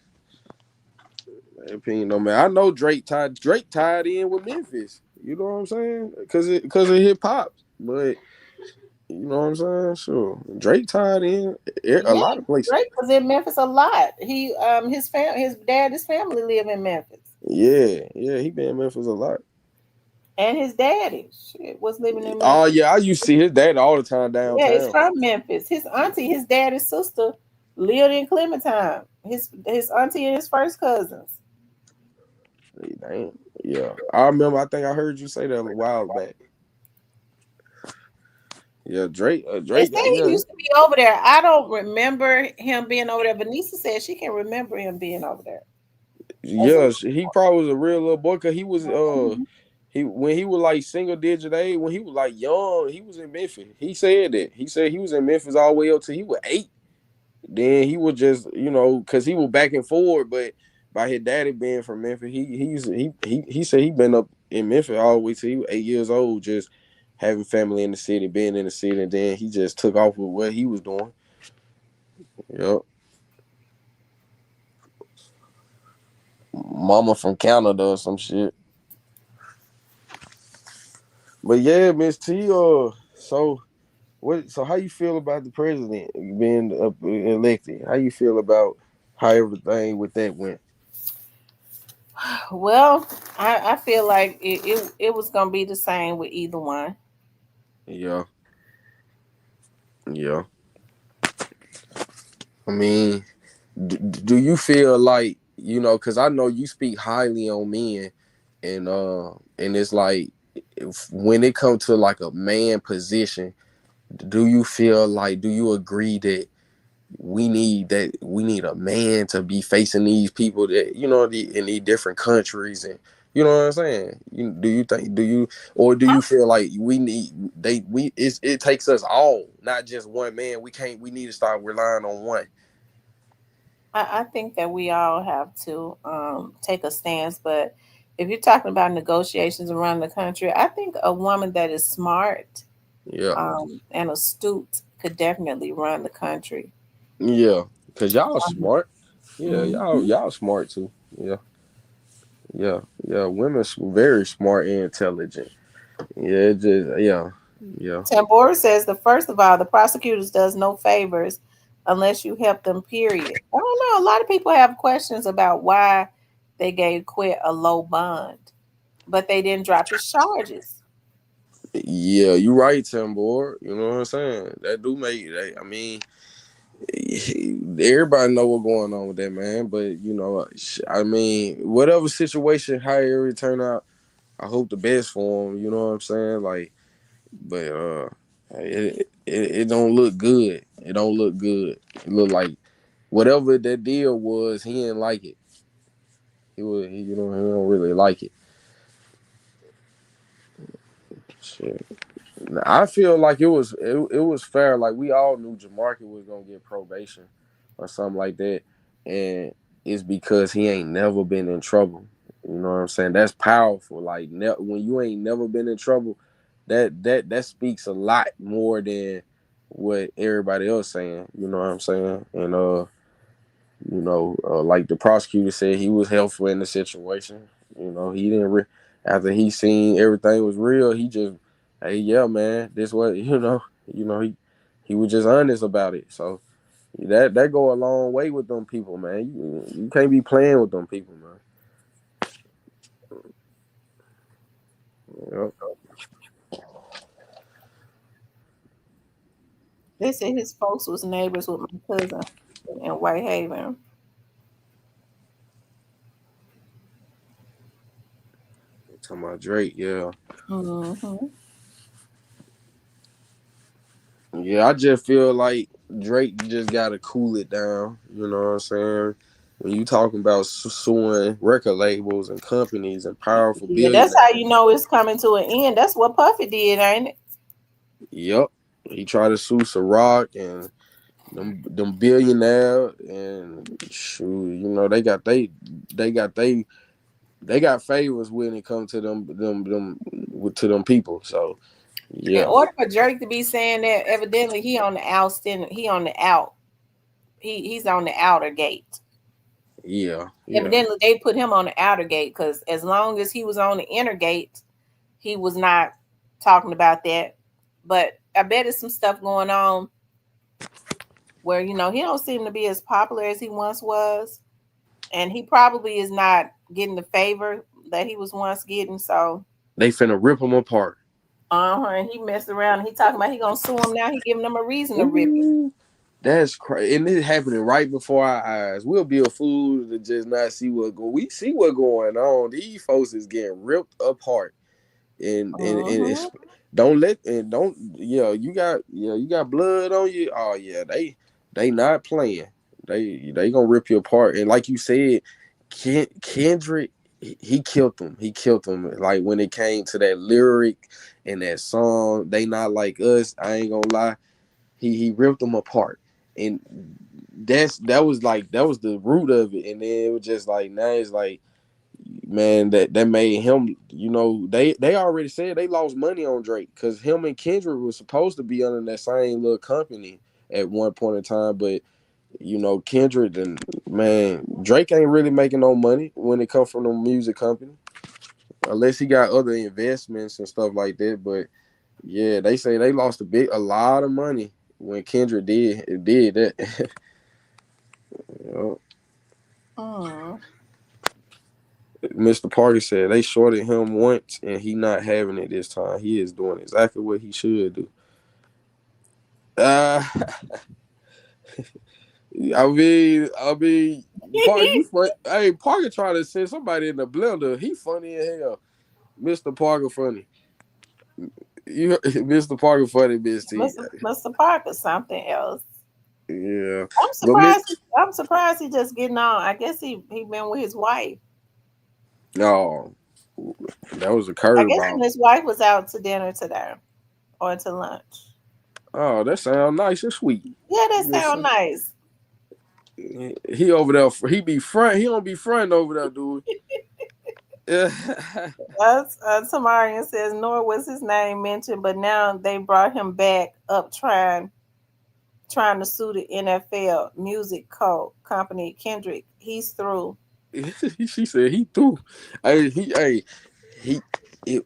Their opinion don't matter. I know Drake tied in with Memphis. You know what I'm saying? Because of hip hop, but. You know what I'm saying? Sure. Drake tied in a
Yeah,
lot of places.
Drake was in Memphis a lot. His dad, his family live in Memphis.
Yeah, he been in Memphis a lot.
And his daddy was living in
Oh
Memphis.
yeah, I used to see his dad all the time
Yeah, it's
downtown.
from Memphis. His auntie, his daddy's sister, lived in Clementine. His auntie and his first cousins.
Damn. Yeah, I remember. I think I heard you say that a while back. Yeah, Drake.
They
Drake.
say he
Yeah,
used to be over there. I don't remember him being over there. Vanessa said she can remember him being over there.
yeah. He probably was a real little boy. Cause he was he when he was like single digit age, when he was like young, he was in Memphis. He said that. He said he was in Memphis all the way up till he was 8. Then he was just, because he was back and forward, but by his daddy being from Memphis, he said he been up in Memphis all the way till he was 8 years old, just having family in the city, being in the city, and then he just took off with what he was doing. Yep. Mama from Canada or some shit. But yeah, Miss T, so how you feel about the president being elected? How you feel about how everything with that went?
Well, I feel like it was gonna be the same with either one.
Yeah. Yeah. I mean, do you feel like, because I know you speak highly on men, and it's like when it comes to like a man position, do you feel like, do you agree that we need a man to be facing these people that, you know, in these different countries, and you know what I'm saying? Or do you feel like it takes us all, not just one man? We need to start relying on one.
I think that we all have to take a stance, but if you're talking about negotiations around the country, I think a woman that is smart
Yeah,
and astute could definitely run the country.
yeah, because y'all
Um,
smart. Yeah,
mhm.
y'all smart too. Yeah, yeah, yeah. Women's very smart and intelligent. Yeah, yeah.
Tambora says the first of all, the prosecutors does no favors unless you help them. Period. I don't know. A lot of people have questions about why they gave Quit a low bond, but they didn't drop his charges.
Yeah, you right, Tambor. You know what I'm saying? That do make that. I mean, everybody know what's going on with that man, but you know, I mean, whatever situation, however it turn out, I hope the best for him. You know what I'm saying? Like, but it don't look good. It don't look good. It look like whatever that deal was, he didn't like it. You know, he don't really like it. Shit. I feel like it was fair. Like we all knew Jamarcus was gonna get probation or something like that, and it's because he ain't never been in trouble. You know what I'm saying? That's powerful. Like when you ain't never been in trouble, that speaks a lot more than what everybody else saying. You know what I'm saying? And like the prosecutor said, he was helpful in the situation. You know, he didn't after he seen everything was real, he just, hey, yeah, man, this was, he was just honest about it. So that go a long way with them people, man. You can't be playing with them people, man. Yep.
They said his folks was neighbors with my cousin in Whitehaven.
Talking about Drake, yeah.
Mm-hmm.
Yeah, I just feel like Drake just gotta cool it down. You know what I'm saying? When you talking about suing record labels and companies and powerful
Yeah, that's how
billionaires,
you know it's coming to an end. That's what Puffy did, ain't it?
yep, he tried to sue Ciroc and them billionaire, and shoot, you know they got they got favors when it comes to to them people. So
In
yeah,
order for Drake to be saying that, evidently he on the he on the out. He's on the outer gate.
yeah.
Evidently they put him on the outer gate because as long as he was on the inner gate, he was not talking about that. But I bet there's some stuff going on where he don't seem to be as popular as he once was, and he probably is not getting the favor that he was once getting. So,
They finna rip them apart.
and he messed around. And he talking about he gonna sue him now. He giving them a reason to rip it.
Ooh, that's crazy, and it happening right before our eyes. We'll be a fool to just not see what go. We see what going on. These folks is getting ripped apart. And it's,
Mm-hmm.
don't let and don't you got blood on you. Oh yeah, they not playing. They gonna rip you apart. And like you said, Kendrick, he killed them. He killed them. Like when it came to that lyric and that song, they not like us. I ain't gonna lie. He ripped them apart. And that was the root of it. And then it was just like now it's like, man, that made him, they already said they lost money on Drake because him and Kendrick was supposed to be under that same little company at one point in time, but Kendrick and, man, Drake ain't really making no money when it comes from the music company unless he got other investments and stuff like that. But yeah, they say they lost a lot of money when Kendrick did that. You
Mm.
Mr. Parker said they shorted him once and he not having it this time. He is doing exactly what he should do. Uh, I mean, Parker, you funny. Hey, Parker trying to send somebody in the blender. He funny as hell. Mr. Parker funny. You Mr. Parker funny, Miss T.
Mr. Parker, something else.
Yeah.
I'm
But Miss
surprised. I'm surprised he just getting on. I guess he been with his wife.
No, that was a
I guess
curveball.
his wife was out to dinner today or to lunch.
Oh, that sounds nice and sweet.
Yeah, that
Yes,
sound
sir.
nice.
He over there. He be front. He don't be front over there, dude. Yeah.
Tamarian says, nor was his name mentioned, but now they brought him back up trying to sue the NFL music company Kendrick. He's through.
She said he threw. He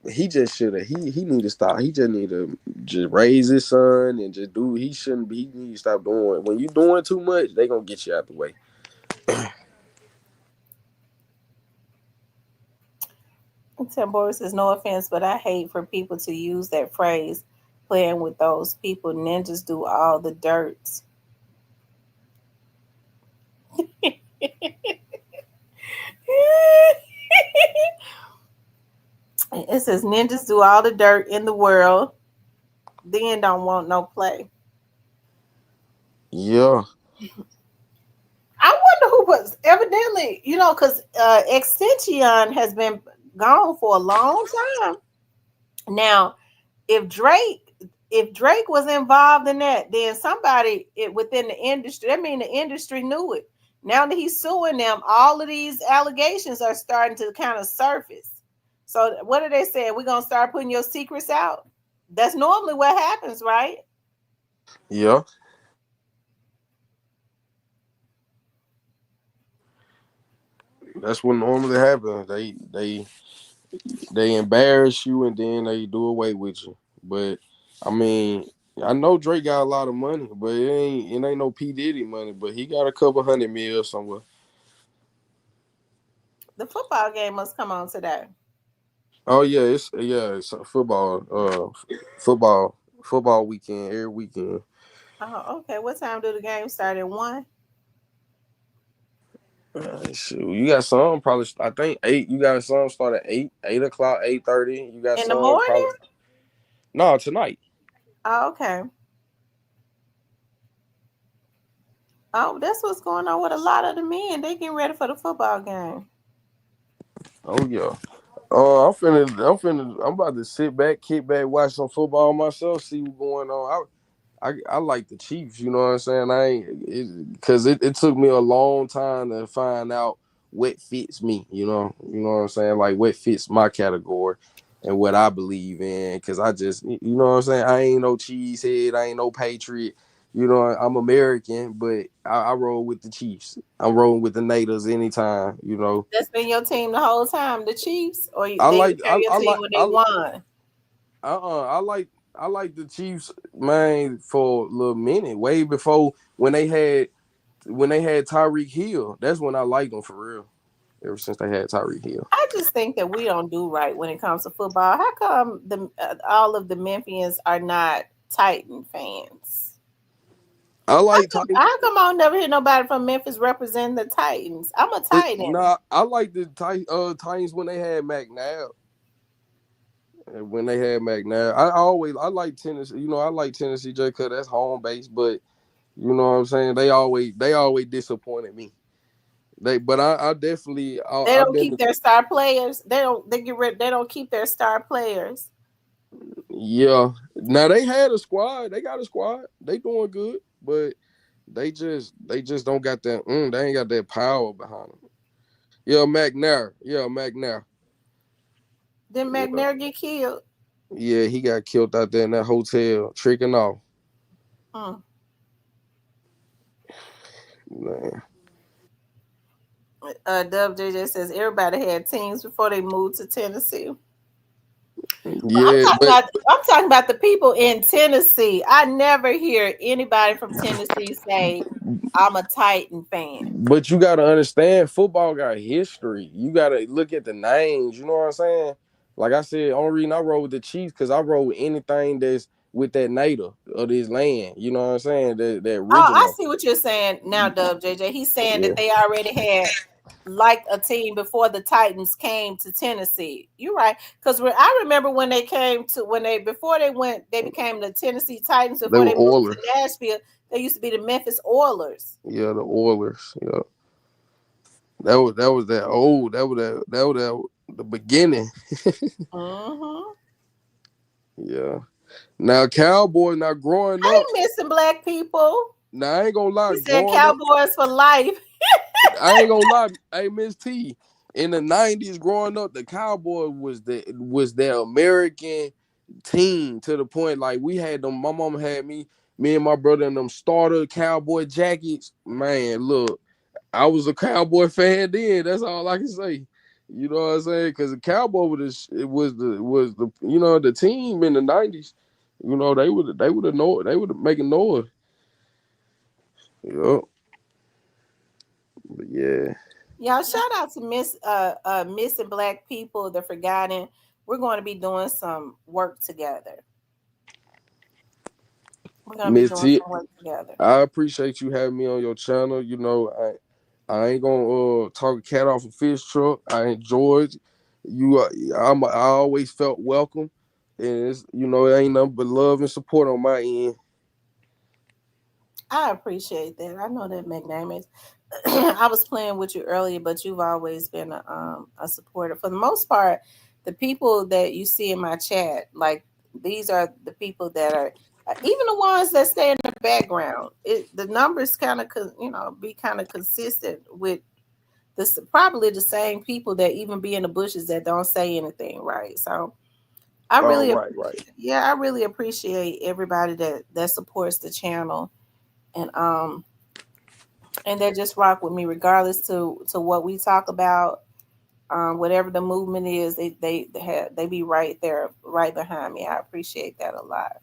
he just should have. He need to stop. He just need to just raise his son and just do. He shouldn't be. He need to stop doing. When you doing too much, they gonna get you out the way.
Tambora says, no offense, but I hate for people to use that phrase, playing with those people. Ninjas do all the dirts. It says ninjas do all the dirt in the world, then don't want no play.
Yeah.
I wonder who was evidently, because Extension has been gone for a long time. Now, if Drake was involved in that, then somebody within the industry, I mean, the industry knew it. Now that he's suing them, all of these allegations are starting to kind of surface. So what are they saying? We're gonna start putting your secrets out. That's normally what happens, right?
Yeah. That's what normally happens. They embarrass you and then they do away with you. But I mean, I know Drake got a lot of money, but it ain't no P Diddy money. But he got a couple hundred mil somewhere.
The football game must come on today.
Oh yeah, it's a football weekend every weekend.
Oh, okay. What time do the game start? At 1?
Shoot, you got some probably. I think 8. You got some start at 8 o'clock, 8:30. You got
In the
some
morning?
probably. No, tonight.
Oh, okay. Oh, that's what's going on with a lot of the men. They getting ready for the football game.
Oh yeah. I'm about to sit back, kick back, watch some football myself, see what's going on. I like the Chiefs, you know what I'm saying? I ain't because it took me a long time to find out what fits me, you know what I'm saying? Like what fits my category and what I believe in. Cause I just, you know what I'm saying? I ain't no cheesehead, I ain't no patriot. You know, I'm American, but I roll with the Chiefs. I'm rolling with the natives anytime, you know.
That's been your team the whole time, the Chiefs, or
I
they
like
became your
I
team
like
when they won.
I like the Chiefs, man, for a little minute, way before when they had Tyreek Hill. That's when I liked them for real. Ever since they had Tyreek Hill,
I just think that we don't do right when it comes to football. How come all of the Memphians are not Titan fans?
I like Titan.
How come I never hear nobody from Memphis representing the Titans? I'm a Titan.
Nah, I like the Titans when they had McNabb. When they had McNabb, I like Tennessee. You know, I like Tennessee just because that's home base. But you know what I'm saying? They always disappointed me. But I definitely
They
I've
don't
been.
keep their star players. They get rid. They don't keep their star players.
Yeah. Now they had a squad. They got a squad. They doing good, but they just don't got that. They ain't got that power behind them. Yeah, McNair. Yeah, McNair.
Did
Yeah,
McNair get killed?
yeah. He got killed out there in that hotel, tricking off.
Mm.
Man.
WJJ says everybody had teams before they moved to Tennessee. But
Yeah, but
I'm talking about the people in Tennessee. I never hear anybody from Tennessee say I'm a Titan fan.
but you got to understand, football got history. You got to look at the names. You know what I'm saying? Like I said, only reason I roll with the Chiefs because I roll with anything that's with that native of this land. You know what I'm saying? That
Oh, I
original.
see what you're saying now, WJJ. He's saying
Yeah.
that they already had like a team before the Titans came to Tennessee. You're right, because I remember when they came to before they became the Tennessee Titans
They
before
were
they moved
Oilers.
to Nashville. They used to be the Memphis Oilers.
Yeah, the Oilers. Yeah, that old. That the beginning.
Mm-hmm.
Yeah. Now Cowboys. Now growing
I
up.
ain't missing black people.
Now I ain't gonna lie.
He said
Growing up,
Cowboys for life.
I ain't gonna lie. Hey, Miss T. In the '90s, growing up, the Cowboys was the American team to the point like we had them. My mom had me and my brother in them starter cowboy jackets. Man, look, I was a cowboy fan then. That's all I can say. You know what I'm saying? Because the Cowboy was the the team in the '90s. You know they would have making noise. Yup. But yeah,
Y'all, shout out to missing black people, the forgotten. We're going to be doing some work together. We're going to be
Miss
doing
T,
some work together.
I appreciate you having me on your channel. You know, I ain't gonna talk a cat off a fish truck. I enjoyed you. I always felt welcome, and it's, it ain't nothing but love and support on my end.
I appreciate that. I know that McNamee. I was playing with you earlier, but you've always been a supporter. For the most part, the people that you see in my chat, like these are the people that are even the ones that stay in the background. The numbers kind of be kind of consistent with this. Probably the same people that even be in the bushes that don't say anything, right? So I
Oh,
really,
right.
yeah, I really appreciate everybody that supports the channel and they just rock with me regardless to what we talk about. Whatever the movement is, they be right there, right behind me. I appreciate that a lot.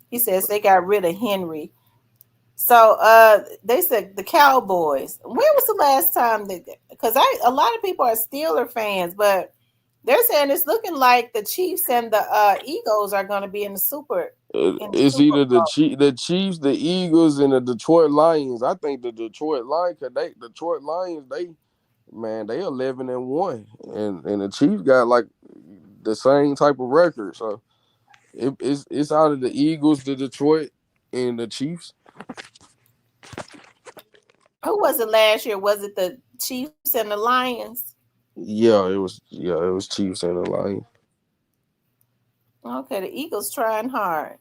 He says they got rid of Henry. So they said the Cowboys. When was the last time that? Because a lot of people are Steeler fans, but they're saying it's looking like the Chiefs and the Eagles are going to be in the
It's
Super
either
Bowl.
the Chiefs, the Eagles, and the Detroit Lions. I think the Detroit Lions, cause Detroit Lions, they 11-1, and the Chiefs got like the same type of record. So it's out of the Eagles, the Detroit, and the Chiefs.
Who was it last year? Was it the Chiefs and the Lions?
Yeah, it was Chiefs and the Lions.
Okay, the Eagles trying hard.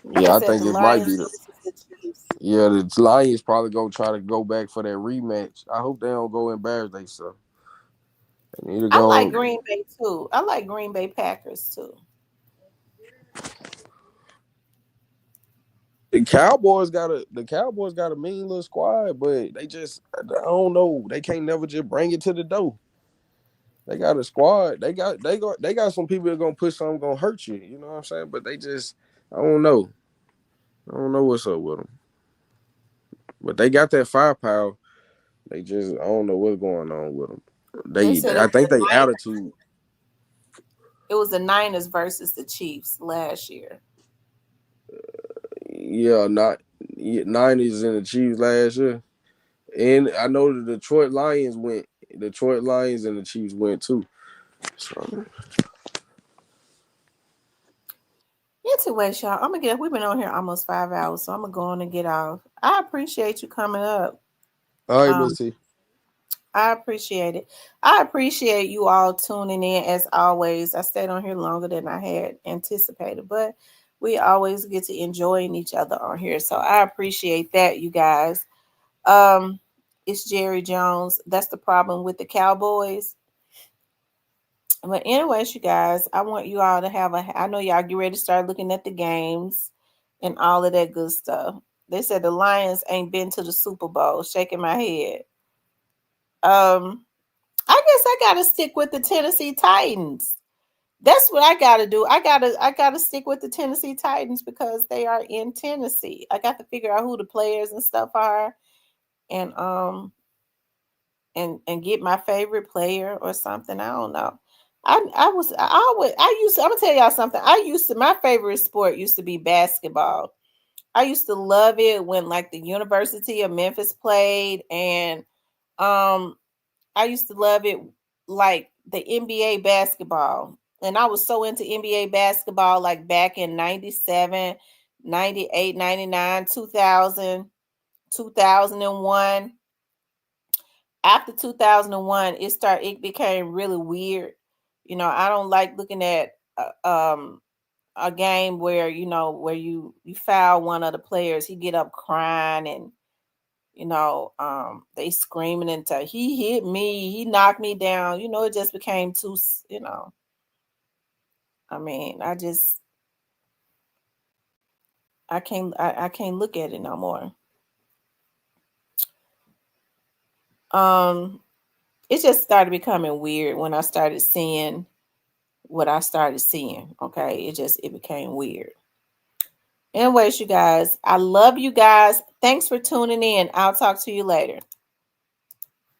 They
Yeah, I
said
think
the
it might
Lions
be the
versus the Chiefs.
yeah the Lions probably gonna try to go back for that rematch. I hope they don't go embarrass themselves. They need to
I like
go.
Green Bay too. I like Green Bay Packers too.
The Cowboys got a mean little squad, but I don't know. They can't never just bring it to the door. They got a squad. They got some people that gonna push something gonna hurt you. You know what I'm saying? But they just I don't know. I don't know what's up with them. But they got that firepower. They just I don't know what's going on with them.
They said
I think they attitude.
it was the Niners versus the Chiefs last year.
Yeah, not 90s and the Chiefs last year. And I know the Detroit Lions went. Detroit Lions and the Chiefs went too. So
Anyway, y'all, I'm gonna get. We've been on here almost 5 hours, so I'm gonna go on and get off. I appreciate you coming up.
all right,
Um,
Miss T.
I appreciate it. I appreciate you all tuning in as always. I stayed on here longer than I had anticipated, but we always get to enjoying each other on here. So I appreciate that, you guys. Um, it's Jerry Jones. That's the problem with the Cowboys. But anyways, you guys, I want you all to have I know y'all get ready to start looking at the games and all of that good stuff. They said the Lions ain't been to the Super Bowl, shaking my head. I guess I gotta stick with the Tennessee Titans. That's what I gotta do. I gotta stick with the Tennessee Titans because they are in Tennessee. I got to figure out who the players and stuff are and and get my favorite player or something. I don't know. I used to, I'm gonna tell y'all something. My favorite sport used to be basketball. I used to love it when like the University of Memphis played, and I used to love it like the NBA basketball. And I was so into NBA basketball like back in 97, 98, 99, 2000, 2001. After 2001, it became really weird. I don't like looking at a game where where you foul one of the players, he get up crying, and they screaming into, he hit me, he knocked me down. It just became too, I mean, I can't look at it no more. It just started becoming weird when I started seeing what I started seeing. Okay, it became weird. Anyways, you guys, I love you guys. Thanks for tuning in. I'll talk to you later.